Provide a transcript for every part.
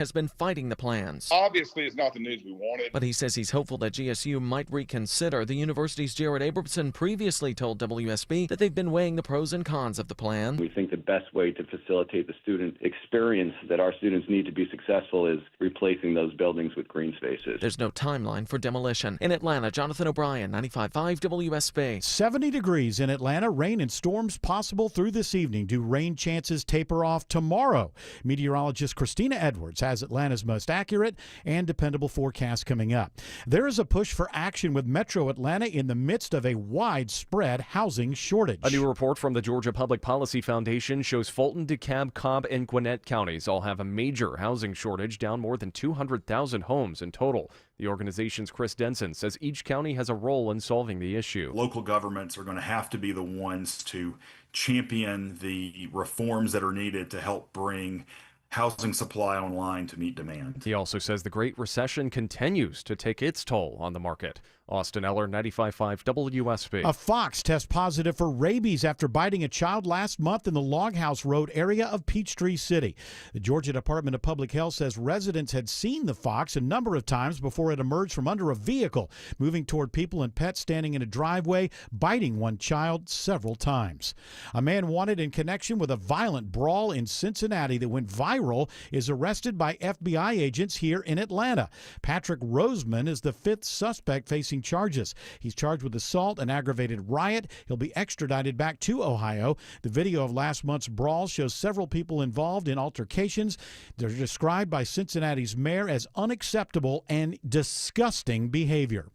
has been fighting the plans. Obviously, it's not the news we wanted. But he says he's hopeful that GSU might reconsider. The university's Jared Abramson previously told WSB that they've been weighing the pros and cons of the plan. We think the best way to facilitate the student experience that our students need to be successful is replacing those buildings with green spaces. There's no timeline for demolition. In Atlanta, Jonathan O'Brien, 95.5 WSB. 70 degrees in Atlanta. Rain and storms possible through this evening. Do rain chances taper off tomorrow? Meteorologist Christina Edwards has Atlanta's most accurate and dependable forecast coming up. There is a push for action with Metro Atlanta in the midst of a widespread housing shortage. A new report from the Georgia Public Policy Foundation shows Fulton, DeKalb, Cobb, and Gwinnett counties all have a major housing shortage, down more than 200,000 homes in total. The organization's Chris Denson says each county has a role in solving the issue. Local governments are going to have to be the ones to champion the reforms that are needed to help bring housing supply online to meet demand. He also says the Great Recession continues to take its toll on the market. Austin Eller, 95.5 WSB. A fox tests positive for rabies after biting a child last month in the Loghouse Road area of Peachtree City. The Georgia Department of Public Health says residents had seen the fox a number of times before it emerged from under a vehicle, moving toward people and pets standing in a driveway, biting one child several times. A man wanted in connection with a violent brawl in Cincinnati that went viral is arrested by FBI agents here in Atlanta. Patrick Roseman is the fifth suspect facing charges. He's charged with assault and aggravated riot. He'll be extradited back to Ohio. The video of last month's brawl shows several people involved in altercations. They're described by Cincinnati's mayor as unacceptable and disgusting behavior.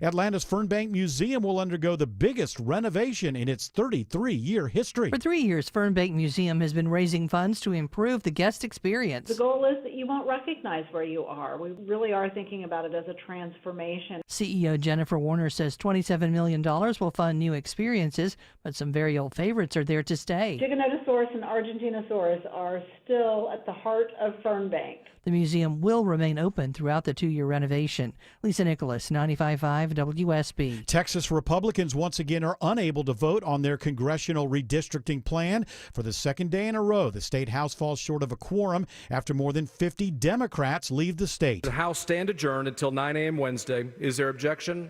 Atlanta's Fernbank Museum will undergo the biggest renovation in its 33-year history. For 3 years, Fernbank Museum has been raising funds to improve the guest experience. The goal is that you won't recognize where you are. We really are thinking about it as a transformation. CEO Jennifer Warner says $27 million will fund new experiences, but some very old favorites are there to stay. Giganotosaurus and Argentinosaurus are still at the heart of Fernbank. The museum will remain open throughout the 2-year renovation. Lisa Nicholas, 95.5 WSB. Texas Republicans once again are unable to vote on their congressional redistricting plan. For the second day in a row, the state house falls short of a quorum after more than 50 Democrats leave the state. The House stand adjourned until 9 a.m. Wednesday. Is there objection?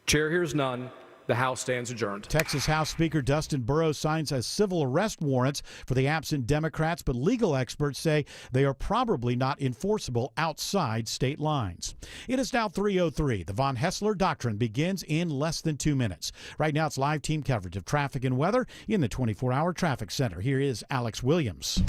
Chair hears none. The House stands adjourned. Texas House Speaker Dustin Burrows signs a civil arrest warrants for the absent Democrats, but legal experts say they are probably not enforceable outside state lines. It is now 3:03. The Von Hessler Doctrine begins in less than 2 minutes. Right now it's live team coverage of traffic and weather in the 24-hour traffic center. Here is Alex Williams.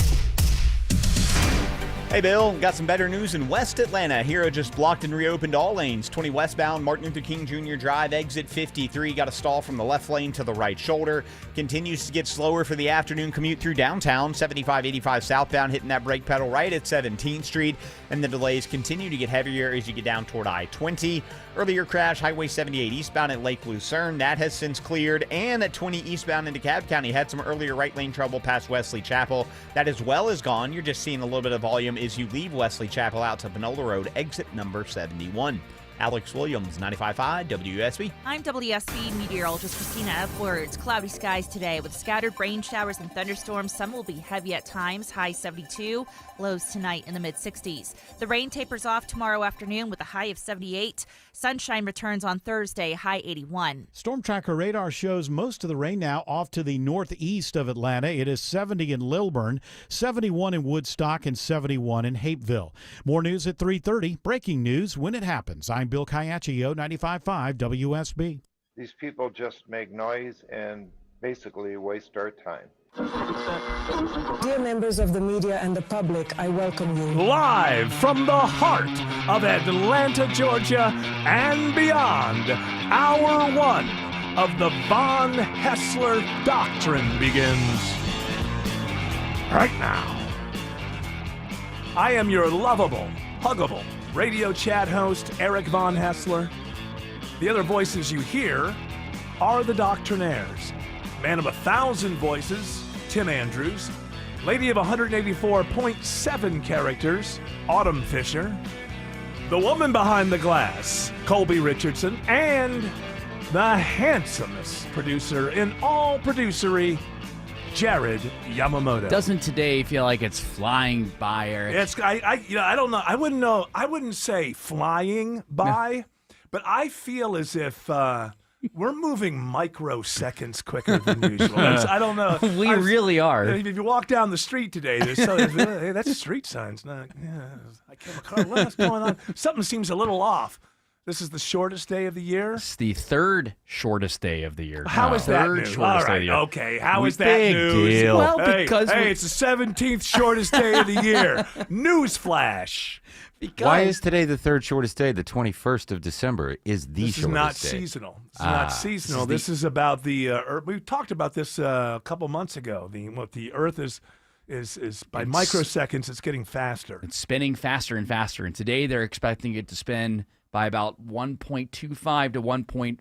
Hey, Bill, got some better news in West Atlanta. Hero just blocked and reopened all lanes. 20 westbound, Martin Luther King Jr. Drive, exit 53. Got a stall from the left lane to the right shoulder. Continues to get slower for the afternoon commute through downtown. 75-85 southbound, hitting that brake pedal right at 17th Street. And the delays continue to get heavier as you get down toward I-20. Earlier crash, Highway 78 eastbound at Lake Lucerne. That has since cleared. And at 20 eastbound into DeKalb County, had some earlier right lane trouble past Wesley Chapel. That as well is gone. You're just seeing a little bit of volume as you leave Wesley Chapel out to Panola Road, exit number 71. Alex Williams, 95.5 WSB. I'm WSB meteorologist Christina Edwards. Cloudy skies today with scattered rain showers and thunderstorms. Some will be heavy at times, high 72, lows tonight in the mid-60s. The rain tapers off tomorrow afternoon with a high of 78. Sunshine returns on Thursday, high 81. Storm Tracker radar shows most of the rain now off to the northeast of Atlanta. It is 70 in Lilburn, 71 in Woodstock, and 71 in Hapeville. More news at 3:30. Breaking news when it happens. I'm Bill Caiaccio, 95.5 WSB. These people just make noise and basically waste our time. Dear members of the media and the public, I welcome you. Live from the heart of Atlanta, Georgia, and beyond, Hour 1 of the Von Hessler Doctrine begins right now. I am your lovable, huggable radio chat host, Eric Von Hessler. The other voices you hear are the Doctrinaires. Man of 1,000 voices, Tim Andrews. Lady of 184.7 characters, Autumn Fisher. The woman behind the glass, Colby Richardson. And the handsomest producer in all producery, Jared Yamamoto. Doesn't today feel like it's flying by, Eric? It's I don't know. I wouldn't know. I wouldn't say flying by, but I feel as if we're moving microseconds quicker than usual. I don't know. We really are. If you walk down the street today, there's hey, that's a street sign. It's not. Yeah, I came across. What's going on? Something seems a little off. This is the shortest day of the year? It's the third shortest day of the year. How is that third news? shortest All day of the right, year. okay. How is that Big news? deal. Well, Hey, because it's the 17th shortest day of the year. Newsflash. Why is today the third shortest day? The 21st of December is the This is shortest not day. seasonal. It's not seasonal. This is about the. We talked about this a couple months ago. The Earth is by microseconds. It's getting faster. It's spinning faster and faster, and today they're expecting it to spin by about 1.25 to 1.51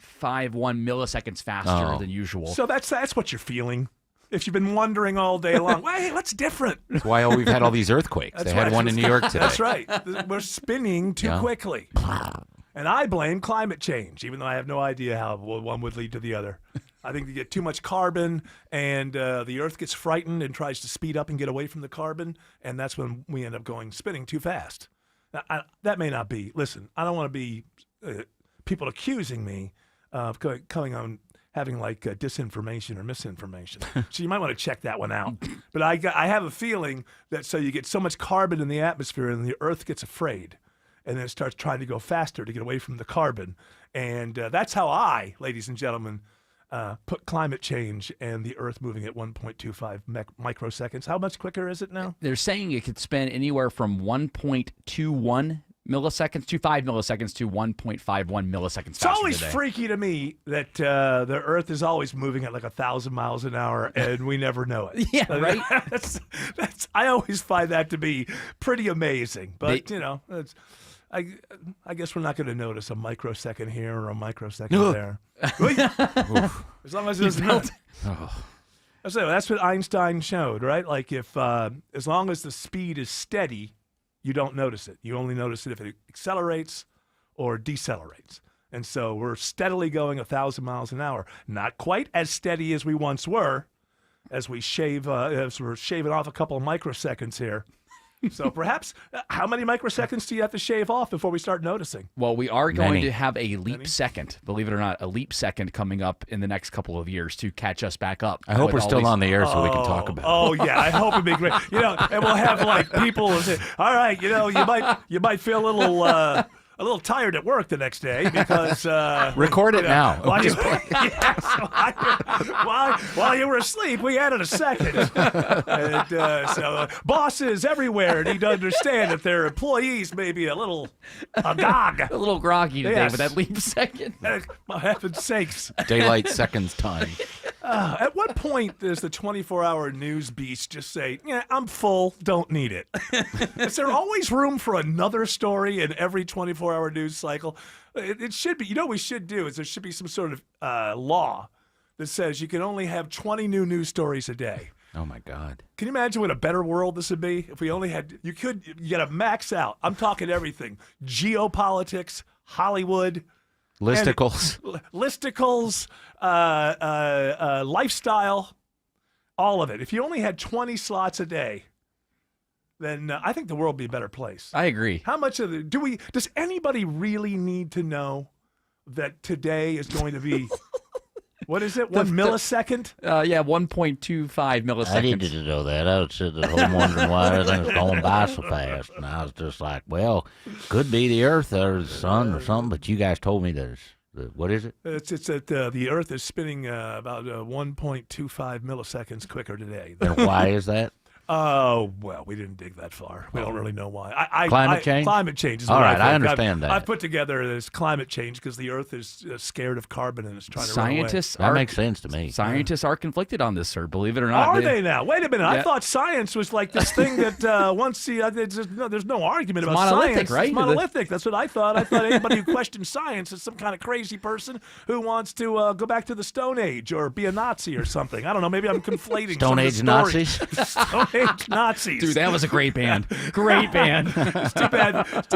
milliseconds faster than usual. So that's what you're feeling. If you've been wondering all day long, well, hey, what's different? That's why we've had all these earthquakes. They had one in New York today. That's right. We're spinning too quickly. And I blame climate change, even though I have no idea how one would lead to the other. I think you get too much carbon, and the Earth gets frightened and tries to speed up and get away from the carbon, and that's when we end up spinning too fast. Now, that may not be. Listen, I don't want to be people accusing me of coming on having disinformation or misinformation. So you might want to check that one out. But I have a feeling that so you get so much carbon in the atmosphere and the Earth gets afraid, and then it starts trying to go faster to get away from the carbon. And that's how I, ladies and gentlemen, put climate change and the Earth moving at 1.25 microseconds. How much quicker is it now? They're saying it could spin anywhere from 1.21 milliseconds to 5 milliseconds to 1.51 milliseconds It's faster always today. freaky to me that the Earth is always moving at 1,000 miles an hour, and we never know it. Yeah, right? I always find that to be pretty amazing. But, I guess we're not going to notice a microsecond here or a microsecond there. As long as it's not. That's what Einstein showed, right? Like if as long as the speed is steady, you don't notice it. You only notice it if it accelerates or decelerates. And so we're steadily going 1,000 miles an hour. Not quite as steady as we once were, as we're shaving off a couple of microseconds here. So perhaps, how many microseconds do you have to shave off before we start noticing? Well, we are going Many. to have a leap second, believe it or not, a leap second coming up in the next couple of years to catch us back up. I hope we're still on the air so we can talk about it. Oh yeah, I hope it'd be great. And we'll have people who say, "All right, you might feel a little tired at work the next day because record it now." While you were asleep, we added a second. And, so bosses everywhere need to understand that their employees may be a little agog, a little groggy today Yes. with that leap second. For heaven's sakes! Daylight seconds time. At what point does the 24-hour news beast just say, "Yeah, I'm full, don't need it"? Is there always room for another story in every 24-hour news cycle? It should be. You know what we should do is there should be some sort of law that says you can only have 20 new news stories a day. Oh, my God. Can you imagine what a better world this would be if we only had, you got to max out. I'm talking everything. Geopolitics, Hollywood. Listicles. Listicles, lifestyle, all of it. If you only had 20 slots a day, then I think the world would be a better place. I agree. How much of it does anybody really need to know that today is going to be, what is it, 1 millisecond? 1.25 milliseconds. I needed to know that. I was sitting at home wondering why everything's going by so fast. And I was just like, well, could be the Earth or the sun or something, but you guys told me there's, what is it? It's that the Earth is spinning about 1.25 milliseconds quicker today. And why is that? Oh, well, we didn't dig that far. We don't really know why. Climate change? Climate change is all what right, I I understand that. I've put together this climate change because the Earth is scared of carbon and is trying to Scientists run away. That makes sense to me. Scientists are conflicted on this, sir. Believe it or not. Are they now? Wait a minute. I Yeah. thought science was like this thing that once there's no argument It's about monolithic, science. right? It's monolithic. That's what I thought. I thought anybody who questions science is some kind of crazy person who wants to go back to the Stone Age or be a Nazi or something. I don't know. Maybe I'm conflating Stone some Age of the stories. Nazis? Stone Age Nazis. Dude, that was a great band. Great band. It's too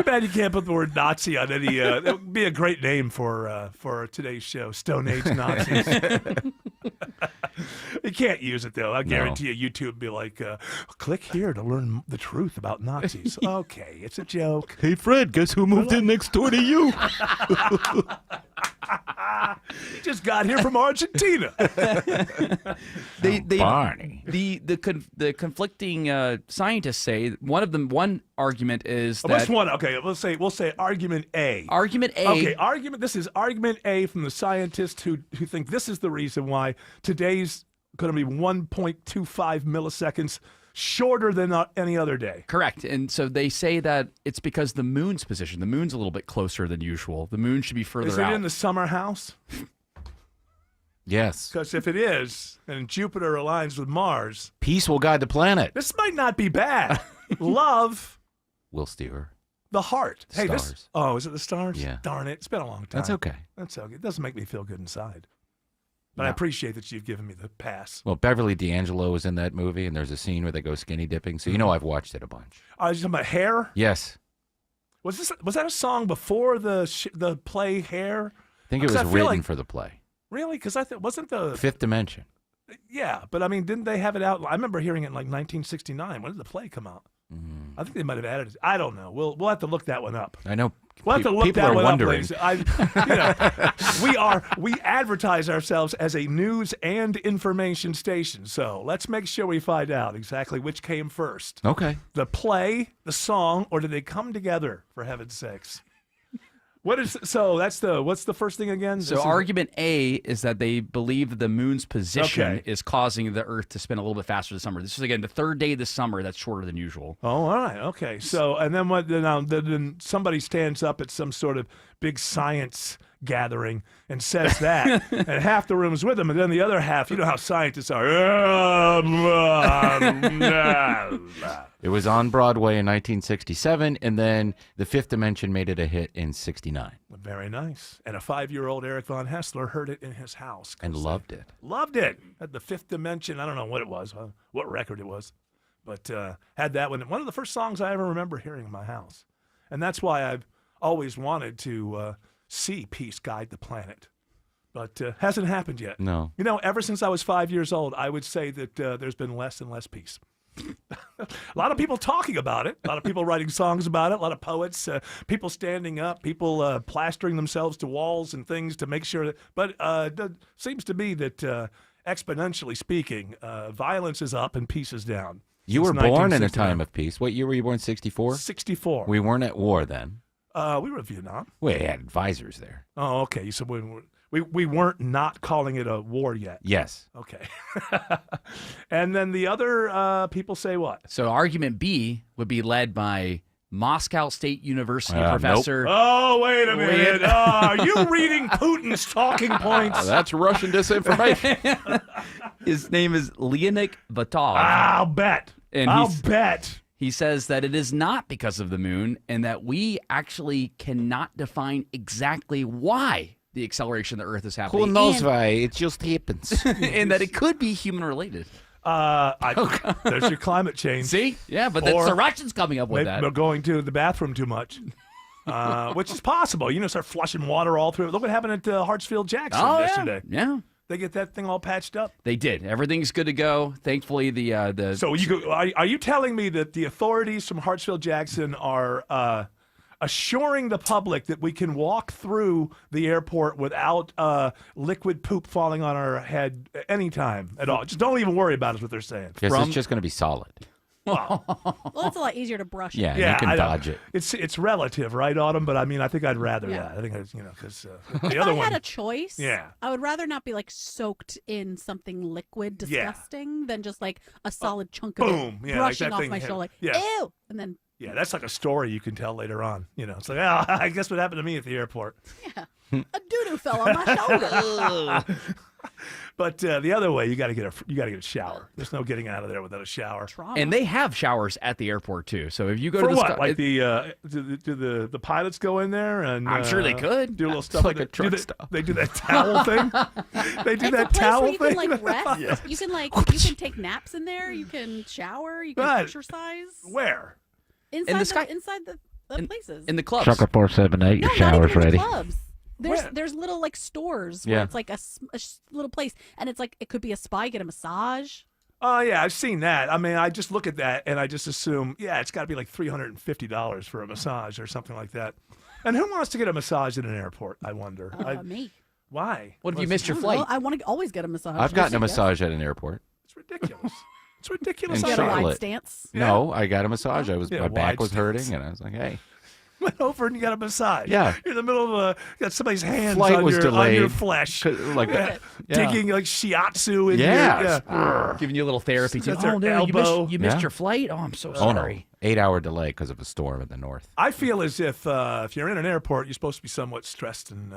bad you can't put the word Nazi on any. That would be a great name for today's show, Stone Age Nazis. You can't use it, though. I guarantee you, YouTube would be like, click here to learn the truth about Nazis. Okay, it's a joke. Hey, Fred, guess who moved in next door to you? He just got here from Argentina. Barney. The conflicting scientists say one argument is that Which one? Okay, we'll say argument A. Argument A. Okay, this is argument A from the scientists who think this is the reason why today's going to be 1.25 milliseconds shorter than any other day. Correct. And so they say that it's because the moon's position. The moon's a little bit closer than usual. The moon should be further Is it out. in the summer house? Yes. Because if it is, and Jupiter aligns with Mars, Peace will guide the planet. this might not be bad. Love, Will steer. the heart. The stars. Oh, is it the stars? Yeah. Darn it. It's been a long time. That's okay. That's okay. It doesn't make me feel good inside. But I No. appreciate that you've given me the pass. Well, Beverly D'Angelo is in that movie, and there's a scene where they go skinny dipping. So you know I've watched it a bunch. I was talking about Hair. Yes. Was that a song before the play Hair? I think it was I feel written like- for the play. Really? Because wasn't the Fifth Dimension. Yeah, but I mean, didn't they have it out? I remember hearing it in like 1969. When did the play come out? I think they might have added it. I don't know. We'll have to look that one up. I know. We'll have to look people that are one wondering. up, ladies. We advertise ourselves as a news and information station, so let's make sure we find out exactly which came first. Okay. The play, the song, or did they come together? For heaven's sakes. What's the first thing again? So argument A is that they believe that the moon's position Okay. is causing the Earth to spin a little bit faster this summer. This is, again, the third day of the summer that's shorter than usual. Oh, all right, okay. So, and then what? Then somebody stands up at some sort of big science gathering and says that, and half the room's with them, and then the other half, you know how scientists are. It was on Broadway in 1967, and then The Fifth Dimension made it a hit in 69. Very nice. And a 5-year-old Eric Von Hessler heard it in his house. And loved it. Loved it. Had the Fifth Dimension. I don't know what it was, what record it was, but had that one. One of the first songs I ever remember hearing in my house. And that's why I've always wanted to see peace guide the planet. But hasn't happened yet. No. You know, ever since I was 5 years old, I would say that there's been less and less peace. A lot of people talking about it. A lot of people writing songs about it. A lot of poets, people standing up, people plastering themselves to walls and things to make sure that. But it seems to be that exponentially speaking, violence is up and peace is down. You were Since born in a 1969. time of peace. What year were you born? 64? 64. We weren't at war then. We were in Vietnam. We had advisors there. Oh, okay. So we weren't not calling it a war yet. Yes. Okay. And then the other people say what? So argument B would be led by Moscow State University Nope. professor. Oh, wait a minute. Are you reading Putin's talking points? That's Russian disinformation. His name is Leonid Vatov. I'll bet. And I'll bet. He says that it is not because of the moon and that we actually cannot define exactly why the acceleration of the Earth is happening. Who knows and, why? It just happens. and that it could be human related. There's your climate change. See? Yeah, but that's the Russians coming up with maybe that. They're going to the bathroom too much, which is possible. You know, start flushing water all through. Look what happened at Hartsfield-Jackson yesterday. Yeah. They get that thing all patched up. They did. Everything's good to go. Thankfully, the So are you telling me that the authorities from Hartsfield-Jackson are assuring the public that we can walk through the airport without liquid poop falling on our head anytime at all? Just don't even worry about it, is what they're saying. Yes, it's just going to be solid. Well, it's a lot easier to brush. Yeah, Yeah, you can I know. dodge it. It's relative, right, Autumn? But I mean, I think I'd rather that. I think because the If other I one. had a choice, Yeah. I would rather not be like soaked in something liquid, disgusting, than just like a solid chunk of boom. it Yeah, like brushing that off thing my hit. shoulder. Like, Yeah. ew, and then Yeah, that's like a story you can tell later on. You know, it's like, oh, I guess what happened to me at the airport. a doo-doo fell on my shoulder. But the other way, you got to get a shower. There's no getting out of there without a shower. and they have showers at the airport too. So if you go For to the what? sky- Like do the pilots go in there and I'm sure they could. do a little It's stuff like with a it? truck Do they- stop. They do that towel thing. They do It's that a place towel where you thing. can like rest. Yes. You can take naps in there. You can shower. You can Good. exercise. Where? Inside the sky- inside the places. in the clubs. Sucker 478, your no, not shower's even in ready. the clubs. There's little like stores where Yeah. it's like a little place, and it's like it could be a spa, get a massage. Oh, yeah, I've seen that. I mean, I just look at that and I just assume, yeah, it's got to be like $350 for a massage or something like that. And who wants to get a massage at an airport, I wonder? Me. Why? What if you missed your I don't flight? know. I want to always get a massage. I've gotten a massage at an airport. It's ridiculous. It's ridiculous. In You got a wide Charlotte. stance? No, I got a massage. Yeah, My back wide was hurting, stance. and I was like, hey. Went over and you got a massage. Yeah. You're in the middle of got somebody's hands Flight on was your delayed. flesh. Like, yeah. Digging like shiatsu in Yeah. your Giving you a little therapy. Too. That's their Oh, no, elbow. you missed Yeah. your flight? Oh, I'm so Oh, no. sorry. 8-hour delay because of a storm in the north. I feel as if you're in an airport, you're supposed to be somewhat stressed and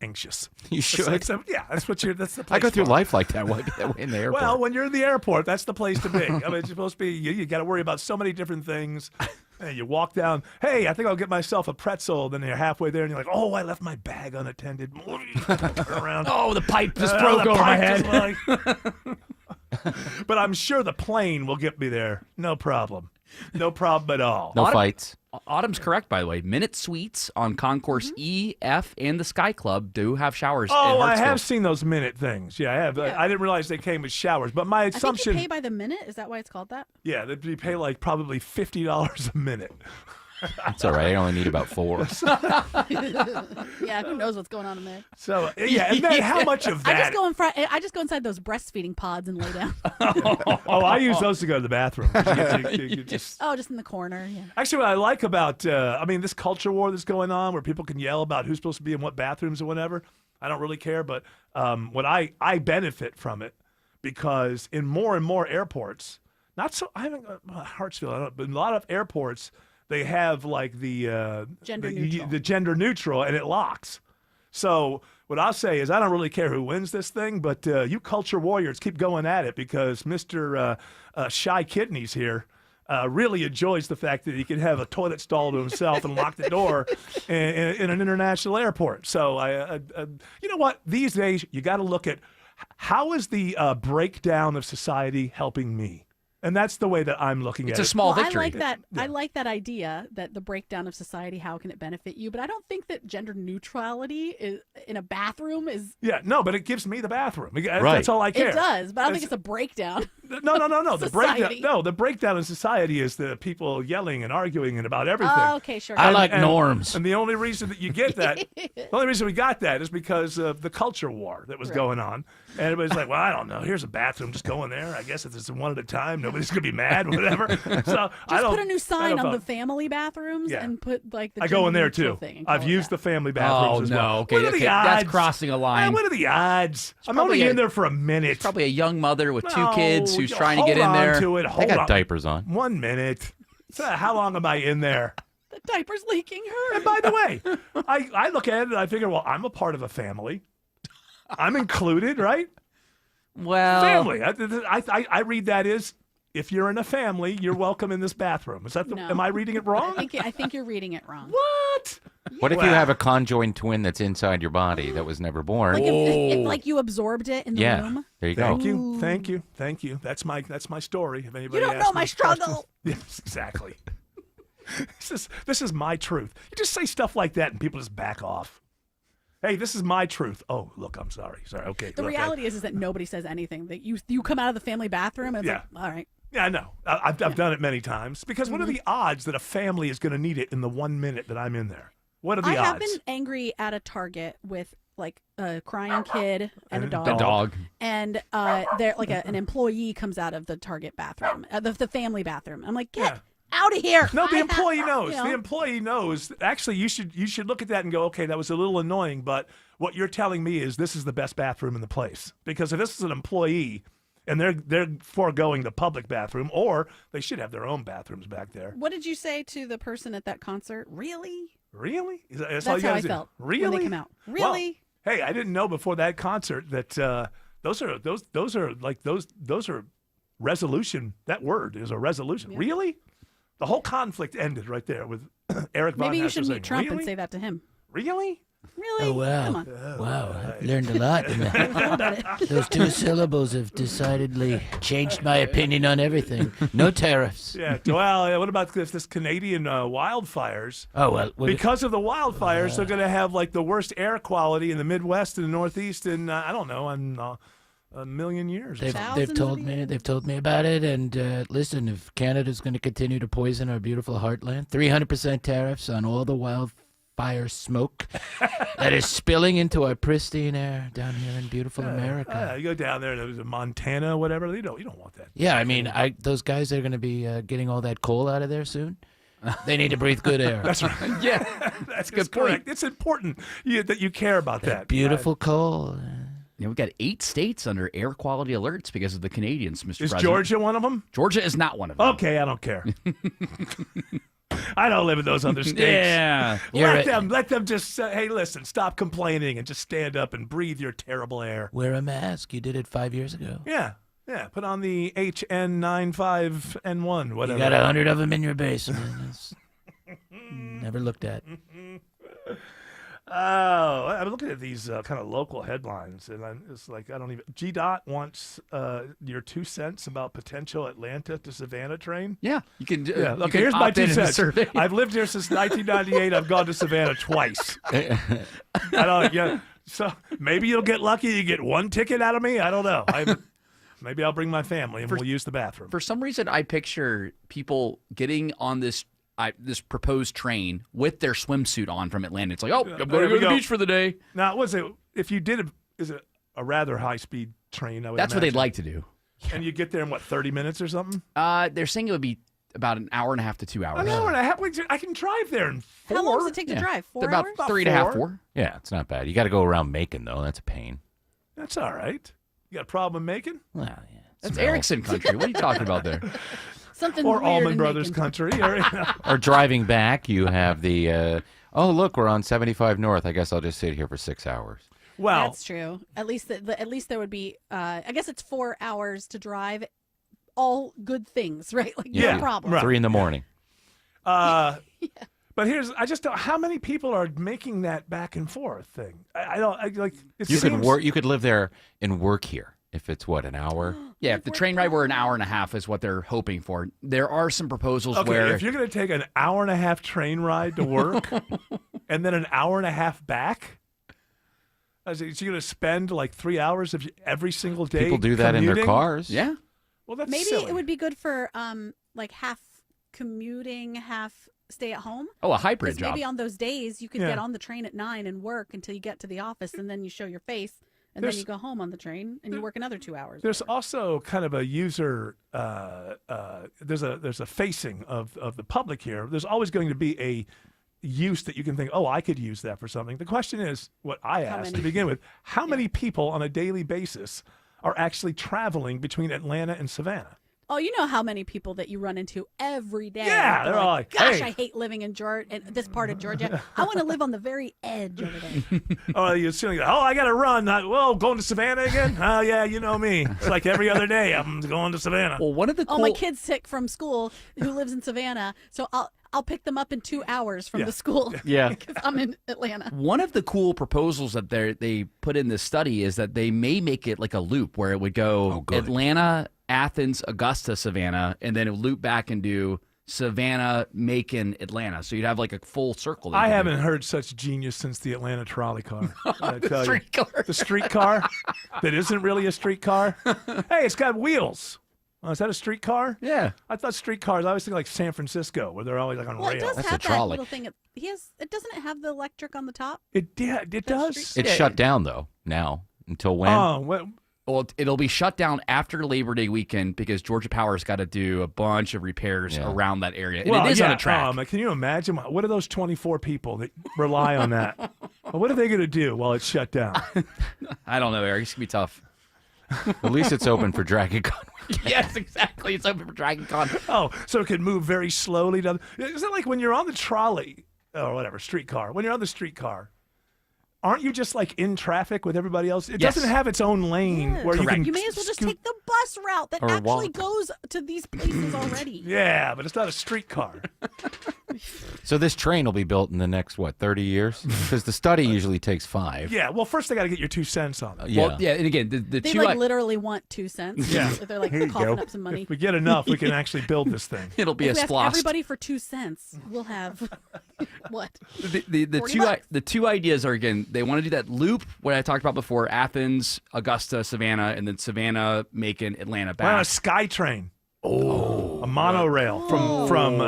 anxious. You should. Yeah, that's what you're. That's the place I go through for. life like that way in the airport. Well, when you're in the airport, that's the place to be. I mean, it's supposed to be. You got to worry about so many different things. And you walk down. Hey, I think I'll get myself a pretzel. Then you're halfway there, and you're like, "Oh, I left my bag unattended." Turn around. Oh, the pipe just The broke over my pipe head. just but I'm sure the plane will get me there. No problem. No problem at all. No fights. Autumn's correct, by the way. Minute Suites on Concourse E, F, and the Sky Club do have showers. Oh, in I Hartsfield. have seen those minute things. Yeah, I have. Yeah. I didn't realize they came with showers. But my I think assumption, you pay by the minute. Is that why it's called that? yeah, you pay like probably $50 a minute. It's all right. I only need about 4. Yeah, who knows what's going on in there? So yeah, and then how much of I that? just go in front. I just go inside those breastfeeding pods and lay down. Oh, I use those to go to the bathroom. You just- Oh, just in the corner. Yeah. Actually, what I like about, this culture war that's going on where people can yell about who's supposed to be in what bathrooms or whatever, I don't really care. But what I benefit from it because in more and more airports, not so, I haven't, Hartsfield, I don't, but in a lot of airports, they have like the Gender neutral. the gender neutral, and it locks. So what I'll say is I don't really care who wins this thing, but you culture warriors keep going at it because Mr. Shy Kidneys here really enjoys the fact that he can have a toilet stall to himself and lock the door in an international airport. So you know what? These days you got to look at how is the breakdown of society helping me. And that's the way that I'm looking at it. It's a small Well, victory. I like that. I like that idea that the breakdown of society. How can it benefit you? But I don't think that gender neutrality is, in a bathroom is. Yeah, no, but it gives me the bathroom. That's Right. all I care. It does, but I don't think it's a breakdown. No. The breakdown. Society. No, the breakdown in society is the people yelling and arguing and about everything. Oh, okay, sure. I like norms. And the only reason that you get that, the only reason we got that is because of the culture war that was going on. And everybody's like, well, I don't know. Here's a bathroom. Just go in there. I guess if it's one at a time, nobody's going to be mad, whatever. So I Just don't put a new I sign don't on the vote. family bathrooms Yeah. and put like the I go in there gender-neutral too. thing and call I've it used that. the family bathrooms Oh, as no. well. Okay, What are the okay, that's odds? crossing a line. What are the odds? I'm probably only a- in there for a minute. Probably a young mother with 2 No, kids who's you- trying to get in hold on there. to it. They Hold got on. diapers on. 1 minute. So how long am I in there? The diaper's leaking. Her. And by the way, I look at it and I figure, well, I'm a part of a family. I'm included, right? Well, Family. I read that as if you're in a family, you're welcome in this bathroom. Is that? No. Am I reading it wrong? I think you're reading it wrong. What? What if you have a conjoined twin that's inside your body that was never born? Like if like you absorbed it in the Yeah. room. There you go. Thank you. That's my story. If anybody You don't asks know me my questions. struggle. Yes, exactly. This is my truth. You just say stuff like that and people just back off. Hey, this is my truth. Oh, look, I'm sorry. Okay. The look, reality is that nobody says anything. That you come out of the family bathroom and it's Yeah. like, all right. Yeah, I know. I've done it many times because what are Mm-hmm. the odds that a family is going to need it in the 1 minute that I'm in there? What are the I odds? have been angry at a Target with like a crying kid and a dog. A dog. And there like an employee comes out of the Target bathroom, the family bathroom. I'm like, get out of here. No, the I employee have- knows. you know. The employee knows. Actually, you should look at that and go, okay, that was a little annoying, but what you're telling me is this is the best bathroom in the place. Because if this is an employee and they're foregoing the public bathroom, or they should have their own bathrooms back there. What did you say to the person at that concert? Really? Really? That's all you how gotta I do? felt Really? when they come out. Really? Well, hey, I didn't know before that concert that those are resolution. That word is a resolution. Yeah. Really? The whole conflict ended right there with Eric Von Maybe you Hessler should saying, meet Trump really? and say that to him. Really? Really? Oh, wow. Come on. Wow, I've learned a lot. Those two syllables have decidedly changed my opinion on everything. No tariffs. Yeah. Well, what about this Canadian wildfires? Oh, well. Because of the wildfires, they're going to have like the worst air quality in the Midwest and the Northeast in, I don't know, in a million years. They've told me about it. And listen, if Canada's going to continue to poison our beautiful heartland, 300% tariffs on all the wildfire smoke that is spilling into our pristine air down here in beautiful America. You go down there to Montana, whatever. You don't want that. Yeah, I mean, those guys are going to be getting all that coal out of there soon. They need to breathe good air. That's right. Yeah, that's a good point. It's important that you care about that. Beautiful coal. Yeah, we've got 8 states under air quality alerts because of the Canadians, Mr. Is President. Georgia one of them? Georgia is not one of them. Okay, I don't care. I don't live in those other states. Yeah. Let them just say, hey, listen, stop complaining and just stand up and breathe your terrible air. Wear a mask. You did it 5 years ago. Yeah. Put on the HN95N1, whatever. You got 100 of them in your basement. Never looked at. Oh, I'm looking at these kind of local headlines, and it's like I don't even. GDOT wants your 2 cents about potential Atlanta to Savannah train. Yeah, you can. Yeah. Okay, here's my 2 cents. I've lived here since 1998. I've gone to Savannah twice. I don't. Yeah. So maybe you'll get lucky. You get 1 ticket out of me. I don't know. Maybe I'll bring my family and we'll use the bathroom. For some reason, I picture people getting on this proposed train with their swimsuit on from Atlanta. It's like, oh, I'm going to go to the beach for the day. Now, is it a rather high-speed train? That's what they'd like to do. And you get there in, 30 minutes or something? They're saying it would be about an hour and a half to 2 hours. An hour and a half? I can drive there in 4. How long does it take to drive? 4 about hours? About 3.5, 4. Yeah, it's not bad. You got to go around Macon, though. That's a pain. That's all right. You got a problem making? Well, yeah. That's Erickson country. What are you talking about there? Something or weird Allman Brothers country. Or driving back, you have the, oh, look, we're on 75 North. I guess I'll just sit here for 6 hours. Well, that's true. At least there would be, I guess it's 4 hours to drive. All good things, right? Like no problem. Right. 3 in the morning. But I just don't. How many people are making that back and forth thing? You could live there and work here if it's an hour. Yeah, if the train ride were an hour and a half is what they're hoping for. There are some proposals where if you're going to take an hour and a half train ride to work and then an hour and a half back, is you going to spend like 3 hours of every single day? People do that commuting? in their cars. Yeah. Well, that's maybe silly. it would be good for like half commuting, half stay at home. Oh, a hybrid job. Maybe on those days you could get on the train at 9 and work until you get to the office, and then you show your face, and then you go home on the train and you work another 2 hours. There's also kind of a user. There's a facing of the public here. There's always going to be a use that you can think, oh, I could use that for something. The question is, what I asked to begin with: how many people on a daily basis are actually traveling between Atlanta and Savannah? Oh, you know how many people that you run into every day. Yeah, they're all like, gosh, hey. I hate living in this part of Georgia. I want to live on the very edge over there. Oh, you're feeling, I got to run. Going to Savannah again? Oh, yeah, you know me. It's like every other day I'm going to Savannah. Well, one of the my kid's sick from school who lives in Savannah, so I'll pick them up in 2 hours from the school. Yeah. Because I'm in Atlanta. One of the cool proposals that they put in this study is that they may make it like a loop where it would go Atlanta, Athens, Augusta, Savannah, and then it would loop back and do Savannah, Macon, Atlanta. So you'd have like a full circle. I haven't heard such genius since the Atlanta trolley car. The streetcar. The streetcar that isn't really a streetcar. Hey, it's got wheels. Oh, is that a streetcar? Yeah. I thought streetcars, I always think like San Francisco, where they're always like on rails. It does That's have a trolley. that little thing. Doesn't it have the electric on the top? It does. It's shut down, though, now. Until when? Oh, well, it'll be shut down after Labor Day weekend because Georgia Power's got to do a bunch of repairs around that area. And it is on a track. Can you imagine? What are those 24 people that rely on that? What are they going to do while it's shut down? I don't know, Eric. It's going to be tough. At least it's open for Dragon Con. Yes, exactly. It's open for Dragon Con. Oh, so it can move very slowly. Is it like when you're on the trolley or whatever, streetcar? When you're on the streetcar, aren't you just like in traffic with everybody else? It doesn't have its own lane where you can. You may as well just take the bus route that actually goes to these places already. Yeah, but it's not a streetcar. So this train will be built in the next, 30 years? Because the study usually takes 5. Yeah, well, first they got to get your 2 cents on it. Yeah. Well, yeah, and again, the They two literally want 2 cents. Yeah. They're like Here you coughing go. up some money. If we get enough, we can actually build this thing. It'll be If a we ask splost. everybody for 2 cents, we'll have what? The two ideas are, again, they want to do that loop, what I talked about before, Athens, Augusta, Savannah, and then Savannah, Macon, Atlanta back. Well, a SkyTrain. Oh, a monorail from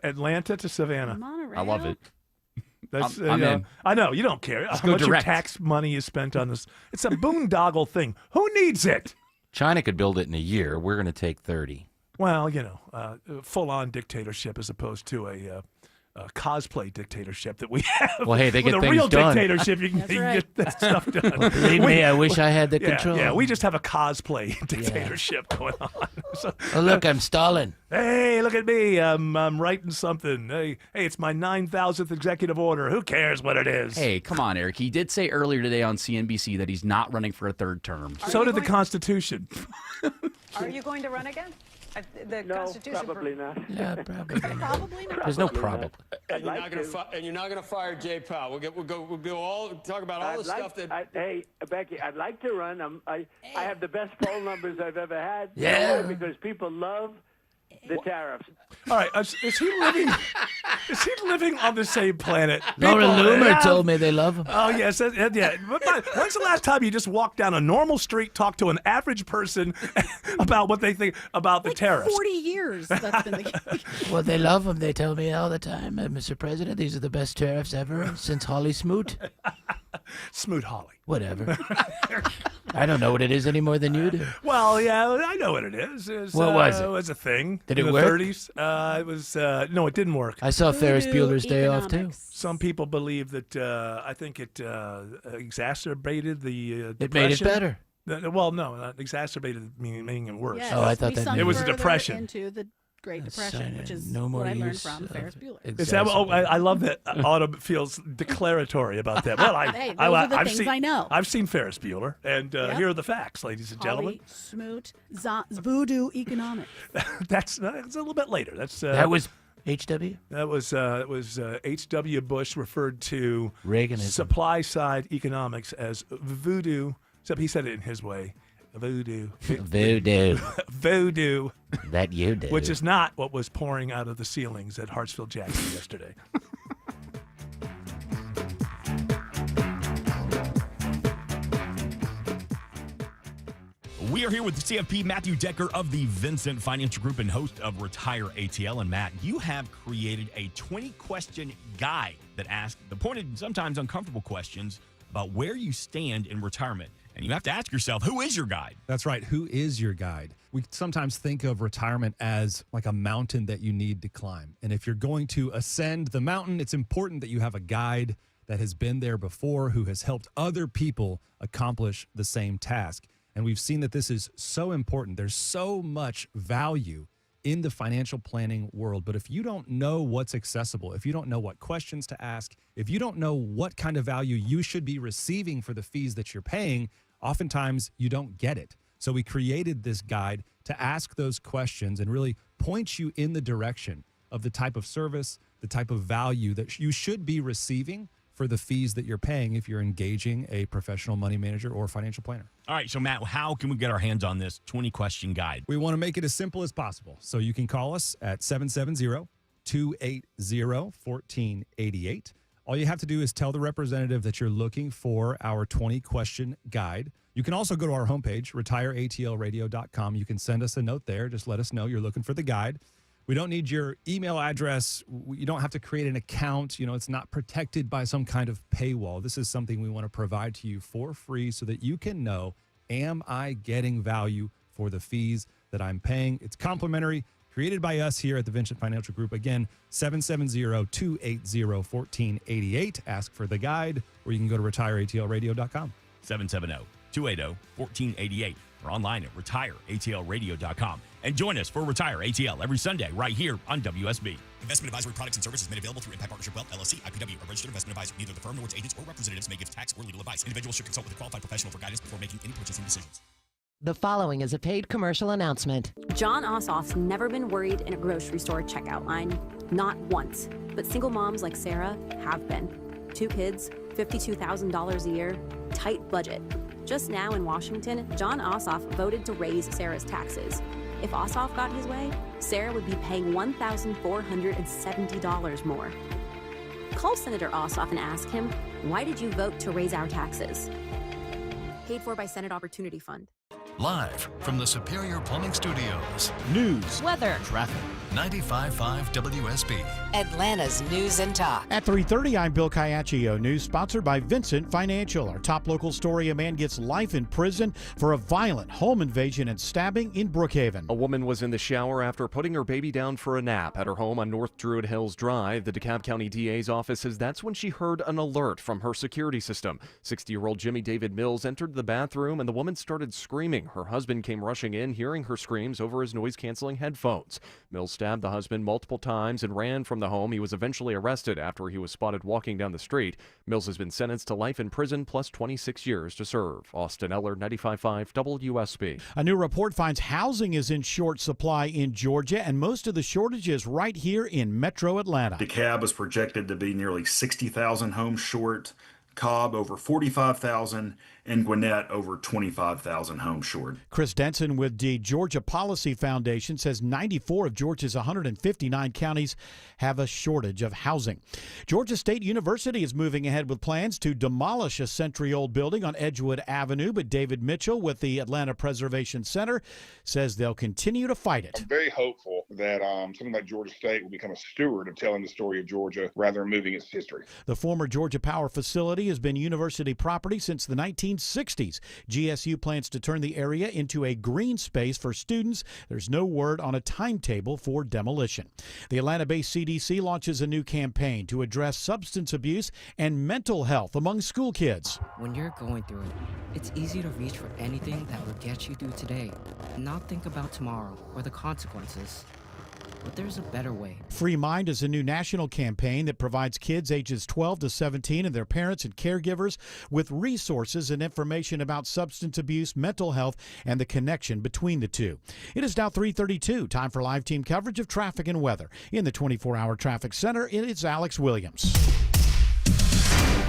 Atlanta to Savannah. I love it. That's I'm in. I know you don't care Let's how go much your direct. tax money is spent on this. It's a boondoggle thing. Who needs it? China could build it in a year. We're going to take 30. Well, full-on dictatorship as opposed to a cosplay dictatorship that we have. Well, hey, they get With a things real done. dictatorship, you can get that stuff done. Well, believe me, I wish I had the control. Yeah, we just have a cosplay dictatorship going on. So, Oh, look, I'm Stalin. hey, look at me. I'm writing something. Hey, it's my 9,000th executive order. Who cares what it is? Hey, come on, Eric. He did say earlier today on CNBC that he's not running for a 3rd term. So did the Constitution. Are you going to run again? The Constitution probably not. Yeah, probably not. Probably not. There's no probably. And you're not going to fire Jay Powell. We'll go all talk about all the stuff that. Hey, Becky, I'd like to run. I have the best phone numbers I've ever had. Yeah. Because people love the tariffs. All right, is he living? Is he living on the same planet? Laura People Loomer have- told me they love him. Oh yes, yeah. When's the last time you just walked down a normal street, talked to an average person about what they think about the tariffs? 40 years that's been the case. Well, they love him. They tell me all the time, Mr. President, these are the best tariffs ever since Holly Smoot. Smoot Holly. Whatever. I don't know what it is any more than you do. Well, yeah, I know what it is. What was it? It was a thing. Did in it the work? 30s. It was no, it didn't work. I saw Ferris Bueller's Day Off, too. Some people believe that I think it exacerbated the It made it depression. better. Well, no, not exacerbated, meaning it worse. Yes, Oh, I thought we that sunk it was a further depression. into the Great Depression, which is no more what I learned use from of Ferris Bueller. Is that? Oh, I love that Autumn feels declaratory about that. Well, Hey, those are the I've things seen, I know. I've seen Ferris Bueller, and Yep. here are the facts, ladies and gentlemen. Holly Smoot, Voodoo Economics. That's a little bit later. That was HW? That was H.W. Bush referred to Reaganism. supply side economics as voodoo, except he said it in his way. Voodoo. Voodoo. Voodoo. That you do. Which is not what was pouring out of the ceilings at Hartsfield-Jackson yesterday. We are here with CFP Matthew Decker of the Vincent Financial Group and host of Retire ATL. And Matt, you have created a 20-question guide that asks the pointed, sometimes uncomfortable questions about where you stand in retirement. And you have to ask yourself, who is your guide? That's right. Who is your guide? We sometimes think of retirement as like a mountain that you need to climb. And if you're going to ascend the mountain, it's important that you have a guide that has been there before, who has helped other people accomplish the same task. And we've seen that this is so important. There's so much value in the financial planning world. But if you don't know what's accessible, if you don't know what questions to ask, if you don't know what kind of value you should be receiving for the fees that you're paying, oftentimes you don't get it. So we created this guide to ask those questions and really point you in the direction of the type of service, the type of value that you should be receiving for the fees that you're paying if you're engaging a professional money manager or financial planner. All right, so Matt, how can we get our hands on this 20-question guide? We want to make it as simple as possible. So you can call us at 770-280-1488. All you have to do is tell the representative that you're looking for our 20-question guide. You can also go to our homepage, retireatlradio.com. You can send us a note there. Just let us know you're looking for the guide. We don't need your email address. You don't have to create an account. It's not protected by some kind of paywall. This is something we want to provide to you for free so that you can know, am I getting value for the fees that I'm paying? It's complimentary, created by us here at the Vincent Financial Group. Again, 770-280-1488. Ask for the guide, or you can go to retireatlradio.com. 770-280-1488 or online at retireatlradio.com. And join us for Retire ATL every Sunday right here on WSB. Investment advisory products and services made available through Impact Partnership Wealth, LLC, IPW, a registered investment advisor. Neither the firm nor its agents or representatives may give tax or legal advice. Individuals should consult with a qualified professional for guidance before making any purchasing decisions. The following is a paid commercial announcement. John Ossoff's never been worried in a grocery store checkout line. Not once. But single moms like Sarah have been. 2 kids, $52,000 a year, tight budget. Just now in Washington, John Ossoff voted to raise Sarah's taxes. If Ossoff got his way, Sarah would be paying $1,470 more. Call Senator Ossoff and ask him, why did you vote to raise our taxes? Paid for by Senate Opportunity Fund. Live from the Superior Plumbing Studios. News, weather, traffic. 95.5 WSB. Atlanta's News and Talk. At 3:30, I'm Bill Caiaccio. News sponsored by Vincent Financial. Our top local story, a man gets life in prison for a violent home invasion and stabbing in Brookhaven. A woman was in the shower after putting her baby down for a nap at her home on North Druid Hills Drive. The DeKalb County DA's office says that's when she heard an alert from her security system. 60-year-old Jimmy David Mills entered the bathroom and the woman started screaming. Her husband came rushing in, hearing her screams over his noise-canceling headphones. Mills stabbed the husband multiple times and ran from the home. He was eventually arrested after he was spotted walking down the street. Mills has been sentenced to life in prison plus 26 years to serve. Austin Eller, 95.5 WSB. A new report finds housing is in short supply in Georgia, and most of the shortage is right here in metro Atlanta. DeKalb is projected to be nearly 60,000 homes short. Cobb over 45,000, and Gwinnett over 25,000 homes short. Chris Denson with the Georgia Policy Foundation says 94 of Georgia's 159 counties have a shortage of housing. Georgia State University is moving ahead with plans to demolish a century-old building on Edgewood Avenue, but David Mitchell with the Atlanta Preservation Center says they'll continue to fight it. I'm very hopeful that something like Georgia State will become a steward of telling the story of Georgia rather than moving its history. The former Georgia Power facility has been university property since the 1960s. GSU plans to turn the area into a green space for students. There's no word on a timetable for demolition. The Atlanta-based CDC launches a new campaign to address substance abuse and mental health among school kids. When you're going through it, it's easy to reach for anything that will get you through today and not think about tomorrow or the consequences. But there's a better way. Free Mind is a new national campaign that provides kids ages 12 to 17 and their parents and caregivers with resources and information about substance abuse, mental health, and the connection between the two. It is now 3:32. Time for live team coverage of traffic and weather. In the 24-hour traffic center, it is Alex Williams.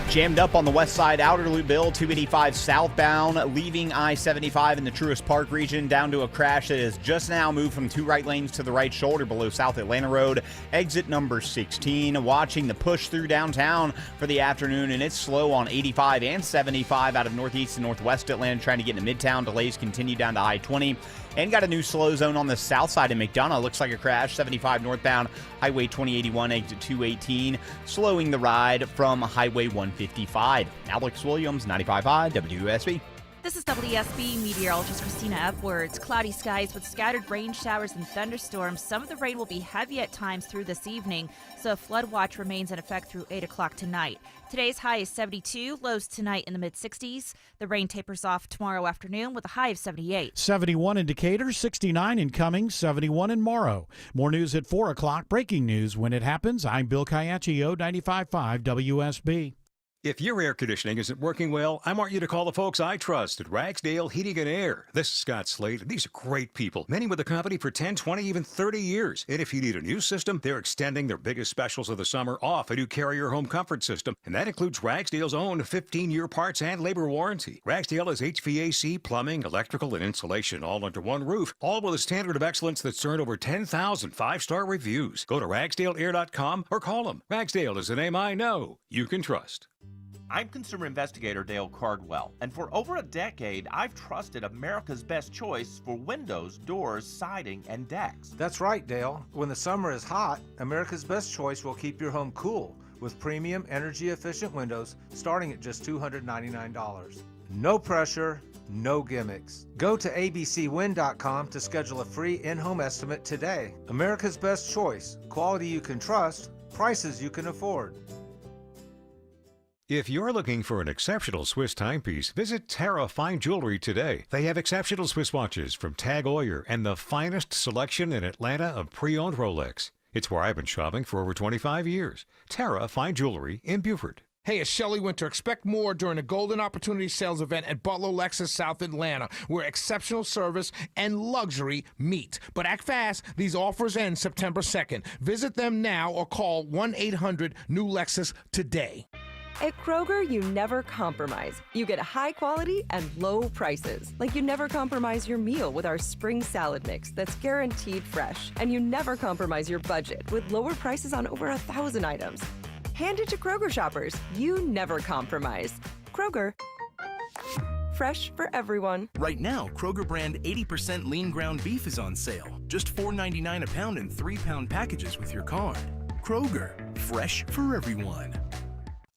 Jammed up on the west side outer loop, Bill, 285 southbound, leaving I-75 in the Truist Park region down to a crash that has just now moved from 2 right lanes to the right shoulder below South Atlanta Road, exit number 16. Watching the push through downtown for the afternoon, and it's slow on 85 and 75 out of northeast and northwest Atlanta, trying to get into Midtown. Delays continue down to I-20. And got a new slow zone on the south side of McDonough. Looks like a crash. 75 northbound, Highway 2081, exit 218. Slowing the ride from Highway 155. Alex Williams, 95.5 WSB. This is WSB meteorologist Christina Edwards. Cloudy skies with scattered rain showers and thunderstorms. Some of the rain will be heavy at times through this evening, so a flood watch remains in effect through 8 o'clock tonight. Today's high is 72, lows tonight in the mid-60s. The rain tapers off tomorrow afternoon with a high of 78. 71 in Decatur, 69 in Cummings, 71 in Morrow. More news at 4 o'clock. Breaking news when it happens. I'm Bill Caiaccio, 95.5 WSB. If your air conditioning isn't working well, I want you to call the folks I trust at Ragsdale Heating and Air. This is Scott Slade. These are great people, many with the company for 10, 20, even 30 years. And if you need a new system, they're extending their biggest specials of the summer off a new Carrier home comfort system. And that includes Ragsdale's own 15-year parts and labor warranty. Ragsdale is HVAC, plumbing, electrical, and insulation all under one roof, all with a standard of excellence that's earned over 10,000 5-star reviews. Go to RagsdaleAir.com or call them. Ragsdale is a name I know you can trust. I'm consumer investigator Dale Cardwell, and for over a decade, I've trusted America's best choice for windows, doors, siding, and decks. That's right, Dale. When the summer is hot, America's best choice will keep your home cool with premium energy-efficient windows starting at just $299. No pressure, no gimmicks. Go to abcwind.com to schedule a free in-home estimate today. America's best choice. Quality you can trust, prices you can afford. If you're looking for an exceptional Swiss timepiece, visit Terra Fine Jewelry today. They have exceptional Swiss watches from Tag Heuer and the finest selection in Atlanta of pre-owned Rolex. It's where I've been shopping for over 25 years. Terra Fine Jewelry in Beaufort. Hey, it's Shelley Winter. Expect more during the Golden Opportunity Sales event at Butler Lexus South Atlanta, where exceptional service and luxury meet. But act fast. These offers end September 2nd. Visit them now or call 1-800-NEW-LEXUS today. At Kroger, you never compromise. You get high quality and low prices. Like you never compromise your meal with our spring salad mix that's guaranteed fresh. And you never compromise your budget with lower prices on over 1,000 items. Hand it to Kroger shoppers. You never compromise. Kroger. Fresh for everyone. Right now, Kroger brand 80% lean ground beef is on sale. Just $4.99 a pound in 3-pound packages with your card. Kroger, fresh for everyone.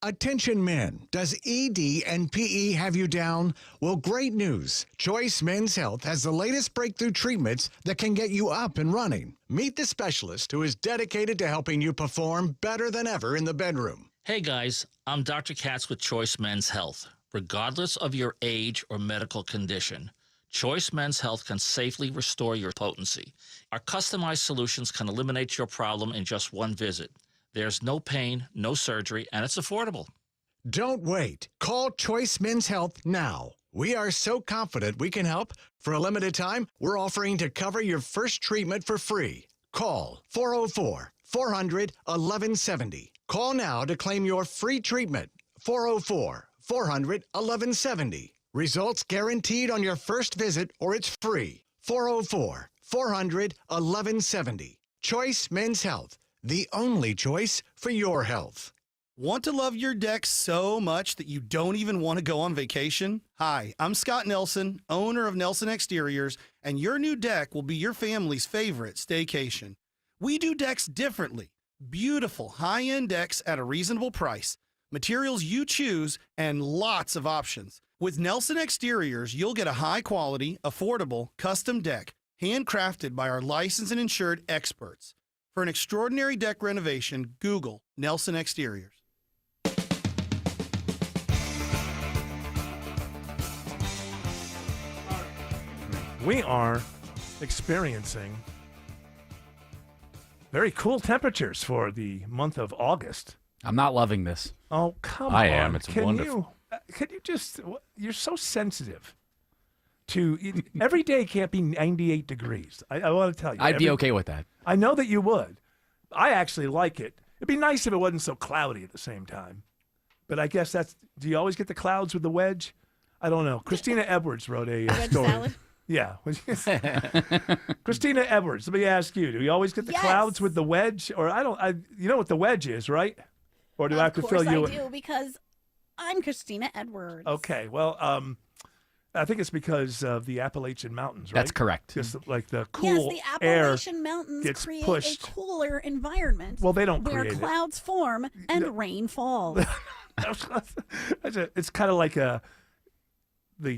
Attention men, does ED and PE have you down? Well, great news. Choice Men's Health has the latest breakthrough treatments that can get you up and running. Meet the specialist who is dedicated to helping you perform better than ever in the bedroom. Hey guys, I'm Dr. Katz with Choice Men's Health. Regardless of your age or medical condition, Choice Men's Health can safely restore your potency. Our customized solutions can eliminate your problem in just one visit. There's no pain, no surgery, and it's affordable. Don't wait. Call Choice Men's Health now. We are so confident we can help. For a limited time, we're offering to cover your first treatment for free. Call 404-400-1170. Call now to claim your free treatment. 404-400-1170. Results guaranteed on your first visit or it's free. 404-400-1170. Choice Men's Health. The only choice for your health. Want to love your deck so much that you don't even want to go on vacation? Hi, I'm Scott Nelson, owner of Nelson Exteriors, and your new deck will be your family's favorite staycation. We do decks differently. Beautiful, high-end decks at a reasonable price. Materials you choose, and lots of options. With Nelson Exteriors, you'll get a high-quality, affordable, custom deck, handcrafted by our licensed and insured experts. For an extraordinary deck renovation, Google Nelson Exteriors. We are experiencing very cool temperatures for the month of August. I'm not loving this. Oh, come on. I am. It's Can wonderful. Can you just, you're so sensitive to, every day can't be 98 degrees. I want to tell you. I'd be okay with that. I know that you would. I actually like it. It'd be nice if it wasn't so cloudy at the same time. But I guess do you always get the clouds with the wedge? I don't know. Christina Edwards wrote a story. Salad? Yeah. Christina Edwards, let me ask you, do you always get the clouds with the wedge? Or you know what the wedge is, right? Or do I have to fill you in? Of course I do, because I'm Christina Edwards. Okay, well, I think it's because of the Appalachian Mountains, right? That's correct. Just like the cool the air Appalachian Mountains gets create pushed. a cooler environment. Well, they don't where create it. clouds form and rain falls. It's kind of like the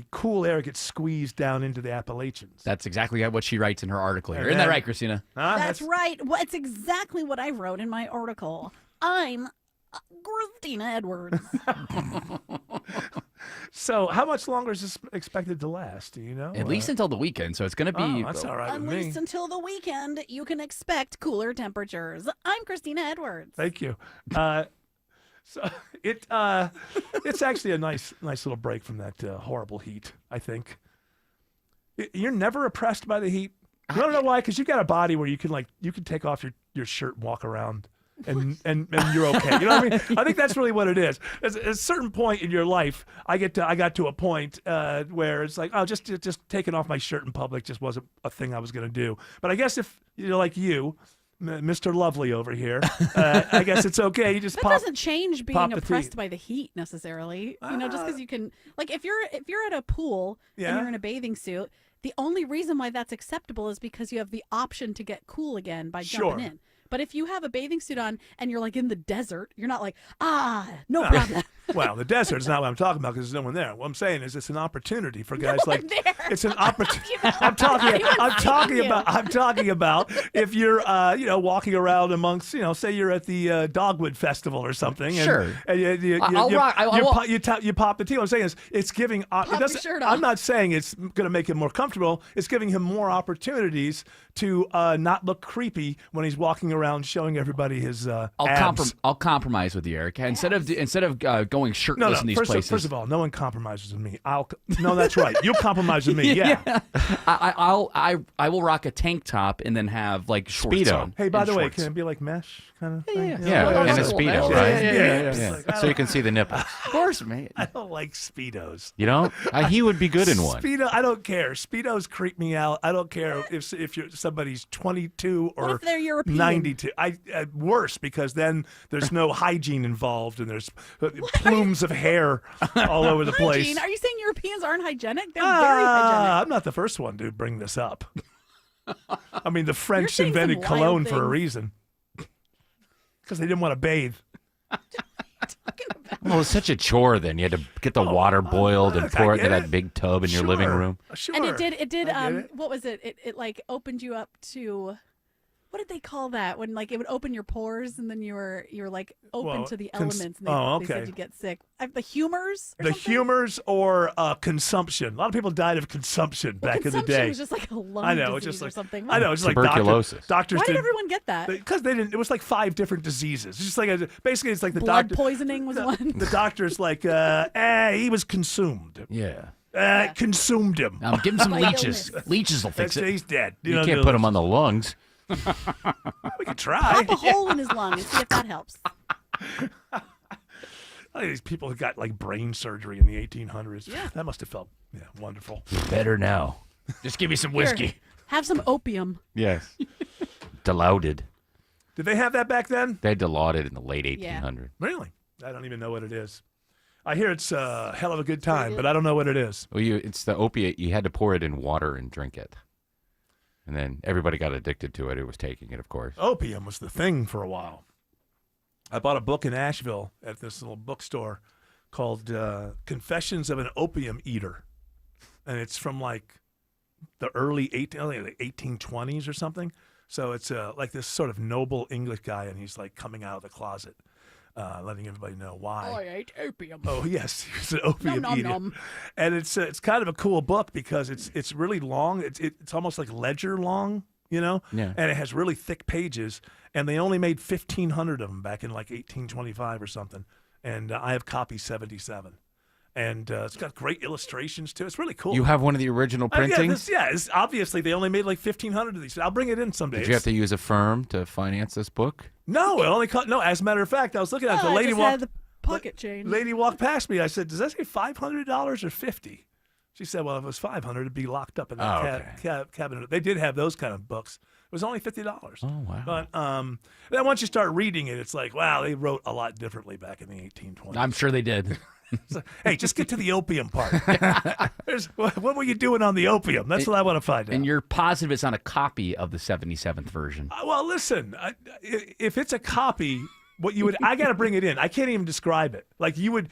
cool air gets squeezed down into the Appalachians. That's exactly what she writes in her article here. Isn't that right, Christina? That's right. Well, it's exactly what I wrote in my article. I'm Christina Edwards. So how much longer is this expected to last? Do you know? At least until the weekend, so it's going to be... that's all right At with me. least until the weekend, you can expect cooler temperatures. I'm Christina Edwards. Thank you. So it's actually a nice little break from that horrible heat, I think. You're never oppressed by the heat. You don't know why? Because you've got a body where you can take off your shirt and walk around. And you're okay. You know what I mean? I think that's really what it is. At a certain point in your life, I got to a point where it's like, oh, just taking off my shirt in public just wasn't a thing I was going to do. But I guess if you're like you, Mr. Lovely over here, I guess it's okay. You just that doesn't change being oppressed heat. by the heat necessarily. You know, just because you can, like, if you're at a pool and you're in a bathing suit, the only reason why that's acceptable is because you have the option to get cool again by jumping in. But if you have a bathing suit on and you're like in the desert, you're not like, no problem. Well, the desert is not what I'm talking about because there's no one there. What I'm saying is it's an opportunity for guys like it's an opportunity. I'm talking about if you're walking around amongst say you're at the Dogwood Festival or something. Sure. And you pop the tea. What I'm saying is it's giving. I'm not saying it's going to make him more comfortable. It's giving him more opportunities to not look creepy when he's walking around showing everybody his abs. I'll compromise with you, Eric. Instead of going shirtless in these places. First of all, no one compromises with me. No, that's right. You'll compromise with me. Yeah. I will rock a tank top and then have like shorts Speedo. on. Hey, by the way, shorts. can it be like mesh kind of thing? Yeah, and a Speedo, right? Yeah. So you can see the nipples. Of course, man. I don't like Speedos. You don't? He would be good in one. Speedo, I don't care. Speedos creep me out. I don't care if you're somebody's 22 or What if they're European? 92. Worse because then there's no hygiene involved and there's plumes of hair all over the place. Hygiene? Are you saying Europeans aren't hygienic? They're very hygienic. I'm not the first one to bring this up. I mean, the French saying invented some wild cologne for a things. reason. Because they didn't want to bathe. Well, it's such a chore then. You had to get the water boiled and pour it into that big tub in your living room. Sure. And it did I get it. what was it? It like opened you up to, what did they call that? When like it would open your pores and then you were like open to the elements and they said you'd get sick. The humors? The humors or consumption. A lot of people died of consumption back in the Consumption day. was just like a lung I know, disease it's just or like something. I know, it's like Tuberculosis. Doctors Why did did everyone get that? because they didn't. It was like 5 different diseases. It's just like basically it's like the Blood doctor. poisoning was one. The doctor's like, he was consumed. Yeah. Consumed him. Give him some By leeches. illness. Leeches will fix it. He's dead. You can't put him on the lungs. We could try. Pop a hole in his lung and see if that helps. These people who got like brain surgery in the 1800s. Yeah. That must have felt wonderful. Better now. Just give me some whiskey. Here, have some opium. Yes. Diluted. Did they have that back then? They diluted in the late Yeah. 1800s. Really? I don't even know what it is. I hear it's a hell of a good time, but I don't know what it is. Well, it's the opiate. You had to pour it in water and drink it. And then everybody got addicted to it. Who was taking it, of course. Opium was the thing for a while. I bought a book in Asheville at this little bookstore called Confessions of an Opium Eater. And it's from like the early 1820s or something. So it's like this sort of noble English guy, and he's like coming out of the closet, letting everybody know why. I ate opium. Oh yes, he's an opium Nom, nom, eater, nom. and it's kind of a cool book because it's really long. It's almost like ledger long, Yeah. and it has really thick pages. And they only made 1,500 of them back in like 1825 or something. And I have copy 77, and it's got great illustrations too. It's really cool. You have one of the original printings? It's obviously they only made like 1,500 of these. I'll bring it in someday. Did you have to use a firm to finance this book? No, it only cost. No, as a matter of fact, I was looking at it. The I lady just walked. had the pocket change. Lady walked past me. I said, "Does that say $500 or $50?" She said, "Well, if it was $500, it'd be locked up in that cabinet." They did have those kind of books. It was only $50. Oh wow! But then once you start reading it, it's like, wow, they wrote a lot differently back in the 1820s. I'm sure they did. So, hey, just get to the opium part. What were you doing on the opium? That's what I want to find out. And you're positive it's not a copy of the 77th version. Well, listen, if it's a copy, I got to bring it in. I can't even describe it. Like you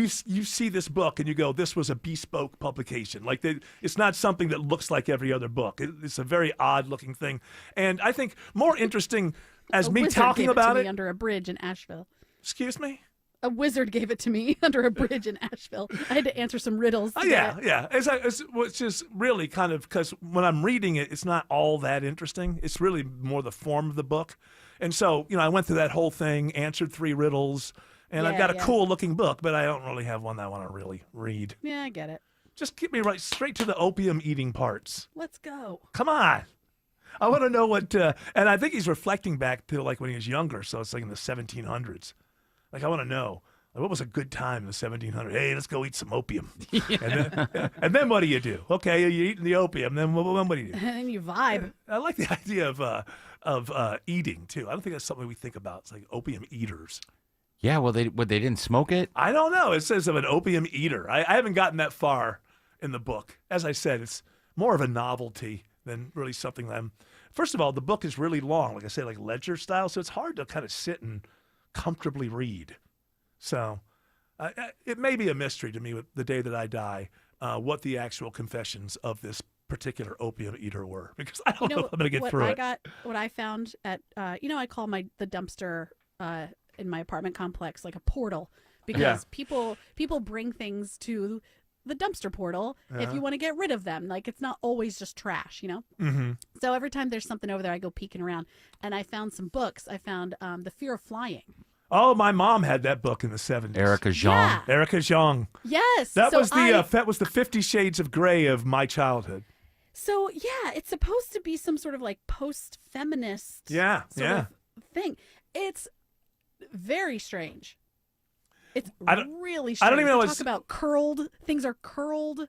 see this book and you go, this was a bespoke publication. Like it's not something that looks like every other book. It's a very odd looking thing. And I think more interesting as me talking about it it. under a bridge in Asheville. Excuse me? A wizard gave it to me under a bridge in Asheville. I had to answer some riddles. to get it. Yeah. It's just really kind of because when I'm reading it, it's not all that interesting. It's really more the form of the book. And so, I went through that whole thing, answered 3 riddles, and I've got a cool looking book, but I don't really have one that I want to really read. Yeah, I get it. Just get me right straight to the opium eating parts. Let's go. Come on. I want to know what, and I think he's reflecting back to like when he was younger. So it's like in the 1700s. Like, I want to know, like, what was a good time in the 1700s? Hey, let's go eat some opium. And then what do you do? Okay, you're eating the opium. Then what do you do? And then you vibe. I like the idea of eating, too. I don't think that's something we think about. It's like opium eaters. Yeah, well, they didn't smoke it? I don't know. It says of an opium eater. I haven't gotten that far in the book. As I said, it's more of a novelty than really something that First of all, the book is really long, like I say, like ledger style, so it's hard to kind of sit and comfortably read. So it may be a mystery to me with the day that I die what the actual confessions of this particular opium eater were, because I don't know if I'm going to get through it. What I found at, I call the dumpster in my apartment complex like a portal, because people bring things to the dumpster portal if you want to get rid of them. Like, it's not always just trash, Mm-hmm. So every time there's something over there, I go peeking around, and I found some books. I found The Fear of Flying. Oh, my mom had that book in the 70s. Erica Jong. Yeah. Erica Jong. Yes. That so was the 50 Shades of Grey of my childhood. So yeah, it's supposed to be some sort of like post-feminist sort of thing. It's very strange. It's really strange. I don't even know. Talk about curled. Things are curled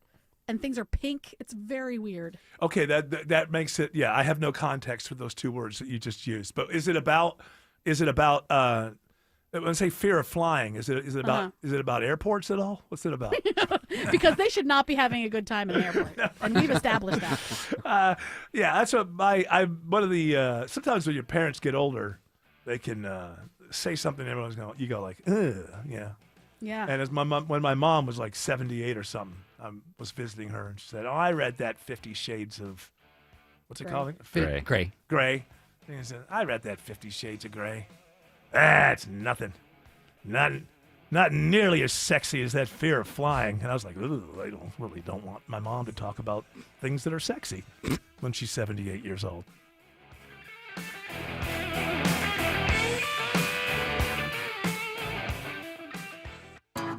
and things are pink. It's very weird. Okay, that makes it. Yeah, I have no context for those two words that you just used. But is it about? When I say fear of flying, is it about airports at all? What's it about? Because they should not be having a good time in the airport, and we've established that. Yeah, that's what one of the sometimes when your parents get older, they can say something. Everyone's going. You go like, ugh, yeah. Yeah. And as when my mom was like 78 or something, I was visiting her, and she said, "Oh, I read that 50 Shades of, what's it called? Gray. Gray. And I said, I read that 50 Shades of Gray. That's nothing. Not nearly as sexy as that Fear of Flying." And I was like, ooh, I don't want my mom to talk about things that are sexy when she's 78 years old.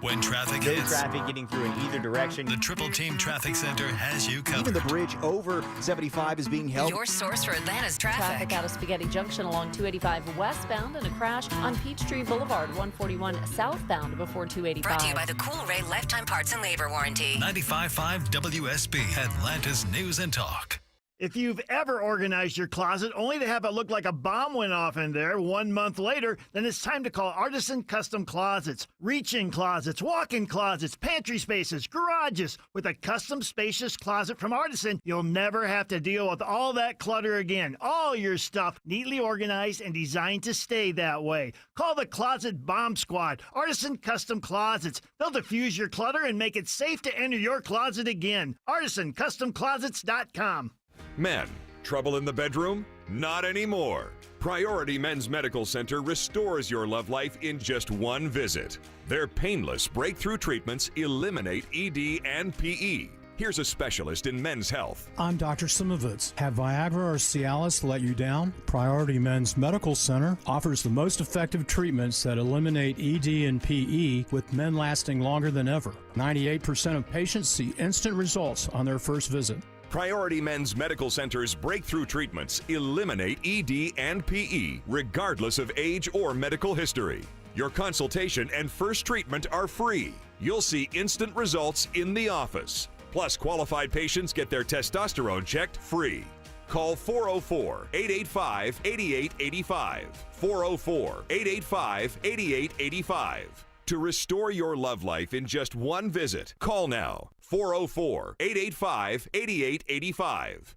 When traffic No hits, traffic getting through in either direction. the Triple Team Traffic Center has you covered. Even the bridge over 75 is being held. Your source for Atlanta's traffic out of Spaghetti Junction along 285 westbound, and a crash on Peachtree Boulevard 141 southbound before 285. Brought to you by the Cool Ray Lifetime Parts and Labor Warranty. 95.5 WSB, Atlanta's News and Talk. If you've ever organized your closet only to have it look like a bomb went off in there 1 month later, then it's time to call Artisan Custom Closets. Reach-in closets, walk-in closets, pantry spaces, garages. With a custom spacious closet from Artisan, you'll never have to deal with all that clutter again. All your stuff neatly organized and designed to stay that way. Call the Closet Bomb Squad, Artisan Custom Closets. They'll diffuse your clutter and make it safe to enter your closet again. ArtisanCustomClosets.com. Men, trouble in the bedroom? Not anymore. Priority Men's Medical Center restores your love life in just one visit. Their painless breakthrough treatments eliminate ED and PE. Here's a specialist in men's health. I'm Dr. Simovitz. Have Viagra or Cialis let you down? Priority Men's Medical Center offers the most effective treatments that eliminate ED and PE, with men lasting longer than ever. 98% of patients see instant results on their first visit. Priority Men's Medical Center's breakthrough treatments eliminate ED and PE, regardless of age or medical history. Your consultation and first treatment are free. You'll see instant results in the office. Plus, qualified patients get their testosterone checked free. Call 404-885-8885. 404-885-8885. To restore your love life in just one visit, call now. 404-885-8885.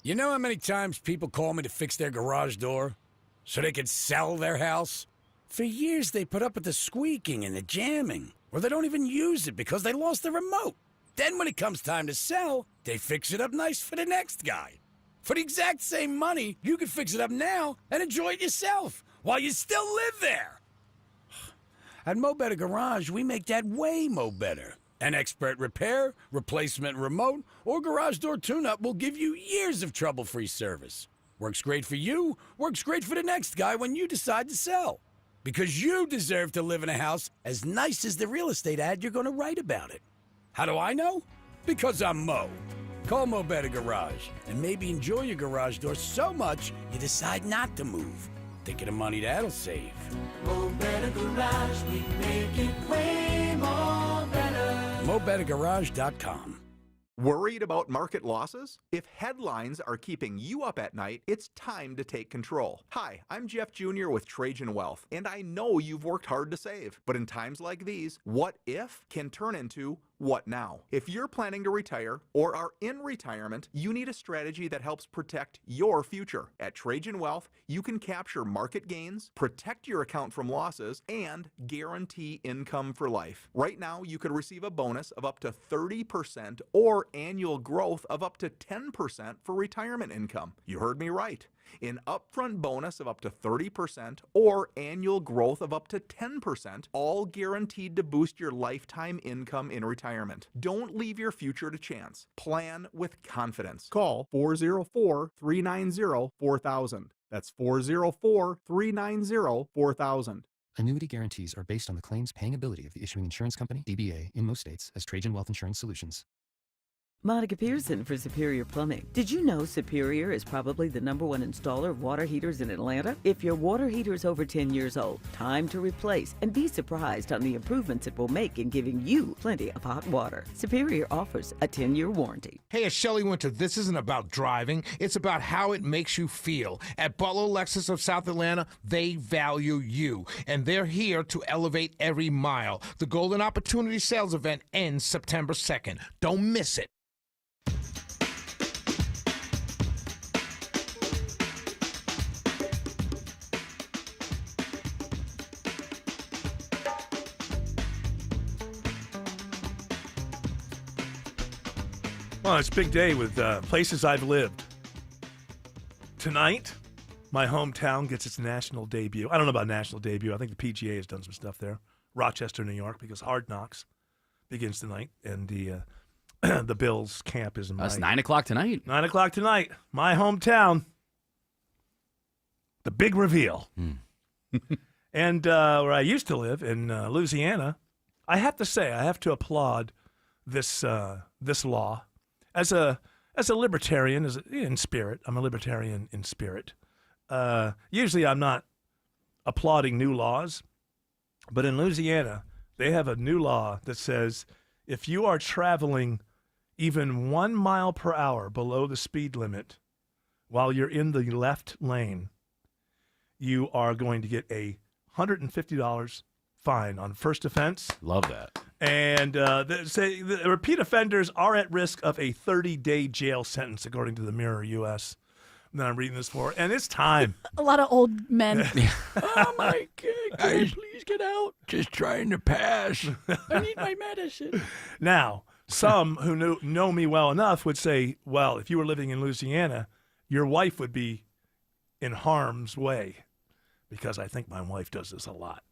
You know how many times people call me to fix their garage door so they could sell their house? For years, they put up with the squeaking and the jamming, or they don't even use it because they lost the remote. Then when it comes time to sell, they fix it up nice for the next guy. For the exact same money, you can fix it up now and enjoy it yourself while you still live there. At Mo Better Garage, we make that way mo better. An expert repair, replacement remote, or garage door tune-up will give you years of trouble-free service. Works great for you, works great for the next guy when you decide to sell. Because you deserve to live in a house as nice as the real estate ad you're going to write about it. How do I know? Because I'm Mo. Call Mo Better Garage and maybe enjoy your garage door so much you decide not to move. Think of the money that'll save. Mo Better Garage, we make it way more better. MoBetterGarage.com. Worried about market losses? If headlines are keeping you up at night, it's time to take control. Hi, I'm Jeff Jr. with Trajan Wealth, and I know you've worked hard to save. But in times like these, what if can turn into what now? If you're planning to retire or are in retirement, you need a strategy that helps protect your future. At Trajan Wealth, you can capture market gains, protect your account from losses, and guarantee income for life. Right now, you could receive a bonus of up to 30% or annual growth of up to 10% for retirement income. You heard me right. An upfront bonus of up to 30% or annual growth of up to 10%, all guaranteed to boost your lifetime income in retirement. Don't leave your future to chance. Plan with confidence. Call 404-390-4000. That's 404-390-4000. Annuity guarantees are based on the claims paying ability of the issuing insurance company, DBA, in most states as Trajan Wealth Insurance Solutions. Monica Pearson for Superior Plumbing. Did you know Superior is probably the #1 installer of water heaters in Atlanta? If your water heater is over 10 years old, time to replace and be surprised on the improvements it will make in giving you plenty of hot water. Superior offers a 10-year warranty. Hey, it's Shelley Winter. This isn't about driving. It's about how it makes you feel. At Butler Lexus of South Atlanta, they value you, and they're here to elevate every mile. The Golden Opportunity Sales Event ends September 2nd. Don't miss it. Well, it's a big day with places I've lived. Tonight, my hometown gets its national debut. I don't know about national debut. I think the PGA has done some stuff there. Rochester, New York, because Hard Knocks begins tonight, and the the Bills camp is in That's 9 o'clock tonight. 9 o'clock tonight. My hometown. The big reveal. And where I used to live in Louisiana, I have to say, I have to applaud this this law. As a libertarian, in spirit, I'm a libertarian in spirit. Usually I'm not applauding new laws, but in Louisiana, they have a new law that says if you are traveling even 1 mile per hour below the speed limit while you're in the left lane, you are going to get a $150 fine on first offense. Love that. And the repeat offenders are at risk of a 30-day jail sentence, according to the Mirror U.S. that I'm reading this for. And it's time. A lot of old men. Oh, my God. Can you please get out? Just trying to pass. I need my medicine. Now, some who know me well enough would say, well, if you were living in Louisiana, your wife would be in harm's way, because I think my wife does this a lot.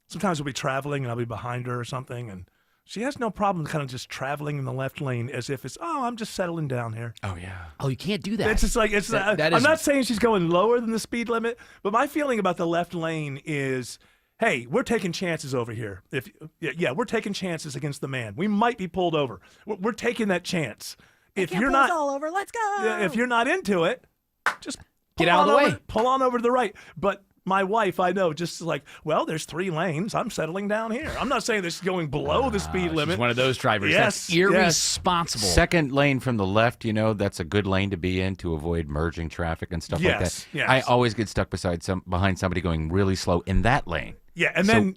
Sometimes we'll be traveling and I'll be behind her or something, and she has no problem kind of just traveling in the left lane as if it's, I'm just settling down here. Oh, yeah. Oh, you can't do that. It's just like, I'm not saying she's going lower than the speed limit, but my feeling about the left lane is, hey, we're taking chances over here. We're taking chances against the man. We might be pulled over. We're taking that chance. If you're not all over, let's go. If you're not into it, just get out of the way. Pull on over to the right. But my wife, I know, just like, well, there's 3 lanes. I'm settling down here. I'm not saying this is going below the speed limit. She's one of those drivers. Yes, That's irresponsible. Second lane from the left, that's a good lane to be in to avoid merging traffic and stuff like that. Yes. I always get stuck behind somebody going really slow in that lane. Yeah, and then,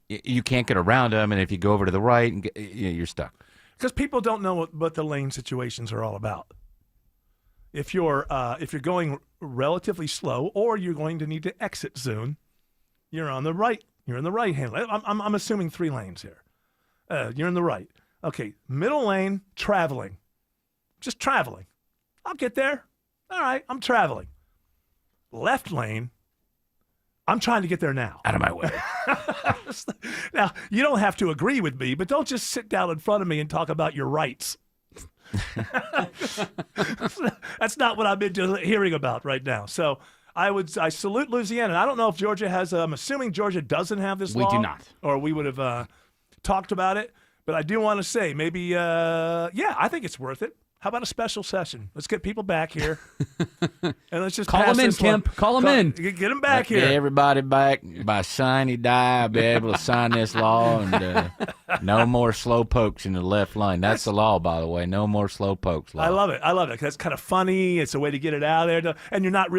you can't get around them, and if you go over to the right, and you're stuck. Because people don't know what the lane situations are all about. If you're going relatively slow, or you're going to need to exit soon, you're on the right. You're in the right hand lane. I'm assuming 3 lanes here. You're in the right. Okay, middle lane, traveling. Just traveling. I'll get there. All right, I'm traveling. Left lane, I'm trying to get there now. Out of my way. Now, you don't have to agree with me, but don't just sit down in front of me and talk about your rights. That's not what I'm into hearing about right now. So I salute Louisiana. I don't know if Georgia has. I'm assuming Georgia doesn't have this law. We do not, or we would have talked about it. But I do want to say maybe, I think it's worth it. How about a special session? Let's get people back here, and let's just call them in, Kemp. Call them in. Get them back here. Get everybody back by sign die. I'll be able to sign this law, and No more slow pokes in the left lane. That's the law, by the way. No more slow pokes. Law. I love it. I love it. That's kind of funny. It's a way to get it out there. And you're not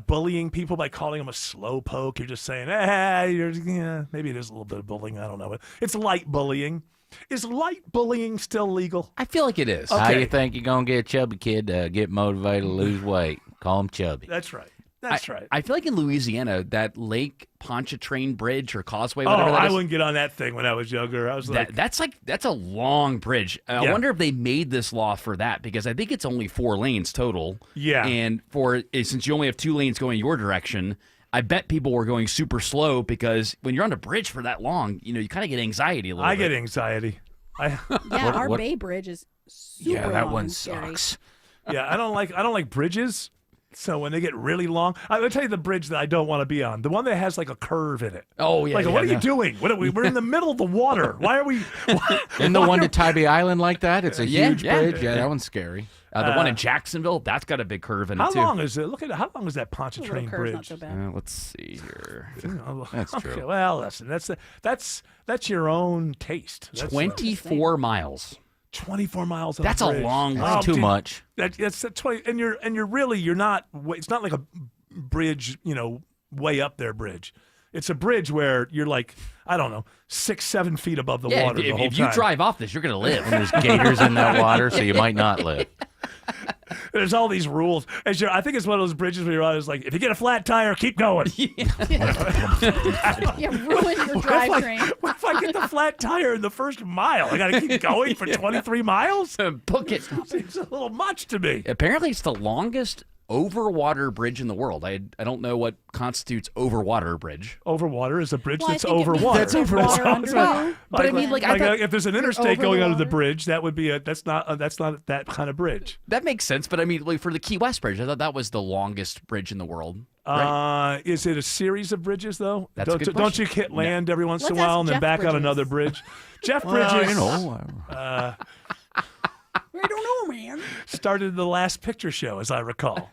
bullying people by calling them a slow poke. You're just saying, maybe it is a little bit of bullying. I don't know. But it's light bullying. Is light bullying still legal? I feel like it is. How you think you're going to get a chubby kid to get motivated to lose weight? Call him chubby. That's right. That's right. I feel like in Louisiana, that Lake Pontchartrain Bridge or Causeway, whatever that I is, wouldn't get on that thing when I was younger. I was that's a long bridge. I wonder if they made this law for that, because I think it's only 4 lanes total. Yeah. And since you only have 2 lanes going your direction, I bet people were going super slow, because when you're on a bridge for that long, you kind of get anxiety a little bit. I get anxiety. Our Bay Bridge is super that long one and scary. sucks. Yeah, I don't like bridges. So when they get really long, I'll tell you the bridge that I don't want to be on. The one that has like a curve in it. Oh, yeah. Like, what are you doing? We're in the middle of the water. Why are we? Isn't the one to Tybee Island like that? It's a huge bridge. Yeah, that one's scary. The one in Jacksonville, that's got a big curve in it, too. How long is it? Look at how long is that Pontchartrain Bridge? Not so bad. Let's see here. That's true. Okay, well, listen, that's your own taste. 24 miles. 24 miles. That's a long. That's too much. That's 20, and you're not. It's not like a bridge, way up there bridge. It's a bridge where you're like, I don't know, 6-7 feet above the water. If you drive off this, you're gonna live. And there's gators in that water, so you might not live. There's all these rules. I think it's one of those bridges where you're always like, if you get a flat tire, keep going. You ruin your drivetrain. What if I get the flat tire in the first mile? I got to keep going for 23 miles? Book it. Seems a little much to me. Apparently, it's the longest overwater bridge in the world. I don't know what constitutes overwater bridge. Overwater is a bridge Well, I that's think it over means water. That's over water under you. But I mean, like, I thought, if there's an interstate going under the bridge, that would be that's not that kind of bridge. that makes sense. But I mean, like, for the Key West Bridge, I thought that was the longest bridge in the world. Right? Is it a series of bridges though? That's a good don't you question. hit land every once in a Let's while ask and then Jeff back on Bridges. another bridge? Jeff Well, Bridges. I don't know, man. Started the Last Picture Show, as I recall.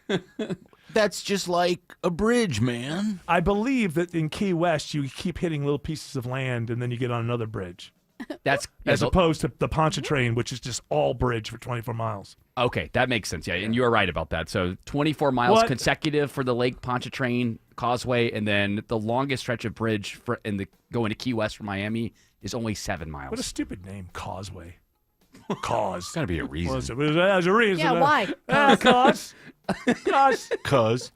That's just like a bridge, man. I believe that in Key West, you keep hitting little pieces of land and then you get on another bridge. That's As opposed to the Pontchartrain, which is just all bridge for 24 miles. okay. That makes sense. Yeah, and you are right about that. So 24 miles What? consecutive for the Lake Pontchartrain Causeway, and then the longest stretch of bridge going to Key West from Miami is only 7 miles. What a stupid name, Causeway. Cause. Got to be a reason. There's a reason. Yeah, why? Cause. Cause.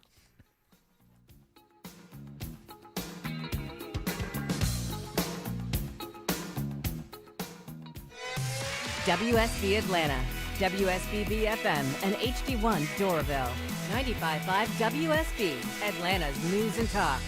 WSB Atlanta, WSBB FM, and HD1 Doraville. 95.5 WSB, Atlanta's news and talk.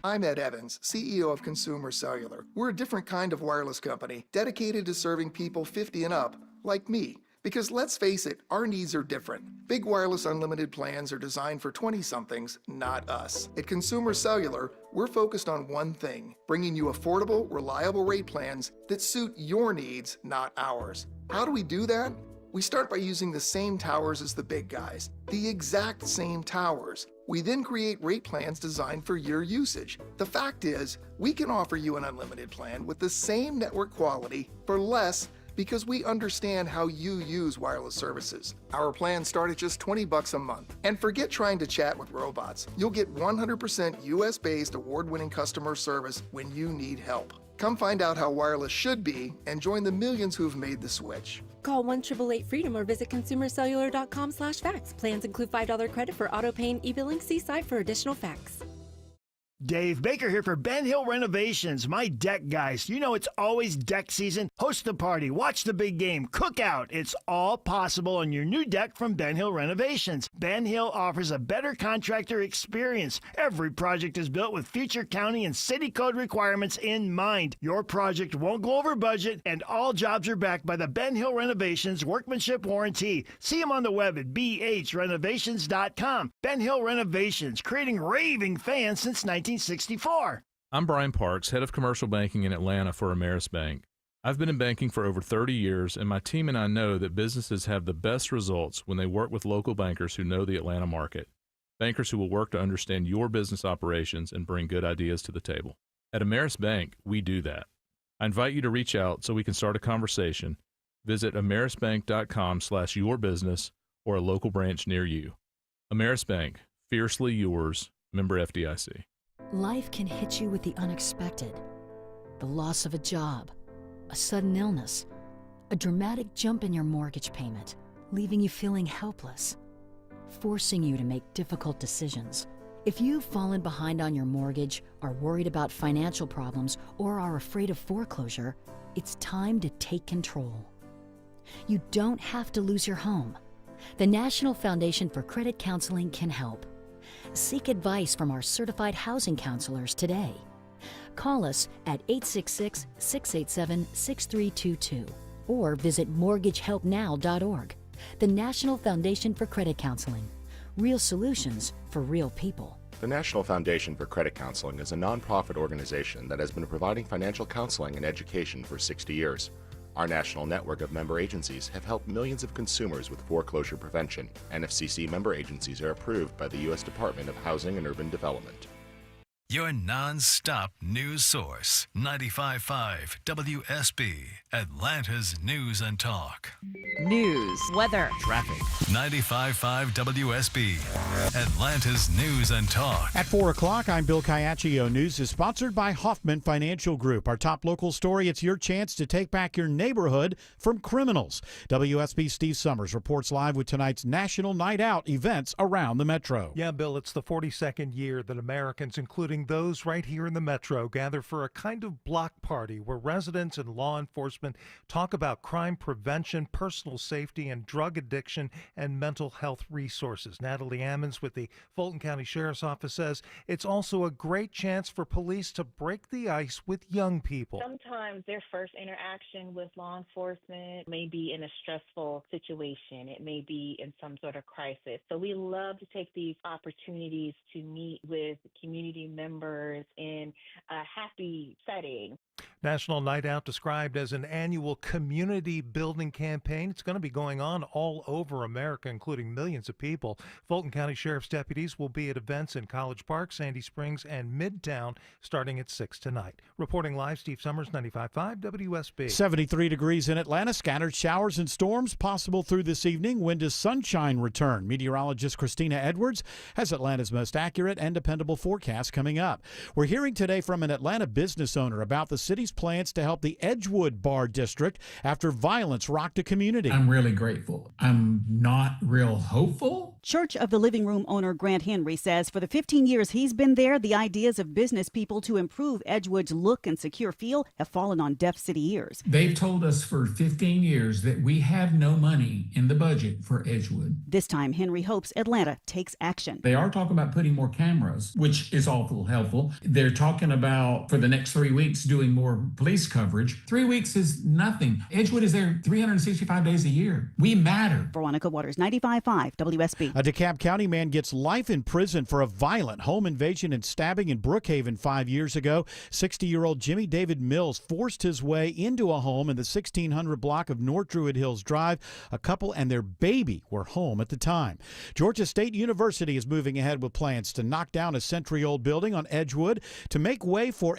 I'm Ed Evans, CEO of Consumer Cellular. We're a different kind of wireless company dedicated to serving people 50 and up, like me. Because let's face it, our needs are different. Big wireless unlimited plans are designed for 20-somethings, not us. At Consumer Cellular, we're focused on one thing, bringing you affordable, reliable rate plans that suit your needs, not ours. How do we do that? We start by using the same towers as the big guys, the exact same towers. We then create rate plans designed for your usage. The fact is, we can offer you an unlimited plan with the same network quality for less because we understand how you use wireless services. Our plans start at just $20 a month. And forget trying to chat with robots. You'll get 100% US-based award-winning customer service when you need help. Come find out how wireless should be and join the millions who've made the switch. Call 1-888-FREEDOM or visit consumercellular.com/facts. Plans include $5 credit for auto pay and e-billing. See site for additional facts. Dave Baker here for Ben Hill Renovations, my deck guys. You know it's always deck season. Host the party, watch the big game, cook out. It's all possible on your new deck from Ben Hill Renovations. Ben Hill offers a better contractor experience. Every project is built with future county and city code requirements in mind. Your project won't go over budget, and all jobs are backed by the Ben Hill Renovations Workmanship Warranty. See them on the web at bhrenovations.com. Ben Hill Renovations, creating raving fans since 1964. I'm Brian Parks, head of commercial banking in Atlanta for Ameris Bank. I've been in banking for over 30 years, and my team and I know that businesses have the best results when they work with local bankers who know the Atlanta market. Bankers who will work to understand your business operations and bring good ideas to the table. At Ameris Bank, we do that. I invite you to reach out so we can start a conversation. Visit amerisbank.com/yourbusiness or a local branch near you. Ameris Bank, fiercely yours, member FDIC. Life can hit you with the unexpected. The loss of a job, a sudden illness, a dramatic jump in your mortgage payment, leaving you feeling helpless, forcing you to make difficult decisions. If you've fallen behind on your mortgage, are worried about financial problems, or are afraid of foreclosure, it's time to take control. You don't have to lose your home. The National Foundation for Credit Counseling can help. Seek advice from our certified housing counselors today. Call us at 866-687-6322 or visit mortgagehelpnow.org. The National Foundation for Credit Counseling. Real solutions for real people. The National Foundation for Credit Counseling is a nonprofit organization that has been providing financial counseling and education for 60 years. Our national network of member agencies have helped millions of consumers with foreclosure prevention. NFCC member agencies are approved by the U.S. Department of Housing and Urban Development. Your non-stop news source, 95.5 WSB, Atlanta's News and Talk. News, weather, traffic. 95.5 WSB, Atlanta's News and Talk. At 4 o'clock, I'm Bill Caiaccio. News is sponsored by Hoffman Financial Group. Our top local story, it's your chance to take back your neighborhood from criminals. WSB Steve Summers reports live with tonight's National Night Out events around the metro. Yeah, Bill, it's the 42nd year that Americans, including those right here in the metro, gather for a kind of block party where residents and law enforcement talk about crime prevention, personal safety, and drug addiction and mental health resources. Natalie Ammons with the Fulton County Sheriff's Office says it's also a great chance for police to break the ice with young people. Sometimes their first interaction with law enforcement may be in a stressful situation. It may be in some sort of crisis. So we love to take these opportunities to meet with community members in a happy setting. National Night Out described as an annual community building campaign. It's going to be going on all over America, including millions of people. Fulton County Sheriff's deputies will be at events in College Park, Sandy Springs, and Midtown starting at 6 tonight. Reporting live, Steve Summers, 95.5 WSB. 73 degrees in Atlanta. Scattered showers and storms possible through this evening. When does sunshine return? Meteorologist Christina Edwards has Atlanta's most accurate and dependable forecast coming up. We're hearing today from an Atlanta business owner about the city's plans to help the Edgewood Bar District after violence rocked a community. I'm really grateful. I'm not real hopeful. Church of the Living Room owner Grant Henry says for the 15 years he's been there, the ideas of business people to improve Edgewood's look and secure feel have fallen on deaf city ears. They've told us for 15 years that we have no money in the budget for Edgewood. This time, Henry hopes Atlanta takes action. They are talking about putting more cameras, which is awful helpful. They're talking about, for the next 3 weeks, doing more police coverage. 3 weeks is nothing. Edgewood is there 365 days a year. We matter. Veronica Waters, 95.5 WSB. A DeKalb County man gets life in prison for a violent home invasion and stabbing in Brookhaven 5 years ago. 60-year-old Jimmy David Mills forced his way into a home in the 1600 block of North Druid Hills Drive. A couple and their baby were home at the time. Georgia State University is moving ahead with plans to knock down a century-old building on Edgewood to make way for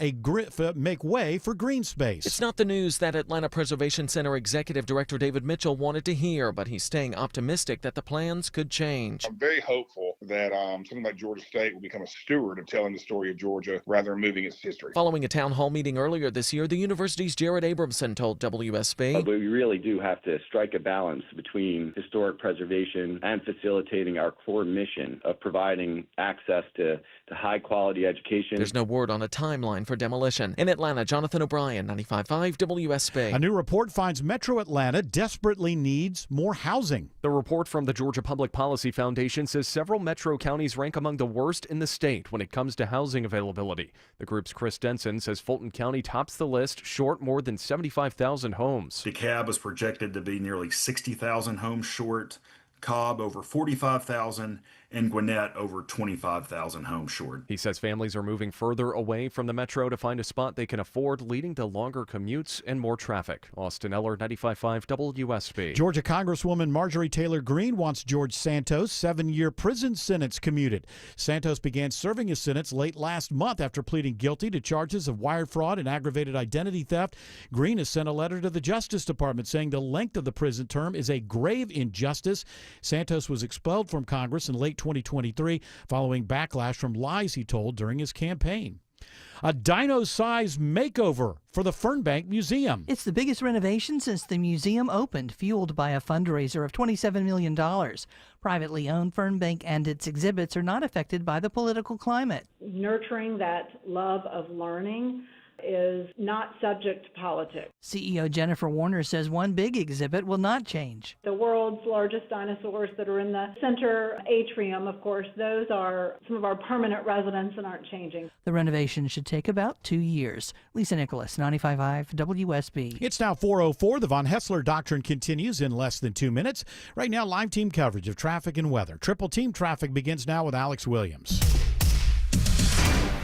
green space. It's not the news that Atlanta Preservation Center Executive Director David Mitchell wanted to hear, but he's staying optimistic that the plans could change. I'm very hopeful that something like Georgia State will become a steward of telling the story of Georgia rather than moving its history. Following a town hall meeting earlier this year, the university's Jared Abramson told WSB. We really do have to strike a balance between historic preservation and facilitating our core mission of providing access to high-quality education. There's no word on a timeline for demolition. In Atlanta, Jonathan O'Brien, 95.5 WSB. A new report finds Metro Atlanta desperately needs more housing. The report from the Georgia Public Policy Foundation says several metro counties rank among the worst in the state when it comes to housing availability. The group's Chris Denson says Fulton County tops the list, short more than 75,000 homes. DeKalb is projected to be nearly 60,000 homes short, Cobb over 45,000, and Gwinnett over 25,000 homes short. He says families are moving further away from the metro to find a spot they can afford, leading to longer commutes and more traffic. Austin Eller, 95.5 WSB. Georgia Congresswoman Marjorie Taylor Greene wants George Santos' 7-year prison sentence commuted. Santos began serving his sentence late last month after pleading guilty to charges of wire fraud and aggravated identity theft. Greene has sent a letter to the Justice Department saying the length of the prison term is a grave injustice. Santos was expelled from Congress in late 2023 following backlash from lies he told during his campaign. A dino-sized makeover for the Fernbank Museum. It's the biggest renovation since the museum opened, fueled by a fundraiser of $27 million. Privately owned Fernbank and its exhibits are not affected by the political climate. Nurturing that love of learning is not subject to politics. CEO Jennifer Warner says one big exhibit will not change. The world's largest dinosaurs that are in the center atrium, of course, those are some of our permanent residents and aren't changing. The renovation should take about 2 years. Lisa Nicholas, 95.5 WSB. It's now 4:04. The Von Hessler Doctrine continues in less than 2 minutes. Right now, live team coverage of traffic and weather. Triple team traffic begins now with Alex Williams.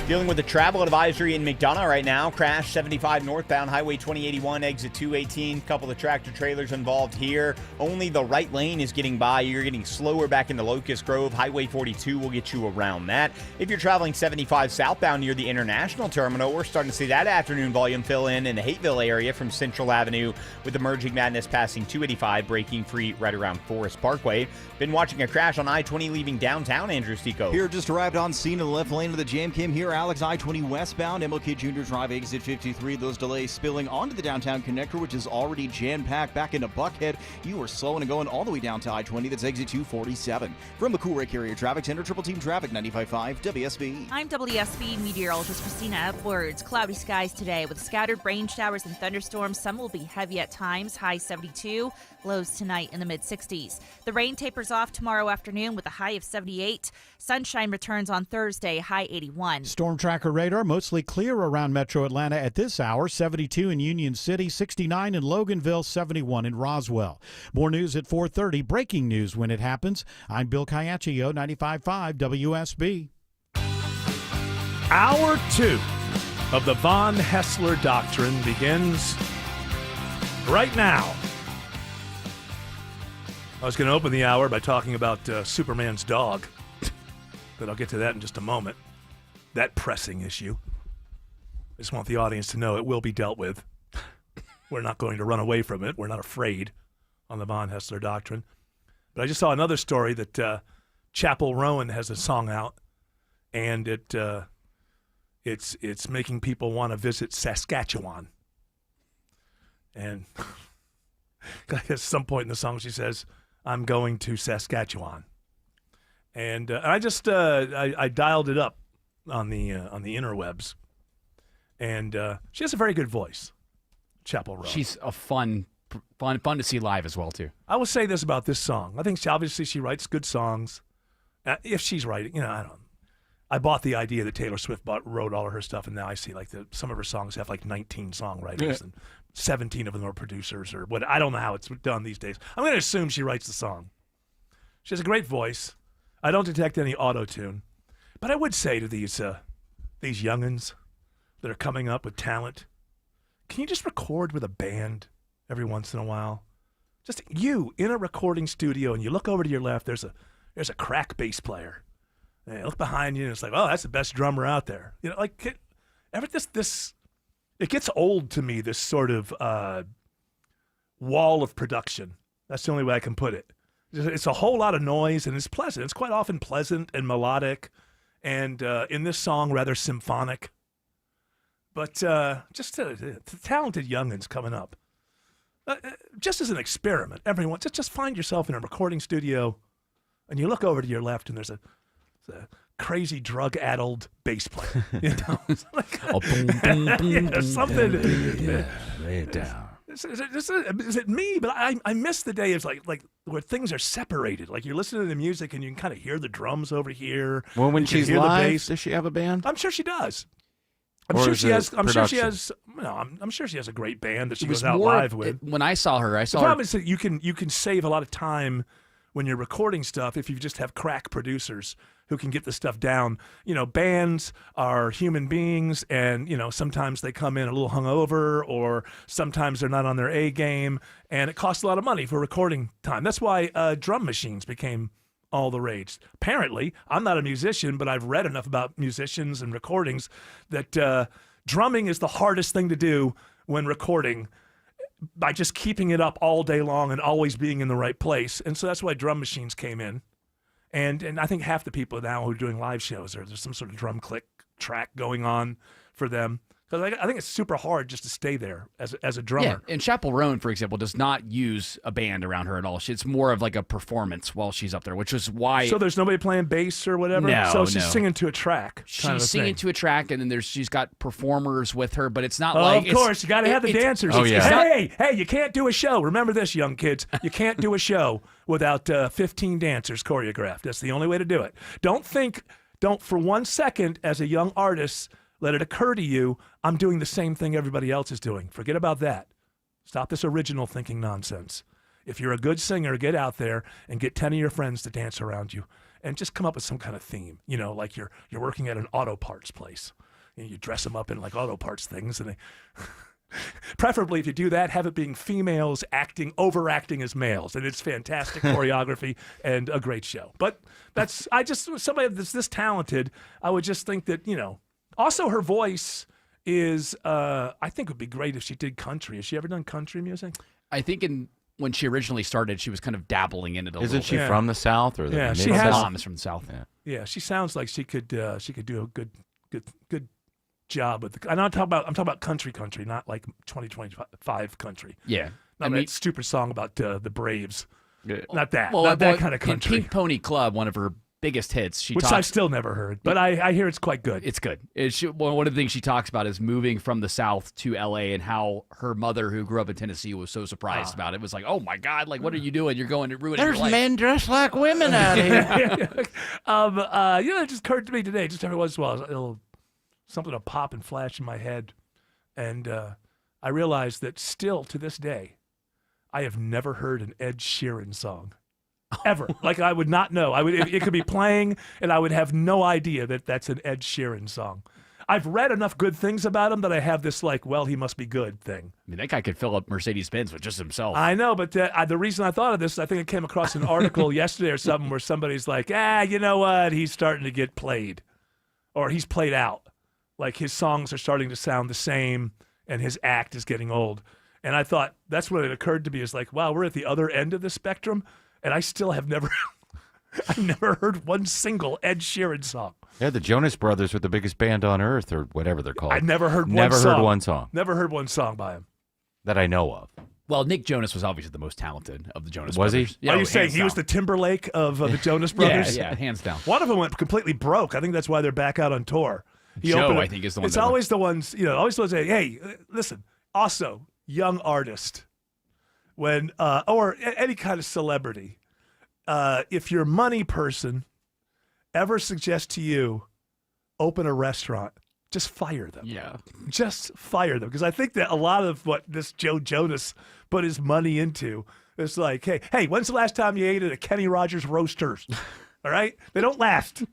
Dealing with a travel advisory in McDonough right now. Crash 75 northbound Highway 2081, exit 218. Couple of tractor trailers involved here. Only the right lane is getting by. You're getting slower back into Locust Grove. Highway 42 will get you around that. If you're traveling 75 southbound near the International Terminal, we're starting to see that afternoon volume fill in the Hateville area from Central Avenue, with Emerging Madness passing 285, breaking free right around Forest Parkway. Been watching a crash on I-20 leaving downtown, Andrew Stico. Here, just arrived on scene in the left lane of the jam came here. Alex, I-20 westbound, MLK Junior Drive, exit 53. Those delays spilling onto the downtown connector, which is already jam-packed. Back into Buckhead, you are slowing and going all the way down to I-20. That's exit 247. From the Cool Ray Carrier Traffic Center, Triple Team Traffic, 95.5 WSB. I'm WSB meteorologist Christina Edwards. Cloudy skies today with scattered rain showers and thunderstorms. Some will be heavy at times, high 72. Lows tonight in the mid-60s. The rain tapers off tomorrow afternoon with a high of 78. Sunshine returns on Thursday, high 81. Storm tracker radar mostly clear around Metro Atlanta at this hour. 72 in Union City, 69 in Loganville, 71 in Roswell. More news at 4:30. Breaking news when it happens. I'm Bill Caiaccio, 95.5 WSB. Hour 2 of the Von Hessler Doctrine begins right now. I was going to open the hour by talking about Superman's dog, but I'll get to that in just a moment. That pressing issue. I just want the audience to know it will be dealt with. We're not going to run away from it. We're not afraid on the Von Hessler Doctrine. But I just saw another story that Chapel Rowan has a song out, and it's making people want to visit Saskatchewan. And at some point in the song, she says, "I'm going to Saskatchewan," and I just I dialed it up on the interwebs, and she has a very good voice, Chapel Rowan. She's a fun to see live as well too. I will say this about this song: I think obviously she writes good songs. If she's writing, I don't. I bought the idea that Taylor Swift wrote all of her stuff, and now I see like some of her songs have like 19 songwriters and 17 of them are producers or what. I don't know how it's done these days. I'm going to assume she writes the song. She has a great voice. I don't detect any auto-tune. But I would say to these youngins that are coming up with talent, can you just record with a band every once in a while? Just you in a recording studio, and you look over to your left, there's a crack bass player. And you look behind you, and it's like, oh, that's the best drummer out there. It gets old to me, this sort of wall of production. That's the only way I can put it. It's a whole lot of noise, and it's pleasant. It's quite often pleasant and melodic, and in this song, rather symphonic. But just to talented youngins coming up, just as an experiment, everyone, just find yourself in a recording studio, and you look over to your left, and there's a crazy drug-addled bass player. Something. Lay it down. Is it me? But I miss the day of like where things are separated. Like you're listening to the music and you can kind of hear the drums over here. Well, when she's hear live, the bass. does she have a band? I'm sure she does. I'm sure she has a great band that she goes out live with. When I saw her, The problem is that you can save a lot of time when you're recording stuff if you just have crack producers who can get the stuff down. You know, bands are human beings, and, you know, sometimes they come in a little hungover, or sometimes they're not on their A game, and it costs a lot of money for recording time. That's why drum machines became all the rage. Apparently, I'm not a musician, but I've read enough about musicians and recordings that drumming is the hardest thing to do when recording, by just keeping it up all day long and always being in the right place. And so that's why drum machines came in. And I think half the people now who are doing live shows, there's some sort of drum click track going on for them. Because I think it's super hard just to stay there as a drummer. Yeah, and Chappell Roan, for example, does not use a band around her at all. It's more of like a performance while she's up there, which is why. So there's nobody playing bass or whatever? No, so she's singing to a track. She's singing to a track, and then she's got performers with her, but it's not Of course, you got to have the dancers. Oh, yeah. Hey, you can't do a show. Remember this, young kids. You can't do a show without 15 dancers choreographed. That's the only way to do it. Don't for 1 second as a young artist let it occur to you, I'm doing the same thing everybody else is doing. Forget about that. Stop this original thinking nonsense. If you're a good singer, get out there and get 10 of your friends to dance around you and just come up with some kind of theme. You know, like you're working at an auto parts place. And you dress them up in like auto parts things, and they preferably, if you do that, have it being females overacting as males, and it's fantastic choreography and a great show. But somebody that's this talented, I would just think that, you know. Also, her voice is, I think, would be great if she did country. Has she ever done country music? I think when she originally started, she was kind of dabbling in it a little bit. Isn't she from the South or the Mid-South? she has Mom is from the South. Yeah, she sounds like she could do a good job with the. I'm talking about country, not like 2025 country. Yeah, not that stupid song about the Braves. Yeah. Not that. Well, not that kind of country. In Pink Pony Club, one of her biggest hits. Which I've still never heard, but I hear it's quite good. It's good. One of the things she talks about is moving from the South to L.A. and how her mother, who grew up in Tennessee, was so surprised about it. It was like, oh my God, like what are you doing? You're going to ruin your life. There's men dressed like women out here. It just occurred to me today, just every once in a while, something will pop and flash in my head, and I realized that still to this day, I have never heard an Ed Sheeran song. Ever. Like, I would not know. It could be playing, and I would have no idea that that's an Ed Sheeran song. I've read enough good things about him that I have this, like, well, he must be good thing. I mean, that guy could fill up Mercedes-Benz with just himself. I know, but the reason I thought of this, I think I came across an article yesterday or something where somebody's like, you know what? He's starting to get played. Or he's played out. Like, his songs are starting to sound the same, and his act is getting old. And I thought, that's when it occurred to me, is like, wow, we're at the other end of the spectrum. And I still have I've never heard one single Ed Sheeran song. Yeah, the Jonas Brothers were the biggest band on earth, or whatever they're called. I never heard one song. Never heard one song by him. That I know of. Well, Nick Jonas was obviously the most talented of the Jonas Was Brothers. he? Yeah, Are you saying he was the Timberlake of the Jonas Brothers? Yeah, hands down. One of them went completely broke. I think that's why they're back out on tour. Joe, I think, is the one. It's always the ones, always the ones that say, hey, listen, also, young artist, when, or any kind of celebrity, if your money person ever suggests to you, open a restaurant, just fire them. Yeah. Just fire them. Because I think that a lot of what this Joe Jonas put his money into is like, hey, when's the last time you ate at a Kenny Rogers Roasters? All right? They don't last.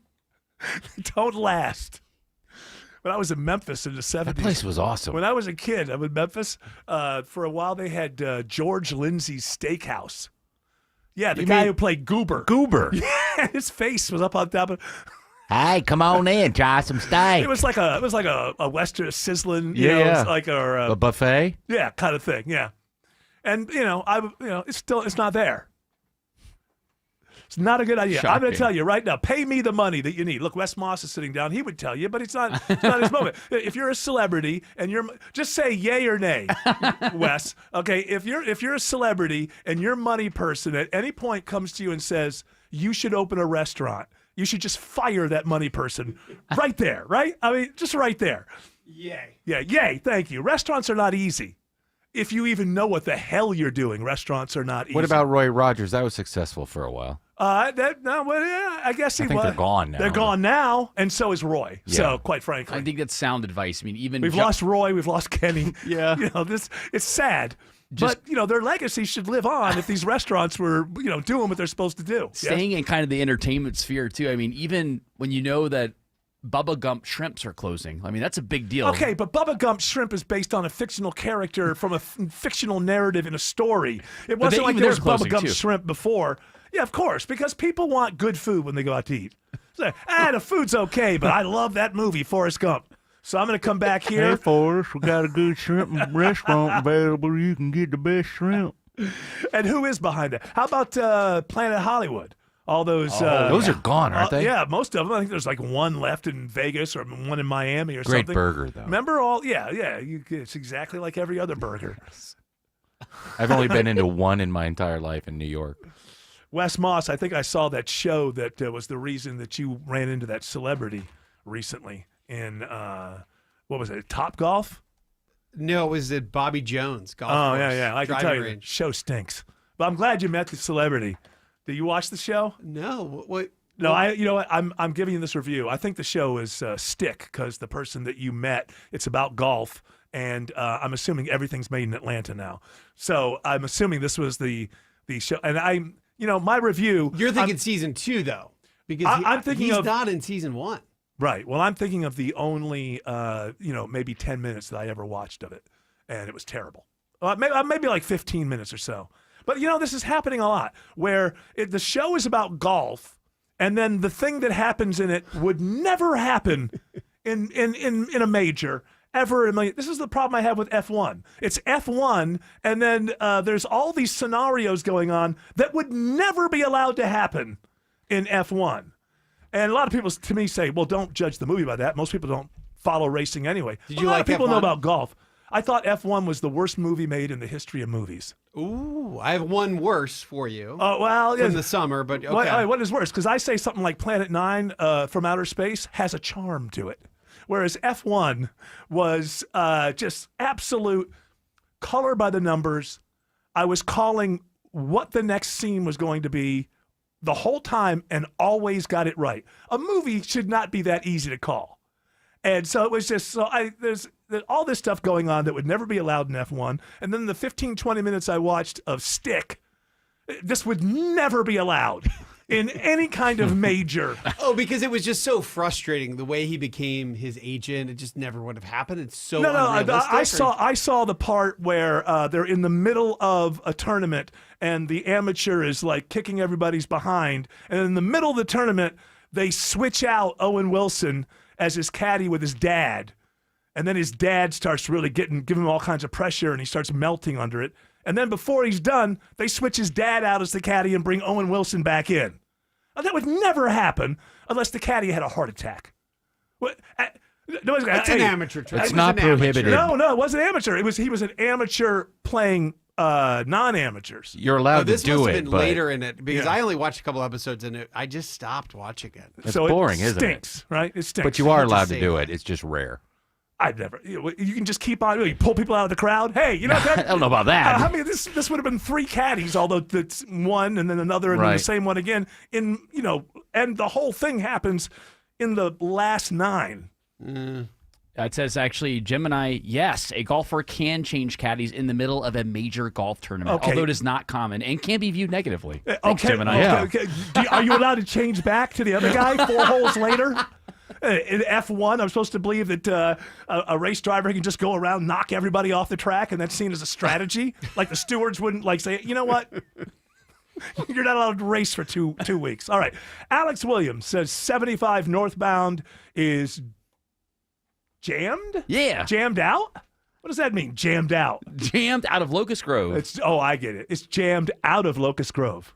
They don't last. When I was in Memphis in the 70s. That place was awesome. When I was a kid, I'm in Memphis. For a while, they had George Lindsay's Steakhouse. Yeah, the guy who played Goober. Goober. Yeah, his face was up on top of. Hey, come on in, try some steak. It was like a Western sizzling, yeah. It's like a buffet. Yeah, kind of thing. Yeah, and it's not there. It's not a good idea. Shocking. I'm going to tell you right now. Pay me the money that you need. Look, Wes Moss is sitting down. He would tell you, but it's not his moment. If you're a celebrity and just say yay or nay, Wes. Okay, if you're a celebrity and your money person at any point comes to you and says you should open a restaurant, you should just fire that money person right there, right? I mean, just right there. Yay. Yeah, yay. Thank you. Restaurants are not easy. If you even know what the hell you're doing, restaurants are not easy. What about Roy Rogers? That was successful for a while. I guess he was. I think they're gone now. They're gone now, and so is Roy. Yeah. So, quite frankly, I think that's sound advice. I mean, even we've lost Roy, we've lost Kenny. Yeah, it's sad. But, their legacy should live on if these restaurants were, doing what they're supposed to do. Staying in kind of the entertainment sphere, too. I mean, even when you know that Bubba Gump Shrimps are closing, I mean, that's a big deal. Okay, but Bubba Gump Shrimp is based on a fictional character from a fictional narrative in a story. It wasn't like there was Bubba Gump Shrimp before. Yeah, of course, because people want good food when they go out to eat. So, the food's okay, but I love that movie, Forrest Gump. So I'm going to come back here. Hey, Forrest, we got a good shrimp restaurant available. You can get the best shrimp. And who is behind it? How about Planet Hollywood? All those. Those are gone, aren't they? Yeah, most of them. I think there's like one left in Vegas or one in Miami or Great something. Great burger, though. Remember all? Yeah. It's exactly like every other burger. I've only been into one in my entire life in New York. Wes Moss, I think I saw that show that was the reason that you ran into that celebrity recently in, what was it, Top Golf? No, it was at Bobby Jones golf Oh, course, yeah. I can tell you, the show stinks. But I'm glad you met the celebrity. Did you watch the show? No. What? No, you know what? I'm giving you this review. I think the show is stick because the person that you met, it's about golf, and I'm assuming everything's made in Atlanta now. So I'm assuming this was the show. And my review. You're thinking season 2, though, because I'm thinking he's not in season 1. Right. Well, I'm thinking of the only, maybe 10 minutes that I ever watched of it, and it was terrible. Maybe like 15 minutes or so. But, this is happening a lot, where the show is about golf, and then the thing that happens in it would never happen in a major ever. This is the problem I have with F1. It's F1, and then there's all these scenarios going on that would never be allowed to happen in F1. And a lot of people, to me, say, well, don't judge the movie by that. Most people don't follow racing anyway. Did you a lot like of people F1? know about golf. I thought F1 was the worst movie made in the history of movies. Ooh, I have one worse for you. Oh, well, from the summer, but okay. What is worse? Because I say something like Planet Nine from outer space has a charm to it, whereas F1 was just absolute color by the numbers. I was calling what the next scene was going to be the whole time and always got it right. A movie should not be that easy to call. And so it was just, there's all this stuff going on that would never be allowed in F1. And then the 15, 20 minutes I watched of Stick, this would never be allowed in any kind of major. Oh, because it was just so frustrating the way he became his agent. It just never would have happened. It's so unrealistic. I saw the part where they're in the middle of a tournament and the amateur is like kicking everybody's behind. And in the middle of the tournament, they switch out Owen Wilson as his caddy with his dad. And then his dad starts really giving him all kinds of pressure and he starts melting under it. And then before he's done, they switch his dad out as the caddy and bring Owen Wilson back in. Now, that would never happen unless the caddy had a heart attack. It's an amateur trick. It's not prohibited. No, it wasn't amateur. He was an amateur playing non-amateurs. You're allowed to do it. This must have been but later in it because I only watched a couple episodes and I just stopped watching it. It's so boring, it isn't stinks, it? Right? It stinks. But you are allowed to do it. It's just rare. I'd never. You can just keep on. You pull people out of the crowd. Hey, you know that? I don't know about that. I mean, this would have been 3 caddies, although it's one and then another and then the same one again. And the whole thing happens in the last 9. It says actually, Gemini, yes, a golfer can change caddies in the middle of a major golf tournament, although it is not common and can be viewed negatively. Thanks, Gemini. Okay. Are you allowed to change back to the other guy 4 holes later? In F1, I'm supposed to believe that a race driver can just go around, knock everybody off the track, and that's seen as a strategy. Like the stewards wouldn't say, you know what? You're not allowed to race for 2 weeks. All right. Alex Williams says 75 northbound is jammed? Yeah. Jammed out? What does that mean, jammed out? Jammed out of Locust Grove. I get it. It's jammed out of Locust Grove.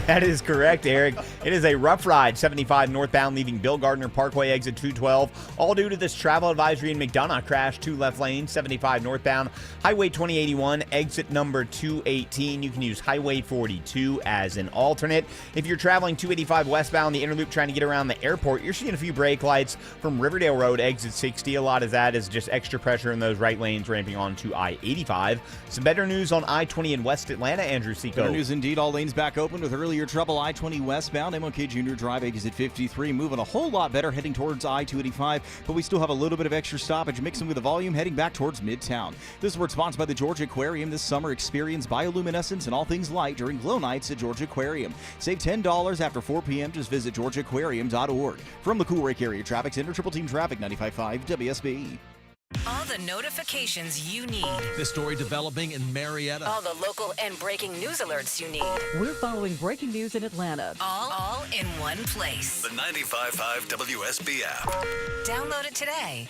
That is correct, Eric. It is a rough ride, 75 northbound leaving Bill Gardner Parkway, exit 212. All due to this travel advisory in McDonough. Crash 2 left lanes, 75 northbound. Highway 2081, exit number 218. You can use Highway 42 as an alternate. If you're traveling 285 westbound, the inner loop trying to get around the airport, you're seeing a few brake lights from Riverdale Road, exit 60. A lot of that is just extra pressure in those right lanes ramping on to I-85. Some better news on I-20 in West Atlanta, Andrew Seco. Better news indeed. All lanes back open with early earlier trouble I-20 westbound, MLK Junior Drive exit 53, moving a whole lot better heading towards I-285, but we still have a little bit of extra stoppage mixing with the volume heading back towards Midtown. This is sponsored by the Georgia Aquarium. This summer, experience bioluminescence and all things light during glow nights at Georgia Aquarium. Save $10 after 4 p.m. Just visit georgiaaquarium.org. From the Cool Lake Area Traffic Center, Triple Team Traffic 95.5 WSB. All the notifications you need. The story developing in Marietta. All the local and breaking news alerts you need. We're following breaking news in Atlanta. All in one place. The 95.5 WSB app. Download it today.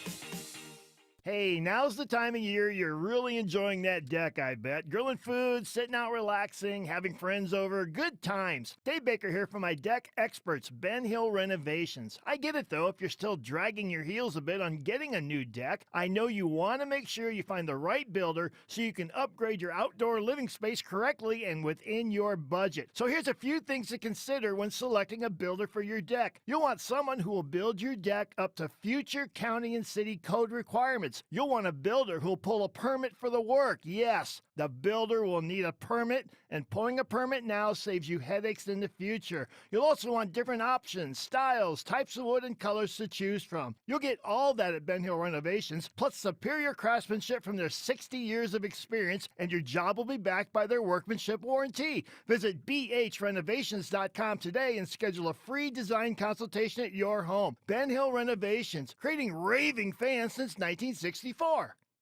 Hey, now's the time of year you're really enjoying that deck, I bet. Grilling food, sitting out relaxing, having friends over, good times. Dave Baker here for my deck experts, Ben Hill Renovations. I get it though, if you're still dragging your heels a bit on getting a new deck, I know you want to make sure you find the right builder so you can upgrade your outdoor living space correctly and within your budget. So here's a few things to consider when selecting a builder for your deck. You'll want someone who will build your deck up to future county and city code requirements. You'll want a builder who'll pull a permit for the work. Yes, the builder will need a permit, and pulling a permit now saves you headaches in the future. You'll also want different options, styles, types of wood, and colors to choose from. You'll get all that at Ben Hill Renovations, plus superior craftsmanship from their 60 years of experience, and your job will be backed by their workmanship warranty. Visit bhrenovations.com today and schedule a free design consultation at your home. Ben Hill Renovations, creating raving fans since 1964.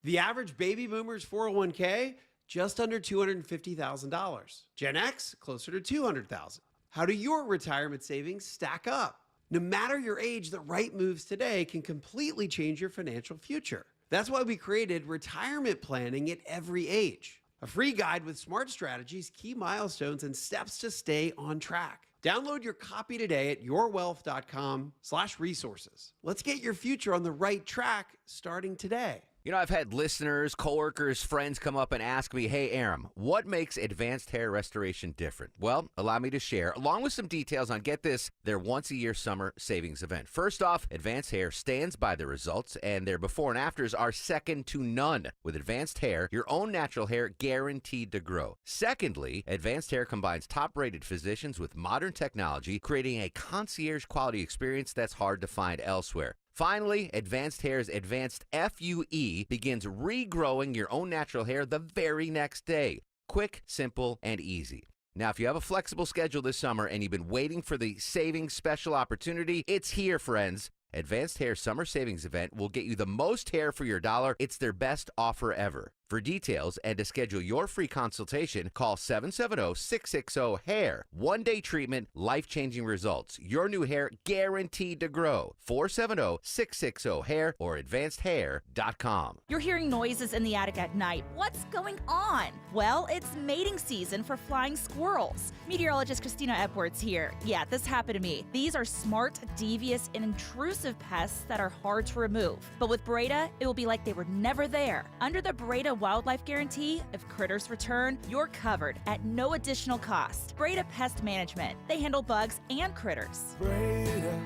The average baby boomer's 401k, just under $250,000. Gen X, closer to $200,000. How do your retirement savings stack up? No matter your age, the right moves today can completely change your financial future. That's why we created retirement planning at every age. A free guide with smart strategies, key milestones, and steps to stay on track. Download your copy today at yourwealth.com/resources. Let's get your future on the right track starting today. You know, I've had listeners, coworkers, friends come up and ask me, hey, Aram, what makes Advanced Hair Restoration different? Well, allow me to share, along with some details on, get this, their once-a-year summer savings event. First off, Advanced Hair stands by the results, and their before and afters are second to none. With Advanced Hair, your own natural hair guaranteed to grow. Secondly, Advanced Hair combines top-rated physicians with modern technology, creating a concierge-quality experience that's hard to find elsewhere. Finally, Advanced Hair's Advanced FUE begins regrowing your own natural hair the very next day. Quick, simple, and easy. Now, if you have a flexible schedule this summer and you've been waiting for the savings special opportunity, it's here, friends. Advanced Hair Summer Savings Event will get you the most hair for your dollar. It's their best offer ever. For details and to schedule your free consultation, call 770-660-HAIR. One-day treatment, life-changing results. Your new hair guaranteed to grow. 470-660-HAIR or advancedhair.com. You're hearing noises in the attic at night. What's going on? Well, it's mating season for flying squirrels. Meteorologist Christina Epwords here. Yeah, this happened to me. These are smart, devious, and intrusive pests that are hard to remove. But with Breda, it will be like they were never there. Under the Breda Wildlife Guarantee, if critters return, you're covered at no additional cost. Breda Pest Management. They handle bugs and critters. Breda,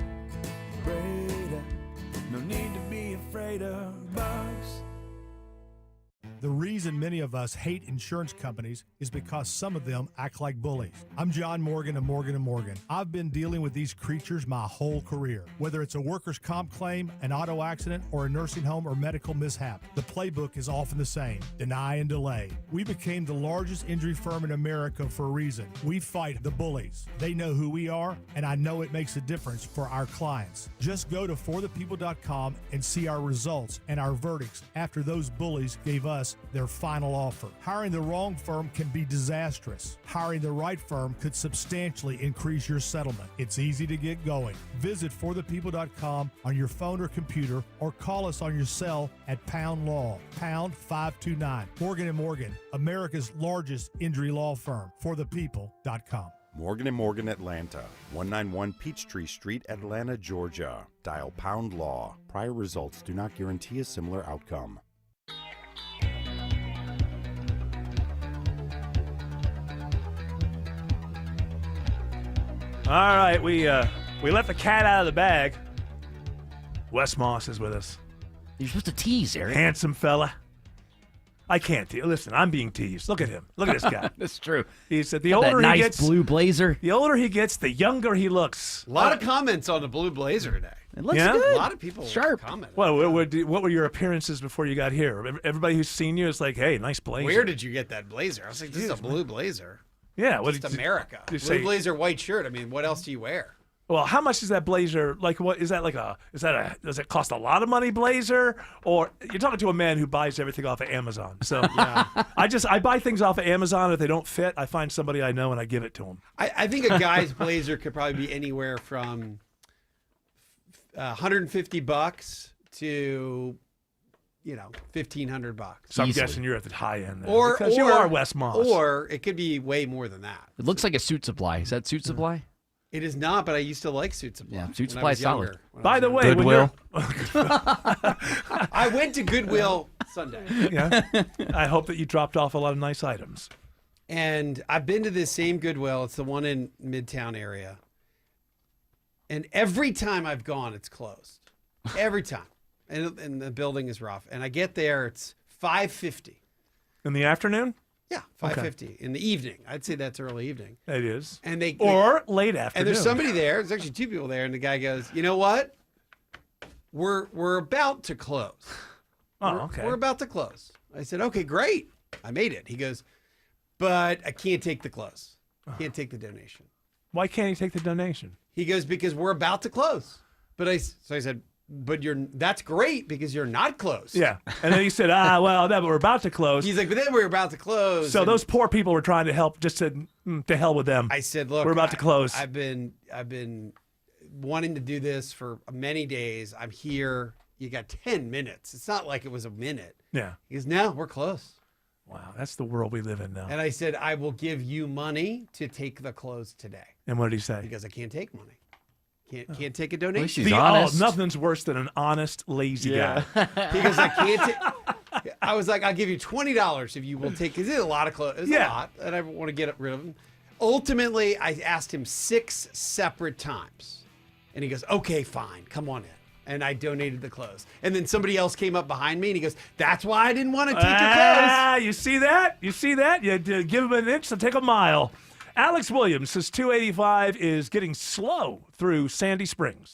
no need to be afraid of bugs. The reason many of us hate insurance companies is because some of them act like bullies. I'm John Morgan of Morgan & Morgan. I've been dealing with these creatures my whole career. Whether it's a workers' comp claim, an auto accident, or a nursing home or medical mishap, the playbook is often the same: deny and delay. We became the largest injury firm in America for a reason. We fight the bullies. They know who we are, and I know it makes a difference for our clients. Just go to forthepeople.com and see our results and our verdicts after those bullies gave us their final offer. Hiring the wrong firm can be disastrous. Hiring the right firm could substantially increase your settlement. It's easy to get going. Visit forthepeople.com on your phone or computer, or call us on your cell at Pound Law, pound 529. Morgan & Morgan, America's largest injury law firm. forthepeople.com. Morgan & Morgan Atlanta, 191 Peachtree Street, Atlanta, Georgia. Dial Pound Law. Prior results do not guarantee a similar outcome. All right, we let the cat out of the bag. Wes Moss is with us. You're supposed to tease, Eric. Handsome fella. I can't. Listen, I'm being teased. Look at him. Look at this guy. That's true. He said the Got that older nice he gets, blue blazer. the older he gets, the younger he looks. A lot of comments on the blue blazer today. It looks Yeah? good. A lot of people commented. Well, what were your appearances before you got here? Everybody who's seen you is like, hey, nice blazer. Where did you get that blazer? I was like, this is a blue blazer. Yeah, what Just did you- America. did you Blue say- blazer, white shirt. I mean, what else do you wear? Well, how much is that blazer? Like, what is that? Does it cost a lot of money, blazer? Or you're talking to a man who buys everything off of Amazon. So I buy things off of Amazon. If they don't fit, I find somebody I know and I give it to them. I think a guy's blazer could probably be anywhere from $150 to, $1,500. So I'm Easily. guessing you're at the high end there, Or because you are Wes Moss. Or it could be way more than that. It looks like a Suit Supply. Is that Suit Supply? It is not, but I used to like Suit Supply. Yeah, Suit when I Supply was is solid. younger. When I By was the younger. way, Goodwill. I went to Goodwill Sunday. Yeah. I hope that you dropped off a lot of nice items. And I've been to this same Goodwill. It's the one in Midtown area. And every time I've gone, it's closed. Every time. And the building is rough. And I get there, it's 5:50. In the afternoon? Yeah, 5:50 in the evening. I'd say that's early evening. It is. And Or late afternoon. And there's somebody there. There's actually two people there, and the guy goes, "You know what? We're about to close. Okay. We're about to close." I said, "Okay, great. I made it." He goes, "But I can't take the close. Can't take the donation." Why can't he take the donation? He goes, "Because we're about to close." So I said, "But that's great because you're not closed." Yeah. And then he said, but we're about to close. He's like, "But then we're about to close." So and those poor people were trying to help, just said, to hell with them. I said, "Look, we're about to close." I've been wanting to do this for many days. I'm here. You got 10 minutes. It's not like it was a minute." Yeah. He goes, "No, we're close." Wow, that's the world we live in now. And I said, "I will give you money to take the clothes today." And what did he say? Because I can't take money. Can't take a donation. Nothing's worse than an honest, lazy guy. He goes, "I can't take." I was like, "I'll give you $20 if you will take." Because it's a lot of clothes. It's a lot, and I want to get rid of them. Ultimately, I asked him 6 separate times, and he goes, "Okay, fine, come on in." And I donated the clothes. And then somebody else came up behind me, and he goes, "That's why I didn't want to take your clothes." You see that? You see that? You give him an inch to take a mile. Alex Williams says 285 is getting slow through Sandy Springs.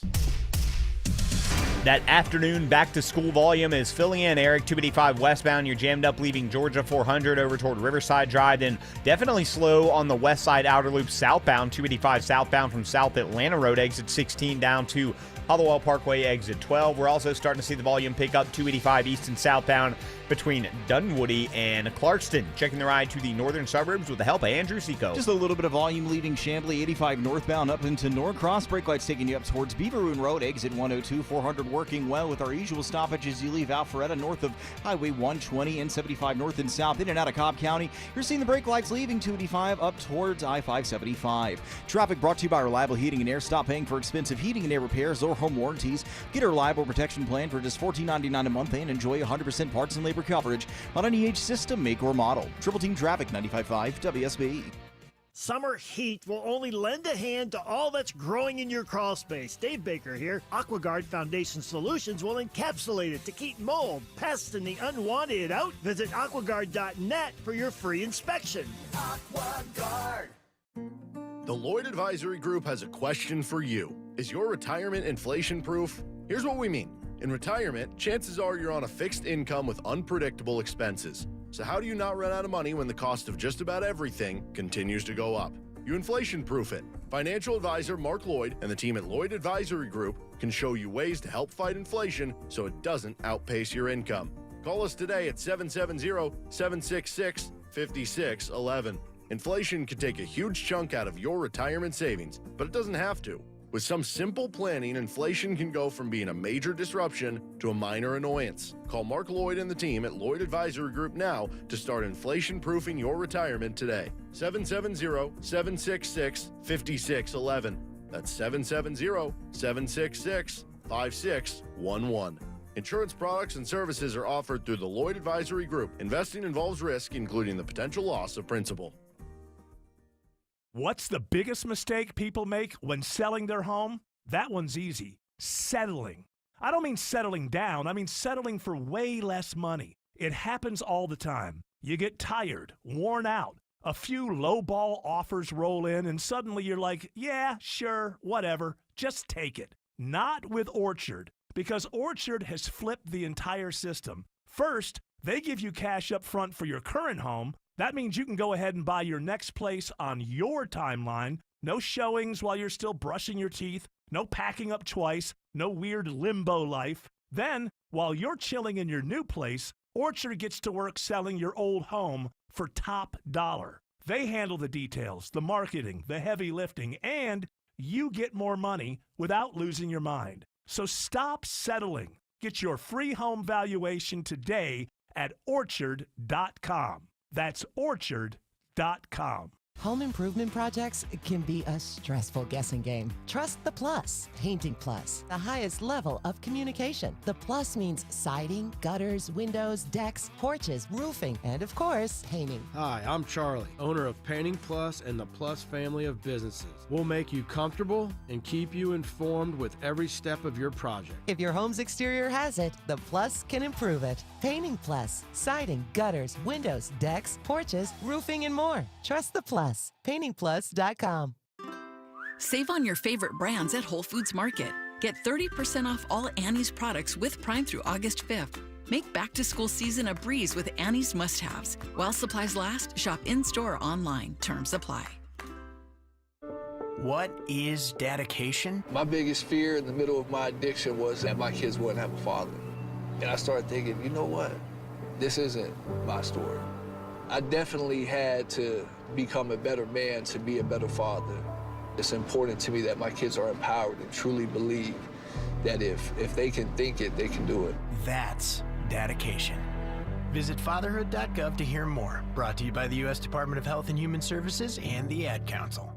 That afternoon back-to-school volume is filling in, Eric. 285 westbound, you're jammed up leaving Georgia 400 over toward Riverside Drive. Then definitely slow on the west side outer loop southbound. 285 southbound from South Atlanta Road, exit 16 down to Hollowell Parkway, exit 12. We're also starting to see the volume pick up 285 east and southbound between Dunwoody and Clarkston. Checking the ride to the northern suburbs with the help of Andrew Seco. Just a little bit of volume leaving Chamblee, 85 northbound up into Norcross. Brake lights taking you up towards Beaveroon Road, exit 102. 400 working well with our usual stoppage as you leave Alpharetta north of Highway 120 and 75 north and south in and out of Cobb County. You're seeing the brake lights leaving 285 up towards I-575. Traffic brought to you by Reliable Heating and Air. Stop paying for expensive heating and air repairs or home warranties. Get a reliable protection plan for just $14.99 a month and enjoy 100% parts and labor coverage on any age, system, make, or model. Triple Team Traffic, 95.5 WSB. Summer heat will only lend a hand to all that's growing in your crawl space. Dave Baker here. AquaGuard Foundation Solutions will encapsulate it to keep mold, pests, and the unwanted out. Visit aquaguard.net for your free inspection. AquaGuard. The Lloyd Advisory Group has a question for you. Is your retirement inflation-proof? Here's what we mean. In retirement, chances are you're on a fixed income with unpredictable expenses. So how do you not run out of money when the cost of just about everything continues to go up? You inflation-proof it. Financial advisor Mark Lloyd and the team at Lloyd Advisory Group can show you ways to help fight inflation so it doesn't outpace your income. Call us today at 770-766-5611. Inflation can take a huge chunk out of your retirement savings, but it doesn't have to. With some simple planning, inflation can go from being a major disruption to a minor annoyance. Call Mark Lloyd and the team at Lloyd Advisory Group now to start inflation-proofing your retirement today. 770-766-5611. That's 770-766-5611. Insurance products and services are offered through the Lloyd Advisory Group. Investing involves risk, including the potential loss of principal. What's the biggest mistake people make when selling their home? That one's easy. Settling. I don't mean settling down. I mean settling for way less money. It happens all the time. You get tired, worn out. A few low-ball offers roll in, and suddenly you're like, yeah, sure, whatever, just take it. Not with Orchard, because Orchard has flipped the entire system. First, they give you cash up front for your current home. That means you can go ahead and buy your next place on your timeline. No showings while you're still brushing your teeth, no packing up twice, no weird limbo life. Then, while you're chilling in your new place, Orchard gets to work selling your old home for top dollar. They handle the details, the marketing, the heavy lifting, and you get more money without losing your mind. So stop settling. Get your free home valuation today at Orchard.com. That's Orchard.com. Home improvement projects can be a stressful guessing game. Trust the Plus. Painting Plus, the highest level of communication. The Plus means siding, gutters, windows, decks, porches, roofing, and of course, painting. Hi, I'm Charlie, owner of Painting Plus and the Plus family of businesses. We'll make you comfortable and keep you informed with every step of your project. If your home's exterior has it, the Plus can improve it. Painting Plus, siding, gutters, windows, decks, porches, roofing, and more. Trust the Plus. PaintingPlus.com. Save on your favorite brands at Whole Foods Market. Get 30% off all Annie's products with Prime through August 5th. Make back-to-school season a breeze with Annie's must-haves. While supplies last, shop in-store or online. Terms apply. What is dedication? My biggest fear in the middle of my addiction was that my kids wouldn't have a father. And I started thinking, you know what? This isn't my story. I definitely had to become a better man to be a better father. It's important to me that my kids are empowered and truly believe that if they can think it, they can do it. That's dedication. Visit fatherhood.gov to hear more. Brought to you by the U.S. Department of Health and Human Services and the Ad Council.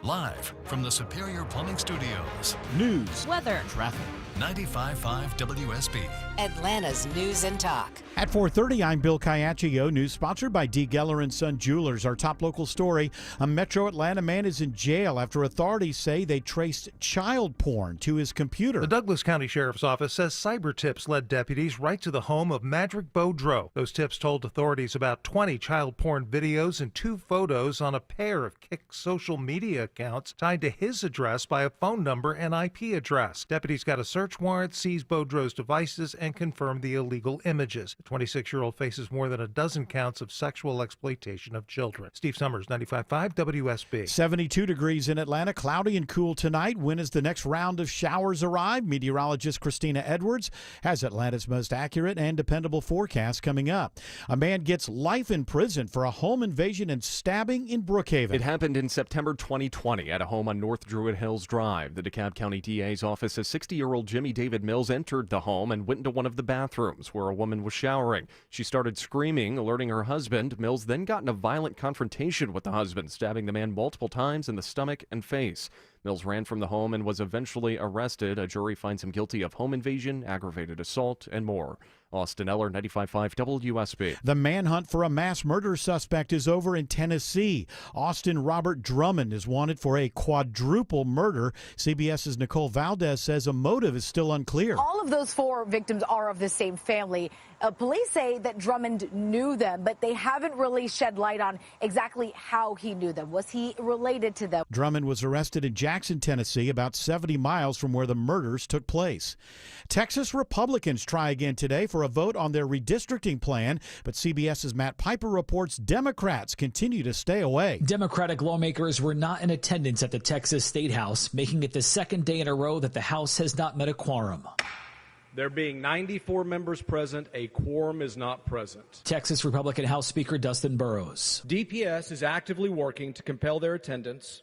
Live from the Superior Plumbing Studios. News, weather, traffic. 95.5 WSB. Atlanta's News and Talk. At 4:30, I'm Bill Caiaccio. News sponsored by D. Geller & Son Jewelers. Our top local story, a Metro Atlanta man is in jail after authorities say they traced child porn to his computer. The Douglas County Sheriff's Office says cyber tips led deputies right to the home of Madrick Beaudreau. Those tips told authorities about 20 child porn videos and 2 photos on a pair of Kik social media accounts tied to his address by a phone number and IP address. Deputies got a search warrant, seized Beaudreau's devices, and confirmed the illegal images. The 26-year-old faces more than a dozen counts of sexual exploitation of children. Steve Summers, 95.5 WSB. 72 degrees in Atlanta, cloudy and cool tonight. When as the next round of showers arrive, meteorologist Christina Edwards has Atlanta's most accurate and dependable forecast coming up. A man gets life in prison for a home invasion and stabbing in Brookhaven. It happened in September 2020 at a home on North Druid Hills Drive. The DeKalb County DA's office says 60-year-old Jimmy David Mills entered the home and went into one of the bathrooms where a woman was showering. She started screaming, alerting her husband. Mills then got in a violent confrontation with the husband, stabbing the man multiple times in the stomach and face. Mills ran from the home and was eventually arrested. A jury finds him guilty of home invasion, aggravated assault, and more. Austin Eller, 95.5 WSB. The manhunt for a mass murder suspect is over in Tennessee. Austin Robert Drummond is wanted for a quadruple murder. CBS's Nicole Valdez says a motive is still unclear. All of those 4 victims are of the same family. Police say that Drummond knew them, but they haven't really shed light on exactly how he knew them. Was he related to them? Drummond was arrested in Jackson, Tennessee, about 70 miles from where the murders took place. Texas Republicans try again today for a vote on their redistricting plan, but CBS's Matt Piper reports Democrats continue to stay away. Democratic lawmakers were not in attendance at the Texas State House, making it the second day in a row that the House has not met a quorum. There being 94 members present, a quorum is not present. Texas Republican House Speaker Dustin Burrows. DPS is actively working to compel their attendance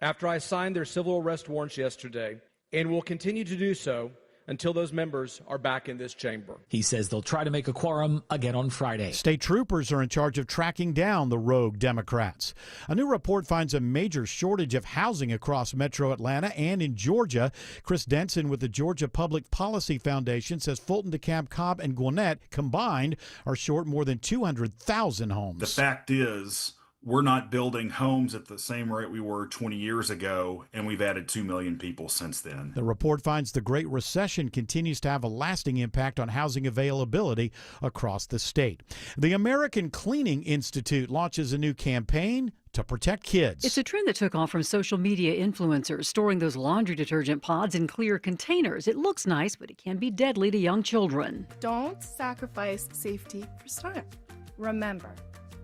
after I signed their civil arrest warrants yesterday, and will continue to do so until those members are back in this chamber. He says they'll try to make a quorum again on Friday. State troopers are in charge of tracking down the rogue Democrats. A new report finds a major shortage of housing across metro Atlanta and in Georgia. Chris Denson with the Georgia Public Policy Foundation says Fulton, DeKalb, Cobb, and Gwinnett combined are short more than 200,000 homes. The fact is, we're not building homes at the same rate we were 20 years ago, and we've added 2 million people since then. The report finds the Great Recession continues to have a lasting impact on housing availability across the state. The American Cleaning Institute launches a new campaign to protect kids. It's a trend that took off from social media influencers storing those laundry detergent pods in clear containers. It looks nice, but it can be deadly to young children. Don't sacrifice safety for style. Remember,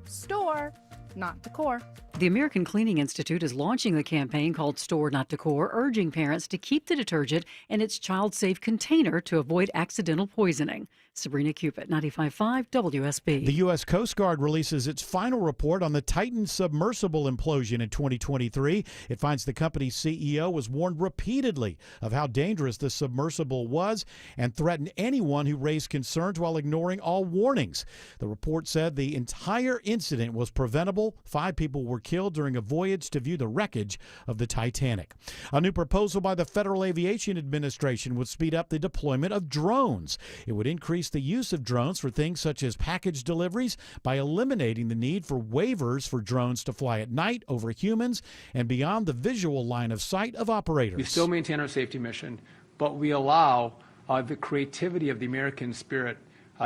store, not decor. The American Cleaning Institute is launching a campaign called Store Not Decor, urging parents to keep the detergent in its child-safe container to avoid accidental poisoning. Sabrina Cupid, 95.5 WSB. The U.S. Coast Guard releases its final report on the Titan submersible implosion in 2023. It finds the company's CEO was warned repeatedly of how dangerous the submersible was and threatened anyone who raised concerns while ignoring all warnings. The report said the entire incident was preventable. 5 people were killed during a voyage to view the wreckage of the Titanic. A new proposal by the Federal Aviation Administration would speed up the deployment of drones. It would increase the use of drones for things such as package deliveries by eliminating the need for waivers for drones to fly at night over humans and beyond the visual line of sight of operators. We still maintain our safety mission, but we allow the creativity of the American spirit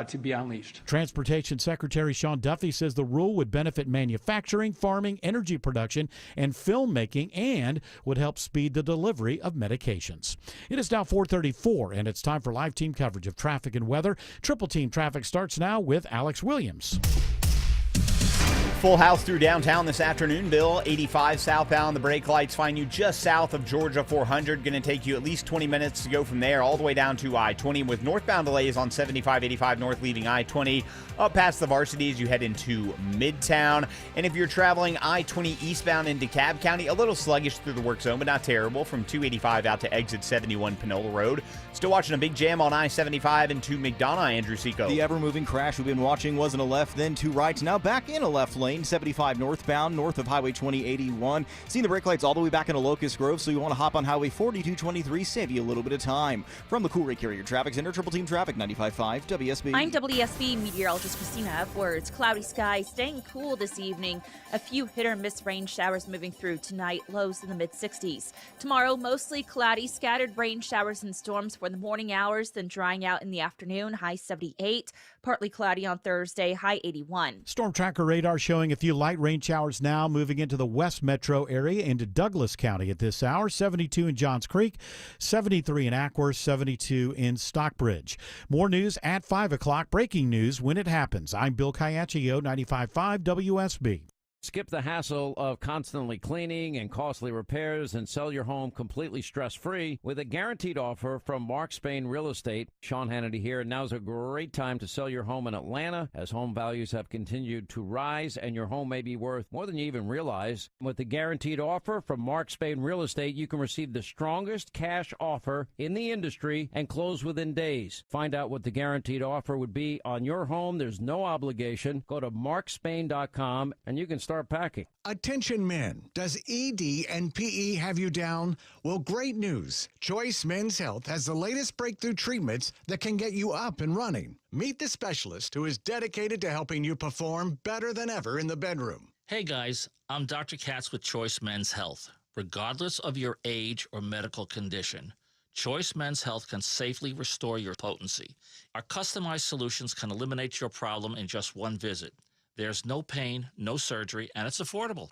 to be unleashed. Transportation Secretary Sean Duffy says the rule would benefit manufacturing, farming, energy production, and filmmaking, and would help speed the delivery of medications. It is now 4:34, and it's time for live team coverage of traffic and weather. Triple Team Traffic starts now with Alex Williams. Full house through downtown this afternoon, Bill. 85 southbound. The brake lights find you just south of Georgia 400. Going to take you at least 20 minutes to go from there all the way down to I-20 with northbound delays on 75, 85 north leaving I-20 up past the Varsity as you head into Midtown. And if you're traveling I-20 eastbound into DeKalb County, a little sluggish through the work zone, but not terrible from 285 out to exit 71 Panola Road. Still watching a big jam on I-75 into McDonough, Andrew Seco. The ever-moving crash we've been watching was in a left, then two rights, now back in a left lane. 75 northbound, north of Highway 2081. Seeing the brake lights all the way back into Locust Grove, so you want to hop on Highway 4223, save you a little bit of time. From the Cool Ray Carrier Traffic Center, Triple Team Traffic, 95.5 WSB. I'm WSB meteorologist Christina Upwards. Cloudy skies, staying cool this evening. A few hit or miss rain showers moving through tonight, lows in the mid-60s. Tomorrow, mostly cloudy, scattered rain showers and storms for the morning hours, then drying out in the afternoon, high 78. Partly cloudy on Thursday, high 81. Storm tracker radar showing a few light rain showers now moving into the west metro area into Douglas County at this hour. 72 in Johns Creek, 73 in Ackworth, 72 in Stockbridge. More news at 5 o'clock. Breaking news when it happens. I'm Bill Caiaccio, 95.5 WSB. Skip the hassle of constantly cleaning and costly repairs and sell your home completely stress-free with a guaranteed offer from Mark Spain Real Estate. Sean Hannity here. Now's a great time to sell your home in Atlanta as home values have continued to rise and your home may be worth more than you even realize. With the guaranteed offer from Mark Spain Real Estate, you can receive the strongest cash offer in the industry and close within days. Find out what the guaranteed offer would be on your home. There's no obligation. Go to markspain.com and you can start packing. Attention men, does ED and PE have you down? Well, great news. Choice Men's Health has the latest breakthrough treatments that can get you up and running. Meet the specialist who is dedicated to helping you perform better than ever in the bedroom. Hey guys, I'm Dr. Katz with Choice Men's Health. Regardless of your age or medical condition, Choice Men's Health can safely restore your potency. Our customized solutions can eliminate your problem in just one visit. There's no pain, no surgery, and it's affordable.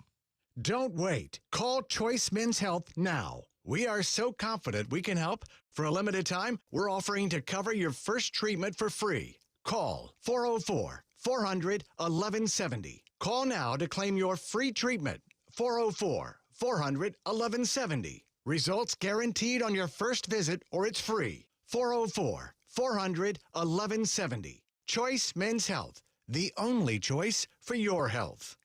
Don't wait. Call Choice Men's Health now. We are so confident we can help. For a limited time, we're offering to cover your first treatment for free. Call 404-400-1170. Call now to claim your free treatment. 404-400-1170. Results guaranteed on your first visit or it's free. 404-400-1170. Choice Men's Health. The only choice for your health.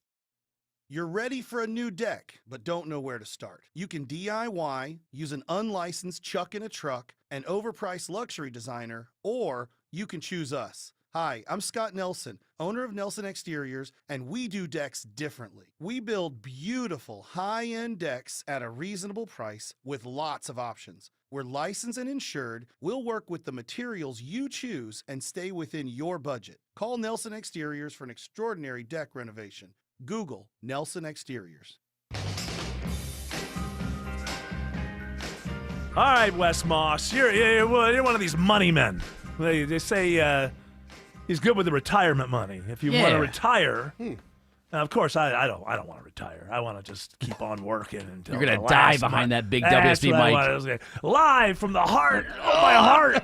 You're ready for a new deck, but don't know where to start. You can DIY, use an unlicensed chuck in a truck, an overpriced luxury designer, or you can choose us. Hi, I'm Scott Nelson, owner of Nelson Exteriors, and we do decks differently. We build beautiful, high-end decks at a reasonable price with lots of options. We're licensed and insured. We'll work with the materials you choose and stay within your budget. Call Nelson Exteriors for an extraordinary deck renovation. Google Nelson Exteriors. All right, Wes Moss, you're one of these money men. They say he's good with the retirement money. If you want to retire, of course I don't want to retire. I want to just keep on working until you're gonna die behind that big WSB mic. Live from the heart of my heart,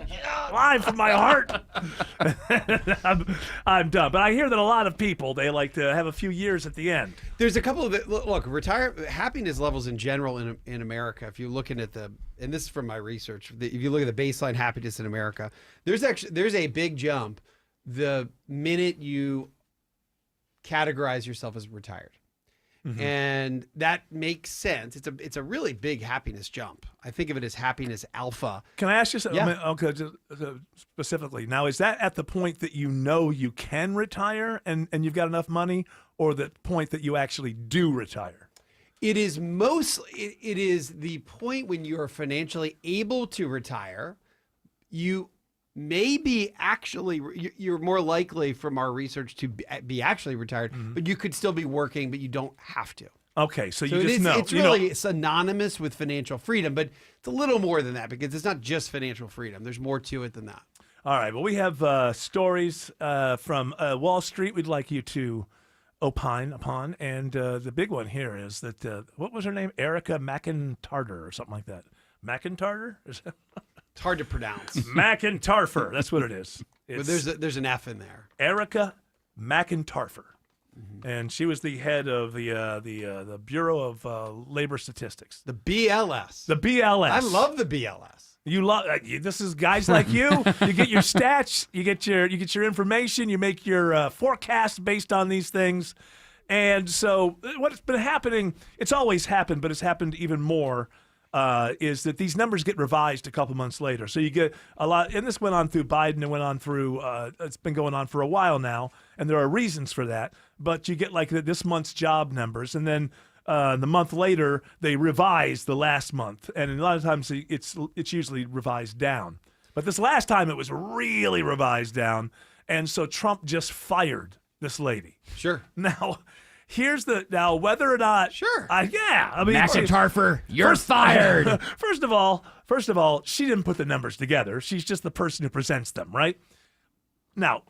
live from my heart. I'm done. But I hear that a lot of people, they like to have a few years at the end. There's a couple of look happiness levels in general in America. If you're looking at and this is from my research, if you look at the baseline happiness in America, there's a big jump the minute you categorize yourself as retired. Mm-hmm. And that makes sense. It's a really big happiness jump. I think of it as happiness alpha. Can I ask you something? Yeah. Okay, just specifically. Now, is that at the point that you know you can retire and you've got enough money, or the point that you actually do retire? It is it is the point when you are financially able to retire. You may be you're more likely from our research to be actually retired, but you could still be working, but you don't have to. Okay, so you just know. It's really synonymous with financial freedom, but it's a little more than that because it's not just financial freedom. There's more to it than that. All right, well, we have stories from Wall Street we'd like you to opine upon, and the big one here is that, what was her name? Erica McIntarter or something like that. McIntarter? It's hard to pronounce. McIntarfer, that's what it is. But there's an F in there. Erica McIntarfer. Mm-hmm. And she was the head of the Bureau of Labor Statistics. The BLS. The BLS. I love the BLS. You love this is guys like you. You get your stats, you get your information, you make your forecasts based on these things. And so what's been happening, it's always happened, but it's happened even more, is that these numbers get revised a couple months later. So you get a lot, and this went on through Biden, and went on through, it's been going on for a while now, and there are reasons for that. But you get like this month's job numbers, and then the month later, they revise the last month. And a lot of times it's usually revised down. But this last time it was really revised down. And so Trump just fired this lady. Sure. Now, now whether or not. Sure. I mean, McIntarfer, you're fired. First of all, she didn't put the numbers together. She's just the person who presents them, right? Now,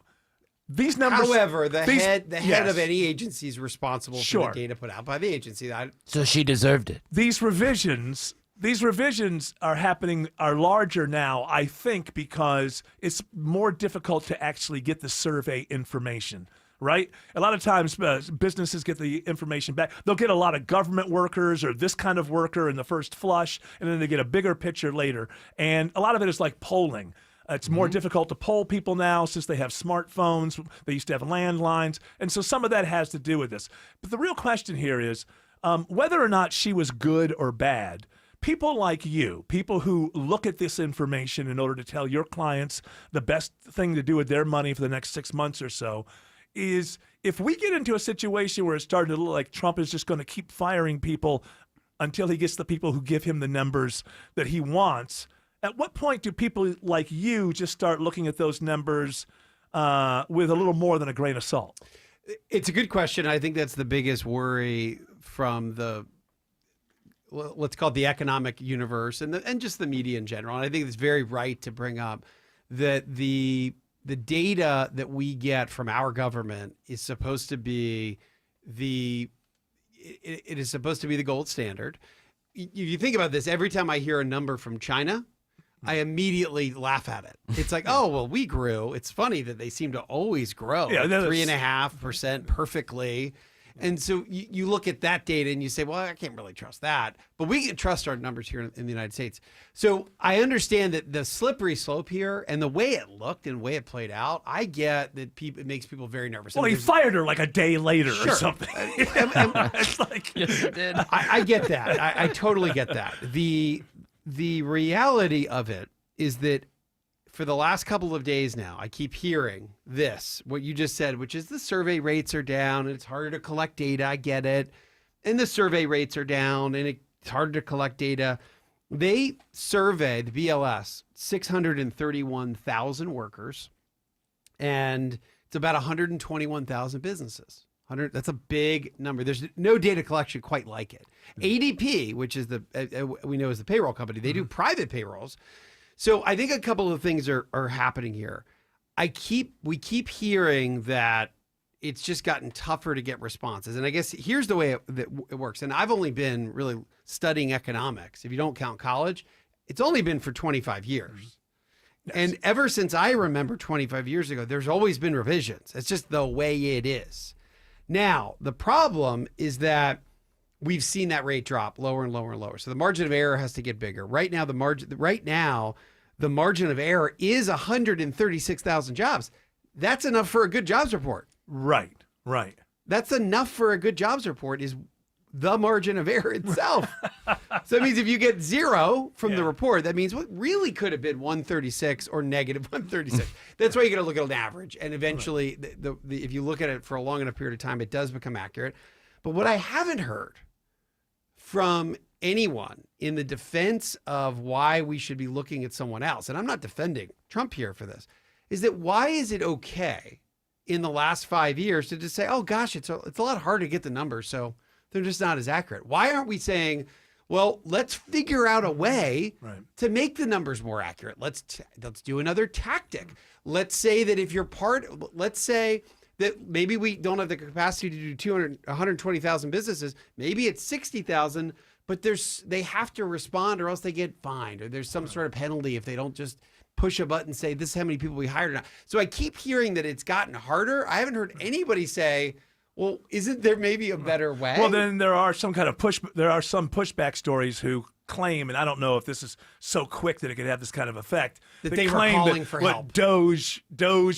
these numbers. However, the head yes. of any agency is responsible Sure. for the data put out by the agency. So she deserved it. These revisions are larger now, I think, because it's more difficult to actually get the survey information. Right? A lot of times businesses get the information back. They'll get a lot of government workers or this kind of worker in the first flush, and then they get a bigger picture later. And a lot of it is like polling. It's more difficult to poll people now since they have smartphones. They used to have landlines. And so some of that has to do with this. But the real question here is whether or not she was good or bad. People like you, people who look at this information in order to tell your clients the best thing to do with their money for the next 6 months or so, is if we get into a situation where it's starting to look like Trump is just going to keep firing people until he gets the people who give him the numbers that he wants, at what point do people like you just start looking at those numbers with a little more than a grain of salt? It's a good question. I think that's the biggest worry from let's call it the economic universe and just the media in general. And I think it's very right to bring up that the data that we get from our government is supposed to be it is supposed to be the gold standard. If you think about this, every time I hear a number from China, I immediately laugh at it. It's like, oh, well, we grew. It's funny that they seem to always grow, 3.5% perfectly. And so you look at that data and you say, well, I can't really trust that. But we can trust our numbers here in the United States. So I understand that the slippery slope here and the way it looked and the way it played out, I get that it makes people very nervous. Well, he fired her like a day later or something. It's like, yes, it did. I get that. I totally get that. The reality of it is that for the last couple of days now, I keep hearing what you just said, which is the survey rates are down and it's harder to collect data. I get it. And the survey rates are down and it's harder to collect data. They surveyed, the BLS, 631,000 workers, and it's about 121,000 businesses. That's a big number. There's no data collection quite like it. ADP, which is we know is the payroll company, they do private payrolls. So I think a couple of things are happening here. We keep hearing that it's just gotten tougher to get responses. And I guess here's the way that it works. And I've only been really studying economics. If you don't count college, it's only been for 25 years. Yes. And ever since I remember 25 years ago, there's always been revisions. It's just the way it is. Now, the problem is that we've seen that rate drop lower and lower and lower. So the margin of error has to get bigger. Right now, the margin of error is 136,000 jobs. That's enough for a good jobs report. Right. That's enough for a good jobs report is the margin of error itself. So that means if you get 0 from the report, that means what really could have been 136 or negative 136. That's why you got to look at an average. And eventually, if you look at it for a long enough period of time, it does become accurate. But what I haven't heard from anyone in the defense of why we should be looking at someone else, and I'm not defending Trump here for this, is that why is it okay in the last 5 years to just say, oh gosh, it's a lot harder to get the numbers, so they're just not as accurate. Why aren't we saying, well, let's figure out a way to make the numbers more accurate. Let's do another tactic. Let's say that if you're let's say that maybe we don't have the capacity to do 120,000 businesses. Maybe it's 60,000, but they have to respond or else they get fined, or there's some sort of penalty if they don't just push a button and say, this is how many people we hired. So I keep hearing that it's gotten harder. I haven't heard anybody say, well, isn't there maybe a better way? Well, then there are some pushback stories who claim, and I don't know if this is so quick that it could have this kind of effect, that they were calling for help. Doge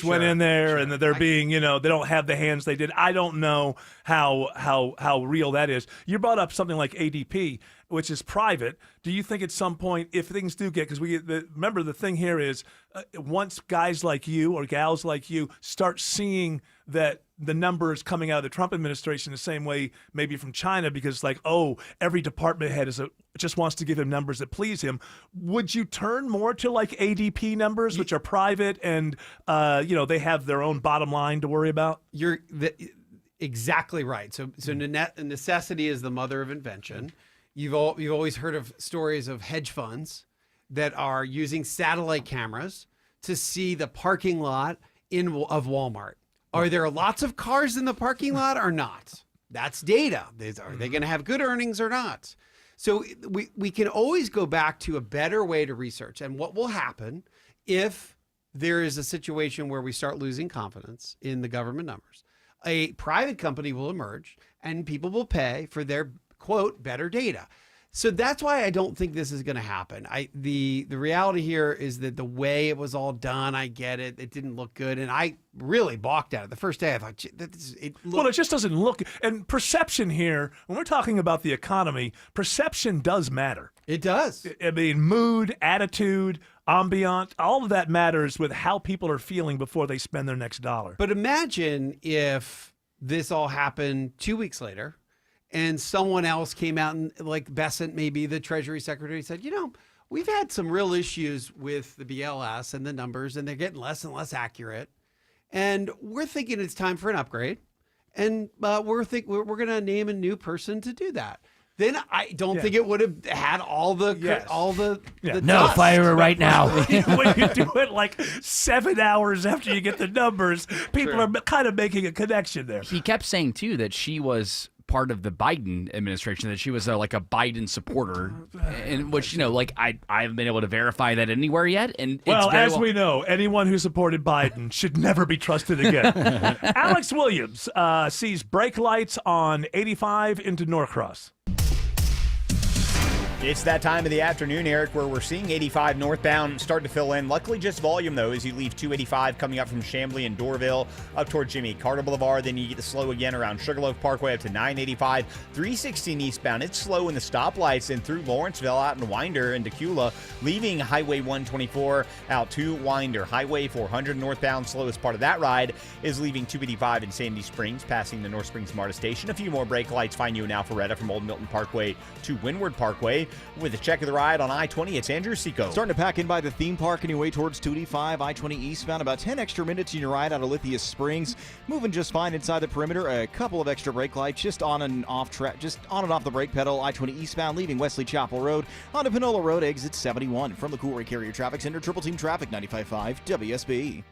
went in there, and that they're being, they don't have the hands they did. I don't know how real that is. You brought up something like ADP, which is private. Do you think at some point, if things do get, because remember the thing here is, once guys like you or gals like you start seeing that the numbers coming out of the Trump administration the same way maybe from China, because every department head just wants to give him numbers that please him, would you turn more to like ADP numbers, which are private and they have their own bottom line to worry about? You're exactly right. So necessity is the mother of invention. You've always heard of stories of hedge funds that are using satellite cameras to see the parking lot of Walmart. Are there lots of cars in the parking lot or not? That's data. Are they going to have good earnings or not? So we can always go back to a better way to research. And what will happen if there is a situation where we start losing confidence in the government numbers? A private company will emerge and people will pay for their, quote, better data. So that's why I don't think this is going to happen. The reality here is that the way it was all done, I get it. It didn't look good. And I really balked at it. The first day I thought, well, it just doesn't look. And perception here, when we're talking about the economy, perception does matter. It does. I mean, mood, attitude, ambient, all of that matters with how people are feeling before they spend their next dollar. But imagine if this all happened 2 weeks later, and someone else came out and, like Bessent, maybe the Treasury Secretary, said, we've had some real issues with the BLS and the numbers, and they're getting less and less accurate. And we're thinking it's time for an upgrade. And we're going to name a new person to do that. Then I don't think it would have had all the No, dust. fire her right now. When you do it like 7 hours after you get the numbers, people are kind of making a connection there. He kept saying, too, that she was part of the Biden administration, that she was like a Biden supporter, and which I haven't been able to verify that anywhere yet. And we know, anyone who supported Biden should never be trusted again. Alex Williams sees brake lights on 85 into Norcross. It's that time of the afternoon, Eric, where we're seeing 85 northbound start to fill in. Luckily, just volume, though, as you leave 285 coming up from Chamblee and Dorville up toward Jimmy Carter Boulevard. Then you get the slow again around Sugarloaf Parkway up to 985. 316 eastbound. It's slow in the stoplights and through Lawrenceville out in Winder and Decula, leaving Highway 124 out to Winder. Highway 400 northbound, slowest part of that ride is leaving 285 in Sandy Springs, passing the North Springs MARTA station. A few more brake lights find you in Alpharetta from Old Milton Parkway to Windward Parkway. With a check of the ride on I-20, it's Andrew Seco. Starting to pack in by the theme park on your way towards 285, I-20 eastbound. About 10 extra minutes in your ride out of Lithia Springs. Moving just fine inside the perimeter. A couple of extra brake lights just on and off the brake pedal. I-20 eastbound leaving Wesley Chapel Road. Onto Panola Road, exit 71. From the Coolray Carrier Traffic Center, Triple Team Traffic 95.5 WSB.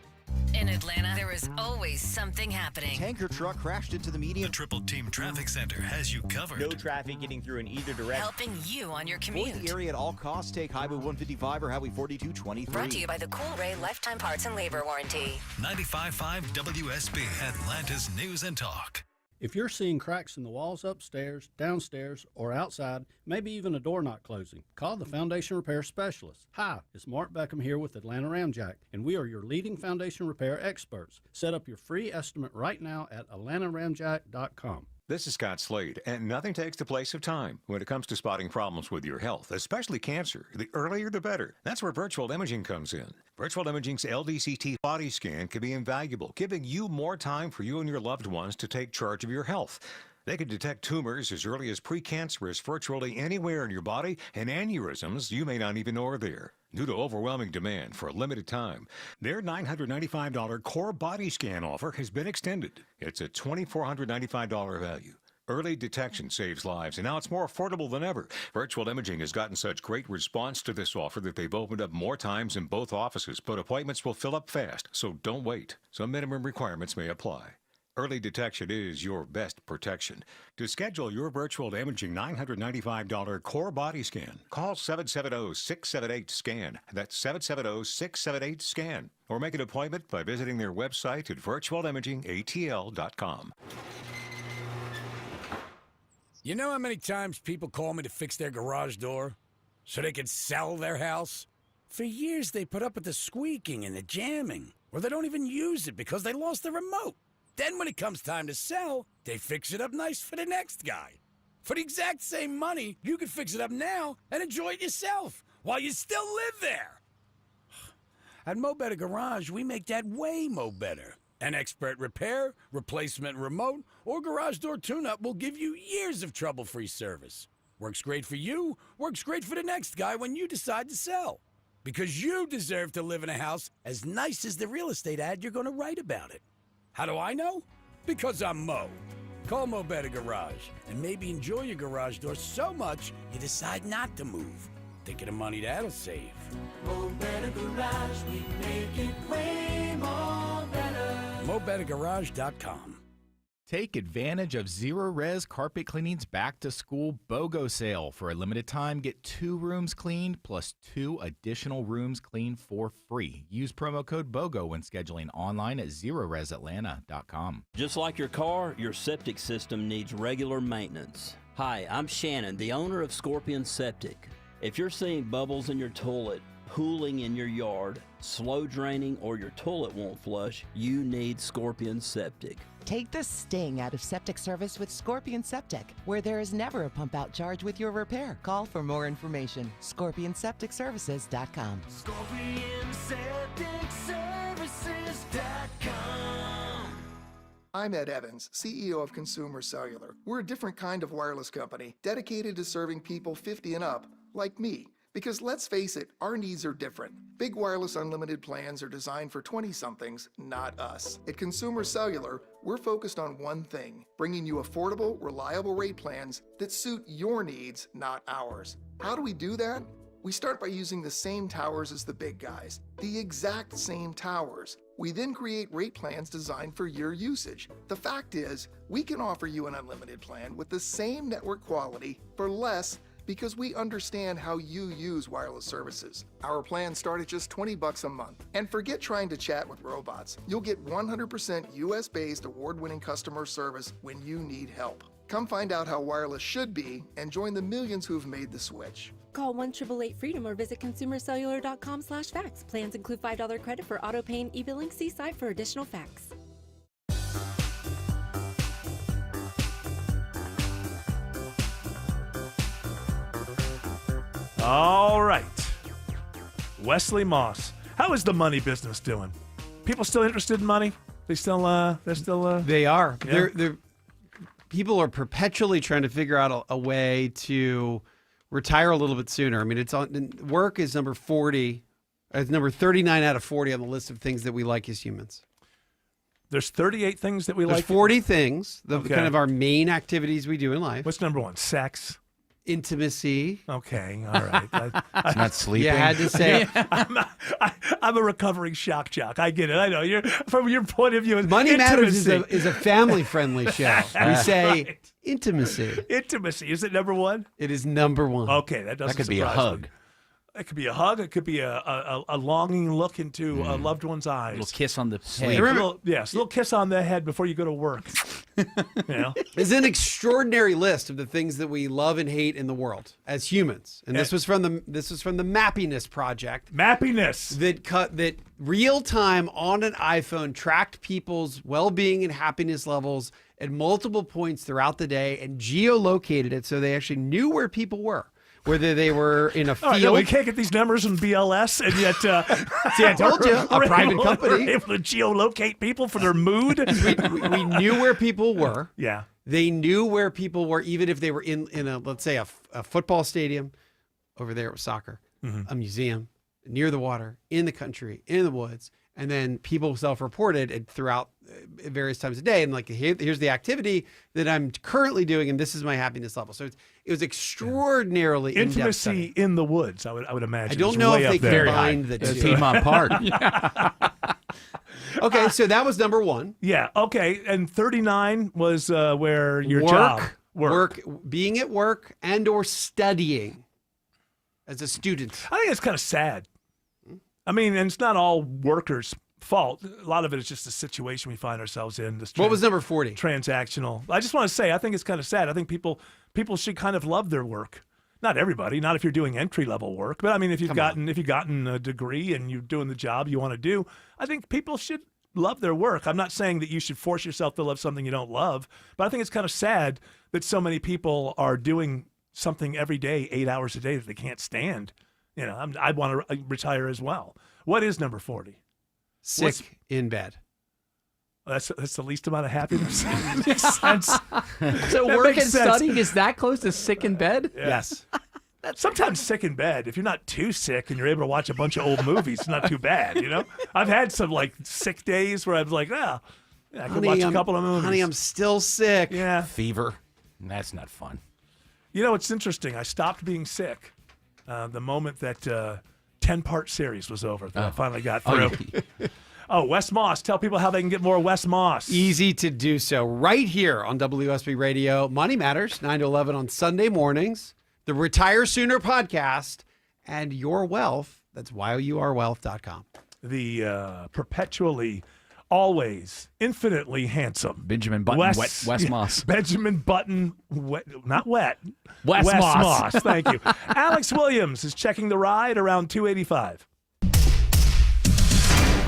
In Atlanta, there is always something happening. Tanker truck crashed into the median. The Triple Team Traffic Center has you covered. No traffic getting through in either direction. Helping you on your commute. Avoid the area at all costs. Take Highway 155 or Highway 4223. Brought to you by the Coolray Lifetime Parts and Labor Warranty. 95.5 WSB, Atlanta's News and Talk. If you're seeing cracks in the walls upstairs, downstairs, or outside, maybe even a door not closing, call the Foundation Repair Specialist. Hi, it's Mark Beckham here with Atlanta Ramjack, and we are your leading foundation repair experts. Set up your free estimate right now at atlantaramjack.com. This is Scott Slade, and nothing takes the place of time when it comes to spotting problems with your health, especially cancer. The earlier the better. That's where virtual imaging comes in. Virtual imaging's LDCT body scan can be invaluable, giving you more time for you and your loved ones to take charge of your health. They can detect tumors as early as precancerous virtually anywhere in your body, and aneurysms you may not even know are there. Due to overwhelming demand for a limited time, their $995 core body scan offer has been extended. It's a $2,495 value. Early detection saves lives, and now it's more affordable than ever. Virtual Imaging has gotten such great response to this offer that they've opened up more times in both offices, but appointments will fill up fast, so don't wait. Some minimum requirements may apply. Early detection is your best protection. To schedule your virtual imaging $995 core body scan, call 770-678-SCAN. That's 770-678-SCAN. Or make an appointment by visiting their website at virtualimagingatl.com. You know how many times people call me to fix their garage door so they can sell their house? For years, they put up with the squeaking and the jamming, or they don't even use it because they lost the remote. Then when it comes time to sell, they fix it up nice for the next guy. For the exact same money, you can fix it up now and enjoy it yourself while you still live there. At Mo Better Garage, we make that way mo better. An expert repair, replacement remote, or garage door tune-up will give you years of trouble-free service. Works great for you, works great for the next guy when you decide to sell. Because you deserve to live in a house as nice as the real estate ad you're going to write about it. How do I know? Because I'm Mo. Call Mo Better Garage and maybe enjoy your garage door so much you decide not to move. Think of the money that'll save. Mo Better Garage, we make it way more better. MoBetterGarage.com. Take advantage of Zero Res Carpet Cleaning's Back to School BOGO sale. For a limited time, get 2 rooms cleaned plus 2 additional rooms cleaned for free. Use promo code BOGO when scheduling online at ZeroResAtlanta.com. Just like your car, your septic system needs regular maintenance. Hi, I'm Shannon, the owner of Scorpion Septic. If you're seeing bubbles in your toilet, pooling in your yard, slow draining, or your toilet won't flush, you need Scorpion Septic. Take the sting out of septic service with Scorpion Septic, where there is never a pump-out charge with your repair. Call for more information. ScorpionSepticServices.com. ScorpionSepticServices.com. I'm Ed Evans, CEO of Consumer Cellular. We're a different kind of wireless company, dedicated to serving people 50 and up, like me. Because let's face it, our needs are different. Big wireless unlimited plans are designed for 20-somethings, not us. At Consumer Cellular, we're focused on one thing, bringing you affordable, reliable rate plans that suit your needs, not ours. How do we do that? We start by using the same towers as the big guys, the exact same towers. We then create rate plans designed for your usage. The fact is, we can offer you an unlimited plan with the same network quality for less because we understand how you use wireless services. Our plans start at just $20 a month. And forget trying to chat with robots. You'll get 100% US-based award-winning customer service when you need help. Come find out how wireless should be and join the millions who've made the switch. Call 1-888-FREEDOM or visit consumercellular.com/fax. Plans include $5 credit for auto pay and e-billing. See site for additional facts. All right. Wesley Moss. How is the money business doing? People still interested in money? They are. Yeah. They're People are perpetually trying to figure out a way to retire a little bit sooner. I mean, it's on work is number 40. It's number 39 out of 40 on the list of things that we like as humans. There's 38 things that we There's like. 40 things, Okay. kind of our main activities we do in life. What's number one? Sex. Intimacy. Okay, all right. Not sleeping. You had to say. I'm a recovering shock jock. I get it. I know. You're from your point of view. Money Matters intimacy. is a family-friendly show. We say Right. intimacy. Intimacy. Is it number one? It is number one. Okay, that doesn't That could be a surprise hug. me. It could be a hug. It could be a longing look into a loved one's eyes. A little kiss on the Sleep. head. Yes, a little kiss on the head before you go to work. You know? There's an extraordinary list of the things that we love and hate in the world as humans, and this was from the Mappiness Project. Mappiness that real time on an iPhone tracked people's well-being and happiness levels at multiple points throughout the day and geolocated it so they actually knew where people were. Whether they were in a All field. right, no, we can't get these numbers in BLS, and yet See, I told you, a we're private able- company. We're able to geolocate people for their mood. we knew where people were. Yeah. They knew where people were, even if they were in a, let's say, a football stadium. Over there it was soccer, a museum, near the water, in the country, in the woods. And then people self-reported throughout various times a day. And like, here's the activity that I'm currently doing, and this is my happiness level. So it was extraordinarily in-depth Intimacy study. in the woods, I would imagine. I don't is know way if they up there. combined the two. Piedmont Park. Okay, so that was number one. Yeah. Okay. And 39 was where your work, job. work, being at work and or studying as a student. I think it's kind of sad. I mean, and it's not all workers' fault. A lot of it is just the situation we find ourselves in. This What was number 40? Transactional. I just want to say, I think it's kind of sad. I think people should kind of love their work. Not everybody, not if you're doing entry level work, but I mean, if you've gotten a degree and you're doing the job you want to do, I think people should love their work. I'm not saying that you should force yourself to love something you don't love, but I think it's kind of sad that so many people are doing something every day, 8 hours a day that they can't stand. You know, I'd want to retire as well. What is number 40? Sick in bed. That's the least amount of happiness. Makes sense. So That work makes and sense. studying is that close to sick in bed? Yes. Sometimes sick in bed. If you're not too sick and you're able to watch a bunch of old movies, it's not too bad. You know, I've had some like sick days where I was like, I could watch a couple of movies. Honey, I'm still sick. Yeah. Fever. That's not fun. You know, it's interesting. I stopped being sick the moment that 10-part series was over that I finally got through. Oh, Wes Moss. Tell people how they can get more Wes Moss. Easy to do so right here on WSB Radio. Money Matters, 9 to 11 on Sunday mornings. The Retire Sooner podcast and Your Wealth. That's yourwealth.com. The perpetually, always, infinitely handsome Benjamin Button, Wes Moss. Benjamin Button, not wet. Wes Moss. Thank you. Alex Williams is checking the ride around 285.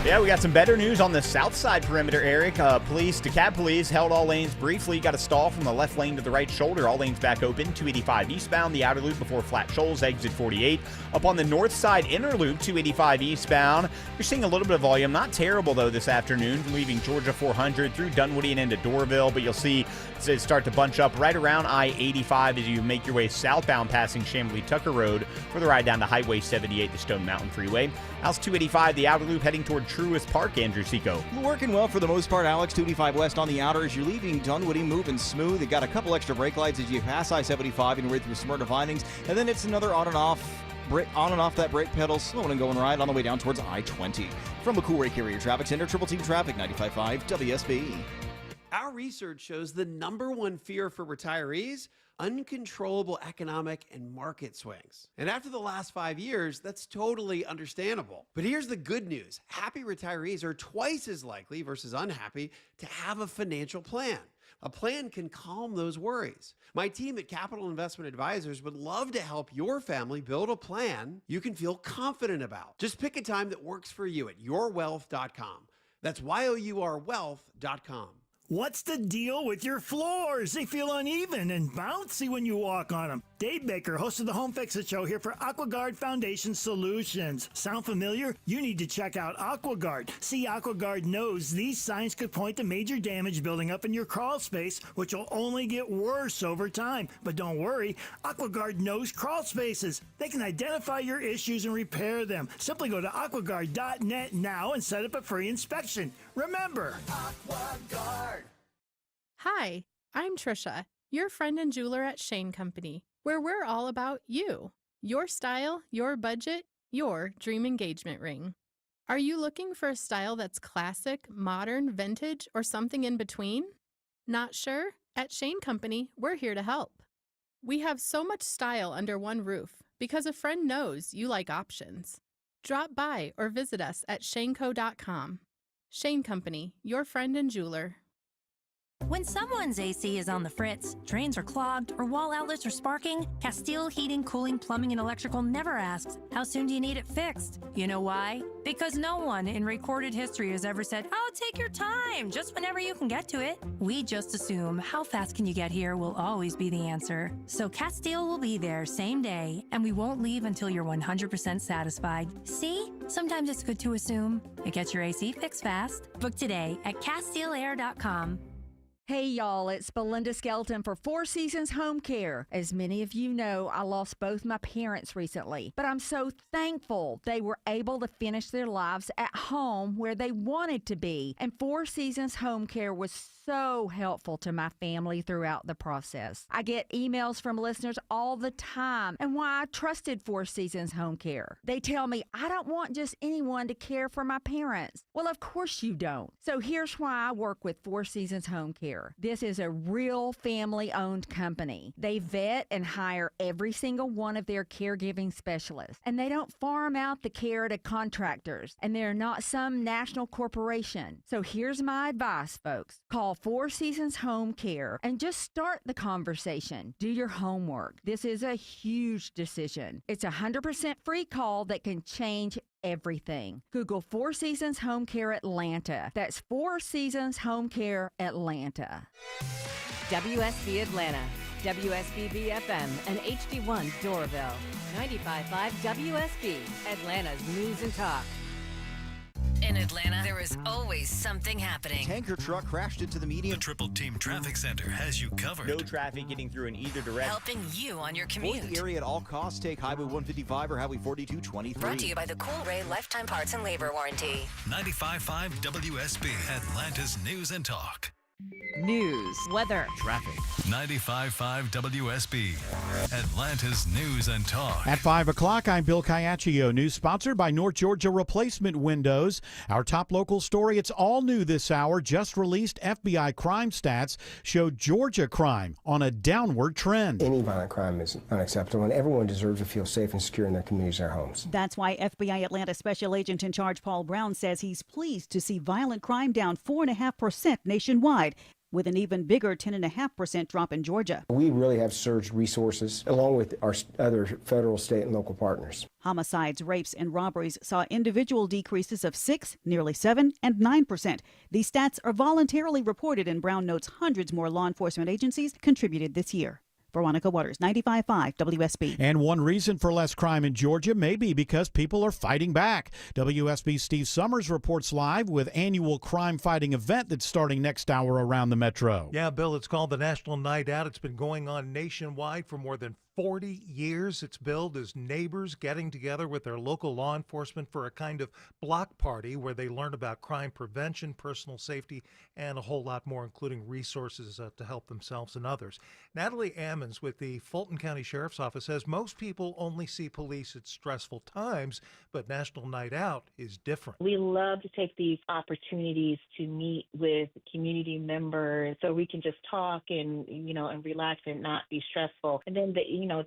Yeah, we got some better news on the south side perimeter, Eric. DeKalb police held all lanes briefly. Got a stall from the left lane to the right shoulder. All lanes back open. 285 eastbound, the outer loop before Flat Shoals, exit 48. Up on the north side inner loop, 285 eastbound. You're seeing a little bit of volume. Not terrible, though, this afternoon, leaving Georgia 400 through Dunwoody and into Doraville. But you'll see it start to bunch up right around I-85 as you make your way southbound passing Chamblee-Tucker Road for the ride down to Highway 78, the Stone Mountain Freeway. House 285, the outer loop heading toward Truist Park, Andrew Seco. Working well for the most part, Alex. 285 west on the outer as you're leaving Dunwoody, moving smooth. You got a couple extra brake lights as you pass I-75 and your way through Smyrna Vinings. And then it's another on and off that brake pedal, slowing and going right on the way down towards I-20. From the Cool Ray Carrier Traffic Center, Triple T Traffic, 95.5 WSB. Our research shows the number one fear for retirees: uncontrollable economic and market swings. And after the last 5 years, that's totally understandable. But here's the good news. Happy retirees are twice as likely versus unhappy to have a financial plan. A plan can calm those worries. My team at Capital Investment Advisors would love to help your family build a plan you can feel confident about. Just pick a time that works for you at yourwealth.com. That's yourwealth.com. What's the deal with your floors? They feel uneven and bouncy when you walk on them. Dave Baker, host of the Home Fix-It Show, here for AquaGuard Foundation Solutions. Sound familiar? You need to check out AquaGuard. See, AquaGuard knows these signs could point to major damage building up in your crawl space, which will only get worse over time. But don't worry, AquaGuard knows crawl spaces. They can identify your issues and repair them. Simply go to aquaguard.net now and set up a free inspection. Remember, AquaGuard. Hi, I'm Trisha, your friend and jeweler at Shane Company, where we're all about you, your style, your budget, your dream engagement ring. Are you looking for a style that's classic, modern, vintage, or something in between? Not sure? At Shane Company, we're here to help. We have so much style under one roof because a friend knows you like options. Drop by or visit us at shaneco.com. Shane Company, your friend and jeweler. When someone's AC is on the fritz, drains are clogged, or wall outlets are sparking, Castile Heating, Cooling, Plumbing, and Electrical never asks, how soon do you need it fixed? You know why? Because no one in recorded history has ever said, oh, take your time, just whenever you can get to it. We just assume how fast can you get here will always be the answer. So Castile will be there same day, and we won't leave until you're 100% satisfied. See? Sometimes it's good to assume. It gets your AC fixed fast. Book today at CastileAir.com. Hey y'all, it's Belinda Skelton for Four Seasons Home Care. As many of you know, I lost both my parents recently, but I'm so thankful they were able to finish their lives at home where they wanted to be. And Four Seasons Home Care was so helpful to my family throughout the process. I get emails from listeners all the time and why I trusted Four Seasons Home Care. They tell me I don't want just anyone to care for my parents. Well, of course you don't. So here's why I work with Four Seasons Home Care. This is a real family-owned company. They vet and hire every single one of their caregiving specialists, and they don't farm out the care to contractors, and they're not some national corporation. So here's my advice, folks. Call Four Seasons Home Care and just start the conversation. Do your homework. This is a huge decision. It's a 100% free call that can change everything. Google Four Seasons Home Care Atlanta. That's Four Seasons Home Care Atlanta. WSB Atlanta, WSB BFM, and HD1 Doraville. 95.5 WSB, Atlanta's News and Talk. In Atlanta, there is always something happening. Tanker truck crashed into the median. The Triple Team Traffic Center has you covered. No traffic getting through in either direction. Helping you on your commute. Avoid the area at all costs. Take Highway 155 or Highway 4223. Brought to you by the Cool Ray Lifetime Parts and Labor Warranty. 95.5 WSB, Atlanta's News and Talk. News, weather, traffic. 95.5 WSB, Atlanta's News and Talk. At 5 o'clock, I'm Bill Caiaccio. News sponsored by North Georgia Replacement Windows. Our top local story, it's all new this hour. Just released FBI crime stats show Georgia crime on a downward trend. Any violent crime is unacceptable, and everyone deserves to feel safe and secure in their communities and their homes. That's why FBI Atlanta Special Agent in Charge Paul Brown says he's pleased to see violent crime down 4.5% nationwide, with an even bigger 10.5% drop in Georgia. We really have surged resources along with our other federal, state, and local partners. Homicides, rapes, and robberies saw individual decreases of 6%, nearly 7%, and 9%. These stats are voluntarily reported, and Brown notes hundreds more law enforcement agencies contributed this year. Veronica Waters, 95.5 WSB. And one reason for less crime in Georgia may be because people are fighting back. WSB's Steve Summers reports live with annual crime fighting event that's starting next hour around the metro. Yeah, Bill, it's called the National Night Out. It's been going on nationwide for more than 40 years. It's billed as neighbors getting together with their local law enforcement for a kind of block party where they learn about crime prevention, personal safety, and a whole lot more, including resources to help themselves and others. Natalie Ammons with the Fulton County Sheriff's Office says most people only see police at stressful times, but National Night Out is different. We love to take these opportunities to meet with community members so we can just talk and relax and not be stressful. And then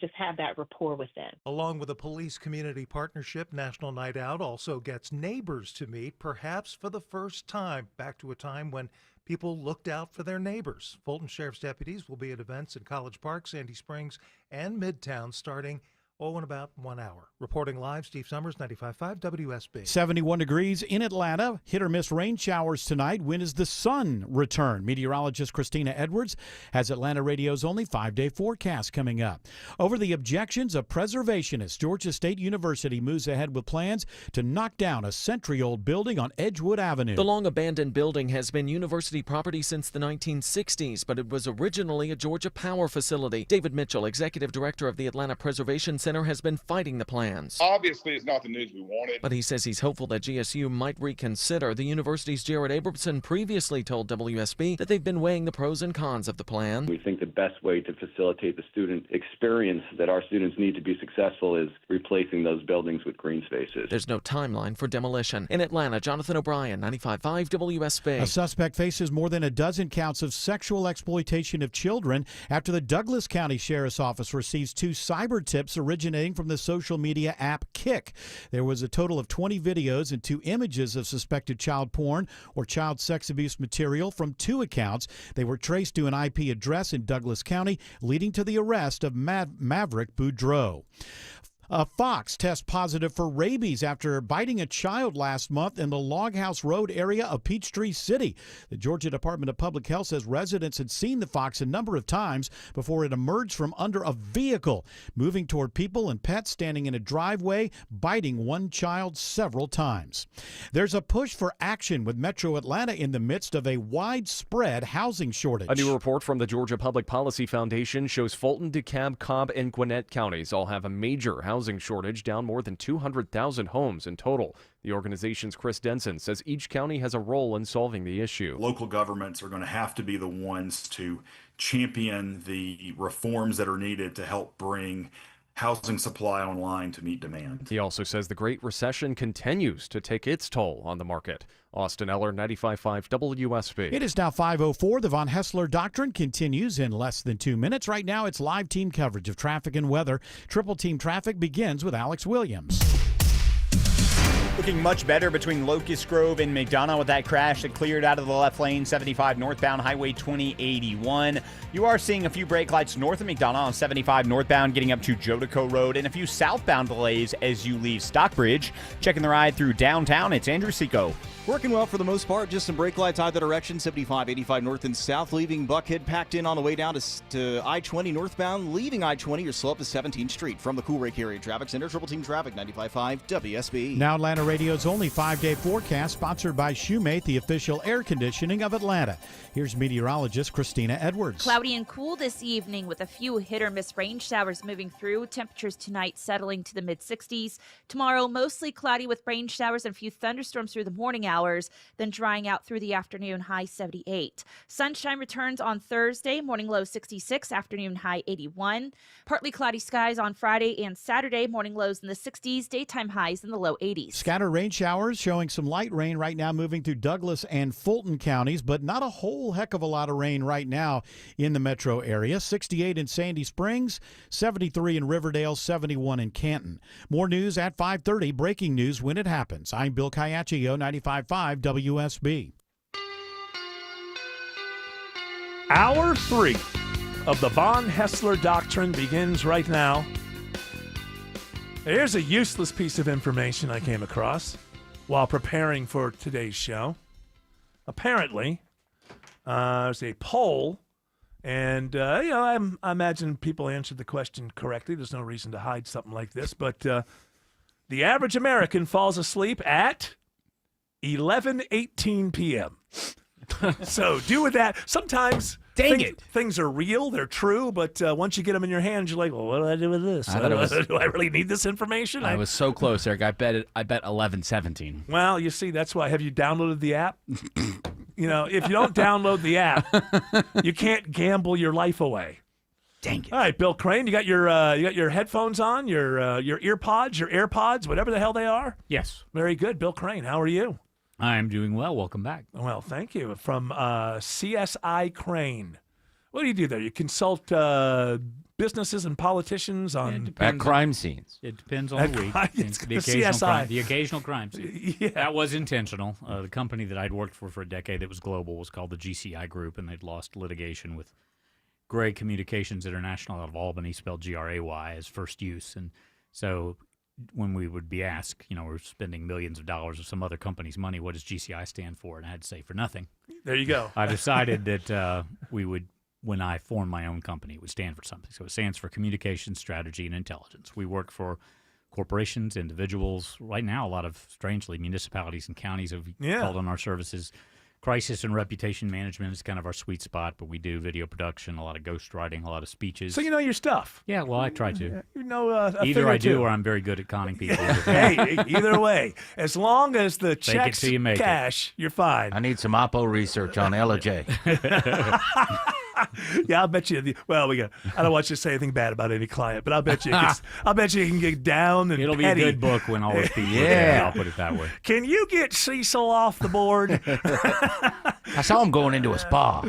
just have that rapport with them. Along with a police community partnership, National Night Out also gets neighbors to meet, perhaps for the first time, back to a time when people looked out for their neighbors. Fulton Sheriff's deputies will be at events in College Park, Sandy Springs, and Midtown starting in about 1 hour. Reporting live, Steve Summers, 95.5 WSB. 71 degrees in Atlanta. Hit or miss rain showers tonight. When does the sun return? Meteorologist Christina Edwards has Atlanta Radio's only 5-day forecast coming up. Over the objections of preservationists, Georgia State University moves ahead with plans to knock down a century-old building on Edgewood Avenue. The long-abandoned building has been university property since the 1960s, but it was originally a Georgia Power facility. David Mitchell, executive director of the Atlanta Preservation Center, has been fighting the plans. Obviously, it's not the news we wanted. But he says he's hopeful that GSU might reconsider. The university's Jared Abramson previously told WSB that they've been weighing the pros and cons of the plan. We think the best way to facilitate the student experience that our students need to be successful is replacing those buildings with green spaces. There's no timeline for demolition. In Atlanta, Jonathan O'Brien, 95.5 WSB. A suspect faces more than a dozen counts of sexual exploitation of children after the Douglas County Sheriff's Office receives 2 cyber tips originating from the social media app Kik. There was a total of 20 videos and 2 images of suspected child porn or child sex abuse material from 2 accounts. They were traced to an IP address in Douglas County, leading to the arrest of Maverick Boudreaux. A fox tests positive for rabies after biting a child last month in the Loghouse Road area of Peachtree City. The Georgia Department of Public Health says residents had seen the fox a number of times before it emerged from under a vehicle, moving toward people and pets standing in a driveway, biting one child several times. There's a push for action with Metro Atlanta in the midst of a widespread housing shortage. A new report from the Georgia Public Policy Foundation shows Fulton, DeKalb, Cobb, and Gwinnett counties all have a major housing shortage, down more than 200,000 homes in total. The organization's Chris Denson says each county has a role in solving the issue. Local governments are going to have to be the ones to champion the reforms that are needed to help bring housing supply online to meet demand. He also says the Great Recession continues to take its toll on the market. Austin Eller, 95.5 WSB. It is now 5:04. The Von Hessler Doctrine continues in less than 2 minutes. Right now, it's live team coverage of traffic and weather. Triple Team Traffic begins with Alex Williams. Looking much better between Locust Grove and McDonough with that crash that cleared out of the left lane, 75 northbound Highway 2081. You are seeing a few brake lights north of McDonough on 75 northbound getting up to Jodico Road, and a few southbound delays as you leave Stockbridge. Checking the ride through downtown, it's Andrew Seco. Working well for the most part. Just some brake lights either direction. 75, 85 north and south, leaving Buckhead packed in on the way down to I-20 northbound. Leaving I-20, you're slow up to 17th Street. From the Cool Lake Area Traffic Center, Triple Team Traffic, 95.5 WSB. Now Atlanta Radio's only 5-day forecast, sponsored by Shoemate, the official air conditioning of Atlanta. Here's meteorologist Christina Edwards. Cloudy and cool this evening with a few hit-or-miss rain showers moving through. Temperatures tonight settling to the mid-60s. Tomorrow, mostly cloudy with rain showers and a few thunderstorms through the morning hours, then drying out through the afternoon, high 78. Sunshine returns on Thursday, morning low 66, afternoon high 81. Partly cloudy skies on Friday and Saturday, morning lows in the 60s, daytime highs in the low 80s. Scattered rain showers showing some light rain right now moving through Douglas and Fulton counties, but not a whole heck of a lot of rain right now in the metro area. 68 in Sandy Springs, 73 in Riverdale, 71 in Canton. More news at 5:30. Breaking news when it happens. I'm Bill Caiaccio, 95.5 WSB. Hour 3 of the Von Hessler Doctrine begins right now. Here's a useless piece of information I came across while preparing for today's show. Apparently, there's a poll, and I imagine people answered the question correctly. There's no reason to hide something like this, but the average American falls asleep at 11:18 p.m. So do with that. Sometimes things are real, they're true, but once you get them in your hands, you're like, well, what do I do with this? Do I really need this information? I was so close, Eric. I bet 11:17. Well, you see, that's why. Have you downloaded the app? If you don't download the app, you can't gamble your life away. Dang it! All right, Bill Crane, you got your headphones on, your earpods, your AirPods, whatever the hell they are. Yes. Very good, Bill Crane. How are you? I'm doing well. Welcome back. Well, thank you. From CSI Crane. What do you do there? You consult businesses and politicians on At crime scenes. It depends on the week. The occasional crime scene. Yeah. That was intentional. The company that I'd worked for a decade that was global was called the GCI Group, and they'd lost litigation with Gray Communications International out of Albany, spelled Gray, as first use. And so when we would be asked, we're spending millions of dollars of some other company's money, what does GCI stand for? And I had to say, for nothing. There you go. I decided that we would, when I formed my own company, it would stand for something. So it stands for Communications, Strategy, and Intelligence. We work for corporations, individuals. Right now, a lot of, strangely, municipalities and counties have called on our services. Crisis and reputation management is kind of our sweet spot, but we do video production, a lot of ghostwriting, a lot of speeches. So you know your stuff. Yeah, well, I try to. You know, either I do or I'm very good at conning people. Hey, either way, as long as the checks cash, you're fine. I need some Oppo research on LJ. Yeah, I'll bet you. Well, I don't want you to say anything bad about any client, but I'll bet you. I'll bet you can get down and it'll be petty. a good book when all those people. Yeah, I'll put it that way. Can you get Cecil off the board? I saw him going into a spa.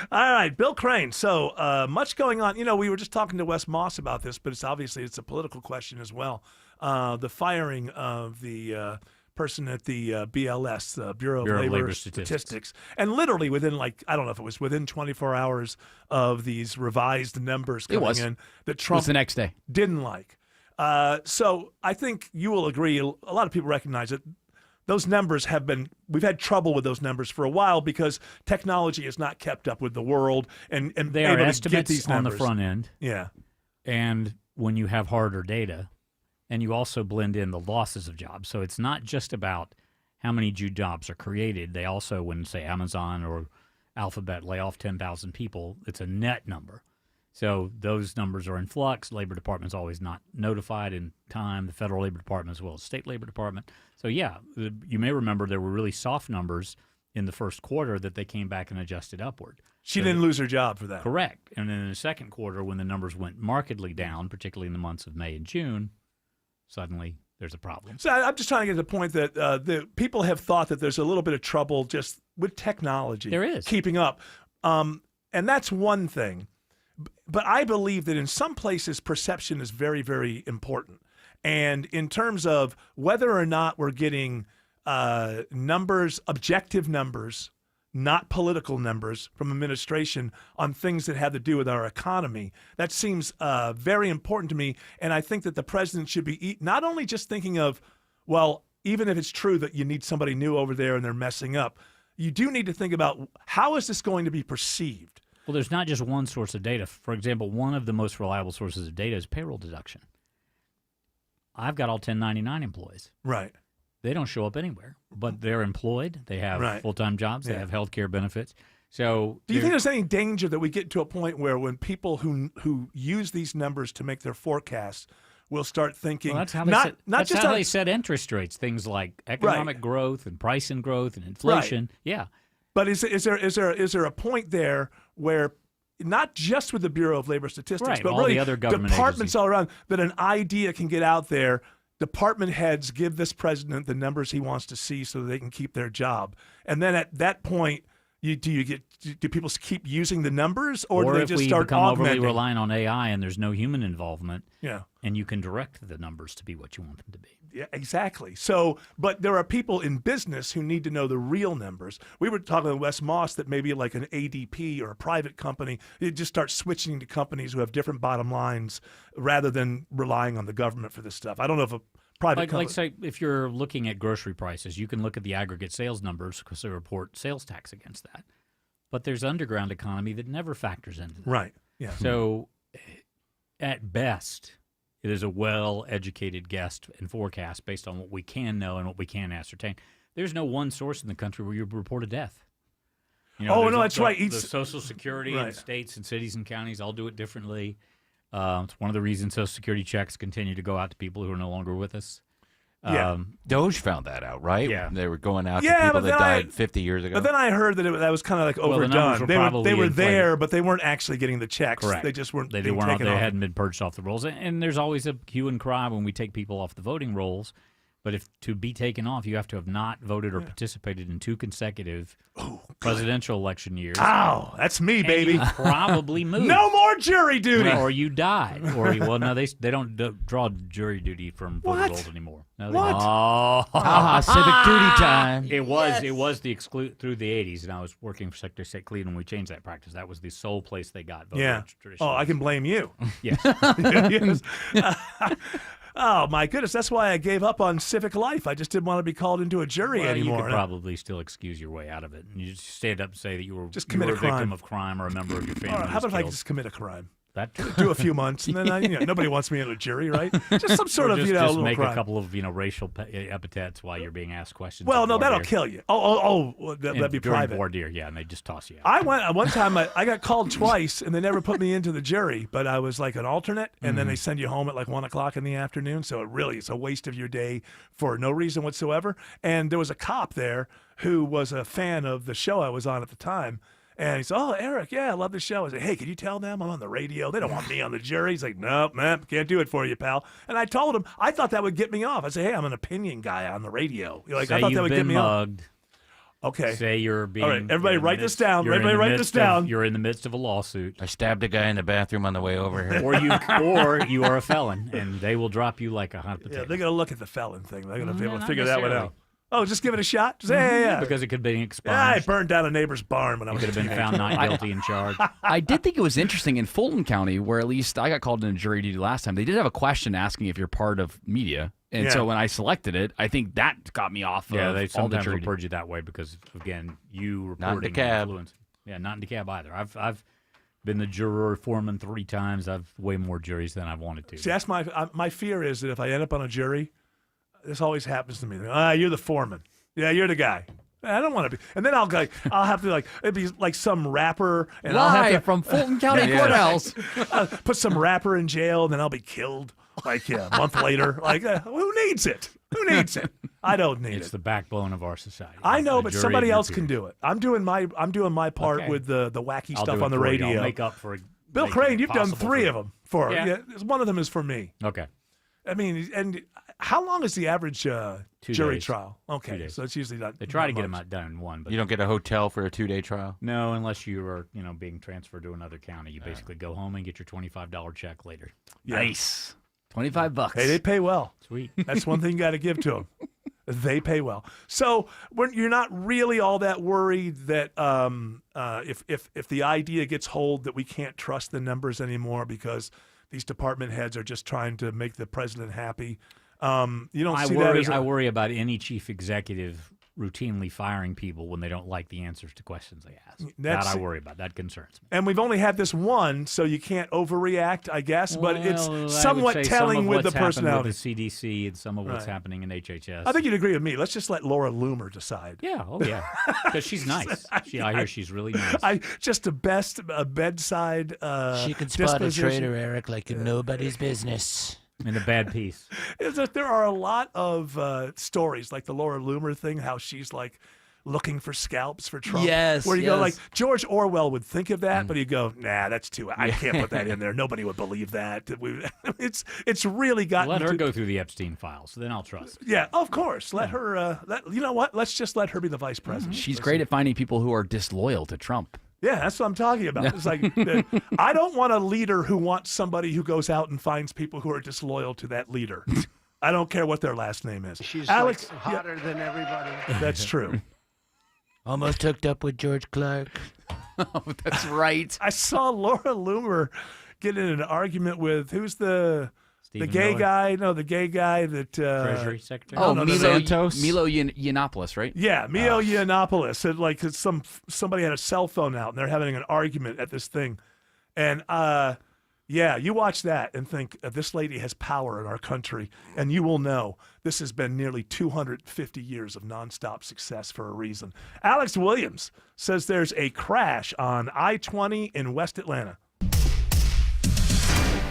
All right, Bill Crane. So much going on. We were just talking to Wes Moss about this, but it's a political question as well. The firing of the person at the BLS, the Bureau of Labor Statistics. And literally within I don't know if it was within 24 hours of these revised numbers coming in that Trump was the next day. Didn't like. So I think you will agree, a lot of people recognize it. Those numbers we've had trouble with those numbers for a while because technology has not kept up with the world and they are estimates on the front end. Yeah. And when you have harder data, and you also blend in the losses of jobs. So it's not just about how many new jobs are created. They also, when, say, Amazon or Alphabet lay off 10,000 people, it's a net number. So those numbers are in flux. Labor Department's always not notified in time, the Federal Labor Department as well as State Labor Department. So, yeah, you may remember there were really soft numbers in the first quarter that they came back and adjusted upward. She didn't lose her job for that. Correct. And then in the second quarter, when the numbers went markedly down, particularly in the months of May and June, suddenly there's a problem. So I'm just trying to get to the point that the people have thought that there's a little bit of trouble just with technology. There is. Keeping up. And that's one thing. But I believe that in some places perception is very, very important. And in terms of whether or not we're getting numbers, objective numbers, not political numbers from administration on things that have to do with our economy. That seems very important to me. And I think that the president should be not only just thinking of, well, even if it's true that you need somebody new over there and they're messing up, you do need to think about how is this going to be perceived? Well, there's not just one source of data. For example, one of the most reliable sources of data is payroll deduction. I've got all 1099 employees. Right. They don't show up anywhere, but they're employed. They have full-time jobs. They have health care benefits. So, do you think there's any danger that we get to a point where when people who use these numbers to make their forecasts will start thinking, well, that's how they set interest rates, things like economic growth and price and growth and inflation. Right. Yeah. But is there a point there where not just with the Bureau of Labor Statistics, but all really the other government departments agencies all around, that an idea can get out there? Department heads give this president the numbers he wants to see so that they can keep their job. And then at that point, do people keep using the numbers, or do they just start become augmenting? overly reliant on AI and there's no human involvement? Yeah. And you can direct the numbers to be what you want them to be. Yeah, exactly. So, but there are people in business who need to know the real numbers. We were talking to Wes Moss that maybe like an ADP or a private company, you just start switching to companies who have different bottom lines rather than relying on the government for this stuff. I don't know if a private company. Like say, if you're looking at grocery prices, you can look at the aggregate sales numbers because they report sales tax against that. But there's underground economy that never factors into that. Right. Yeah. So at best, it is a well-educated guess and forecast based on what we can know and what we can ascertain. There's no one source in the country where you report a death. That's right. The Social Security in states and cities and counties all do it differently. It's one of the reasons Social Security checks continue to go out to people who are no longer with us. Yeah. Doge found that out, right? Yeah. They were going out to people that died 50 years ago. But then I heard that that was kind of like overdone. They were there, but they weren't actually getting the checks. Correct. They just weren't. They hadn't been purged off the rolls. And there's always a hue and cry when we take people off the voting rolls But if to be taken off, you have to have not voted or participated in 2 consecutive presidential election years. Ow, that's me, And baby. you probably moved. No more jury duty. Or you died. Or they don't draw jury duty from voter What? rolls anymore. No, they What? don't. Civic duty time. It was the through the 80s, and I was working for Secretary of State Cleveland. We changed that practice. That was the sole place they got voter Yeah. tradition. Oh, I can blame you. Yes. Yes. Oh, my goodness. That's why I gave up on civic life. I just didn't want to be called into a jury Well, anymore. you could probably still excuse your way out of it. And you just stand up and say that you were Just commit a victim crime. of crime or a member of your family. Or how was about if I killed. just commit a crime? That Do a few months, and then nobody wants me in a jury, right? Just some sort Or of, just, little make crime. a couple of racial epithets while you're being asked questions. Well, at no, voir that'll dire. kill you. Oh, that'd be during private. voir dire, yeah, and they just toss you out. I went one time. I got called twice, and they never put me into the jury. But I was like an alternate, and then they send you home at like 1:00 in the afternoon. So it's a waste of your day for no reason whatsoever. And there was a cop there who was a fan of the show I was on at the time. And he said, "Oh, Eric, yeah, I love the show." I said, "Hey, can you tell them I'm on the radio? They don't want me on the jury." He's like, "Nope, man, can't do it for you, pal." And I told him I thought that would get me off. I said, "Hey, I'm an opinion guy on the radio." Like, Say I thought you've that would been get me mugged. off. Okay. Say you're being. All right, everybody you're in the write this midst- down. you're in Everybody the write this midst of- down. You're in the midst of a lawsuit. I stabbed a guy in the bathroom on the way over here. or you are a felon, and they will drop you like a hot potato. Yeah, they're going to look at the felon thing. They're going to be able to not figure that one necessarily. out. Oh, just give it a shot? Just, yeah. Because it could have been Yeah, I expunged. burned down a neighbor's barn when I You was could have been a found teenager. not guilty and charged. I did think it was interesting in Fulton County, where at least I got called into jury duty last time. They did have a question asking if you're part of media. And Yeah. so when I selected it, I think that got me off Yeah, of they all the sometimes jury will duty. purge you that way because, again, you Not in reporting DeKalb. influence. Yeah, not in DeKalb either. I've been the juror foreman 3 times. I've way more juries than I've wanted to. See, that's my fear is that if I end up on a jury, this always happens to me. You're the foreman. Yeah, you're the guy. I don't want to be. And then I'll have to it'd be like some rapper. And I'll have to, Live from Fulton County Courthouse. put some rapper in jail, and then I'll be killed like a month later. Like, who needs it? Who needs it? I don't need It's it. the backbone of our society. I know, The but jury somebody of your else can peers. do it. I'm doing my part Okay. with the wacky I'll stuff do it on the for you. I'll radio. make up for Bill making Crane, it you've done possible 3 for- of them for. Yeah. One of them is for me. Okay. I mean, and how long is the average 2 jury days. trial? 2 Okay, days. so it's usually not. They try to not get them much. out done in one, but You don't get a hotel for a 2-day trial? no, unless you are being transferred to another county. You basically go home and get your $25 check later. Yeah. Nice. $25. Hey, they pay well. Sweet. That's one thing you got to give to them. They pay well. So you're not really all that worried that if the idea gets hold that we can't trust the numbers anymore because these department heads are just trying to make the president happy. You don't see that as I worry about any chief executive routinely firing people when they don't like the answers to questions they ask. That's- that I worry about. That concerns me. And we've only had this one, so you can't overreact, I guess. But it's Well, I would somewhat say telling some of with the what's happened personality. with the CDC and some of what's Right. happening in HHS. I think you'd agree with me. Let's just let Laura Loomer decide. Yeah. Oh, yeah. Because she's nice. I hear she's really nice. Just a bedside. She can spot a disposition. traitor, Eric, like nobody's business. In a bad piece. Is that there are a lot of stories like the Laura Loomer thing, how she's like looking for scalps for Trump. Yes, Where you go like yes. George Orwell would think of that, but you go, nah, that's too. I can't put that in there. Nobody would believe that. It's really gotten. Let her to- go through the Epstein files, then I'll trust. Yeah, of course. Let her. You know what? Let's just let her be the vice president. She's great at finding people who are disloyal to Trump. Yeah, that's what I'm talking about. It's like I don't want a leader who wants somebody who goes out and finds people who are disloyal to that leader. I don't care what their last name is. She's Alex, like hotter than everybody. That's true. Almost hooked up with George Clark. Oh, that's right. I saw Laura Loomer get in an argument with who's the Stephen gay Miller? guy? No, the gay guy that Treasury Secretary? Oh, no, Milo Santos? Yiannopoulos, right? Yeah, Milo Yiannopoulos said like somebody had a cell phone out and they're having an argument at this thing, and yeah, you watch that and think this lady has power in our country, and you will know this has been nearly 250 years of nonstop success for a reason. Alex Williams says there's a crash on I-20 in West Atlanta.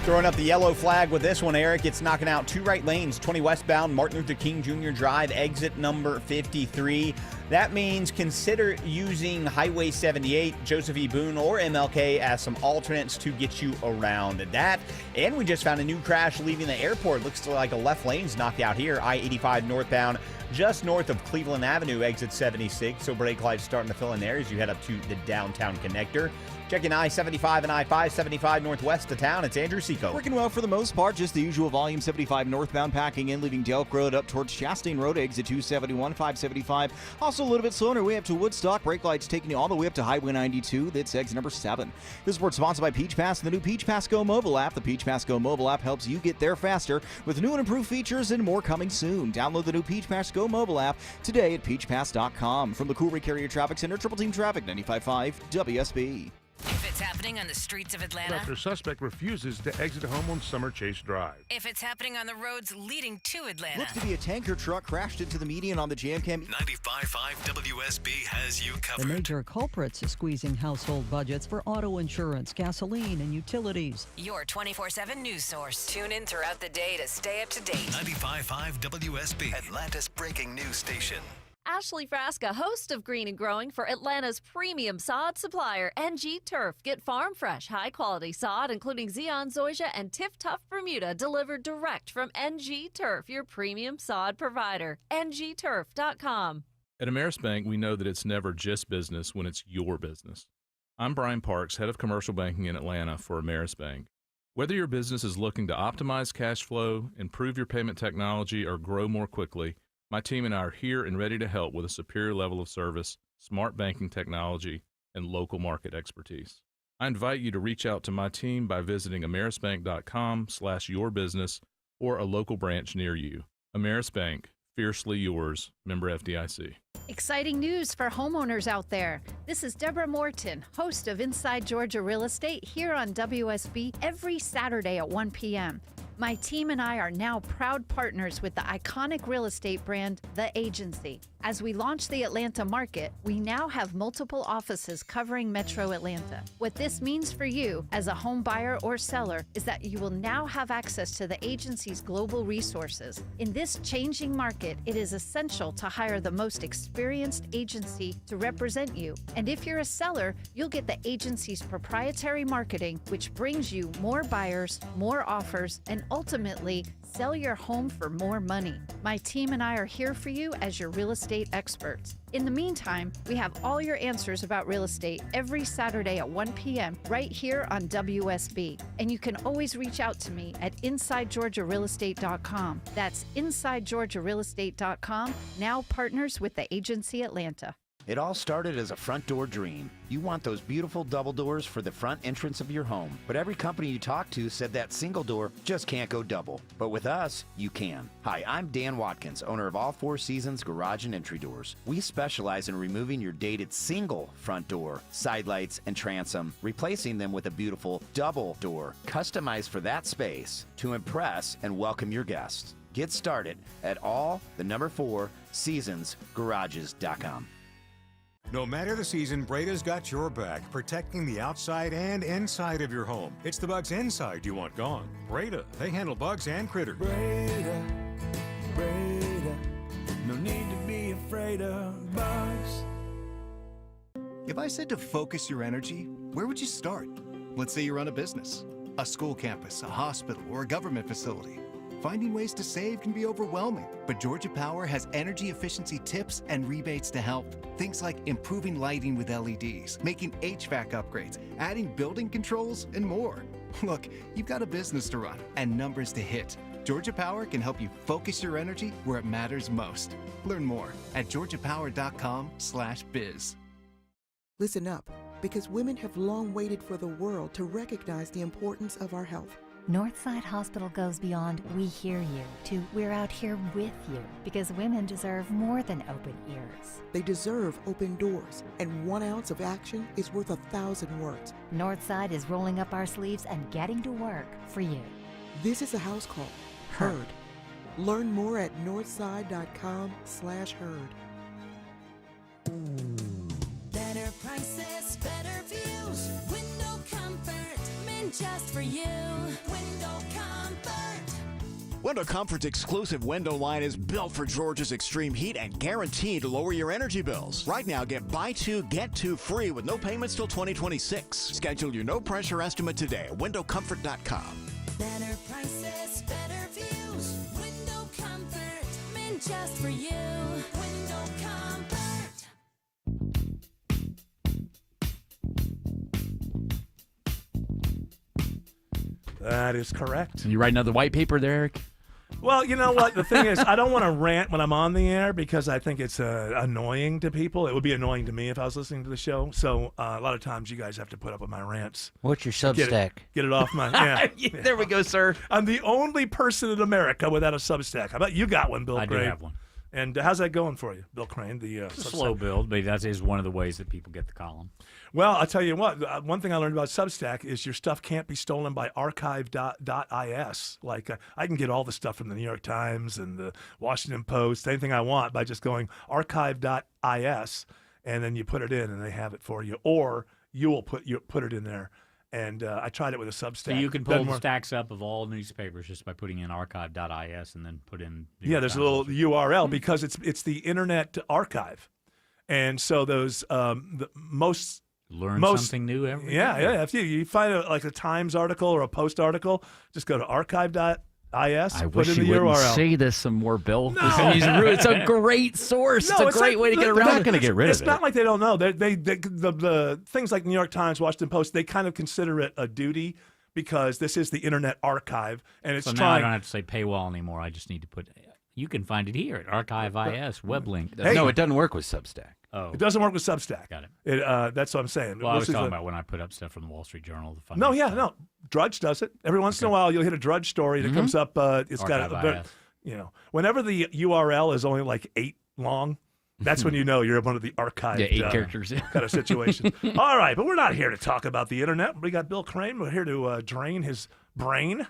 Throwing up the yellow flag with this one, Eric. It's knocking out 2 right lanes, 20 westbound, Martin Luther King Jr. Drive, exit number 53. That means consider using Highway 78, Joseph E. Boone, or MLK as some alternates to get you around that. And we just found a new crash leaving the airport. Looks like a left lane's knocked out here, I-85 northbound, just north of Cleveland Avenue, exit 76. So brake lights starting to fill in there as you head up to the downtown connector. Checking I-75 and I-575 northwest of town. It's Andrew Seco. Working well for the most part. Just the usual volume. 75 northbound packing in, leaving Delk Road up towards Chastain Road, exit 271, 575. Also a little bit slower on our way up to Woodstock. Brake lights taking you all the way up to Highway 92. That's exit number 7. This report sponsored by Peach Pass and the new Peach Pass Go mobile app. The Peach Pass Go mobile app helps you get there faster with new and improved features and more coming soon. Download the new Peach Pass Go mobile app today at peachpass.com. From the Cool Carrier Traffic Center, Triple Team Traffic, 95.5 WSB. If it's happening on the streets of Atlanta. After suspect refuses to exit home on Summer Chase Drive. If it's happening on the roads leading to Atlanta. Looks to be a tanker truck crashed into the median on the Jam Cam. 95.5 WSB has you covered. The major culprits is squeezing household budgets for auto insurance, gasoline, and utilities. Your 24/7 news source. Tune in throughout the day to stay up to date. 95.5 WSB, Atlanta's breaking news station. Ashley Frasca, host of Green and Growing for Atlanta's premium sod supplier, NG Turf. Get farm fresh, high-quality sod, including Zeon Zoysia and Tiff Tough Bermuda, delivered direct from NG Turf, your premium sod provider. ngturf.com. At Ameris Bank, we know that it's never just business when it's your business. I'm Brian Parks, head of commercial banking in Atlanta for Ameris Bank. Whether your business is looking to optimize cash flow, improve your payment technology, or grow more quickly, my team and I are here and ready to help with a superior level of service, smart banking technology, and local market expertise. I invite you to reach out to my team by visiting amerisbank.com/yourbusiness or a local branch near you. Ameris Bank, fiercely yours, member FDIC. Exciting news for homeowners out there. This is Deborah Morton, host of Inside Georgia Real Estate here on WSB every Saturday at 1 p.m. My team and I are now proud partners with the iconic real estate brand, The Agency. As we launch the Atlanta market, we now have multiple offices covering Metro Atlanta. What this means for you as a home buyer or seller is that you will now have access to the agency's global resources. In this changing market, it is essential to hire the most experienced agency to represent you. And if you're a seller, you'll get the agency's proprietary marketing, which brings you more buyers, more offers, and ultimately sell your home for more money. My team and I are here for you as your real estate experts. In the meantime, we have all your answers about real estate every Saturday at 1 p.m. right here on WSB. And you can always reach out to me at InsideGeorgiaRealEstate.com. That's InsideGeorgiaRealEstate.com, now partners with the Agency Atlanta. It all started as a front door dream. You want those beautiful double doors for the front entrance of your home. But every company you talk to said that single door just can't go double. But with us, you can. Hi, I'm Dan Watkins, owner of All Four Seasons Garage and Entry Doors. We specialize in removing your dated single front door, side lights, and transom, replacing them with a beautiful double door, customized for that space to impress and welcome your guests. Get started at all4seasonsgarages.com. No matter the season, Breda's got your back, protecting the outside and inside of your home. It's the bugs inside you want gone. Breda, they handle bugs and critters. Breda, no need to be afraid of bugs. If I said to focus your energy, where would you start? Let's say you run a business, a school campus, a hospital, or a government facility. Finding ways to save can be overwhelming, but Georgia Power has energy efficiency tips and rebates to help. Things like improving lighting with LEDs, making HVAC upgrades, adding building controls, and more. Look, you've got a business to run and numbers to hit. Georgia Power can help you focus your energy where it matters most. Learn more at georgiapower.com/biz. Listen up, because women have long waited for the world to recognize the importance of our health. Northside Hospital goes beyond "we hear you" to "we're out here with you," because women deserve more than open ears. They deserve open doors, and 1 ounce of action is worth 1,000 words. Northside is rolling up our sleeves and getting to work for you. This is a house call. Heard. Learn more at northside.com/heard. Better prices, better views, window comfort, Minge just for you. Window Comfort. Window Comfort's exclusive window line is built for Georgia's extreme heat and guaranteed to lower your energy bills. Right now, get buy two, get two free with no payments till 2026. Schedule your no-pressure estimate today at windowcomfort.com. Better prices, better views. Window Comfort, meant just for you. Window Comfort. That is correct. You write another white paper there, Eric? Well, you know what? The thing is, I don't want to rant when I'm on the air because I think it's annoying to people. It would be annoying to me if I was listening to the show. So a lot of times you guys have to put up with my rants. What's your Substack? Get it off my... Yeah. There we go, sir. I'm the only person in America without a Substack. How about you got one, Bill I Crane? do have one. And how's that going for you, Bill Crane? It's a slow build, but that is one of the ways that people get the column. Well, I'll tell you what. One thing I learned about Substack is your stuff can't be stolen by archive.is. Like, I can get all the stuff from the New York Times and the Washington Post, anything I want, by just going archive.is, and then you put it in, and they have it for you. Or you will put it in there. And I tried it with a Substack. So you can pull the stacks up of all newspapers just by putting in archive.is and then put in. There's a little URL because it's the Internet Archive, and so those most something new every day. Yeah. If you find a Times article or a Post article, just go to archive.is. I put wish in you the wouldn't URL. say this some more, Bill. No. It's a great source. No, it's a great way to get they're around not it. going to get rid of it. It's not like they don't know. The things like New York Times, Washington Post, they kind of consider it a duty because this is the Internet Archive, and it's So now I don't have to say paywall anymore. I just need to put. You can find it here at archive.is web link. No, it doesn't work with Substack. Oh, It doesn't work with Substack. Got it. That's what I'm saying. Well, I was This is talking a- about when I put up stuff from the Wall Street Journal. The No, Drudge does it. Every once in a while, you'll hit a Drudge story that comes up. It's got Archive.is. whenever the URL is only like 8 long, that's when you know you're one of the archived 8 characters kind of situations. All right, but we're not here to talk about the internet. We got Bill Crane. We're here to drain his brain.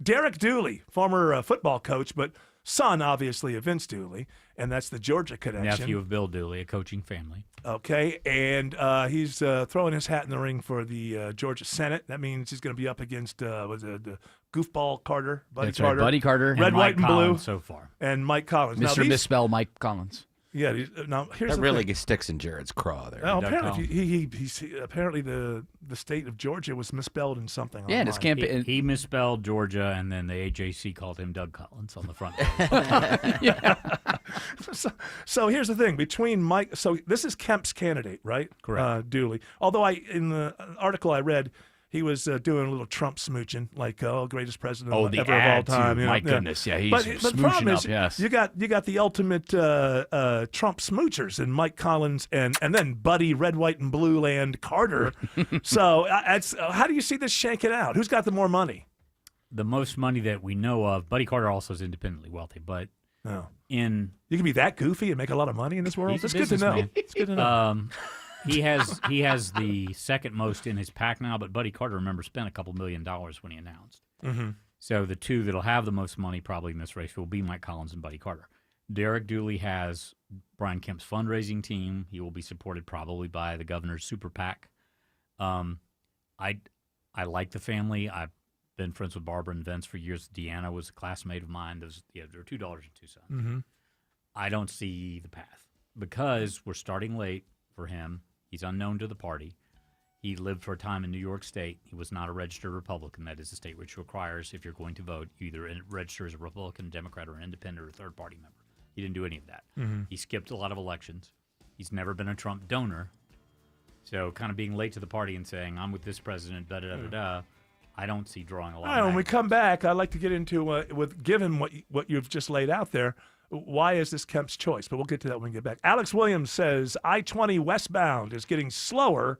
Derek Dooley, former football coach, but son, obviously, of Vince Dooley, and that's the Georgia connection. Nephew of Bill Dooley, a coaching family. Okay, and he's throwing his hat in the ring for the Georgia Senate. That means he's going to be up against the goofball Carter, Buddy That's right, Carter, Buddy Carter. Red, And white, Mike and blue, Collins so far. and Mike Collins. Now, Mr. these- Misspell Mike Collins. Yeah. Now here's That the really thing. sticks in Jared's craw there. Well, Doug apparently, Collins. apparently the state of Georgia was misspelled in something. Yeah, and his online. campaign. He misspelled Georgia, and then the AJC called him Doug Collins on the front. So here's the thing between Mike. So this is Kemp's candidate, right? Correct. Dooley. Although in the article I read, he was doing a little Trump smooching, like greatest president Oh, the ever of all ad, too. time. you know, My goodness, yeah, he's but the problem smooching is, up, yes. you got the ultimate Trump smoochers and Mike Collins and then Buddy Red, White, and Blue Land Carter. So how do you see this shaking out? Who's got the more money? The most money that we know of, Buddy Carter also is independently wealthy, but No. in You can be that goofy and make a lot of money in this world. He's a That's good to know. businessman. It's good to know. He has the second most in his pack now, but Buddy Carter, remember, spent a couple $1 million when he announced. Mm-hmm. So the two that'll have the most money probably in this race will be Mike Collins and Buddy Carter. Derek Dooley has Brian Kemp's fundraising team. He will be supported probably by the governor's super PAC. I like the family. I've been friends with Barbara and Vince for years. Deanna was a classmate of mine. They're two daughters and two sons. Mm-hmm. I don't see the path because we're starting late for him. He's unknown to the party. He lived for a time in New York State. He was not a registered Republican. That is a state which requires, if you're going to vote, you either register as a Republican, Democrat, or an independent or third-party member. He didn't do any of that. Mhm. He skipped a lot of elections. He's never been a Trump donor. So kind of being late to the party and saying, I'm with this president, da-da-da-da-da, I don't see drawing a lot All right, of when we magnitude. come back, I'd like to get into given what you've just laid out there, why is this Kemp's choice? But we'll get to that when we get back. Alex Williams says I-20 westbound is getting slower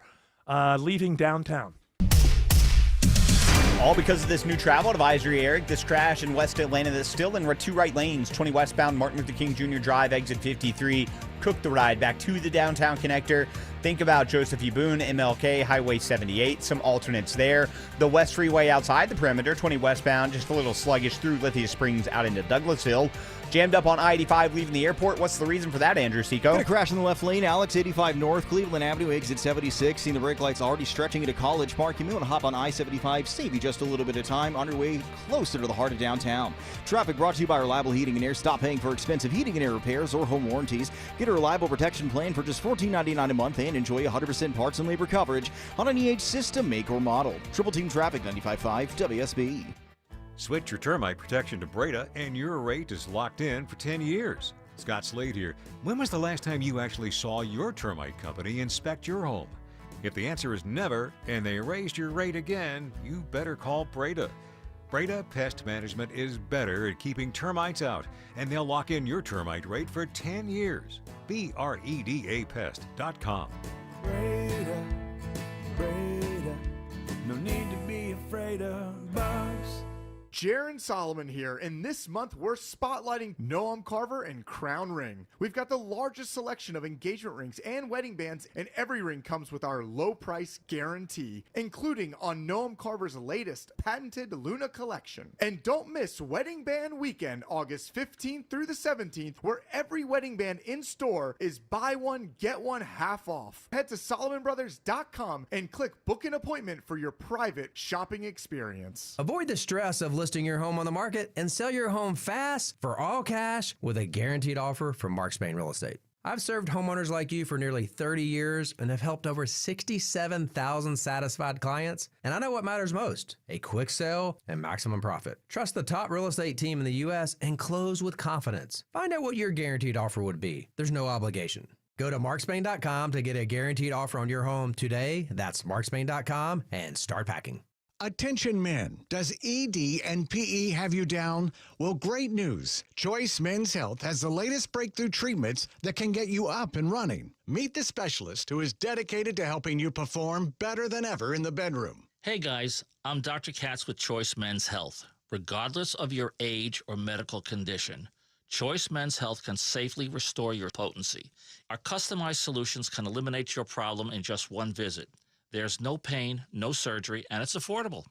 leaving downtown. All because of this new travel advisory, Eric. This crash in West Atlanta that's still in 2 right lanes, 20 westbound, Martin Luther King Jr. Drive, exit 53. cook the ride back to the downtown connector. Think about Joseph E. Boone, MLK, Highway 78, some alternates there. The West Freeway outside the perimeter, 20 westbound, just a little sluggish through Lithia Springs out into Douglasville. Jammed up on I-85 leaving the airport. What's the reason for that, Andrew Seco? Gonna crash in the left lane. Alex, 85 North, Cleveland Avenue, exit 76. Seeing the brake lights already stretching into College Park. You may want to hop on I-75, save you just a little bit of time. On your way closer to the heart of downtown. Traffic brought to you by Reliable Heating and Air. Stop paying for expensive heating and air repairs or home warranties. Get a reliable protection plan for just $14.99 a month and enjoy 100% parts and labor coverage on any age system, make, or model. Triple Team Traffic, 95.5 WSB. Switch your termite protection to Breda, and your rate is locked in for 10 years. Scott Slade here. When was the last time you actually saw your termite company inspect your home? If the answer is never, and they raised your rate again, you better call Breda. Breda Pest Management is better at keeping termites out, and they'll lock in your termite rate for 10 years. BREDAPest.com. Breda, Breda, no need to be afraid of bugs. Jaron Solomon here, and this month we're spotlighting Noam Carver and Crown Ring. We've got the largest selection of engagement rings and wedding bands, and every ring comes with our low price guarantee, including on Noam Carver's latest patented Luna collection. And don't miss Wedding Band Weekend, August 15th through the 17th, where every wedding band in store is buy one, get one half off. Head to SolomonBrothers.com and click book an appointment for your private shopping experience. Avoid the stress of listing your home on the market and sell your home fast for all cash with a guaranteed offer from Mark Spain Real Estate. I've served homeowners like you for nearly 30 years and have helped over 67,000 satisfied clients. And I know what matters most, a quick sale and maximum profit. Trust the top real estate team in the U.S. and close with confidence. Find out what your guaranteed offer would be. There's no obligation. Go to markspain.com to get a guaranteed offer on your home today. That's markspain.com and start packing. Attention men, does ED and PE have you down? Well, great news. Choice Men's Health has the latest breakthrough treatments that can get you up and running. Meet the specialist who is dedicated to helping you perform better than ever in the bedroom. Hey guys, I'm Dr. Katz with Choice Men's Health. Regardless of your age or medical condition, Choice Men's Health can safely restore your potency. Our customized solutions can eliminate your problem in just one visit. There's no pain, no surgery, and it's affordable.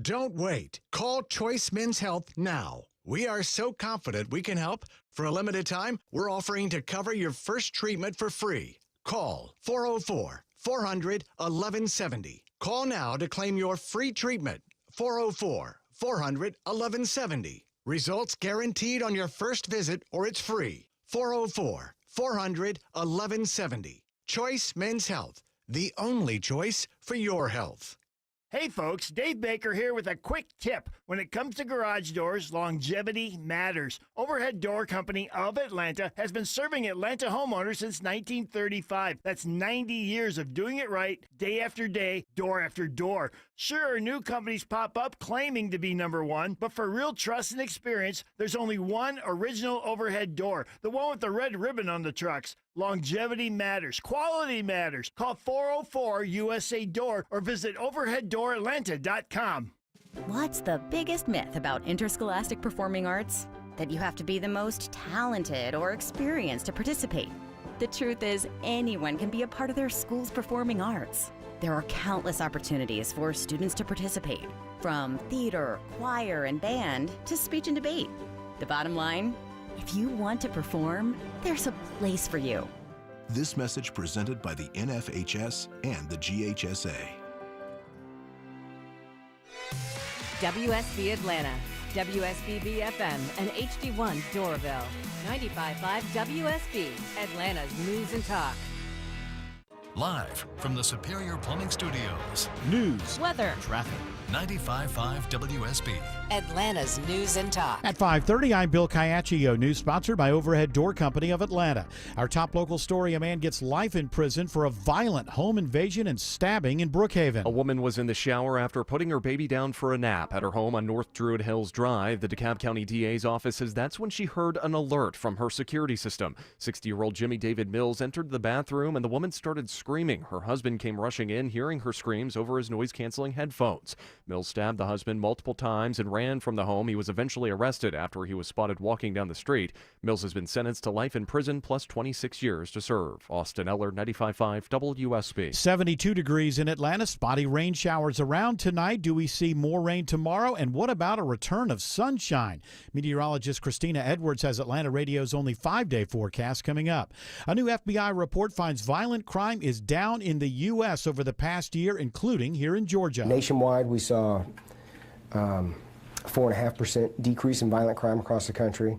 Don't wait. Call Choice Men's Health now. We are so confident we can help. For a limited time, we're offering to cover your first treatment for free. Call 404-400-1170. Call now to claim your free treatment. 404-400-1170. Results guaranteed on your first visit or it's free. 404-400-1170. Choice Men's Health. The only choice for your health. Hey folks, Dave Baker here with a quick tip. When it comes to garage doors, longevity matters. Overhead Door Company of Atlanta has been serving Atlanta homeowners since 1935. That's 90 years of doing it right, day after day, door after door. Sure, new companies pop up claiming to be number one, but for real trust and experience, there's only one original overhead door, the one with the red ribbon on the trucks. Longevity matters. Quality matters. Call 404-USA-DOOR or visit overheaddooratlanta.com. What's the biggest myth about interscholastic performing arts? That you have to be the most talented or experienced to participate. The truth is, anyone can be a part of their school's performing arts. There are countless opportunities for students to participate, from theater, choir, and band to speech and debate. The bottom line? If you want to perform, there's a place for you. This message presented by the NFHS and the GHSA. WSB Atlanta, WSBB FM, and HD1 Doraville. 95.5 WSB, Atlanta's News and Talk. Live from the Superior Plumbing Studios. News, weather, traffic. 95.5 WSB. Atlanta's News and Talk. At 5:30, I'm Bill Caiaccio. News sponsored by Overhead Door Company of Atlanta. Our top local story, a man gets life in prison for a violent home invasion and stabbing in Brookhaven. A woman was in the shower after putting her baby down for a nap at her home on North Druid Hills Drive. The DeKalb County DA's office says that's when she heard an alert from her security system. 60-year-old Jimmy David Mills entered the bathroom and the woman started screaming screaming. Her husband came rushing in, hearing her screams over his noise-canceling headphones. Mills stabbed the husband multiple times and ran from the home. He was eventually arrested after he was spotted walking down the street. Mills has been sentenced to life in prison plus 26 years to serve. Austin Eller, 95.5 WSB. 72 degrees in Atlanta. Spotty rain showers around tonight. Do we see more rain tomorrow? And what about a return of sunshine? Meteorologist Christina Edwards has Atlanta Radio's only 5-day forecast coming up. A new FBI report finds violent crime is down in the U.S. over the past year, including here in Georgia. Nationwide, we saw 4.5% decrease in violent crime across the country.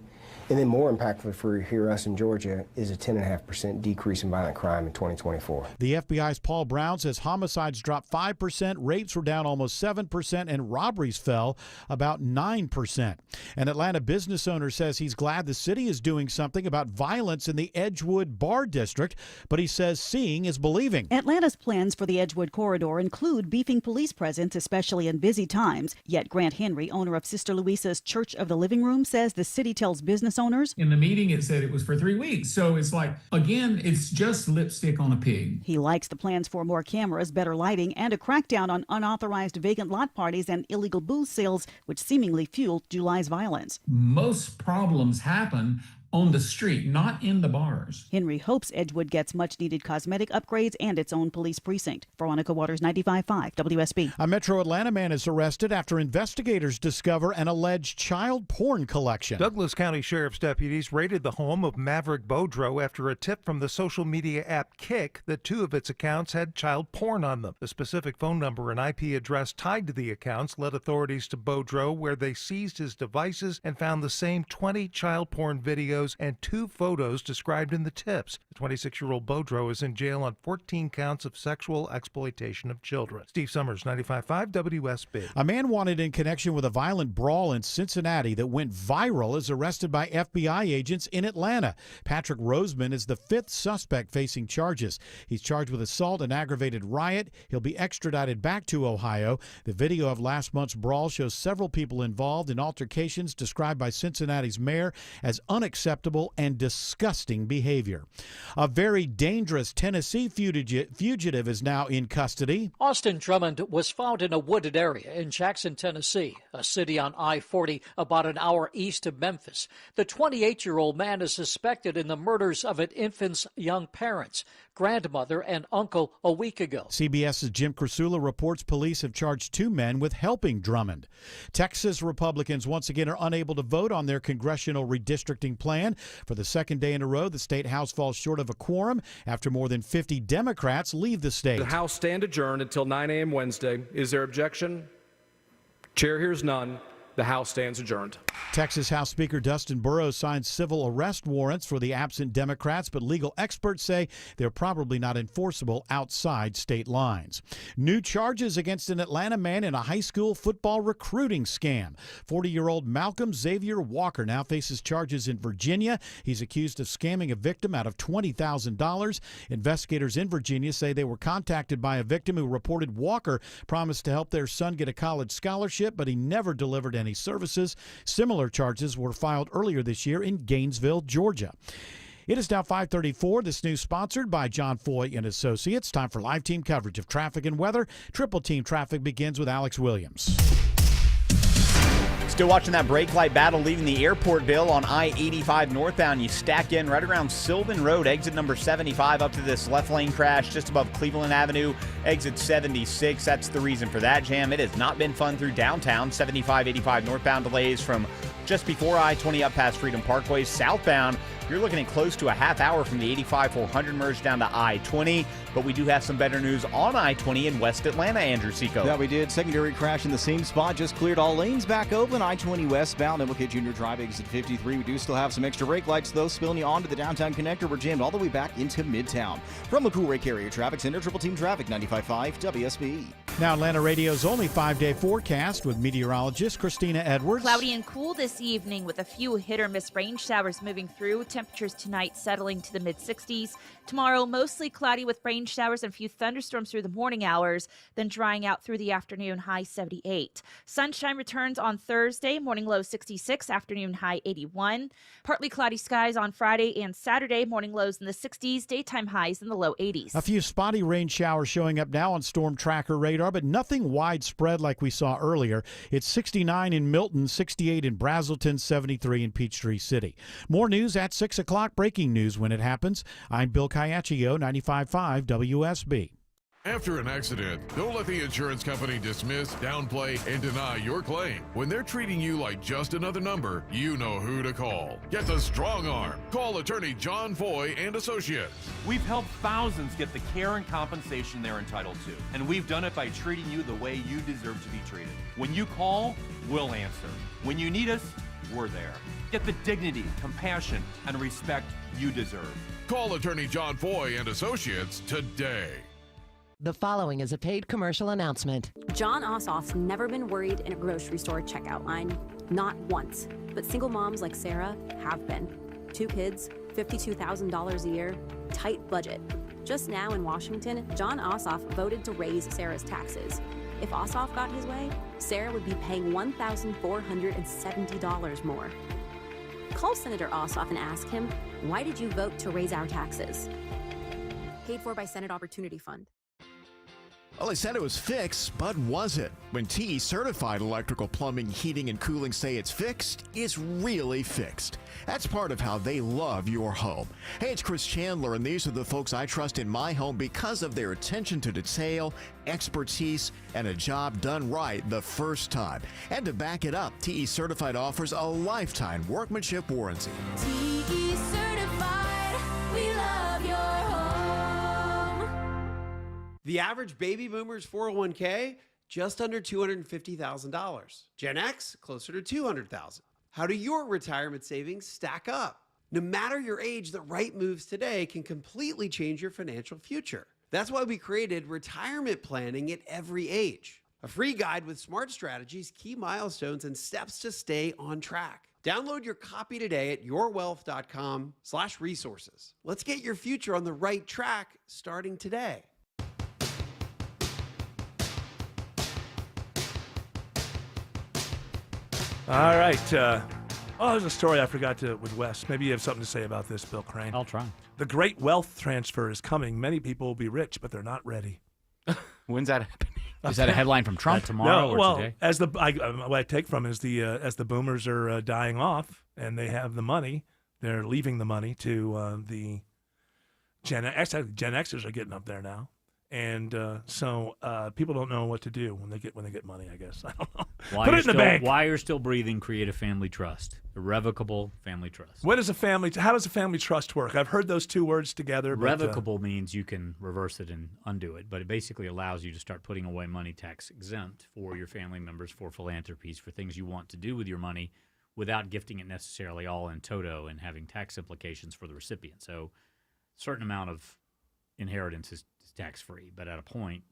And then more impactful for here us in Georgia is a 10.5% decrease in violent crime in 2024. The FBI's Paul Brown says homicides dropped 5%, rapes were down almost 7%, and robberies fell about 9%. An Atlanta business owner says he's glad the city is doing something about violence in the Edgewood Bar District, but he says seeing is believing. Atlanta's plans for the Edgewood corridor include beefing police presence, especially in busy times. Yet Grant Henry, owner of Sister Louisa's Church of the Living Room, says the city tells business owners. In the meeting, it said it was for 3 weeks. So it's like, again, it's just lipstick on a pig. He likes the plans for more cameras, better lighting, and a crackdown on unauthorized vacant lot parties and illegal booze sales, which seemingly fueled July's violence. Most problems happen on the street, not in the bars. Henry hopes Edgewood gets much-needed cosmetic upgrades and its own police precinct. Veronica Waters, 95.5 WSB. A Metro Atlanta man is arrested after investigators discover an alleged child porn collection. Douglas County Sheriff's deputies raided the home of Maverick Beaudreau after a tip from the social media app Kik that 2 of its accounts had child porn on them. The specific phone number and IP address tied to the accounts led authorities to Beaudreau, where they seized his devices and found the same 20 child porn videos and 2 photos described in the tips. The 26-year-old Beaudreau is in jail on 14 counts of sexual exploitation of children. Steve Summers, 95.5 WSB. A man wanted in connection with a violent brawl in Cincinnati that went viral is arrested by FBI agents in Atlanta. Patrick Roseman is the 5th suspect facing charges. He's charged with assault and aggravated riot. He'll be extradited back to Ohio. The video of last month's brawl shows several people involved in altercations described by Cincinnati's mayor as unacceptable and disgusting behavior. A very dangerous Tennessee fugitive is now in custody. Austin Drummond was found in a wooded area in Jackson, Tennessee, a city on I-40 about an hour east of Memphis. The 28-year-old man is suspected in the murders of an infant's young parents, grandmother, and uncle a week ago. CBS's Jim Krasula reports police have charged 2 men with helping Drummond. Texas Republicans once again are unable to vote on their congressional redistricting plan. For the second day in a row, the state House falls short of a quorum after more than 50 Democrats leave the state. The House stand adjourned until 9 a.m. Wednesday. Is there objection? Chair hears none. The House stands adjourned. Texas House Speaker Dustin Burrows signed civil arrest warrants for the absent Democrats, but legal experts say they're probably not enforceable outside state lines. New charges against an Atlanta man in a high school football recruiting scam. 40-year-old Malcolm Xavier Walker now faces charges in Virginia. He's accused of scamming a victim out of $20,000. Investigators in Virginia say they were contacted by a victim who reported Walker promised to help their son get a college scholarship, but he never delivered any services. Similar charges were filed earlier this year in Gainesville, Georgia. It is now 5:34. This news sponsored by John Foy and Associates. Time for live team coverage of traffic and weather. Triple team traffic begins with Alex Williams. Still watching that brake light battle leaving the airport, Bill, on I-85 northbound. You stack in right around Sylvan Road, exit number 75, up to this left lane crash just above Cleveland Avenue, exit 76. That's the reason for that jam. It has not been fun through downtown. 75-85 northbound delays from just before I-20 up past Freedom Parkway. Southbound, you're looking at close to a half hour from the 85-400 merge down to I-20. But we do have some better news on I-20 in West Atlanta, Andrew Seco. Yeah, we did. Secondary crash in the same spot. Just cleared all lanes back open. I-20 westbound, MLK Junior Drive, exit 53. We do still have some extra brake lights, though, spilling you onto the downtown connector. We're jammed all the way back into Midtown. From the Cool Ray Carrier Traffic Center, Triple Team Traffic, 95.5 WSB. Now Atlanta Radio's only 5-day forecast with meteorologist Christina Edwards. Cloudy and cool this evening with a few hit-or-miss rain showers moving through. Temperatures tonight settling to the mid-60s. Tomorrow, mostly cloudy with rain rain showers and a few thunderstorms through the morning hours, then drying out through the afternoon, high 78. Sunshine returns on Thursday, morning low 66, afternoon high 81. Partly cloudy skies on Friday and Saturday, morning lows in the 60s, daytime highs in the low 80s. A few spotty rain showers showing up now on storm tracker radar, but nothing widespread like we saw earlier. It's 69 in Milton, 68 in Brazelton, 73 in Peachtree City. More news at 6 o'clock, breaking news when it happens. I'm Bill Caiaccio, 95.5 WSB. After an accident, don't let the insurance company dismiss, downplay, and deny your claim. When they're treating you like just another number, you know who to call. Get the strong arm. Call attorney John Foy and Associates. We've helped thousands get the care and compensation they're entitled to, and we've done it by treating you the way you deserve to be treated. When you call, we'll answer. When you need us, we're there. Get the dignity, compassion, and respect you deserve. Call attorney John Foy and Associates today. The following is a paid commercial announcement. John Ossoff's never been worried in a grocery store checkout line. Not once. But single moms like Sarah have been. 2 kids, $52,000 a year, tight budget. Just now in Washington, John Ossoff voted to raise Sarah's taxes. If Ossoff got his way, Sarah would be paying $1,470 more. Call Senator Ossoff and ask him, why did you vote to raise our taxes? Paid for by Senate Opportunity Fund. Well, they said it was fixed, but was it? When TE Certified Electrical Plumbing, Heating, and Cooling say it's fixed, it's really fixed. That's part of how they love your home. Hey, it's Chris Chandler, and these are the folks I trust in my home because of their attention to detail, expertise, and a job done right the first time. And to back it up, TE Certified offers a lifetime workmanship warranty. TE Certified, we love your home. The average baby boomer's 401k, just under $250,000. Gen X, closer to $200,000. How do your retirement savings stack up? No matter your age, the right moves today can completely change your financial future. That's why we created retirement planning at every age. A free guide with smart strategies, key milestones, and steps to stay on track. Download your copy today at yourwealth.com/resources. Let's get your future on the right track starting today. All right. There's a story I forgot to with Wes. Maybe you have something to say about this, Bill Crane. I'll try. The great wealth transfer is coming. Many people will be rich, but they're not ready. When's that happening? Is that a headline from Trump tomorrow or today? As what I take from it is as the boomers are dying off and they have the money, they're leaving the money to the Gen X. Gen Xers are getting up there now. And so people don't know what to do when they get money, I guess. I don't know. Put it in the bank. While you're still breathing, create a family trust. Irrevocable family trust. How does a family trust work? I've heard those two words together. Revocable means you can reverse it and undo it, but it basically allows you to start putting away money tax exempt for your family members, for philanthropies, for things you want to do with your money without gifting it necessarily all in toto and having tax implications for the recipient. So a certain amount of inheritance is tax-free, but at a point,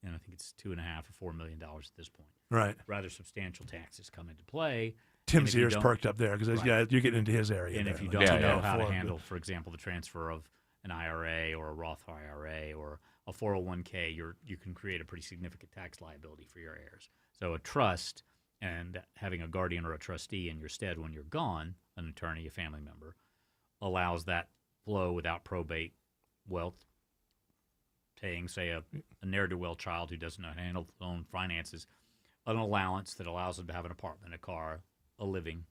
and I think it's $2.5 or $4 million at this point. Right. Rather substantial taxes come into play. Tim's ears perked up there because you're getting into his area. And there. if you don't know how to handle, for example, the transfer of an IRA or a Roth IRA or a 401k, you can create a pretty significant tax liability for your heirs. So a trust and having a guardian or a trustee in your stead when you're gone, an attorney, a family member, allows that flow without probate wealth. Paying, say, a ne'er-do-well child who doesn't know how to handle his own finances, an allowance that allows them to have an apartment, a car, a living,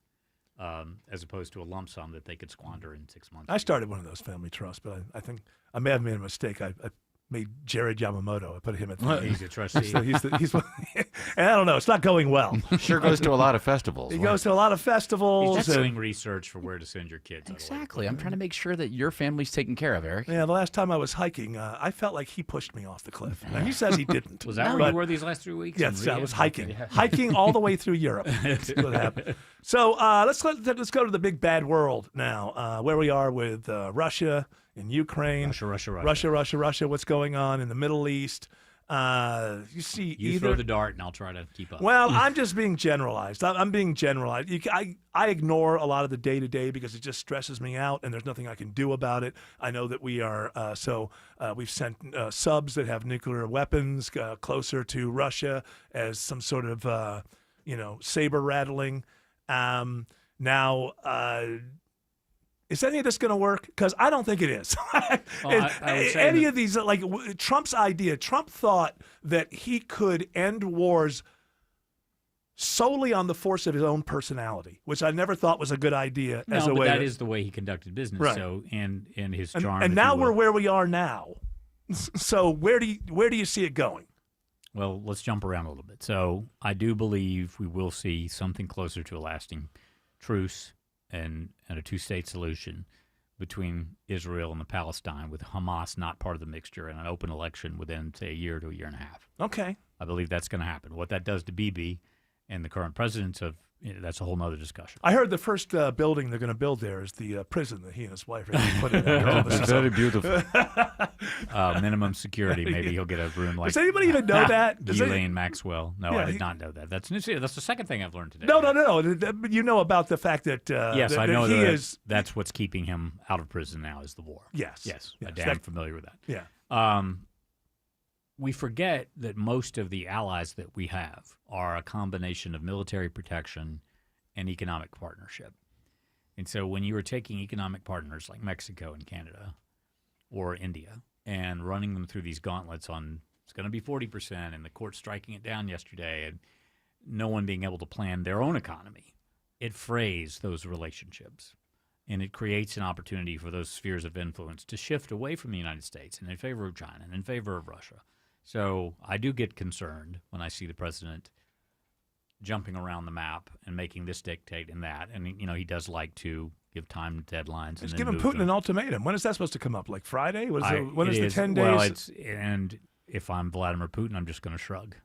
as opposed to a lump sum that they could squander in 6 months. I started one of those family trusts, but I think I may have made a mistake. I made Jared Yamamoto. I put him at the He's a trustee. he's and I don't know. It's not going well. Sure goes to a lot of festivals. He goes to a lot of festivals. He's just doing research for where to send your kids. Exactly. I'm trying to make sure that your family's taken care of, Eric. Yeah, the last time I was hiking, I felt like he pushed me off the cliff. Now, he says he didn't. Was that where you were these last 3 weeks? Yes, I was hiking. Hiking all the way through Europe. That's what happened. So let's go to the big bad world now, where we are with Russia and Ukraine. Russia. What's going on in the Middle East? You see, You either throw the dart, and I'll try to keep up. Well, I'm just being generalized. I'm being generalized. I ignore a lot of the day-to-day because it just stresses me out, and there's nothing I can do about it. I know that we are we've sent subs that have nuclear weapons closer to Russia as some sort of saber rattling. Now, is any of this going to work? Because I don't think it is. Any of these, like Trump's idea, Trump thought that he could end wars solely on the force of his own personality, which I never thought was a good idea. No, as a but way that is the way he conducted business. Right. So, and his charm. And if now you will. we're where we are now. So where do you see it going? Well, let's jump around a little bit. So I do believe we will see something closer to a lasting truce and a two-state solution between Israel and the Palestine, with Hamas not part of the mixture, and an open election within, say, a year to a year and a half. Okay. I believe that's going to happen. What that does to Bibi and the current presidents of that's a whole nother discussion. I heard the first building they're going to build there is the prison that he and his wife are going to put in there. Very beautiful. Minimum security. Maybe he'll get a room like. Does anybody even know that? Ghislaine Maxwell. No, Yeah, I did not know that. That's new. That's the second thing I've learned today. No. You know about the fact that yes, I know he that is. That's what's keeping him out of prison now is the war. Yes. I'm damn familiar with that. Yeah. We forget that most of the allies that we have are a combination of military protection and economic partnership. And so when you are taking economic partners like Mexico and Canada or India and running them through these gauntlets on it's going to be 40% and the court striking it down yesterday and no one being able to plan their own economy, it frays those relationships. And it creates an opportunity for those spheres of influence to shift away from the United States and in favor of China and in favor of Russia. So I do get concerned when I see the president jumping around the map and making this dictate and that. And, he does like to give time deadlines. He's and giving Putin an ultimatum. When is that supposed to come up? Like Friday? When is the 10 days? Well, and if I'm Vladimir Putin, I'm just going to shrug.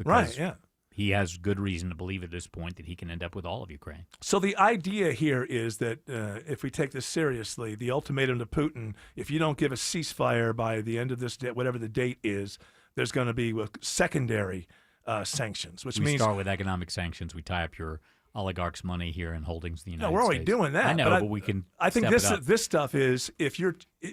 Right, yeah. He has good reason to believe at this point that he can end up with all of Ukraine. So the idea here is that if we take this seriously, the ultimatum to Putin, if you don't give a ceasefire by the end of this day, whatever the date is, there's going to be secondary sanctions, which means we start with economic sanctions. We tie up your oligarchs' money here in holdings in the United States. we're already doing that. I know, but we can. I think step it up. this stuff is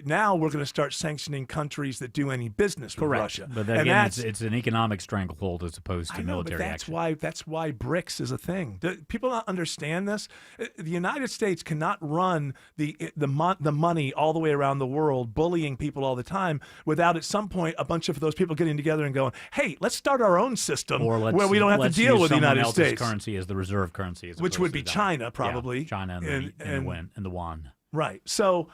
now we're going to start sanctioning countries that do any business with Russia. But then again, it's an economic stranglehold as opposed to military but that's action. That's why BRICS is a thing. Do people not understand this? The United States cannot run the money all the way around the world, bullying people all the time, without at some point a bunch of those people getting together and going, "Hey, let's start our own system where we don't have to deal with the United States." Currency as the reserve currency, which would be China, probably. Yeah, China and the yuan. Right. So.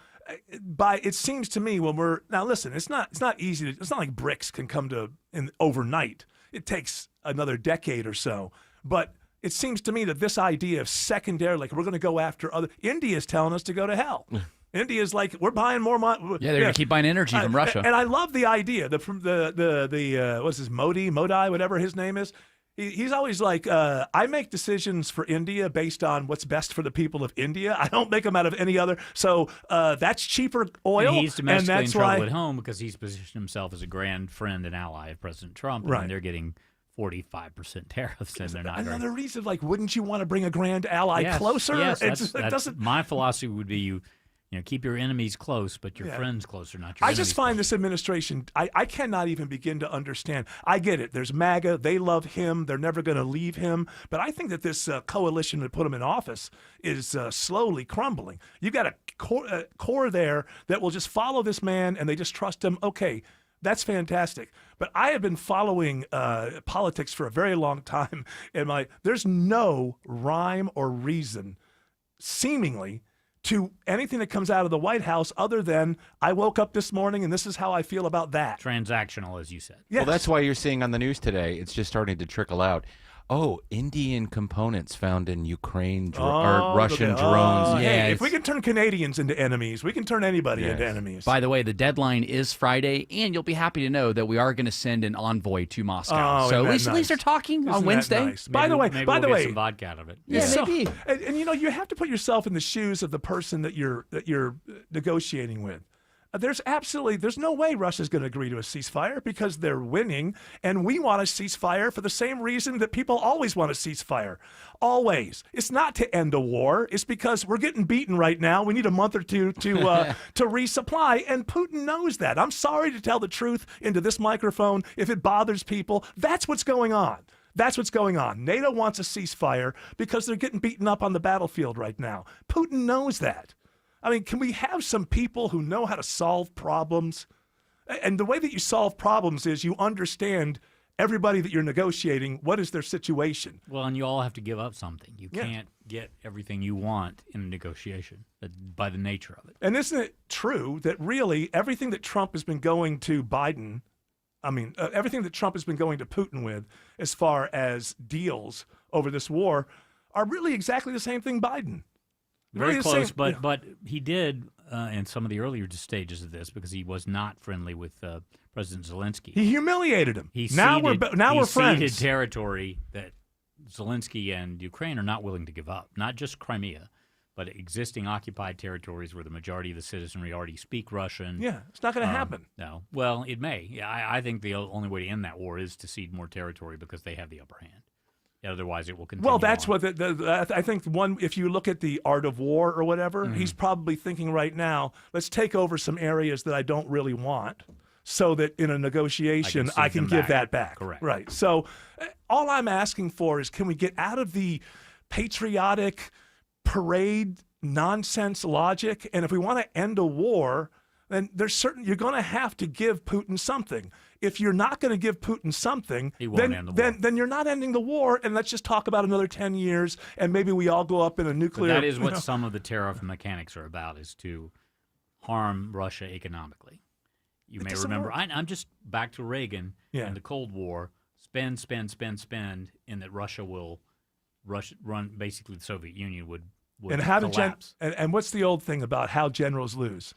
It seems to me when we're now listen, it's not easy. It's not like BRICS can come to overnight. It takes another decade or so. But it seems to me that this idea of secondary, like we're going to go after other. India's telling us to go to hell. India's like we're buying more money. Yeah, they're going to keep buying energy from Russia. And I love the idea. What's his Modi, whatever his name is. He's always like, I make decisions for India based on what's best for the people of India. I don't make them out of any other. So that's cheaper oil. And he's domestically and that's in trouble why, at home because he's positioned himself as a grand friend and ally of President Trump. Right. And they're getting 45% tariffs, and they're not. Another reason, like, wouldn't you want to bring a grand ally closer? Yes, my philosophy would be you keep your enemies close, but your friends closer, not your enemies. I just find this administration, I cannot even begin to understand. I get it. There's MAGA. They love him. They're never going to leave him. But I think that this coalition that put him in office is slowly crumbling. You've got a core there that will just follow this man, and they just trust him. Okay, that's fantastic. But I have been following politics for a very long time, and there's no rhyme or reason, seemingly, to anything that comes out of the White House other than I woke up this morning and this is how I feel about that. Transactional, as you said. Yes. Well, that's why you're seeing on the news today, it's just starting to trickle out. Oh, Indian components found in Ukraine or Russian drones. Yeah, if we can turn Canadians into enemies, we can turn anybody into enemies. By the way, the deadline is Friday, and you'll be happy to know that we are going to send an envoy to Moscow. So at least they're talking on Wednesday. Nice? By the way, we'll get some vodka out of it. Yeah, maybe. And you have to put yourself in the shoes of the person that you're negotiating with. There's no way Russia's going to agree to a ceasefire because they're winning, and we want a ceasefire for the same reason that people always want a ceasefire. Always. It's not to end a war. It's because we're getting beaten right now. We need a month or two to resupply, and Putin knows that. I'm sorry to tell the truth into this microphone if it bothers people. That's what's going on. That's what's going on. NATO wants a ceasefire because they're getting beaten up on the battlefield right now. Putin knows that. I mean, can we have some people who know how to solve problems? And the way that you solve problems is you understand everybody that you're negotiating, what is their situation? Well, and you all have to give up something. You can't get everything you want in a negotiation by the nature of it. And isn't it true that really everything that Trump has been going to Biden, everything that Trump has been going to Putin with as far as deals over this war are really exactly the same thing Biden. Very Really close, same- but he did in some of the earlier stages of this because he was not friendly with President Zelensky. He humiliated him. He now ceded, we're friends. Ceded territory that Zelensky and Ukraine are not willing to give up, not just Crimea, but existing occupied territories where the majority of the citizenry already speak Russian. Yeah, it's not going to happen. No. Well, it may. Yeah, I think the only way to end that war is to cede more territory because they have the upper hand. Otherwise, it will continue. Well, that's on. what I think. If you look at the Art of War or whatever, Mm-hmm. he's probably thinking right now, let's take over some areas that I don't really want so that in a negotiation I can give that back. Correct. Right. So all I'm asking for is can we get out of the patriotic parade nonsense logic? And if we want to end a war, then you're going to have to give Putin something. If you're not going to give Putin something, He won't end the war. then you're not ending the war, and let's just talk about another 10 years, and maybe we all go up in a But nuclear... that is what some of the tariff mechanics are about, is to harm Russia economically. You may remember, I'm just back to Reagan and the Cold War, spend, in that Russia will run, basically the Soviet Union would and how collapse. and what's the old thing about how generals lose?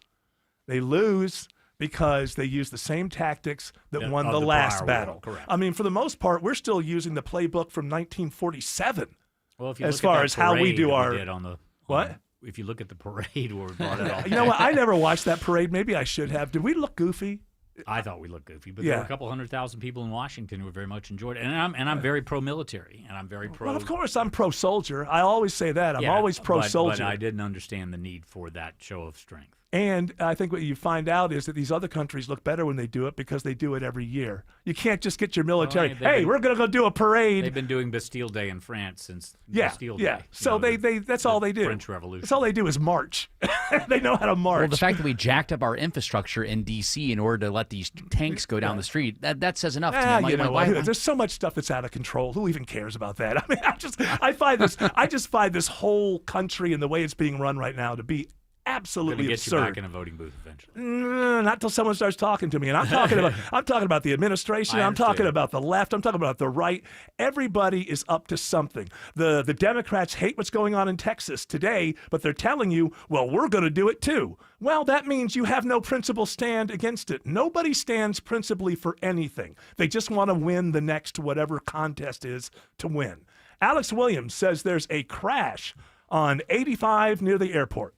They lose because they use the same tactics that won the last prior battle. war, correct. I mean, for the most part, we're still using the playbook from 1947. Well, if you as look far at that as how we parade do that our did on the what? If you look at the parade where we brought it all, You know what? I never watched that parade. Maybe I should have. Did we look goofy? I thought we looked goofy, but there were a couple 100,000 people in Washington who very much enjoyed it. And I'm very pro-military, and I'm very pro. Well, of course, I'm pro-soldier. I always say that. I'm always pro-soldier. But I didn't understand the need for that show of strength. And I think what you find out is that these other countries look better when they do it because they do it every year. You can't just get your military, we're going to go do a parade. They've been doing Bastille Day in France since Bastille Day. Yeah. So that's all they do. French Revolution. That's all they do is march. They know how to march. Well, the fact that we jacked up our infrastructure in D.C. in order to let these tanks go down the street, that says enough to me. You know what? There's so much stuff that's out of control. Who even cares about that? I mean, I just find this whole country and the way it's being run right now to be absolutely Gonna get absurd. you back in a voting booth eventually. Not till someone starts talking to me, and I'm talking about the administration. I'm talking about the left. I'm talking about the right. Everybody is up to something. The Democrats hate what's going on in Texas today, but they're telling you, well, we're going to do it too. Well, that means you have no principle stand against it. Nobody stands principally for anything. They just want to win the next whatever contest is to win. Alex Williams says there's a crash on 85 near the airport.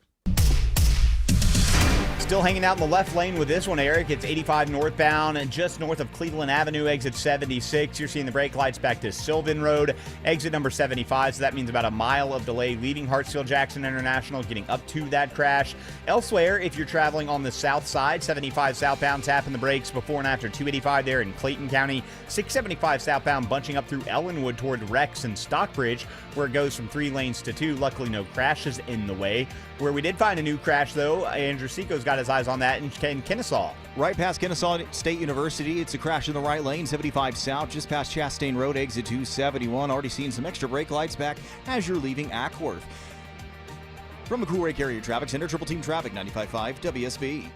Still hanging out in the left lane with this one, Eric. It's 85 northbound and just north of Cleveland Avenue, exit 76. You're seeing the brake lights back to Sylvan Road, exit number 75. So that means about a mile of delay leaving Hartsfield-Jackson International, getting up to that crash. Elsewhere, if you're traveling on the south side, 75 southbound tapping the brakes before and after 285 there in Clayton County. 675 southbound bunching up through Ellenwood toward Rex and Stockbridge, where it goes from 3 lanes to 2. Luckily, no crashes in the way. Where we did find a new crash, though, Andrew Seco's got his eyes on that in Kennesaw. Right past Kennesaw State University, it's a crash in the right lane, 75 south, just past Chastain Road, exit 271. Already seeing some extra brake lights back as you're leaving Ackworth. From the Cool Ray Carrier Traffic Center, Triple Team Traffic, 95.5 WSB.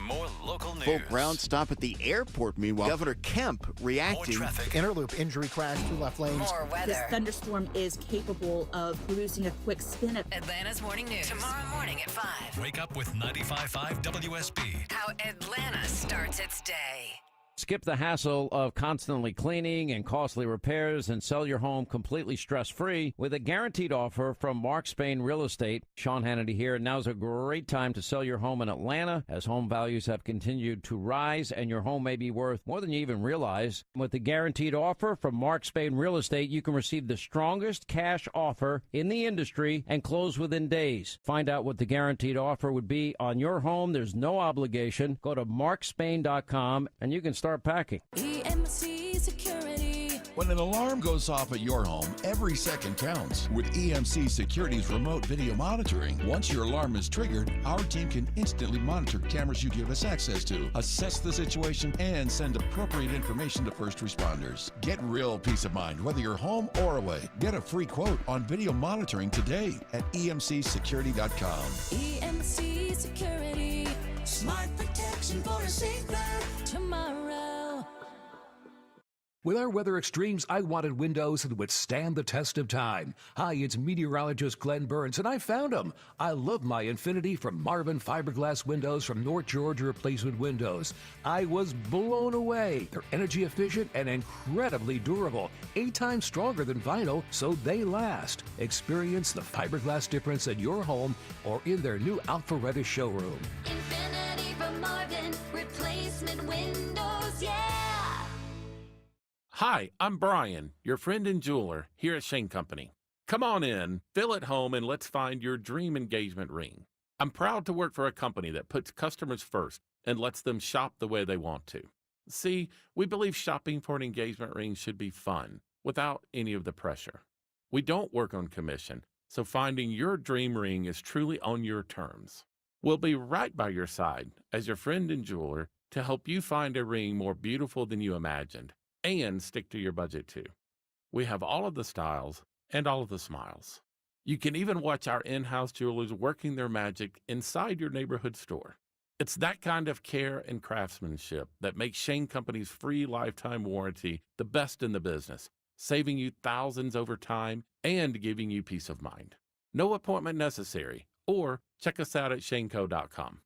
More local news. Full ground stop at the airport. Meanwhile, Governor Kemp reacting. Interloop injury crash, 2 left lanes. More weather. This thunderstorm is capable of producing a quick spin. Atlanta's morning news. Tomorrow morning at 5. Wake up with 95.5 WSB. How Atlanta starts its day. Skip the hassle of constantly cleaning and costly repairs and sell your home completely stress-free with a guaranteed offer from Mark Spain Real Estate. Sean Hannity here. Now's a great time to sell your home in Atlanta as home values have continued to rise and your home may be worth more than you even realize. With the guaranteed offer from Mark Spain Real Estate, you can receive the strongest cash offer in the industry and close within days. Find out what the guaranteed offer would be on your home. There's no obligation. Go to markspain.com and you can start packing. EMC Security. When an alarm goes off at your home, every second counts. With EMC Security's remote video monitoring, once your alarm is triggered, our team can instantly monitor cameras you give us access to, assess the situation, and send appropriate information to first responders. Get real peace of mind whether you're home or away. Get a free quote on video monitoring today at emcsecurity.com. EMC Security. Smart protection for a safer tomorrow. With our weather extremes, I wanted windows that would stand the test of time. Hi, it's meteorologist Glenn Burns, and I found them. I love my Infinity from Marvin Fiberglass Windows from North Georgia Replacement Windows. I was blown away. They're energy efficient and incredibly durable, 8 times stronger than vinyl, so they last. Experience the fiberglass difference in your home or in their new Alpharetta showroom. Infinity from Marvin Replacement Windows, yeah! Hi, I'm Brian, your friend and jeweler here at Shane Company. Come on in, feel at home, and let's find your dream engagement ring. I'm proud to work for a company that puts customers first and lets them shop the way they want to. See, we believe shopping for an engagement ring should be fun, without any of the pressure. We don't work on commission, so finding your dream ring is truly on your terms. We'll be right by your side as your friend and jeweler to help you find a ring more beautiful than you imagined. And stick to your budget too. We have all of the styles and all of the smiles. You can even watch our in-house jewelers working their magic inside your neighborhood store. It's that kind of care and craftsmanship that makes Shane Company's free lifetime warranty the best in the business, saving you thousands over time and giving you peace of mind. No appointment necessary, or check us out at shaneco.com.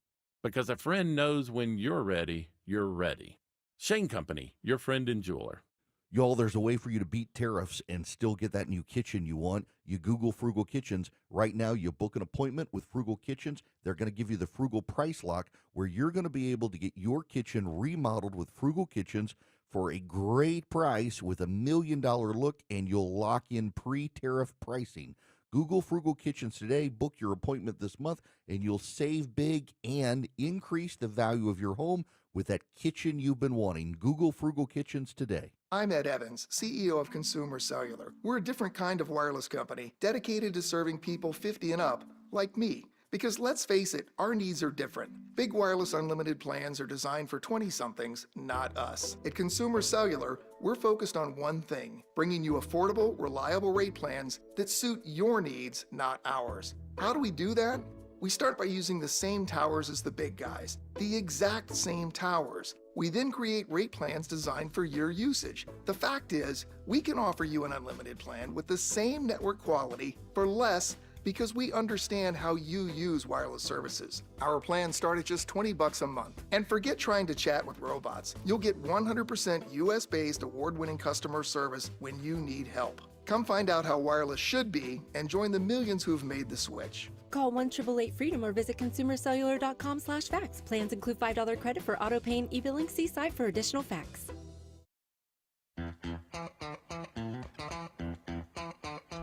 Because a friend knows when you're ready, you're ready. Shane Company, your friend and jeweler. Y'all, there's a way for you to beat tariffs and still get that new kitchen you want. You Google Frugal Kitchens. Right now, you book an appointment with Frugal Kitchens. They're going to give you the Frugal Price Lock, where you're going to be able to get your kitchen remodeled with Frugal Kitchens for a great price with $1 million look, and you'll lock in pre-tariff pricing. Google Frugal Kitchens today, book your appointment this month, and you'll save big and increase the value of your home with that kitchen you've been wanting. Google Frugal Kitchens today. I'm Ed Evans, CEO of Consumer Cellular. We're a different kind of wireless company dedicated to serving people 50 and up, like me. Because let's face it, our needs are different. Big wireless unlimited plans are designed for 20-somethings, not us. At Consumer Cellular, we're focused on one thing, bringing you affordable, reliable rate plans that suit your needs, not ours. How do we do that? We start by using the same towers as the big guys, the exact same towers. We then create rate plans designed for your usage. The fact is, we can offer you an unlimited plan with the same network quality for less because we understand how you use wireless services. Our plans start at just $20 a month. And forget trying to chat with robots. You'll get 100% US-based award-winning customer service when you need help. Come find out how wireless should be and join the millions who've made the switch. Call 1-888-FREEDOM or visit consumercellular.com/facts. Plans include $5 credit for auto pay and e-billing. See site for additional facts.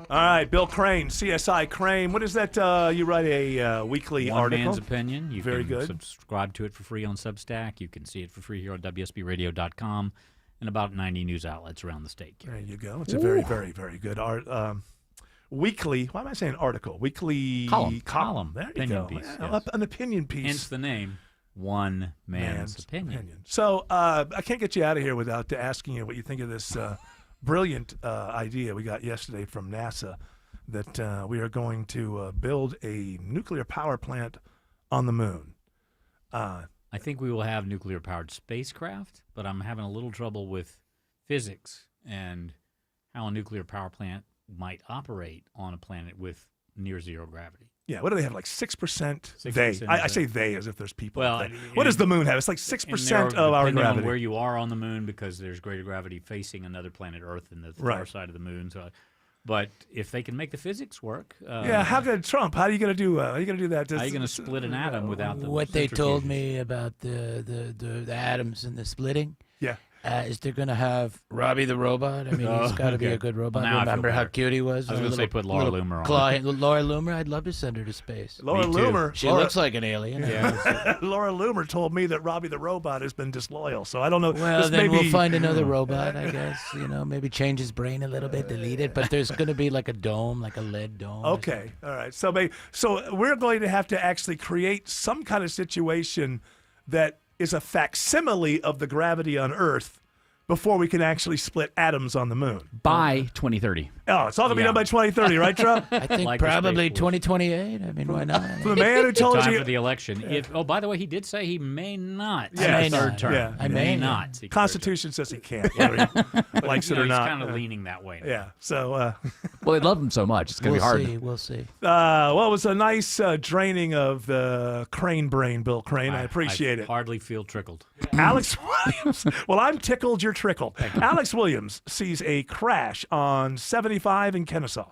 All right, Bill Crane, CSI Crane. What is that? You write a weekly One article. Man's Opinion. You Very can good. subscribe to it for free on Substack. You can see it for free here on WSBRadio.com and about 90 news outlets around the state. There you go. It's a very, very, very good art. Weekly. Why am I saying article? Weekly column. There you Opinion go. piece, Yeah, yes. an opinion piece. Hence the name, One Man's Opinion. So I can't get you out of here without asking you what you think of this brilliant idea we got yesterday from NASA that we are going to build a nuclear power plant on the moon. I think we will have nuclear-powered spacecraft, but I'm having a little trouble with physics and how a nuclear power plant might operate on a planet with near zero gravity. Yeah, what do they have? Like 6%? 6%. I say they as if there's people. Well, what does the moon have? It's like 6% of our depending gravity. on where you are on the moon, because there's greater gravity facing another planet Earth than the far Right. side of the moon. So, but if they can make the physics work, yeah, how did Trump? How are you going to do? How are you going to do that? how are you going to split an atom without the What they told centrifuges? me about the atoms and the splitting. Yeah. Is they're going to have Robbie the robot? I mean, he's got to be a good robot. Well, now I feel Remember how better. cute he was? I was going to say put Laura Loomer on. Laura Loomer, I'd love to send her to space. Laura Loomer. She looks like an alien. Laura Loomer told me that Robbie the robot has been disloyal. So I don't know. Well, this then may we'll be- find another robot, I guess. Maybe change his brain a little bit, delete it. But there's going to be like a dome, like a lead dome. Okay, all right. So we're going to have to actually create some kind of situation that is a facsimile of the gravity on Earth before we can actually split atoms on the moon. By 2030. Oh, it's all going to be done by 2030, right, Trump? I think Like the probably Space 2028. I mean, why not? For the man who told Time you for the election. Oh, by the way, he did say he may not seek Yeah, a third term. Yeah. I may not. Seek a third Constitution says he can't. term. Whether he likes it or he's not. kind of leaning that way. Now. Yeah. So. Well, they love him so much. It's going to be hard. We'll see. Well, it was a nice draining of the Crane brain, Bill Crane. I appreciate it. Hardly feel trickled. Alex Williams. Well, I'm tickled. You're trickled. Alex Williams sees a crash on 75 in Kennesaw.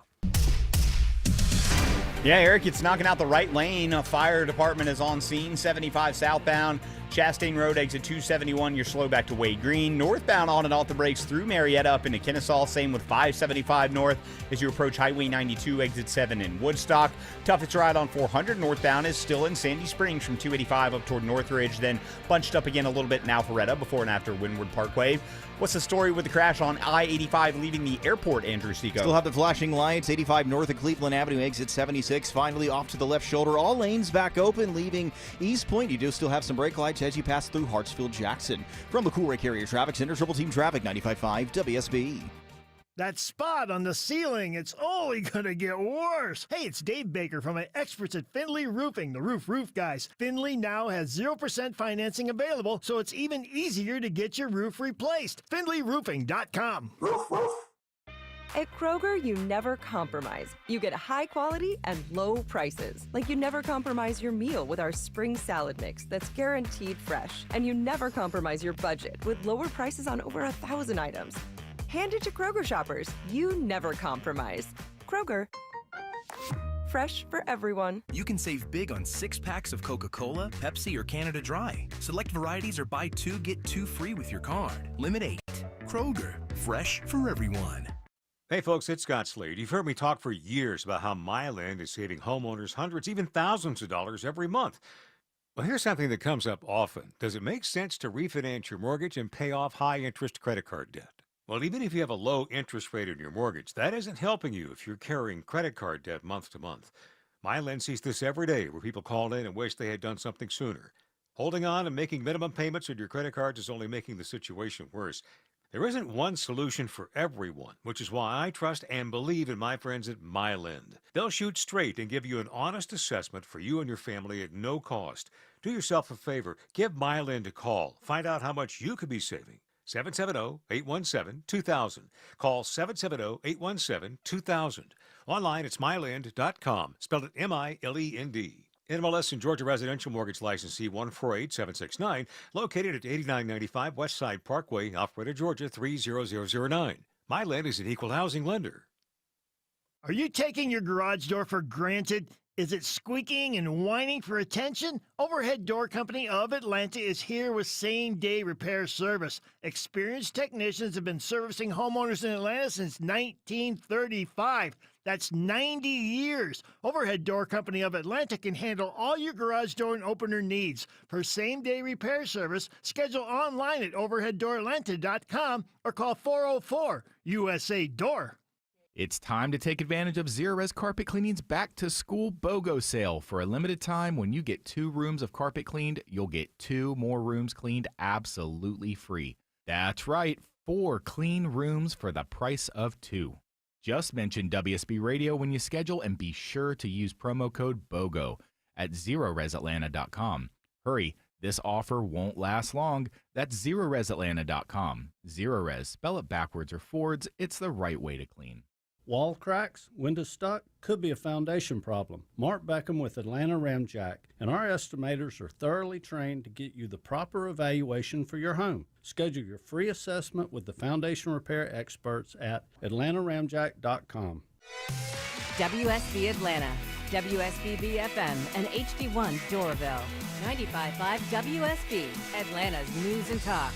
Yeah, Eric, it's knocking out the right lane. A fire department is on scene. 75 southbound, Chastain Road, exit 271. You're slow back to Wade Green. Northbound on and off the brakes through Marietta up into Kennesaw. Same with 575 north as you approach Highway 92, exit 7 in Woodstock. Toughest ride on 400 northbound is still in Sandy Springs from 285 up toward Northridge, then bunched up again a little bit in Alpharetta before and after Windward Parkway. What's the story with the crash on I-85 leaving the airport, Andrew Seco? Still have the flashing lights. 85 north of Cleveland Avenue, exit 76. Finally off to the left shoulder. All lanes back open, leaving East Point. You do still have some brake lights as you pass through Hartsfield-Jackson. From the Cool Ray Carrier Traffic Center, Triple Team Traffic, 95.5 WSB. That spot on the ceiling, it's only gonna get worse. Hey, it's Dave Baker from my experts at Findlay Roofing, the roof guys. Findlay now has 0% financing available, so it's even easier to get your roof replaced. FindlayRoofing.com. At Kroger, you never compromise. You get high quality and low prices. Like you never compromise your meal with our spring salad mix that's guaranteed fresh. And you never compromise your budget with lower prices on over 1,000 items. Hand it to Kroger shoppers. You never compromise. Kroger. Fresh for everyone. You can save big on 6 packs of Coca-Cola, Pepsi, or Canada Dry. Select varieties or buy 2, get 2 free with your card. Limit 8. Kroger. Fresh for everyone. Hey folks, it's Scott Slade. You've heard me talk for years about how Myland is saving homeowners hundreds, even thousands of dollars every month. Well, here's something that comes up often. Does it make sense to refinance your mortgage and pay off high-interest credit card debt? Well, even if you have a low interest rate on your mortgage, that isn't helping you if you're carrying credit card debt month to month. Myland sees this every day where people call in and wish they had done something sooner. Holding on and making minimum payments on your credit cards is only making the situation worse. There isn't one solution for everyone, which is why I trust and believe in my friends at Myland. They'll shoot straight and give you an honest assessment for you and your family at no cost. Do yourself a favor. Give Myland a call. Find out how much you could be saving. 770-817-2000. Call 770-817-2000. Online, it's myland.com. Spelled it M-I-L-E-N-D. NMLS and Georgia Residential Mortgage Licensee 148769, located at 8995 Westside Parkway, Alpharetta, Georgia 30009. Myland is an equal housing lender. Are you taking your garage door for granted? Is it squeaking and whining for attention? Overhead Door Company of Atlanta is here with same-day repair service. Experienced technicians have been servicing homeowners in Atlanta since 1935. That's 90 years. Overhead Door Company of Atlanta can handle all your garage door and opener needs. For same-day repair service, schedule online at overheaddooratlanta.com or call 404-USA-DOOR. It's time to take advantage of Zerorez Carpet Cleaning's back-to-school BOGO sale. For a limited time, when you get 2 rooms of carpet cleaned, you'll get 2 more rooms cleaned absolutely free. That's right, 4 clean rooms for the price of 2. Just mention WSB Radio when you schedule and be sure to use promo code BOGO at ZerorezAtlanta.com. Hurry, this offer won't last long. That's ZerorezAtlanta.com. Zerorez, spell it backwards or forwards, it's the right way to clean. Wall cracks, window stuck, could be a foundation problem. Mark Beckham with Atlanta Ramjack, and our estimators are thoroughly trained to get you the proper evaluation for your home. Schedule your free assessment with the foundation repair experts at atlantaramjack.com. WSB Atlanta, WSB FM, and HD1 Doraville. 95.5 WSB, Atlanta's news and talk.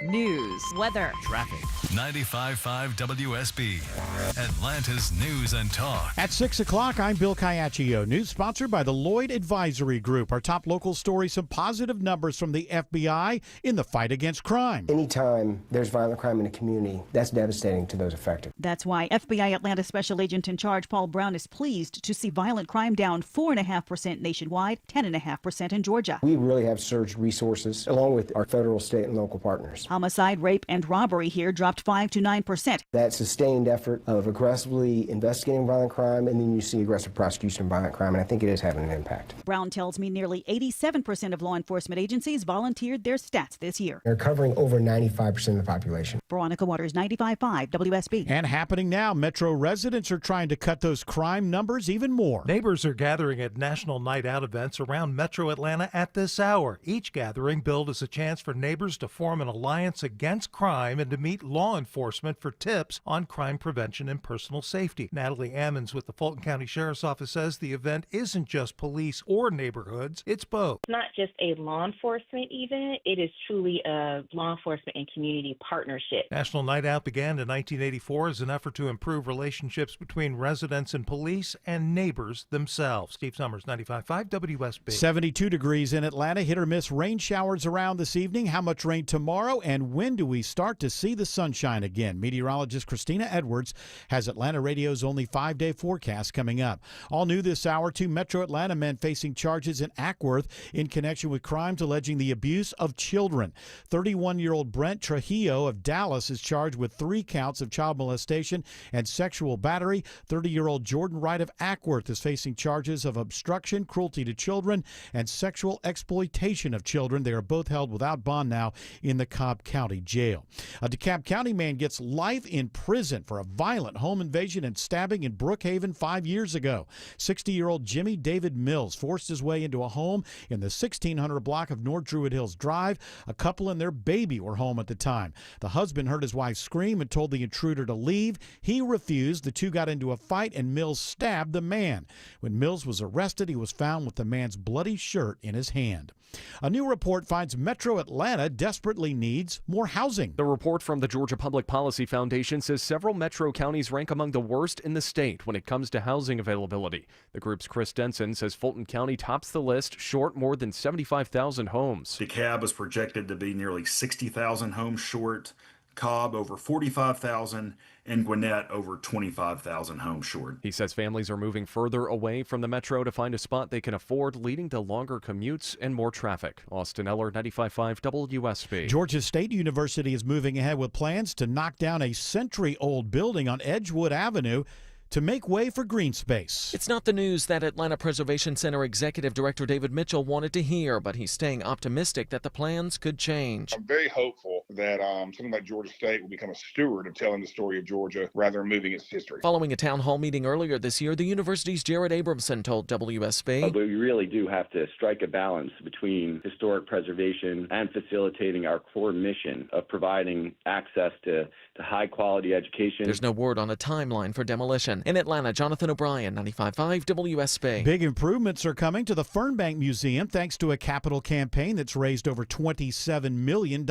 News, weather, traffic. 95.5 WSB, Atlanta's news and talk. At 6 o'clock, I'm Bill Caiaccio. News sponsored by the Lloyd Advisory Group. Our top local story, some positive numbers from the FBI in the fight against crime. Anytime there's violent crime in the community, that's devastating to those affected. That's why FBI Atlanta Special Agent in Charge Paul Brown is pleased to see violent crime down 4.5% nationwide, 10.5% in Georgia. We really have surged resources along with our federal, state, and local partners. Homicide, rape, and robbery here dropped 5 to 9%. That sustained effort of aggressively investigating violent crime, and then you see aggressive prosecution of violent crime, and I think it is having an impact. Brown tells me nearly 87% of law enforcement agencies volunteered their stats this year. They're covering over 95% of the population. Veronica Waters, 95.5 WSB. And happening now, Metro residents are trying to cut those crime numbers even more. Neighbors are gathering at National Night Out events around Metro Atlanta at this hour. Each gathering billed as a chance for neighbors to form an alliance against crime and to meet law enforcement for tips on crime prevention and personal safety. Natalie Ammons with the Fulton County Sheriff's Office says the event isn't just police or neighborhoods, it's both. It's not just a law enforcement event, it is truly a law enforcement and community partnership. National Night Out began in 1984 as an effort to improve relationships between residents and police and neighbors themselves. Steve Summers, 95.5 WSB. 72 degrees in Atlanta. Hit or miss rain showers around this evening. How much rain tomorrow? And when do we start to see the sunshine again? Meteorologist Christina Edwards has Atlanta Radio's only 5-day forecast coming up. All new this hour, 2 Metro Atlanta men facing charges in Ackworth in connection with crimes alleging the abuse of children. 31-year-old Brent Trujillo of Dallas is charged with 3 counts of child molestation and sexual battery. 30-year-old Jordan Wright of Ackworth is facing charges of obstruction, cruelty to children, and sexual exploitation of children. They are both held without bond now in the Cobb County Jail. A DeKalb County man gets life in prison for a violent home invasion and stabbing in Brookhaven 5 years ago. 60-year-old Jimmy David Mills forced his way into a home in the 1600 block of North Druid Hills Drive. A couple and their baby were home at the time. The husband heard his wife scream and told the intruder to leave. He refused. The two got into a fight and Mills stabbed the man. When Mills was arrested, he was found with the man's bloody shirt in his hand. A new report finds Metro Atlanta desperately needs more housing. The report from the Georgia Public Policy Foundation says several metro counties rank among the worst in the state when it comes to housing availability. The group's Chris Denson says Fulton County tops the list, short more than 75,000 homes. DeKalb is projected to be nearly 60,000 homes short, Cobb over 45,000, and Gwinnett over 25,000 homes short. He says families are moving further away from the metro to find a spot they can afford, leading to longer commutes and more traffic. Austin Eller, 95.5 WSB. Georgia State University is moving ahead with plans to knock down a century-old building on Edgewood Avenue to make way for green space. It's not the news that Atlanta Preservation Center Executive Director David Mitchell wanted to hear, but he's staying optimistic that the plans could change. I'm very hopeful that something like Georgia State will become a steward of telling the story of Georgia rather than moving its history. Following a town hall meeting earlier this year, the university's Jared Abramson told WSB. But we really do have to strike a balance between historic preservation and facilitating our core mission of providing access to high-quality education. There's no word on a timeline for demolition. In Atlanta, Jonathan O'Brien, 95.5 WSB. Big improvements are coming to the Fernbank Museum thanks to a capital campaign that's raised over $27 million.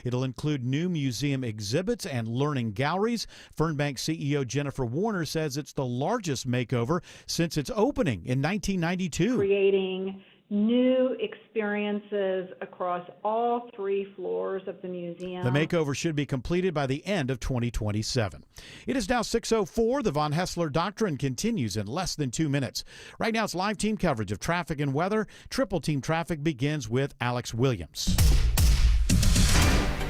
It'll include new museum exhibits and learning galleries. Fernbank CEO Jennifer Warner says it's the largest makeover since its opening in 1992. Creating new experiences across all 3 floors of the museum. The makeover should be completed by the end of 2027. It is now 6:04. The Von Hessler Doctrine continues in less than 2 minutes. Right now it's live team coverage of traffic and weather. Triple Team Traffic begins with Alex Williams.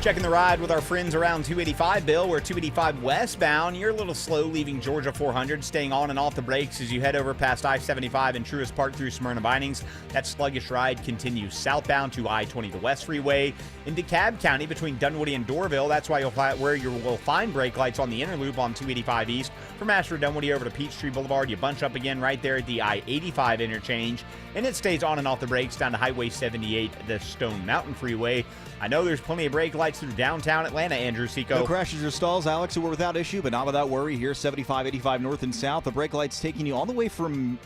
Checking the ride with our friends around 285, Bill. We're 285 westbound. You're a little slow leaving Georgia 400, staying on and off the brakes as you head over past I-75 and Truist Park through Smyrna Vinings. That sluggish ride continues southbound to I-20, the West Freeway, into DeKalb County between Dunwoody and Doraville. That's why you will find brake lights on the inner loop on 285 East. From Ashford Dunwoody over to Peachtree Boulevard, you bunch up again right there at the I-85 interchange, and it stays on and off the brakes down to Highway 78, the Stone Mountain Freeway. I know there's plenty of brake lights through downtown Atlanta, Andrew Seco. No crashes or stalls, Alex, so we're without issue, but not without worry here. 75, 85 north and south. The brake lights taking you all the way from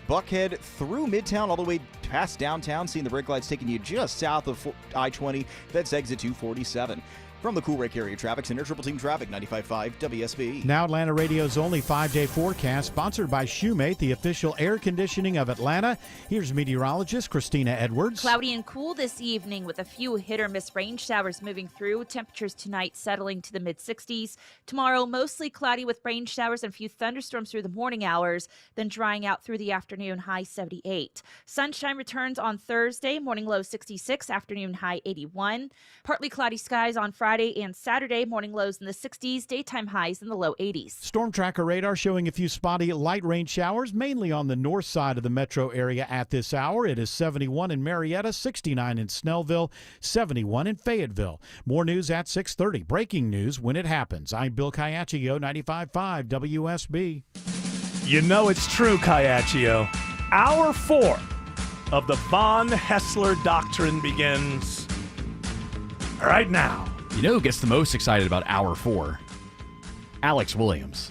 Buckhead through Midtown, all the way past downtown. Seeing the brake lights taking you just south of I-20. That's exit 247. From the Cool Wreck Area Traffic Center, Triple Team Traffic, 95.5 WSB. Now Atlanta Radio's only 5-day forecast, sponsored by Shoemate, the official air conditioning of Atlanta. Here's meteorologist Christina Edwards. Cloudy and cool this evening with a few hit-or-miss rain showers moving through. Temperatures tonight settling to the mid-60s. Tomorrow, mostly cloudy with rain showers and a few thunderstorms through the morning hours, then drying out through the afternoon, high 78. Sunshine returns on Thursday, morning low 66, afternoon high 81. Partly cloudy skies on Friday and Saturday, morning lows in the 60s, daytime highs in the low 80s. Storm tracker radar showing a few spotty light rain showers, mainly on the north side of the metro area at this hour. It is 71 in Marietta, 69 in Snellville, 71 in Fayetteville. More news at 6:30. Breaking news when it happens. I'm Bill Caiaccio, 95.5 WSB. You know it's true, Caiaccio. Hour 4 of the Von Hessler Doctrine begins right now. You know who gets the most excited about Hour 4? Alex Williams.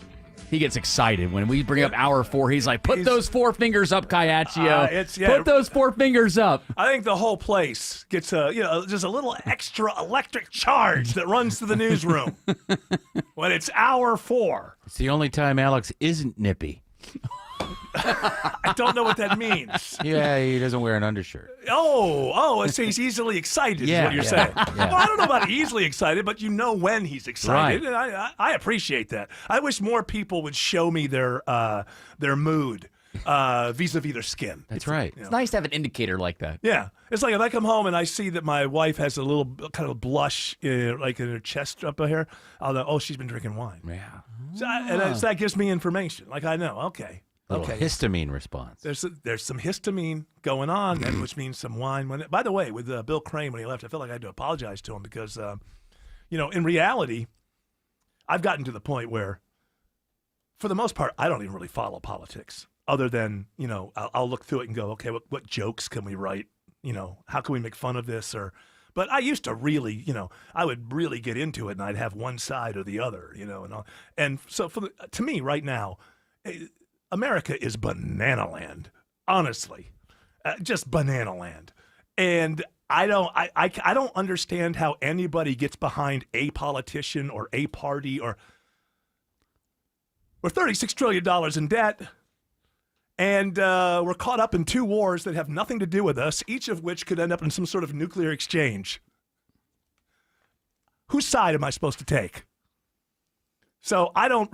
He gets excited when we bring up Hour 4. He's like, put those 4 fingers up, Caiaccio. Put those 4 fingers up. I think the whole place gets just a little extra electric charge that runs through the newsroom when it's Hour 4. It's the only time Alex isn't nippy. I don't know what that means. Yeah, he doesn't wear an undershirt. So he's easily excited is what you're saying. Yeah. Well, I don't know about easily excited, but you know when he's excited. Right. And I appreciate that. I wish more people would show me their mood vis-a-vis their skin. That's right. It's nice to have an indicator like that. Yeah. It's like if I come home and I see that my wife has a little kind of blush like in her chest up here, I'll know, she's been drinking wine. Yeah. So that gives me information. Like I know, okay. Histamine response. There's some histamine going on, and which means some wine. By the way, with Bill Crane when he left, I felt like I had to apologize to him because, in reality, I've gotten to the point where, for the most part, I don't even really follow politics. Other than I'll look through it and go, okay, what jokes can we write? How can we make fun of this? But I used to really, I would really get into it, and I'd have one side or the other, and so to me right now. America is banana land, honestly, just banana land. And I don't understand how anybody gets behind a politician or a party we're $36 trillion in debt. And we're caught up in 2 wars that have nothing to do with us, each of which could end up in some sort of nuclear exchange. Whose side am I supposed to take? So I don't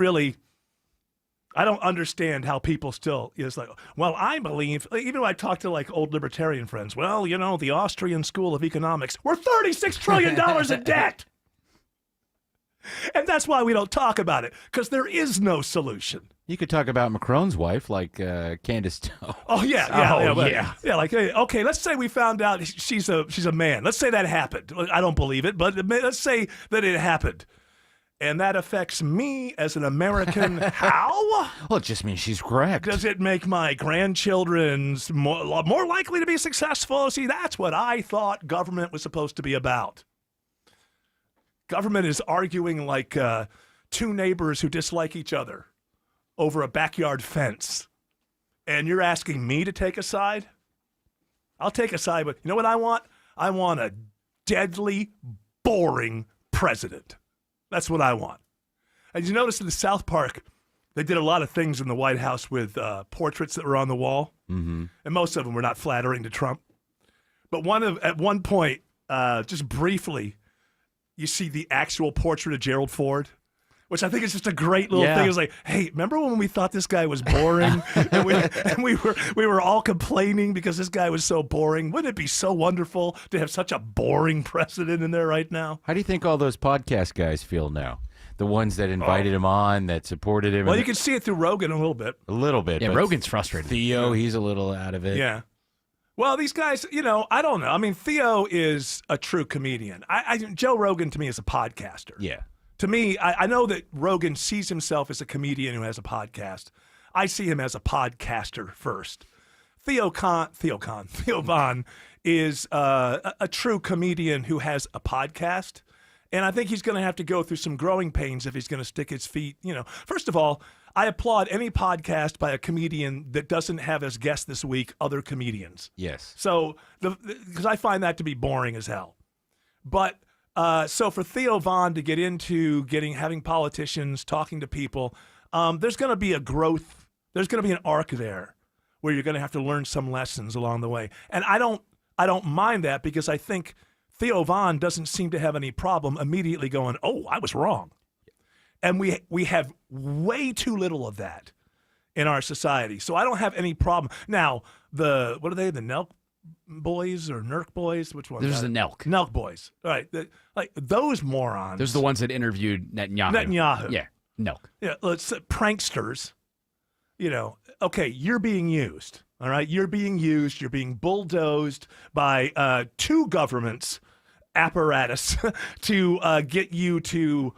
understand how people still, it's like, well, I believe, even when I talk to like old libertarian friends, well, the Austrian School of Economics, we're $36 trillion in debt. And that's why we don't talk about it, because there is no solution. You could talk about Macron's wife, like Candace Toe. Oh, yeah. Yeah, like, okay, let's say we found out she's a man. Let's say that happened. I don't believe it, but let's say that it happened. And that affects me as an American. How? Well, it just means she's correct. Does it make my grandchildren more likely to be successful? See, that's what I thought government was supposed to be about. Government is arguing like 2 neighbors who dislike each other over a backyard fence. And you're asking me to take a side? I'll take a side, but you know what I want? I want a deadly, boring president. That's what I want. And you notice in the South Park, they did a lot of things in the White House with portraits that were on the wall. Mm-hmm. And most of them were not flattering to Trump. But at one point, just briefly, you see the actual portrait of Gerald Ford, which I think is just a great little thing. It's like, hey, remember when we thought this guy was boring, and we were all complaining because this guy was so boring? Wouldn't it be so wonderful to have such a boring president in there right now? How do you think all those podcast guys feel now? The ones that invited him on, that supported him. Well, you can see it through Rogan a little bit. A little bit. Yeah, but Rogan's frustrated. Theo, he's a little out of it. Yeah. Well, these guys, I don't know. I mean, Theo is a true comedian. Joe Rogan to me is a podcaster. Yeah. To me, I know that Rogan sees himself as a comedian who has a podcast. I see him as a podcaster first. Theo Von is a true comedian who has a podcast. And I think he's going to have to go through some growing pains if he's going to stick his feet. First of all, I applaud any podcast by a comedian that doesn't have as guests this week other comedians. Yes. So, because I find that to be boring as hell. But so for Theo Von to get into having politicians talking to people, there's going to be a growth. There's going to be an arc there where you're going to have to learn some lessons along the way. And I don't mind that because I think Theo Von doesn't seem to have any problem immediately going, oh, I was wrong. And we have way too little of that in our society. So I don't have any problem. Now, what are they, the Nelk boys or Nurk boys? Which one? There's the Nelk. Nelk boys. All right. Like those morons. Those are the ones that interviewed Netanyahu. Yeah, Nelk. Yeah, let's pranksters. Okay, you're being used. All right, you're being used. You're being bulldozed by two governments apparatus to get you to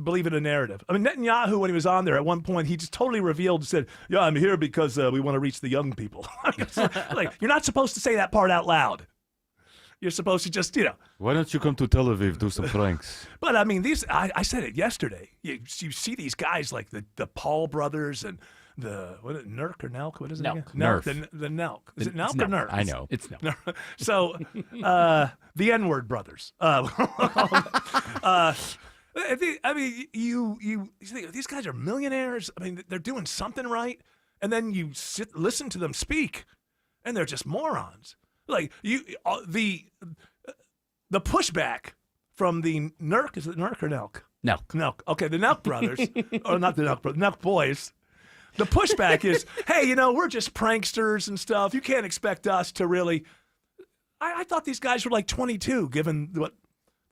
believe in a narrative. I mean, Netanyahu, when he was on there at one point, he just totally revealed and said, "Yeah, I'm here because we want to reach the young people." Like, you're not supposed to say that part out loud. You're supposed to just, Why don't you come to Tel Aviv, do some pranks? But I mean, I said it yesterday. You see these guys like the Paul brothers and Nurk or Nelk? What is it again? Nerf. The Nelk. Is it Nelk or Nerk? I know. It's Nelk. So, the N-word brothers. I mean, you think these guys are millionaires. I mean, they're doing something right, and then you listen to them speak, and they're just morons. Like the pushback from the Nurk, is it Nurk or Nelk? Nelk. Okay, the Nelk brothers, or not the Nelk brothers, Nelk boys. The pushback is, hey, we're just pranksters and stuff. You can't expect us to really. I thought these guys were like 22, given what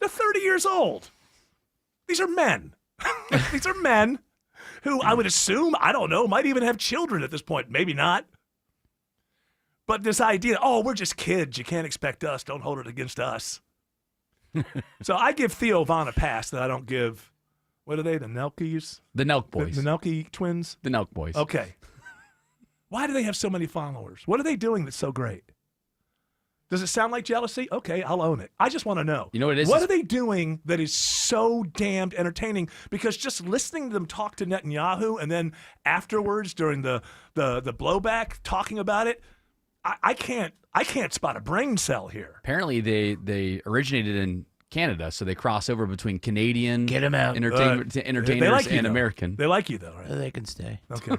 they're 30 years old. These are men. These are men who I would assume, I don't know, might even have children at this point. Maybe not. But this idea, we're just kids. You can't expect us. Don't hold it against us. So I give Theo Von a pass that I don't give, what are they, the Nelkies? The Nelk boys. The Nelky twins? The Nelk boys. Okay. Why do they have so many followers? What are they doing that's so great? Does it sound like jealousy? Okay, I'll own it. I just want to know. You know what it is? What are they doing that is so damned entertaining? Because just listening to them talk to Netanyahu and then afterwards during the blowback talking about it, I can't spot a brain cell here. Apparently they originated in Canada, so they cross over between Canadian entertainers like and though. American. They like you though, right? They can stay. Okay.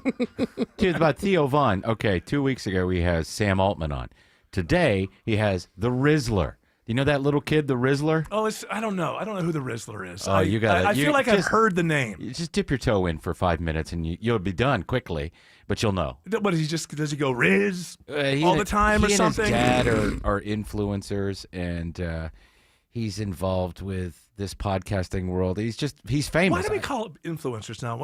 Dude, about Theo Von. Okay, 2 weeks ago we had Sam Altman on. Today he has the Rizzler. You know that little kid, the Rizzler? Oh, I don't know. I don't know who the Rizzler is. Oh, you got it. I feel like I've heard the name. You just dip your toe in for 5 minutes and you'll be done quickly, but you'll know. What does he go Riz all the time or something? His dad are influencers, and he's involved with this podcasting world. He's famous. Why do we call it influencers now?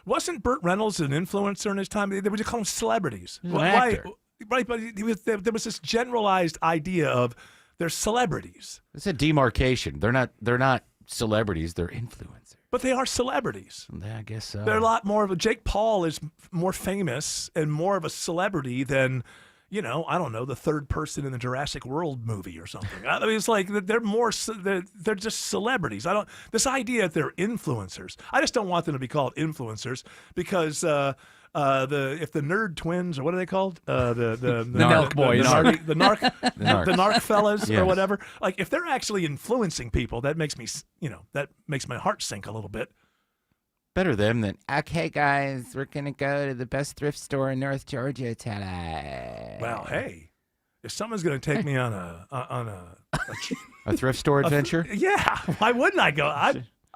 Wasn't Burt Reynolds an influencer in his time? They would just call him celebrities. He's an actor. Right, but there was this generalized idea of they're celebrities. It's a demarcation. They're not celebrities. They're influencers. But they are celebrities. I guess so. They're a lot more of a. Jake Paul is more famous and more of a celebrity than, I don't know, the third person in the Jurassic World movie or something. I mean, it's like they're just celebrities. This idea that they're influencers. I just don't want them to be called influencers because. If the nerd twins or what are they called? The Nelk boys, the narc fellas or whatever. Like if they're actually influencing people, that makes me, that makes my heart sink a little bit. Better them than okay, guys. We're gonna go to the best thrift store in North Georgia today. Well, hey, if someone's gonna take me on a thrift store adventure, yeah, why wouldn't I go?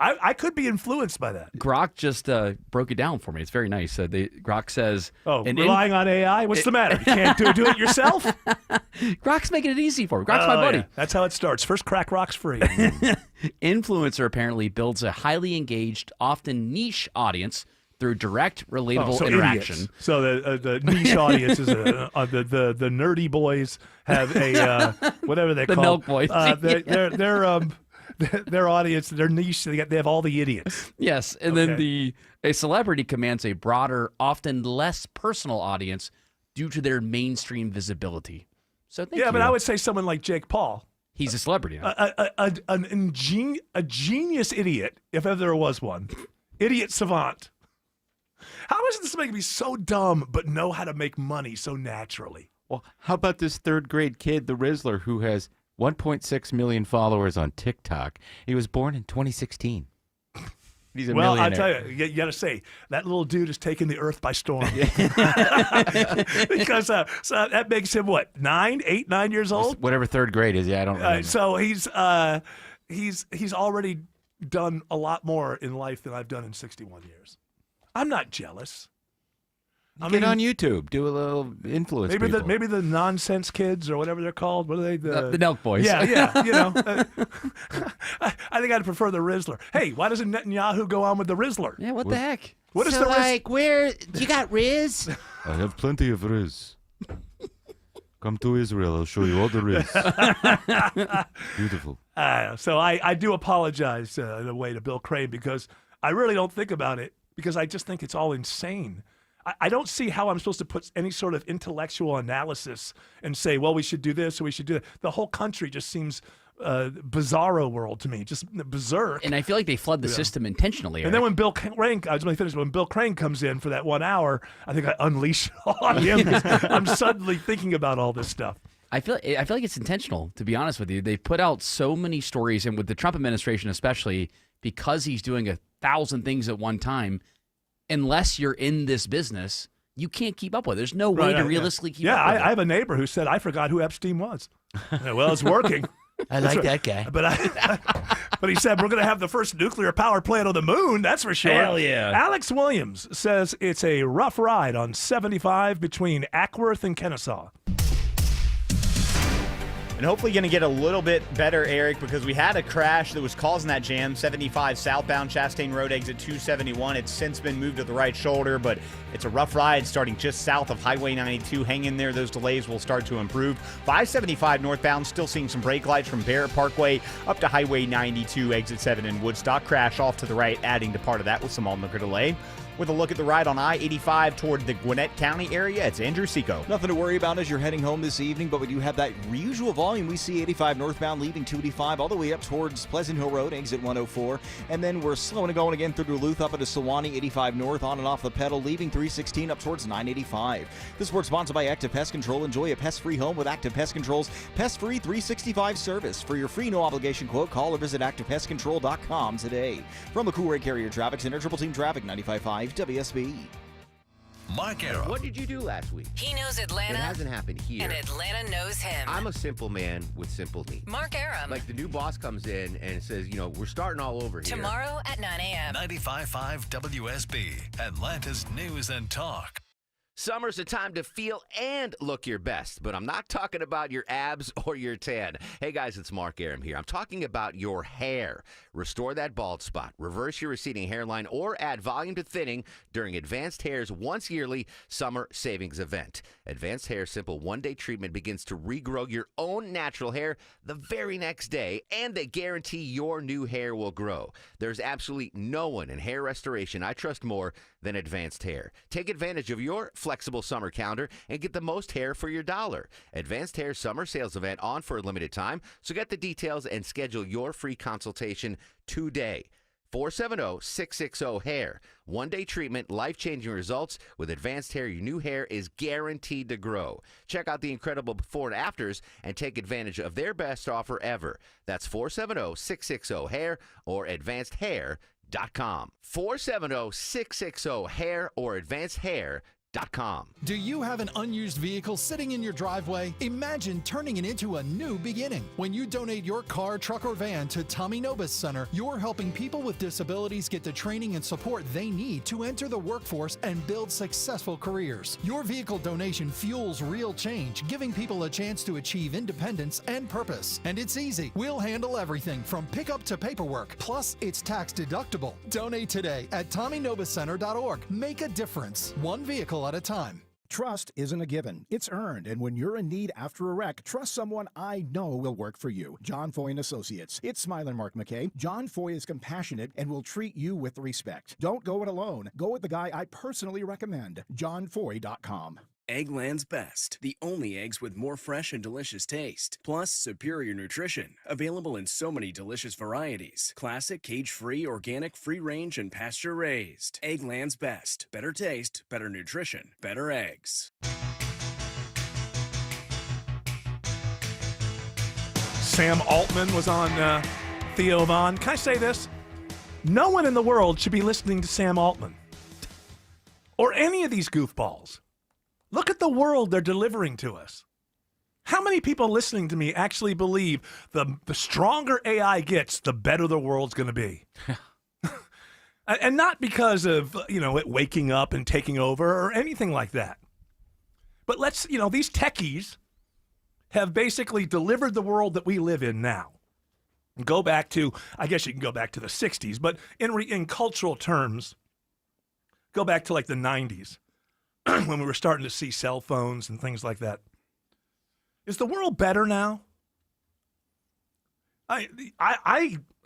I could be influenced by that. Grok just broke it down for me. It's very nice. Grok says, relying on AI? What's the matter? You can't do it yourself? Grok's making it easy for me. Grok's my buddy. Yeah. That's how it starts. First crack rock's free. Influencer apparently builds a highly engaged, often niche audience through direct, relatable interaction. Idiots. So the niche audience is the nerdy boys have a whatever they call the milk boys. Their audience, their niche, they have all the idiots. Yes, and then a celebrity commands a broader, often less personal audience due to their mainstream visibility. So but I would say someone like Jake Paul. He's a celebrity. A genius idiot, if ever there was one. Idiot savant. How is this making me so dumb but know how to make money so naturally? Well, how about this third grade kid, the Rizzler, who has 1.6 million followers on TikTok? He was born in 2016. He's a millionaire. I'll tell you got to say, that little dude is taking the earth by storm. Because so that makes him, what, 9 years old? Whatever third grade is, I don't remember. So he's already done a lot more in life than I've done in 61 years. I'm not jealous. Get on YouTube, do a little influence. Maybe the nonsense kids or whatever they're called. What are they? The Nelk Boys. Yeah. I think I'd prefer the Rizzler. Hey, why doesn't Netanyahu go on with the Rizzler? Yeah, what the heck? What is the Riz? Where you got Riz? I have plenty of Riz. Come to Israel. I'll show you all the Riz. Beautiful. So I do apologize in a way to Bill Crane because I really don't think about it because I just think it's all insane. I don't see how I'm supposed to put any sort of intellectual analysis and say, well, we should do this or we should do that. The whole country just seems bizarro world to me, just berserk. And I feel like they flood the system intentionally. And then when Bill Crane, when Bill Crane comes in for that 1 hour, I think I unleash it all on him. I'm suddenly thinking about all this stuff. I feel like it's intentional, to be honest with you. They put out so many stories, and with the Trump administration especially, because he's doing 1,000 things at one time, unless you're in this business, you can't keep up with it. There's no way to realistically keep up with it. I have a neighbor who said, I forgot who Epstein was. Well, it's working. I like that guy. But he said, we're going to have the first nuclear power plant on the moon, that's for sure. Hell yeah. Alex Williams says it's a rough ride on 75 between Ackworth and Kennesaw. And hopefully going to get a little bit better, Eric, because we had a crash that was causing that jam. 75 southbound Chastain Road exit 271. It's since been moved to the right shoulder, but it's a rough ride starting just south of Highway 92. Hang in there. Those delays will start to improve. 575 northbound, still seeing some brake lights from Barrett Parkway up to Highway 92, exit 7 in Woodstock. Crash off to the right, adding to part of that with some onlooker delay. With a look at the ride on I-85 toward the Gwinnett County area, it's Andrew Seco. Nothing to worry about as you're heading home this evening, but we do have that usual volume. We see 85 northbound leaving 285 all the way up towards Pleasant Hill Road, exit 104. And then we're slowing and going again through Duluth up into Sewanee, 85 north, on and off the pedal, leaving 316 up towards 985. This work sponsored by Active Pest Control. Enjoy a pest-free home with Active Pest Control's Pest-Free 365 service. For your free no-obligation quote, call or visit ActivePestControl.com today. From the Cool Ray Carrier Traffic Center, Triple Team Traffic 95.5 WSB. Mark Arum. What did you do last week? He knows Atlanta. It hasn't happened here. And Atlanta knows him. I'm a simple man with simple needs. Mark Arum. Like the new boss comes in and says, we're starting all over here. Tomorrow at 9 a.m. 95.5 WSB, Atlanta's News and Talk. Summer's a time to feel and look your best, but I'm not talking about your abs or your tan. Hey guys, it's Mark Arum here. I'm talking about your hair. Restore that bald spot, reverse your receding hairline, or add volume to thinning during Advanced Hair's once-yearly summer savings event. Advanced Hair Simple one-day treatment begins to regrow your own natural hair the very next day, and they guarantee your new hair will grow. There's absolutely no one in hair restoration I trust more than Advanced Hair. Take advantage of your flexible summer calendar and get the most hair for your dollar. Advanced Hair Summer Sales Event on for a limited time, so get the details and schedule your free consultation today. 470-660-HAIR. One-day treatment, life-changing results. With Advanced Hair, your new hair is guaranteed to grow. Check out the incredible before and afters and take advantage of their best offer ever. That's 470-660-HAIR or AdvancedHair.com. 470-660-HAIR or AdvancedHair.com. Do you have an unused vehicle sitting in your driveway? Imagine turning it into a new beginning. When you donate your car, truck, or van to Tommy Nobis Center, you're helping people with disabilities get the training and support they need to enter the workforce and build successful careers. Your vehicle donation fuels real change, giving people a chance to achieve independence and purpose. And it's easy. We'll handle everything from pickup to paperwork. Plus, it's tax deductible. Donate today at TommyNobisCenter.org. Make a difference. One vehicle at a time. Trust isn't a given. It's earned, and when you're in need after a wreck, trust someone I know will work for you. John Foy & Associates. It's Smiler Mark McKay. John Foy is compassionate and will treat you with respect. Don't go it alone. Go with the guy I personally recommend, johnfoy.com. Eggland's Best, the only eggs with more fresh and delicious taste, plus superior nutrition, available in so many delicious varieties. Classic, cage-free, organic, free-range, and pasture-raised. Eggland's Best. Better taste, better nutrition, better eggs. Sam Altman was on Theo Von. Can I say this? No one in the world should be listening to Sam Altman or any of these goofballs. Look at the world they're delivering to us. How many people listening to me actually believe the stronger AI gets, the better the world's going to be? And not because of, it waking up and taking over or anything like that. But these techies have basically delivered the world that we live in now. Go back to, I guess you can go back to the 60s, but in cultural terms, go back to like the 90s. When we were starting to see cell phones and things like that. Is the world better now? I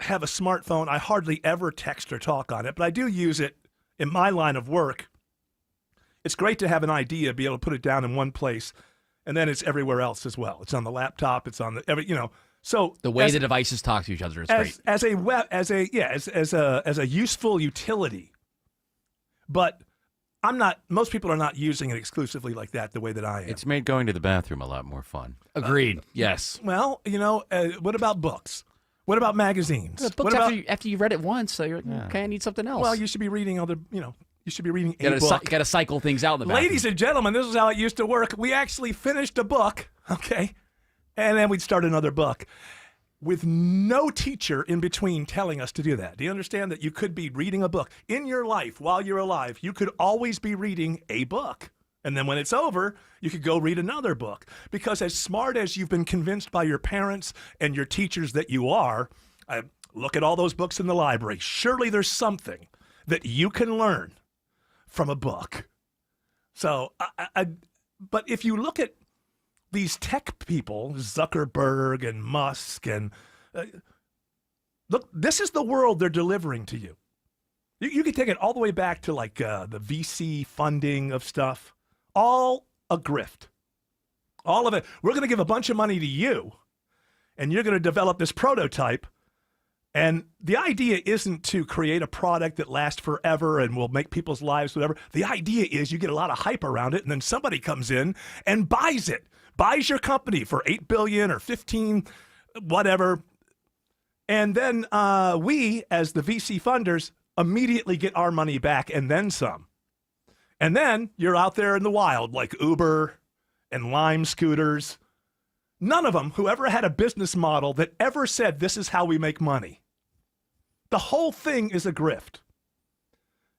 have a smartphone. I hardly ever text or talk on it, but I do use it in my line of work. It's great to have an idea, be able to put it down in one place, and then it's everywhere else as well. It's on the laptop. It's on the So the way the devices talk to each other is great. As a useful utility, but most people are not using it exclusively like that the way that I am. It's made going to the bathroom a lot more fun. Agreed. Yes. Well, what about books? What about magazines? Books after you read it once, so you're like, okay, I need something else. Well, you should be reading you should be reading a book. Got to cycle things out in the bathroom. Ladies and gentlemen, this is how it used to work. We actually finished a book, okay, and then we'd start another book with no teacher in between telling us to do that. Do you understand that you could be reading a book in your life while you're alive? You could always be reading a book. And then when it's over, you could go read another book. Because as smart as you've been convinced by your parents and your teachers that you are, look at all those books in the library. Surely there's something that you can learn from a book. So, but if you look at these tech people, Zuckerberg and Musk, and look, this is the world they're delivering to you. You can take it all the way back to like the VC funding of stuff. All a grift. All of it. We're going to give a bunch of money to you, and you're going to develop this prototype. And the idea isn't to create a product that lasts forever and will make people's lives whatever. The idea is you get a lot of hype around it, and then somebody comes in and buys it. Buys your company for $8 billion or $15, whatever. And then we, as the VC funders, immediately get our money back and then some. And then you're out there in the wild like Uber and Lime scooters. None of them, whoever had a business model that ever said this is how we make money. The whole thing is a grift.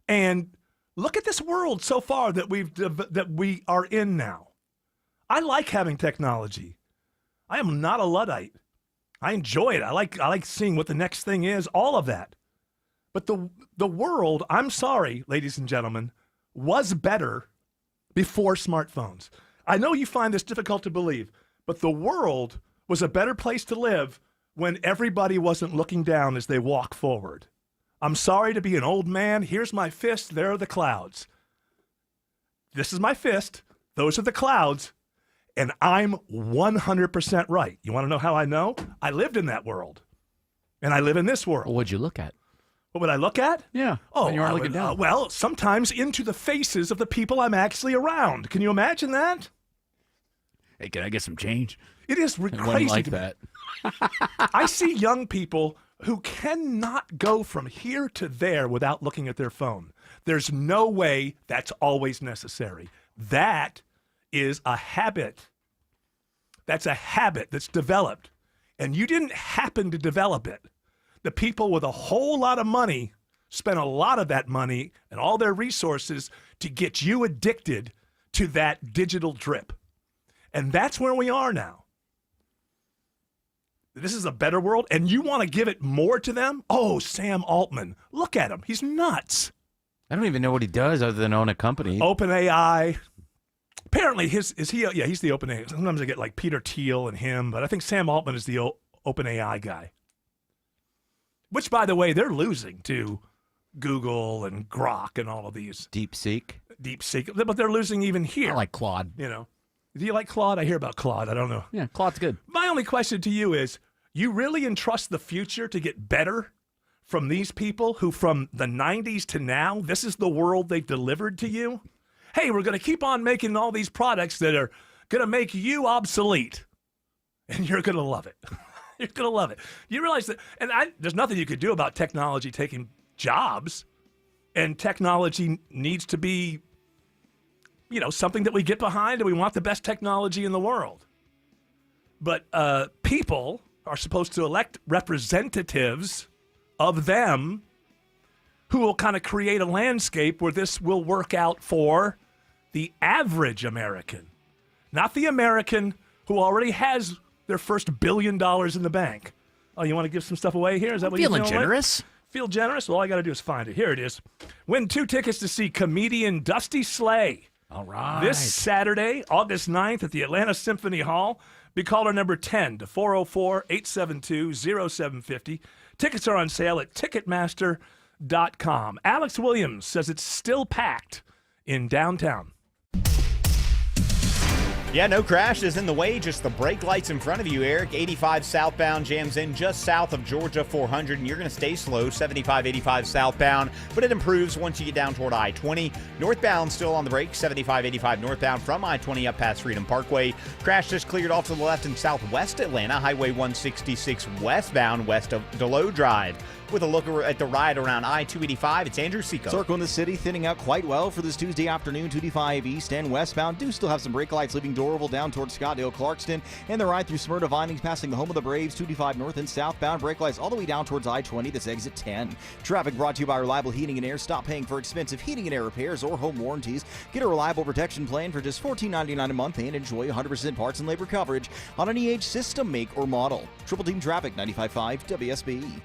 And look at this world so far that we are in now. I like having technology. I am not a Luddite. I enjoy it. I like seeing what the next thing is, all of that. But the world, I'm sorry, ladies and gentlemen, was better before smartphones. I know you find this difficult to believe, but the world was a better place to live when everybody wasn't looking down as they walk forward. I'm sorry to be an old man. Here's my fist. There are the clouds. This is my fist. Those are the clouds. And I'm 100% right. You want to know how I know? I lived in that world. And I live in this world. Well, what'd you look at? What would I look at? Yeah. Oh, when you weren't looking down. Well, sometimes into the faces of the people I'm actually around. Can you imagine that? Hey, can I get some change? It is crazy like to that. I see young people who cannot go from here to there without looking at their phone. There's no way that's always necessary. That is a habit. That's a habit that's developed. And you didn't happen to develop it. The people with a whole lot of money spent a lot of that money and all their resources to get you addicted to that digital drip. And that's where we are now. This is a better world, and you want to give it more to them? Oh, Sam Altman. Look at him. He's nuts. I don't even know what he does other than own a company. OpenAI. Apparently, he's the OpenAI. Sometimes I get like Peter Thiel and him, but I think Sam Altman is the OpenAI guy. Which, by the way, they're losing to Google and Grok and all of these. DeepSeek, but they're losing even here. I like Claude. You know, do you like Claude? I hear about Claude. I don't know. Yeah, Claude's good. My only question to you is, you really entrust the future to get better from these people who, from the 90s to now, this is the world they've delivered to you? Hey, we're going to keep on making all these products that are going to make you obsolete, and you're going to love it. You're going to love it. You realize that, and there's nothing you could do about technology taking jobs, and technology needs to be, something that we get behind, and we want the best technology in the world. But people are supposed to elect representatives of them who will kind of create a landscape where this will work out for the average American, not the American who already has their first $1 billion in the bank. Oh, you want to give some stuff away here? Is that what you're feeling generous? Like? Feel generous? Well, all I got to do is find it. Here it is. Win 2 tickets to see comedian Dusty Slay. All right. This Saturday, August 9th at the Atlanta Symphony Hall. Be caller number 10 to 404-872-0750. Tickets are on sale at Ticketmaster.com. Alex Williams says it's still packed in downtown. Yeah, no crashes in the way, just the brake lights in front of you, Eric. 85 southbound jams in just south of Georgia 400, and you're going to stay slow, 75, 85 southbound, but it improves once you get down toward I-20. Northbound still on the brake, 75, 85 northbound from I-20 up past Freedom Parkway. Crash just cleared off to the left in southwest Atlanta, Highway 166 westbound west of DeLoe Drive. With a look at the ride around I-285, it's Andrew Seco. Circling the city, thinning out quite well for this Tuesday afternoon. 285 east and westbound do still have some brake lights leaving Doraville down towards Scottsdale, Clarkston, and the ride through Smyrna Vinings passing the home of the Braves. 285 north and southbound brake lights all the way down towards I-20. That's exit 10. Traffic brought to you by Reliable Heating and Air. Stop paying for expensive heating and air repairs or home warranties. Get a reliable protection plan for just $14.99 a month and enjoy 100% parts and labor coverage on any age, system, make, or model. Triple Team Traffic, 95.5 WSB.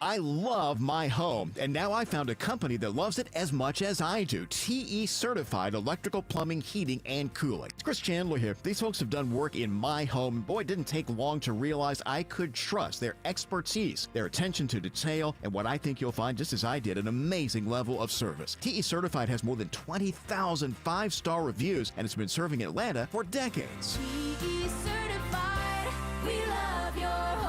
I love my home, and now I found a company that loves it as much as I do. TE Certified Electrical Plumbing, Heating, and Cooling. It's Chris Chandler here. These folks have done work in my home. Boy, it didn't take long to realize I could trust their expertise, their attention to detail, and what I think you'll find, just as I did, an amazing level of service. TE Certified has more than 20,000 5-star reviews, and it's been serving Atlanta for decades. TE Certified, we love your home.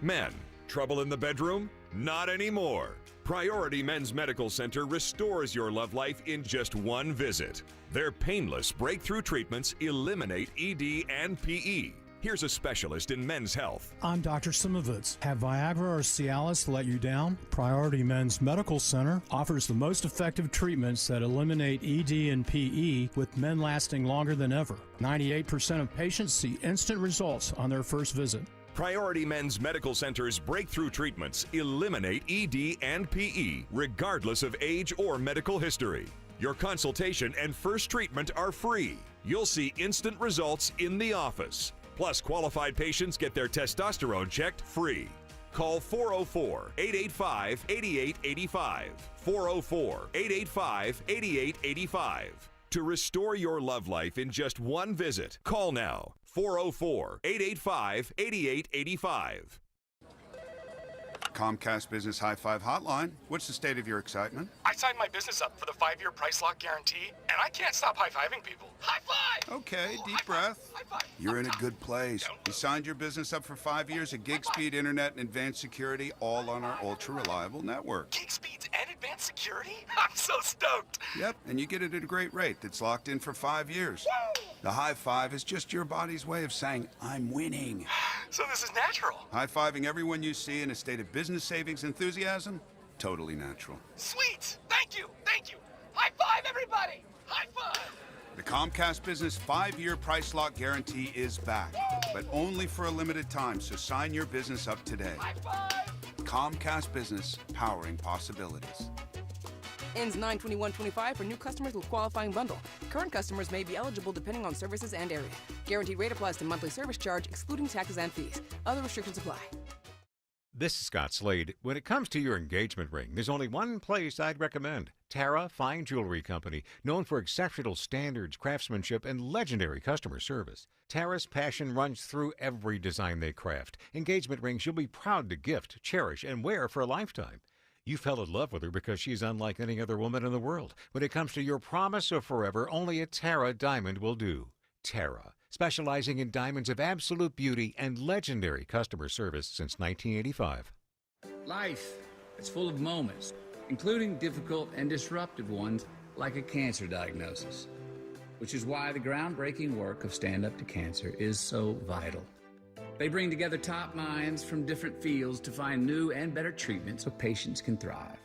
Men, trouble in the bedroom? Not anymore. Priority Men's Medical Center restores your love life in just one visit. Their painless breakthrough treatments eliminate ED and PE. Here's a specialist in men's health. I'm Dr. Simovitz. Have Viagra or Cialis let you down? Priority Men's Medical Center offers the most effective treatments that eliminate ED and PE, with men lasting longer than ever. 98% of patients see instant results on their first visit. Priority Men's Medical Center's breakthrough treatments eliminate ED and PE, regardless of age or medical history. Your consultation and first treatment are free. You'll see instant results in the office. Plus, qualified patients get their testosterone checked free. Call 404-885-8885. 404-885-8885. To restore your love life in just one visit, call now. 404-885-8885. Comcast Business High Five Hotline. What's the state of your excitement? I signed my business up for the 5-year price lock guarantee, and I can't stop high-fiving people. High five! Okay, deep breath. High five. You're in a good place. You signed your business up for 5 years at gig speed internet and advanced security, all on our ultra-reliable network. Gig speeds and advanced security? I'm so stoked. Yep, and you get it at a great rate that's locked in for 5 years. Woo! The high five is just your body's way of saying, I'm winning. So this is natural. High-fiving everyone you see in a state of business savings enthusiasm? Totally natural. Sweet. Thank you. Thank you. High five, everybody. High five. The Comcast Business 5-year price lock guarantee is back, but only for a limited time, so sign your business up today. High five. Comcast Business, powering possibilities. Ends 9/21/25 for new customers with qualifying bundle. Current customers may be eligible depending on services and area. Guaranteed rate applies to monthly service charge, excluding taxes and fees. Other restrictions apply. This is Scott Slade. When it comes to your engagement ring, there's only one place I'd recommend. Tara Fine Jewelry Company, known for exceptional standards, craftsmanship, and legendary customer service. Tara's passion runs through every design they craft. Engagement rings you'll be proud to gift, cherish, and wear for a lifetime. You fell in love with her because she's unlike any other woman in the world. When it comes to your promise of forever, only a Tara diamond will do. Tara, specializing in diamonds of absolute beauty and legendary customer service since 1985. Life is full of moments, including difficult and disruptive ones like a cancer diagnosis, which is why the groundbreaking work of Stand Up to Cancer is so vital. They bring together top minds from different fields to find new and better treatments so patients can thrive.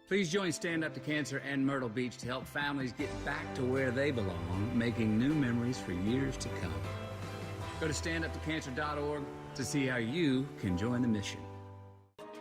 Please join Stand Up to Cancer and Myrtle Beach to help families get back to where they belong, making new memories for years to come. Go to standuptocancer.org to see how you can join the mission.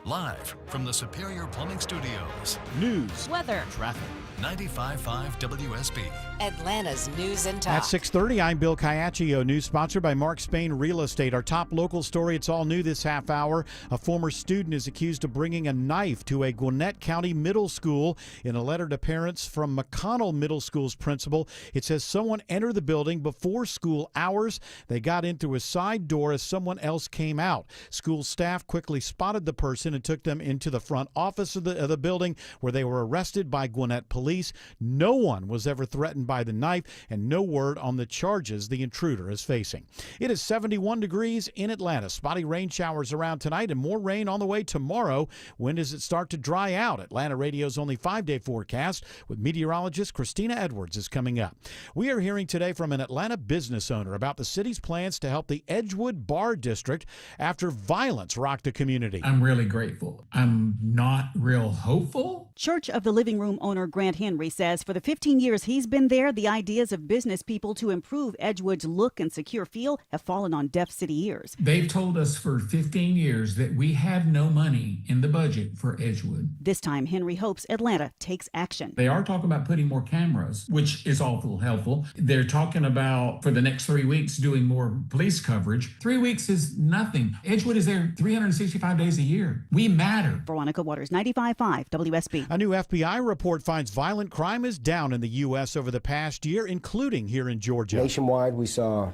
Live from the Superior Plumbing Studios. News, weather, traffic. 95.5 WSB. Atlanta's news and talk. At 6:30, I'm Bill Caiaccio. News sponsored by Mark Spain Real Estate. Our top local story, it's all new this half hour. A former student is accused of bringing a knife to a Gwinnett County middle school. In a letter to parents from McConnell Middle School's principal, it says someone entered the building before school hours. They got in through a side door as someone else came out. School staff quickly spotted the person and took them into the front office of the building, where they were arrested by Gwinnett police. No one was ever threatened by the knife, and no word on the charges the intruder is facing. It is 71 degrees in Atlanta. Spotty rain showers around tonight and more rain on the way tomorrow. When does it start to dry out? Atlanta Radio's only 5-day forecast with meteorologist Christina Edwards is coming up. We are hearing today from an Atlanta business owner about the city's plans to help the Edgewood Bar District after violence rocked the community. I'm really grateful. I'm not real hopeful. Church of the Living Room owner Grant Henry says for the 15 years he's been there, the ideas of business people to improve Edgewood's look and secure feel have fallen on deaf city ears. They've told us for 15 years that we have no money in the budget for Edgewood. This time, Henry hopes Atlanta takes action. They are talking about putting more cameras, which is awful helpful. They're talking about, for the next 3 weeks, doing more police coverage. 3 weeks is nothing. Edgewood is there 365 days a year. We matter. Veronica Waters, 95.5 WSB. A new FBI report finds violent crime is down in the U.S. over the past year, including here in Georgia. Nationwide, we saw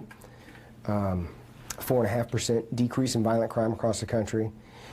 a 4.5% decrease in violent crime across the country.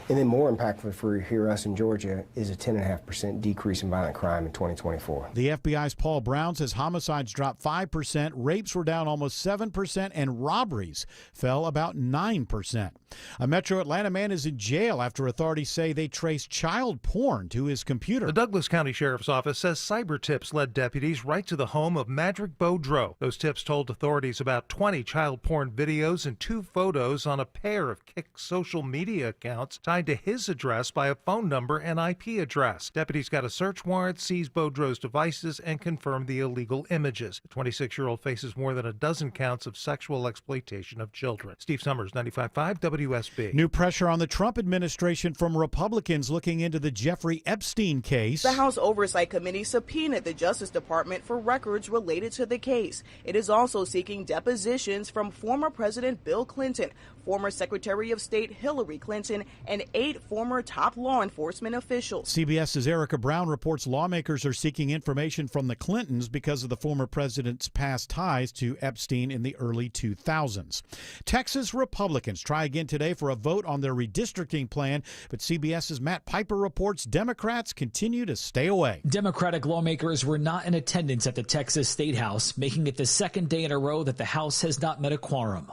And then more impactful for here, us in Georgia, is a 10.5% decrease in violent crime in 2024. The FBI's Paul Brown says homicides dropped 5%, rapes were down almost 7%, and robberies fell about 9%. A Metro Atlanta man is in jail after authorities say they traced child porn to his computer. The Douglas County Sheriff's Office says cyber tips led deputies right to the home of Madrick Beaudreau. Those tips told authorities about 20 child porn videos and 2 photos on a pair of Kik social media accounts tied to his address by a phone number and IP address. Deputies got a search warrant, seized Beaudreau's devices, and confirmed the illegal images. The 26-year-old faces more than a dozen counts of sexual exploitation of children. Steve Summers, 95.5 WSB. New pressure on the Trump administration from Republicans looking into the Jeffrey Epstein case. The House Oversight Committee subpoenaed the Justice Department for records related to the case. It is also seeking depositions from former President Bill Clinton, former Secretary of State Hillary Clinton, and 8 former top law enforcement officials. CBS's Erica Brown reports lawmakers are seeking information from the Clintons because of the former president's past ties to Epstein in the early 2000s. Texas Republicans try again today for a vote on their redistricting plan, but CBS's Matt Piper reports Democrats continue to stay away. Democratic lawmakers were not in attendance at the Texas State House, making it the second day in a row that the House has not met a quorum.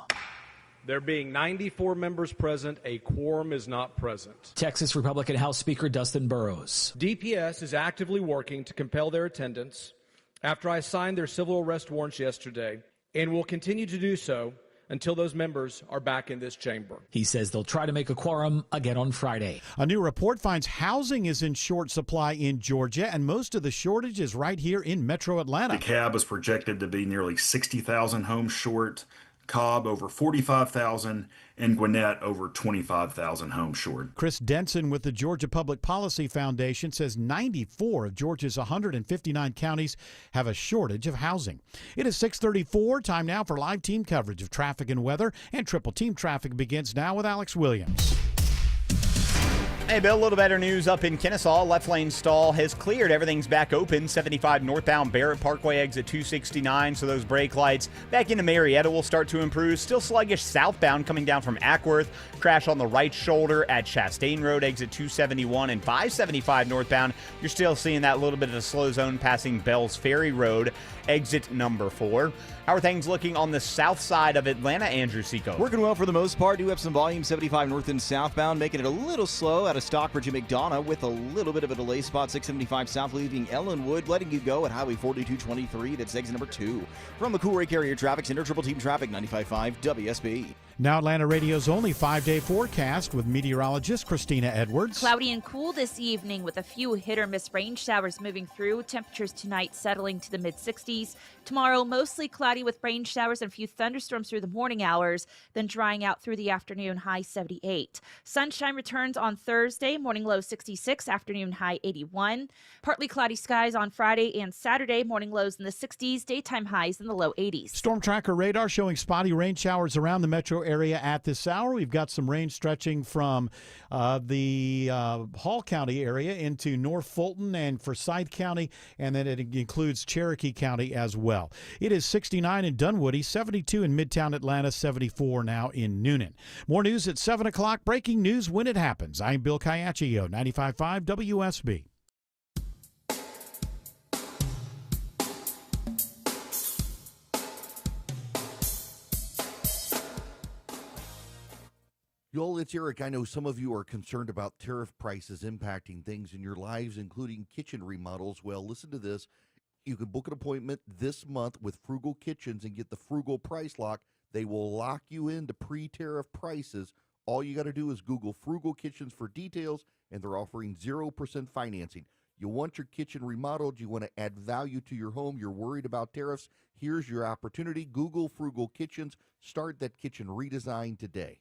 There being 94 members present, a quorum is not present. Texas Republican House Speaker Dustin Burrows. DPS is actively working to compel their attendance. After I signed their civil arrest warrants yesterday, and will continue to do so until those members are back in this chamber. He says they'll try to make a quorum again on Friday. A new report finds housing is in short supply in Georgia, and most of the shortage is right here in metro Atlanta. DeKalb is projected to be nearly 60,000 homes short, Cobb over 45,000, and Gwinnett over 25,000 homes short. Chris Denson with the Georgia Public Policy Foundation says 94 of Georgia's 159 counties have a shortage of housing. It is 6:34, time now for live team coverage of traffic and weather, and Triple Team Traffic begins now with Alex Williams. Hey, Bill, a little better news up in Kennesaw. Left lane stall has cleared. Everything's back open. 75 northbound Barrett Parkway exit 269. So those brake lights back into Marietta will start to improve. Still sluggish southbound coming down from Ackworth. Crash on the right shoulder at Chastain Road exit 271 and 575 northbound. You're still seeing that little bit of a slow zone passing Bells Ferry Road exit number 4. How are things looking on the south side of Atlanta, Andrew Seco? Working well for the most part. Do have some volume 75 north and southbound, making it a little slow out of Stockbridge and McDonough with a little bit of a delay spot. 675 south leaving Ellenwood, letting you go at Highway 4223. That's exit number 2. From the Cool Ray Carrier Traffic Center, Triple Team Traffic 95.5 WSB. Now Atlanta Radio's only 5-day forecast with meteorologist Christina Edwards. Cloudy and cool this evening with a few hit-or-miss rain showers moving through. Temperatures tonight settling to the mid-60s. Tomorrow, mostly cloudy with rain showers and a few thunderstorms through the morning hours, then drying out through the afternoon, high 78. Sunshine returns on Thursday, morning low 66, afternoon high 81. Partly cloudy skies on Friday and Saturday, morning lows in the 60s, daytime highs in the low 80s. Storm Tracker radar showing spotty rain showers around the metro area at this hour. We've got some rain stretching from the Hall County area into North Fulton and Forsyth County, and then it includes Cherokee County as well. It is 69 in Dunwoody, 72 in Midtown Atlanta, 74 now in Noonan. More news at 7 o'clock. Breaking news when it happens. I'm Bill Caiaccio, 95.5 WSB. Joel, it's Eric. I know some of you are concerned about tariff prices impacting things in your lives, including kitchen remodels. Well, listen to this. You can book an appointment this month with Frugal Kitchens and get the Frugal Price Lock. They will lock you into pre-tariff prices. All you got to do is Google Frugal Kitchens for details, and they're offering 0% financing. You want your kitchen remodeled. You want to add value to your home. You're worried about tariffs. Here's your opportunity. Google Frugal Kitchens. Start that kitchen redesign today.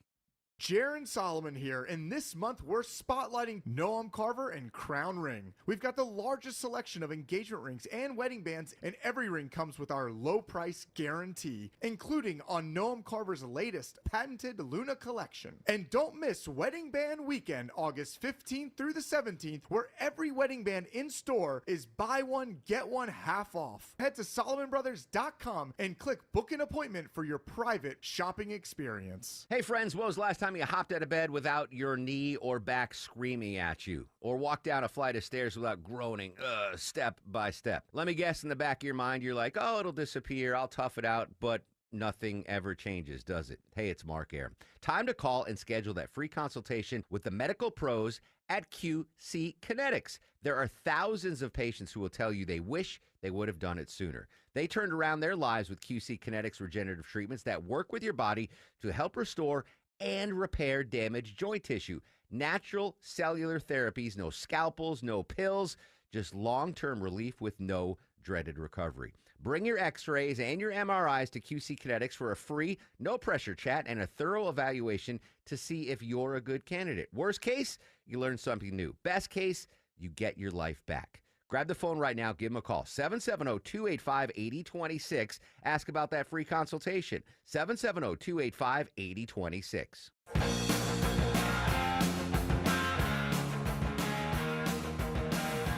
Jaron Solomon here, and this month we're spotlighting Noam Carver and Crown Ring. We've got the largest selection of engagement rings and wedding bands, and every ring comes with our low price guarantee, including on Noam Carver's latest patented Luna collection. And don't miss Wedding Band Weekend, August 15th through the 17th, where every wedding band in store is buy one, get one half off. Head to SolomonBrothers.com and click book an appointment for your private shopping experience. Hey friends, when was the last time you hopped out of bed without your knee or back screaming at you, or walked down a flight of stairs without groaning step by step? Let me guess, in the back of your mind you're like, oh, it'll disappear, I'll tough it out, but nothing ever changes, does it? Hey, it's Mark Air. Time to call and schedule that free consultation with the medical pros at QC Kinetics. There are thousands of patients who will tell you they wish they would have done it sooner. They turned around their lives with QC Kinetics regenerative treatments that work with your body to help restore and repair damaged joint tissue. Natural cellular therapies, no scalpels, no pills, just long-term relief with no dreaded recovery. Bring your x-rays and your MRIs to QC Kinetics for a free, no-pressure chat and a thorough evaluation to see if you're a good candidate. Worst case, you learn something new. Best case, you get your life back. Grab the phone right now. Give them a call. 770-285-8026. Ask about that free consultation. 770-285-8026.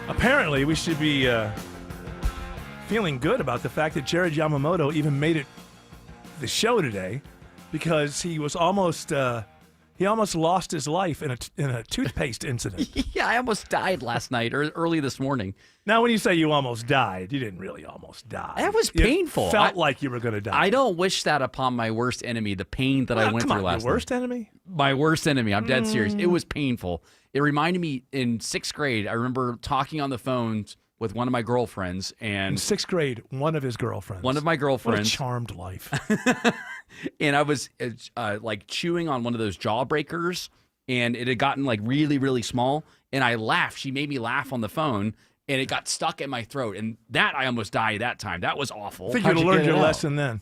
Apparently, we should be feeling good about the fact that Jared Yamamoto even made it the show today, because he was almost he almost lost his life in a toothpaste incident. Yeah, I almost died last night or early this morning. Now, when you say you almost died, you didn't really almost die. That was painful. It felt like you were going to die. I don't wish that upon my worst enemy, the pain that I went through last night. Your worst enemy? My worst enemy. I'm dead serious. It was painful. It reminded me in 6th grade, I remember talking on the phone with one of my girlfriends, In and 6th grade, one of his girlfriends. one of my What a girlfriends, charmed life. and I was like chewing on one of those jawbreakers, and it had gotten like really, really small, and I laughed. She made me laugh on the phone, and it got stuck in my throat, and that I almost died that time. That was awful. I think you'd learned your lesson then.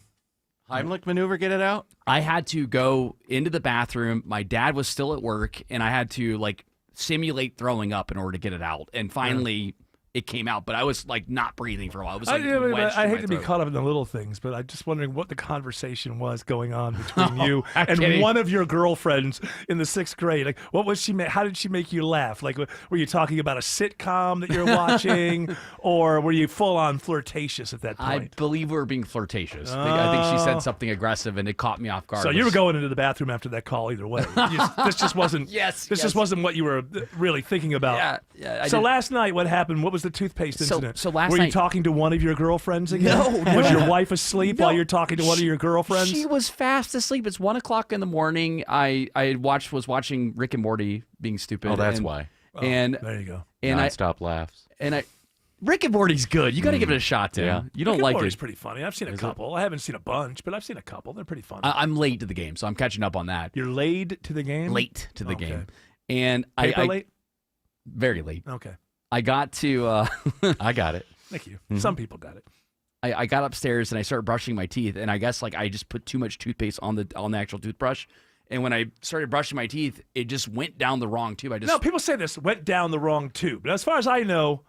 Heimlich maneuver, get it out? I had to go into the bathroom. My dad was still at work, and I had to like simulate throwing up in order to get it out. And finally, it came out, but I was like not breathing for a while. It was like wedged I in hate my to be throat. caught up in the little things, but I'm just wondering what the conversation was going on between you I'm and kidding. one of your girlfriends in the 6th grade. Like, what was she? How did she make you laugh? Like, were you talking about a sitcom that you're watching, or were you full on flirtatious at that I point? believe we were being flirtatious. I think she Oh. said something aggressive, and it caught me off guard. So you were going into the bathroom after that call either way. This just wasn't. Yes, This just yes. wasn't what you were really thinking about. Yeah. I So did- last night, what happened? What was the toothpaste So- incident? so last were you night- talking to one of your girlfriends again? No, Was no. your wife asleep while you're talking to one of your girlfriends? She was fast asleep. It's 1 o'clock in the morning. I was watching Rick and Morty being stupid. Oh, that's and- why. And there you go. And Non-stop laughs. Rick and Morty's good. You got to give it a shot, Tim. Yeah. You don't Rick and like Morty's it. pretty funny. I've seen a Is it? couple. I haven't seen a bunch, but I've seen a couple. They're pretty funny. I'm late to the game, so I'm catching up on that. You're late to the game? Late to the Okay. game, and Paper I late? very late. Okay. I got to. I got it. Thank you. Mhm. Some people got it. I got upstairs and I started brushing my teeth, and I guess like I just put too much toothpaste on the actual toothbrush, and when I started brushing my teeth, it just went down the wrong tube. No, people say this went down the wrong tube. But as far as I know,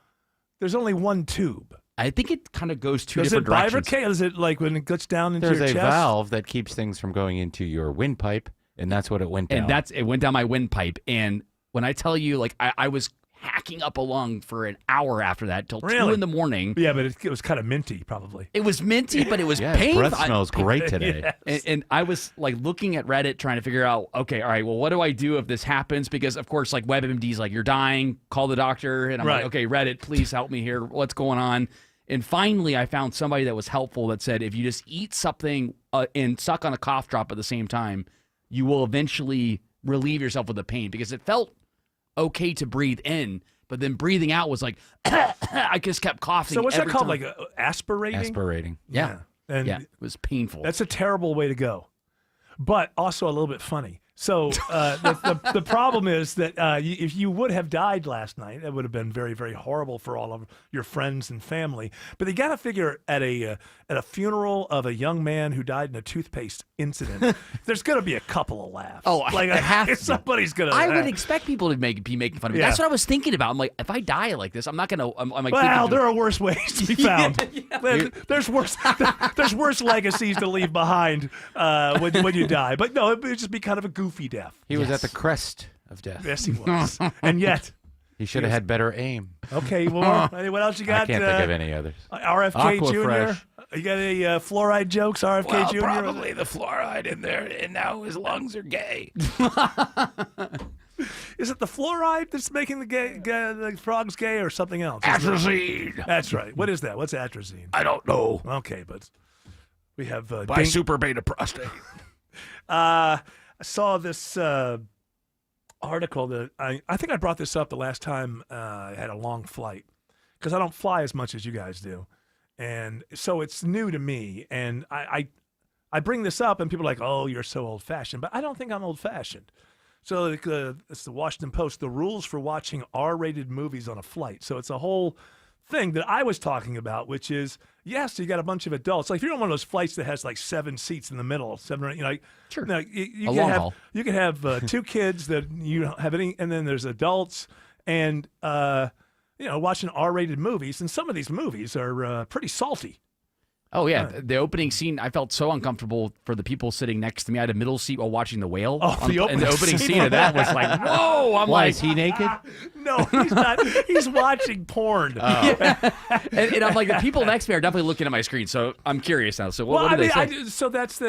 there's only one tube. I think it kind of goes two Does different it directions. bifurcate? Is it like when it gets down into There's your a chest? valve that keeps things from going into your windpipe, and that's what it went down. And it went down my windpipe. And when I tell you, like, I was hacking up a lung for an hour after that till 2 Really? in the morning. Yeah, but it was kind of minty, probably. It was minty, but it was Yeah, his painful. breath smells great today. Yes. And I was like looking at Reddit trying to figure out, okay, all right, well, what do I do if this happens? Because of course, like WebMD's like, you're dying, call the doctor. And I'm Right. like, okay, Reddit, please help me here. What's going on? And finally, I found somebody that was helpful that said, if you just eat something and suck on a cough drop at the same time, you will eventually relieve yourself of the pain, because it felt okay to breathe in, but then breathing out was like, I just kept coughing. So what's that every called? time. Like aspirating? Aspirating. Yeah. And Yeah, it was painful. That's a terrible way to go, but also a little bit funny. So the problem is that if you would have died last night, it would have been very, very horrible for all of your friends and family. But you got to figure at a funeral of a young man who died in a toothpaste incident, there's going to be a couple of laughs. Oh, like I have to. somebody's going to. I would expect people to be making fun of me. Yeah. That's what I was thinking about. I'm like, if I die like this, I'm not gonna. I'm like, Well, thinking, there are worse ways to be found. There's worse. There's worse legacies to leave behind when you die. But no, it would just be kind of a goofy death. He was at the crest of death. Yes, he was. And yet, He should have had better aim. okay. Well, what else you got? I can't think of any others. RFK Aquafresh. Jr. You got any fluoride jokes? RFK Jr. Probably the fluoride in there, and now his lungs are gay. Is it the fluoride that's making the frogs gay, or something else? Atrazine. That's right. What is that? What's atrazine? I don't know. Okay, but we have By super beta prostate. I saw this article that I think I brought this up the last time I had a long flight, because I don't fly as much as you guys do, and so it's new to me. And I bring this up, and people are like, "Oh, you're so old-fashioned," but I don't think I'm old-fashioned. So it's the Washington Post, the rules for watching R-rated movies on a flight. So it's a whole thing that I was talking about, which is, yes, you got a bunch of adults. Like if you're on one of those flights that has like 7 seats in the middle, 7 or 8, like, Sure. No, you A can long have haul. you can have 2 kids that you don't have any, and then there's adults, and watching R-rated movies, and some of these movies are pretty salty. Oh yeah, the opening scene. I felt so uncomfortable for the people sitting next to me. I had a middle seat while watching The Whale. Oh, the and the opening opening scene. scene of that was like, whoa! I'm Why like, is he naked? No, he's not. He's watching porn. and I'm like, the people next to me are definitely looking at my screen. So I'm curious now. So what do they say? So that's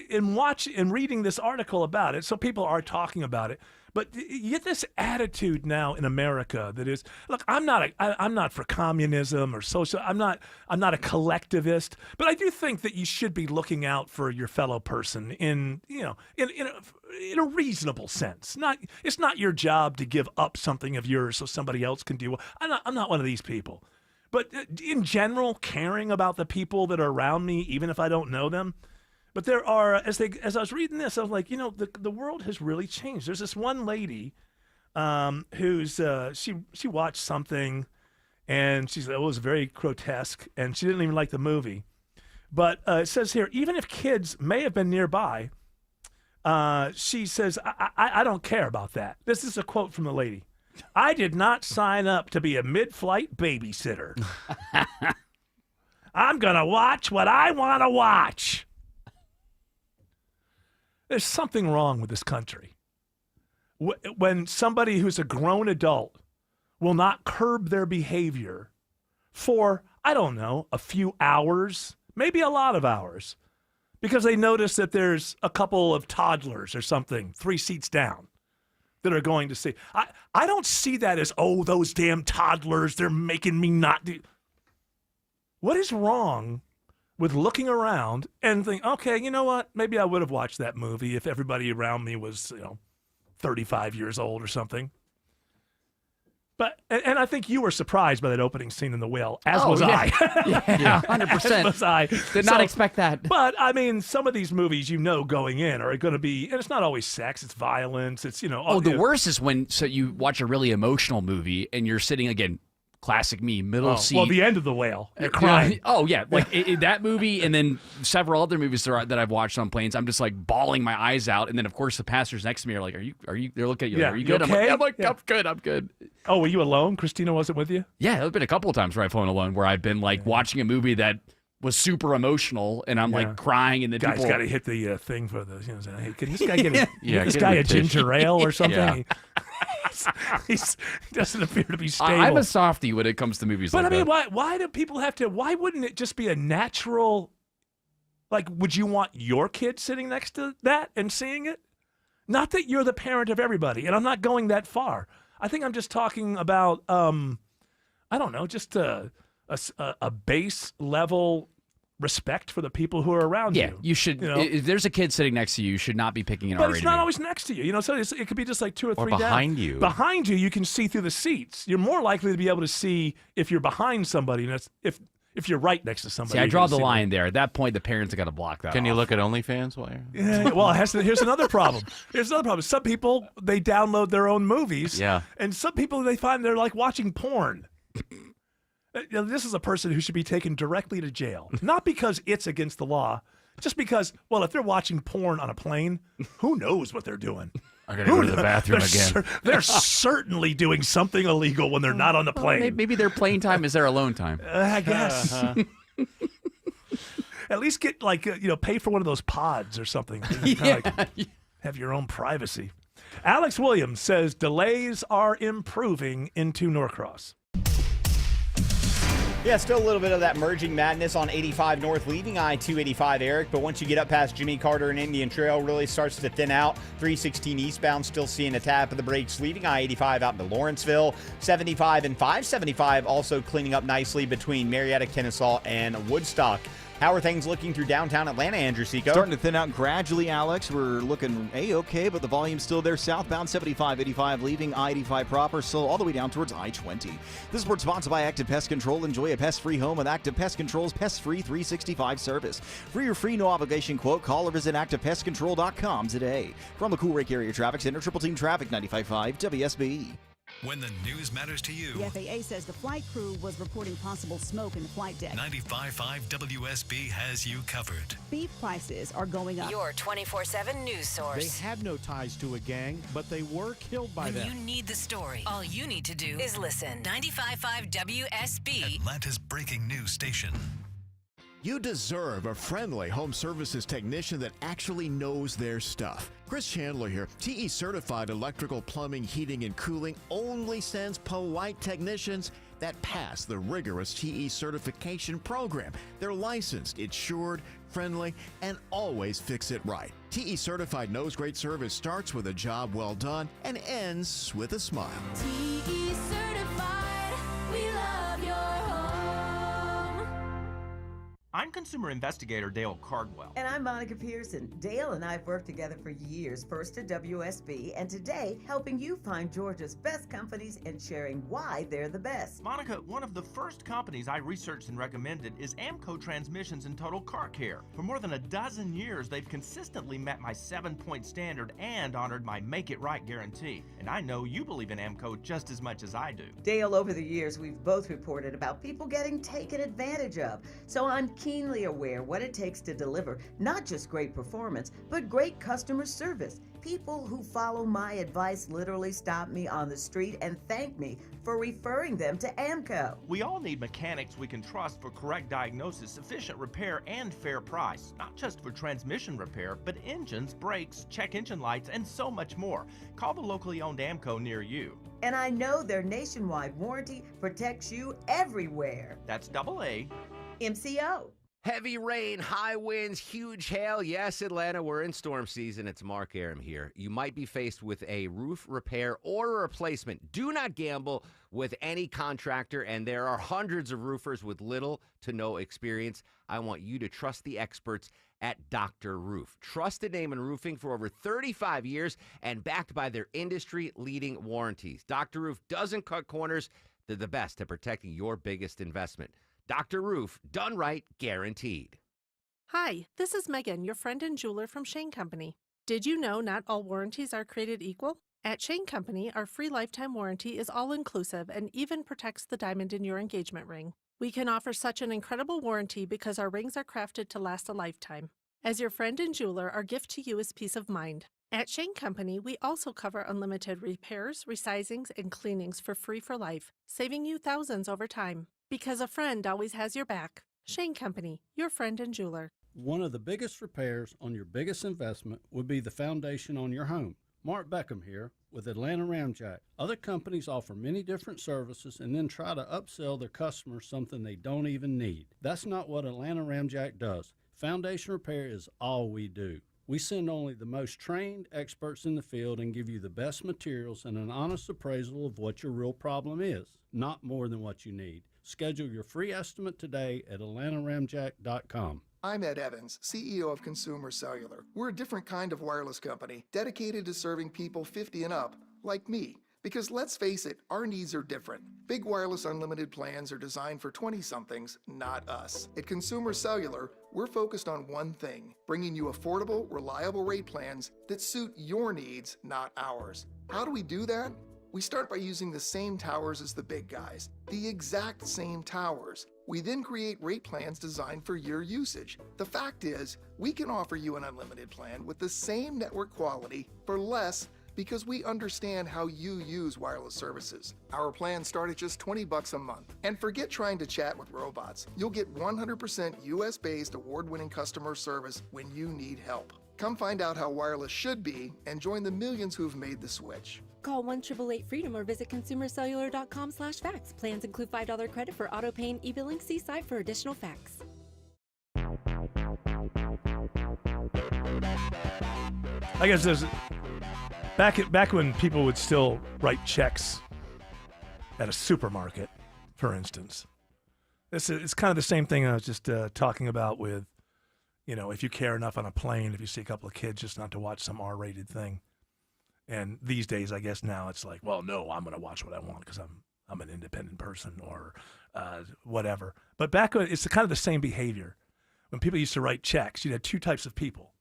in reading this article about it. So people are talking about it, but you get this attitude now in America that is, look, I'm not for communism or social. I'm not a collectivist, but I do think that you should be looking out for your fellow person in a reasonable sense. It's not your job to give up something of yours so somebody else can do. I'm not one of these people. But in general, caring about the people that are around me, even if I don't know them. But there are, as I was reading this, I was like, the world has really changed. There's this one lady who's she watched something, and she said it was very grotesque, and she didn't even like the movie. But it says here, even if kids may have been nearby, she says, I don't care about that. This is a quote from the lady. I did not sign up to be a mid-flight babysitter. I'm going to watch what I want to watch. There's something wrong with this country. When somebody who's a grown adult will not curb their behavior for, I don't know, a few hours, maybe a lot of hours, because they notice that there's a couple of toddlers or something 3 seats down that are going to see. I don't see that as, oh, those damn toddlers, they're making me not do. What is wrong with looking around and think, okay, you know what? Maybe I would have watched that movie if everybody around me was, 35 years old or something. But and I think you were surprised by that opening scene in The Whale, as was I. Yeah, 100%. As was I. Did not expect that. But, I mean, some of these movies, going in are going to be, and it's not always sex, it's violence, it's, the worst is when you watch a really emotional movie and you're sitting, again, classic me, middle seat. Well, the end of The Whale. They're crying. Oh, yeah. Like that movie and then several other movies that I've watched on planes, I'm just like bawling my eyes out. And then, of course, the pastors next to me are like, are you, they're looking at you. Like, are you good? Okay? I'm good. Oh, were you alone? Christina wasn't with you? Yeah, there's been a couple of times where I've flown alone where I've been like watching a movie that was super emotional and I'm like crying and then Guy's people got to hit the thing for the, hey, can this guy get this guy a ginger ale or something? He doesn't appear to be stable. I'm a softie when it comes to movies but like I mean, that. why do people have to, why wouldn't it just be a natural, like, would you want your kid sitting next to that and seeing it? Not that you're the parent of everybody, and I'm not going that far. I think I'm just talking about, I don't know, just a base level respect for the people who are around you. Yeah, you should. If there's a kid sitting next to you, you should not be picking an R-rated But it's not movie. always next to you. So it could be just like 2 or 3 down. behind you. Behind you, you can see through the seats. You're more likely to be able to see if you're behind somebody. And if you're right next to somebody. See, I you draw can the see line there. At that point, the parents have got to block that Can you off. look at OnlyFans while you're... Yeah, well, here's another problem. Some people, they download their own movies. Yeah. And some people, they find they're like watching porn. This is a person who should be taken directly to jail. Not because it's against the law, just because, well, if they're watching porn on a plane, who knows what they're doing? I gotta go to the bathroom again. They're certainly doing something illegal when they're not on the plane. Maybe their plane time is their alone time. I guess. At least get pay for one of those pods or something. Have your own privacy. Alex Williams says delays are improving into Norcross. Yeah, still a little bit of that merging madness on 85 North leaving I-285, Eric. But once you get up past Jimmy Carter and Indian Trail, really starts to thin out. 316 eastbound, still seeing a tap of the brakes leaving I-85 out into Lawrenceville. 75 and 575 also cleaning up nicely between Marietta, Kennesaw, and Woodstock. How are things looking through downtown Atlanta, Andrew Seco? Starting to thin out gradually, Alex. We're looking A-okay, but the volume's still there. Southbound 75-85, leaving I-85 proper, so all the way down towards I-20. This report sponsored by Active Pest Control. Enjoy a pest-free home with Active Pest Control's Pest-Free 365 service. For your free, no-obligation quote, call or visit ActivePestControl.com today. From the Cool Lake Area Traffic Center, Triple Team Traffic 95.5 WSB. When the news matters to you. The FAA says the flight crew was reporting possible smoke in the flight deck. 95.5 WSB has you covered. Beef prices are going up. Your 24/7 news source. They had no ties to a gang, but they were killed by When them. you need the story, all you need to do is listen. 95.5 WSB. Atlanta's breaking news station. You deserve a friendly home services technician that actually knows their stuff. Chris Chandler here. TE Certified Electrical, Plumbing, Heating, and Cooling only sends polite technicians that pass the rigorous TE certification program. They're licensed, insured, friendly, and always fix it right. TE Certified knows great service starts with a job well done and ends with a smile. TE Certified, we love your home. I'm consumer investigator Dale Cardwell. And I'm Monica Pearson. Dale and I have worked together for years, first at WSB, and today helping you find Georgia's best companies and sharing why they're the best. Monica, one of the first companies I researched and recommended is Amco Transmissions and Total Car Care. For more than a dozen years, they've consistently met my 7-point standard and honored my Make It Right guarantee. And I know you believe in Amco just as much as I do. Dale, over the years, we've both reported about people getting taken advantage of. So I'm keenly aware what it takes to deliver not just great performance, but great customer service. People who follow my advice literally stop me on the street and thank me for referring them to Amco. We all need mechanics we can trust for correct diagnosis, efficient repair, and fair price. Not just for transmission repair, but engines, brakes, check engine lights, and so much more. Call the locally owned Amco near you. And I know their nationwide warranty protects you everywhere. That's AA. MCO. Heavy rain, high winds, huge hail. Yes, Atlanta, we're in storm season. It's Mark Aram here. You might be faced with a roof repair or a replacement. Do not gamble with any contractor, and there are hundreds of roofers with little to no experience. I want you to trust the experts at Dr. Roof. Trusted name in roofing for over 35 years and backed by their industry-leading warranties. Dr. Roof doesn't cut corners. They're the best at protecting your biggest investment. Dr. Roof, done right, guaranteed. Hi, this is Megan, your friend and jeweler from Shane Company. Did you know not all warranties are created equal? At Shane Company, our free lifetime warranty is all-inclusive and even protects the diamond in your engagement ring. We can offer such an incredible warranty because our rings are crafted to last a lifetime. As your friend and jeweler, our gift to you is peace of mind. At Shane Company, we also cover unlimited repairs, resizings, and cleanings for free for life, saving you thousands over time. Because a friend always has your back. Shane Company, your friend and jeweler. One of the biggest repairs on your biggest investment would be the foundation on your home. Mark Beckham here with Atlanta Ramjack. Other companies offer many different services and then try to upsell their customers something they don't even need. That's not what Atlanta Ramjack does. Foundation repair is all we do. We send only the most trained experts in the field and give you the best materials and an honest appraisal of what your real problem is, not more than what you need. Schedule your free estimate today at atlantaramjack.com. I'm Ed Evans, CEO of Consumer Cellular. We're a different kind of wireless company dedicated to serving people 50 and up, like me. Because let's face it, our needs are different. Big wireless unlimited plans are designed for 20-somethings, not us. At Consumer Cellular, we're focused on one thing, bringing you affordable, reliable rate plans that suit your needs, not ours. How do we do that? We start by using the same towers as the big guys, the exact same towers. We then create rate plans designed for your usage. The fact is, we can offer you an unlimited plan with the same network quality for less because we understand how you use wireless services. Our plans start at just $20 a month. And forget trying to chat with robots. You'll get 100% US-based award-winning customer service when you need help. Come find out how wireless should be and join the millions who've made the switch. Call 1-888-FREEDOM or visit consumercellular.com/facts. Plans include $5 credit for auto pay and e-billing. See site for additional facts. I guess there's back when people would still write checks at a supermarket, for instance. It's kind of the same thing I was just talking about with, if you care enough on a plane, if you see a couple of kids, just not to watch some R-rated thing. And these days, I guess now it's like, well, no, I'm going to watch what I want because I'm an independent person or whatever. But back when it's kind of the same behavior. When people used to write checks, you'd have two types of people.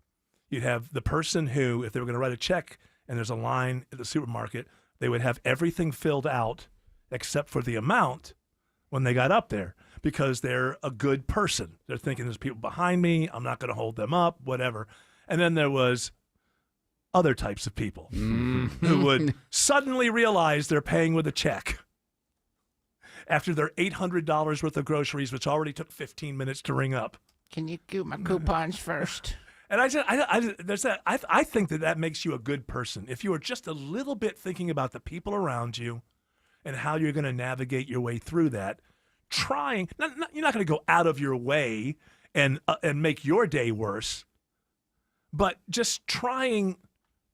You'd have the person who, if they were going to write a check and there's a line at the supermarket, they would have everything filled out except for the amount when they got up there because they're a good person. They're thinking there's people behind me. I'm not going to hold them up, whatever. And then there was other types of people who would suddenly realize they're paying with a check after their $800 worth of groceries, which already took 15 minutes to ring up. Can you do my coupons first? And I think that makes you a good person. If you are just a little bit thinking about the people around you and how you're going to navigate your way through that, you're not going to go out of your way and make your day worse, but just trying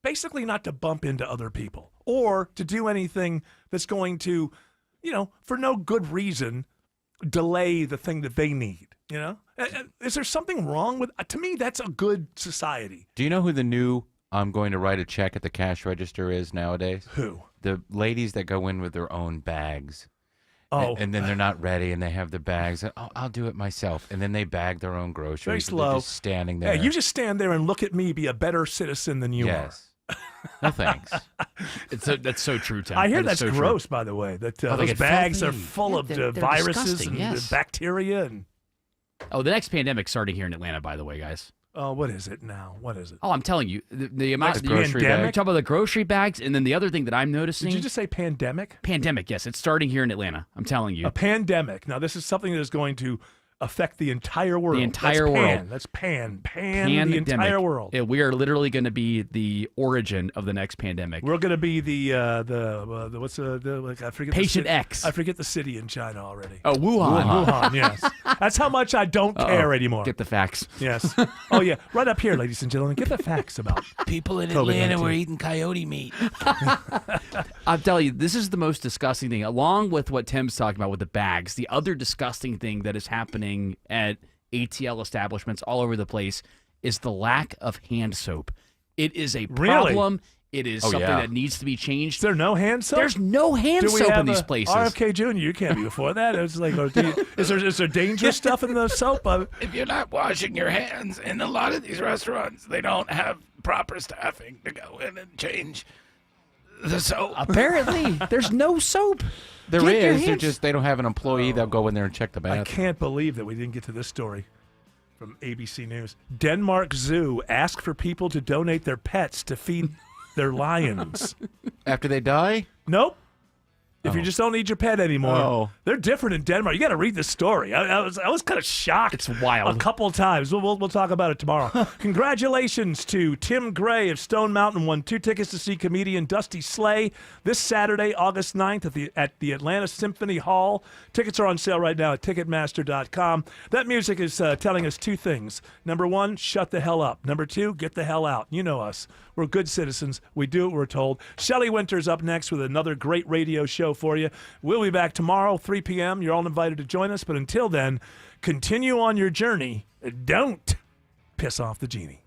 basically not to bump into other people or to do anything that's going to, for no good reason, delay the thing that they need. You know, is there something wrong with? To me, that's a good society. Do you know who the new I'm going to write a check at the cash register is nowadays? Who? The ladies that go in with their own bags. Oh. And then they're not ready, and they have the bags. Oh, I'll do it myself. And then they bag their own groceries. Very and slow. They're just standing there. Hey, you just stand there and look at me be a better citizen than you Yes. No thanks. That's so true, Tim. are. I hear That is that's so gross, true. by the way. That Oh, they those get bags filthy. are full Yeah, of they're viruses disgusting, and yes. bacteria and. Oh, the next pandemic's starting here in Atlanta, by the way, guys. Oh, what is it now? What is it? Oh, I'm telling you, the amount Next of grocery You're bag? talking about the grocery bags, and then the other thing that I'm noticing. Did you just say pandemic? Pandemic, yes. It's starting here in Atlanta. I'm telling you. A pandemic. Now, this is something that is going to affect the entire world. The entire That's world. pan. That's pan. Pan the entire Pandemic. world. Yeah, we are literally going to be the origin of the next pandemic. We're going to be the what's the like I forget Patient the city, X. I forget the city in China already. Oh, Wuhan. Wuhan, yes. That's how much I don't care anymore. Get the facts. Yes. Oh yeah, right up here, ladies and gentlemen. Get the facts about people in COVID-19. Atlanta were eating coyote meat. I'll tell you, this is the most disgusting thing, along with what Tim's talking about with the bags. The other disgusting thing that is happening at ATL establishments all over the place is the lack of hand soap. It is a problem. It is something that needs to be changed. Is there no hand soap? There's no hand Do we soap have in these a places. RFK Jr., you can't be before that. It's like, is there dangerous stuff in the soap? If you're not washing your hands, in a lot of these restaurants, they don't have proper staffing to go in and change the soap. Apparently, there's no soap. There Get your is. They're hands- just they don't have an employee. They'll go in there and check the I bathroom. can't believe that we didn't get to this story from ABC News. Denmark Zoo asked for people to donate their pets to feed their lions. After they die? Nope. If you just don't need your pet anymore, Oh. they're different in Denmark. You got to read this story. I was kind of shocked. It's wild. A couple of times. We'll talk about it tomorrow. Congratulations to Tim Gray of Stone Mountain. Won 2 tickets to see comedian Dusty Slay this Saturday, August 9th at the Atlanta Symphony Hall. Tickets are on sale right now at Ticketmaster.com. That music is telling us 2 things. Number 1, shut the hell up. Number 2, get the hell out. You know us. We're good citizens. We do what we're told. Shelley Winter's up next with another great radio show for you. We'll be back tomorrow, 3 p.m. You're all invited to join us. But until then, continue on your journey. Don't piss off the genie.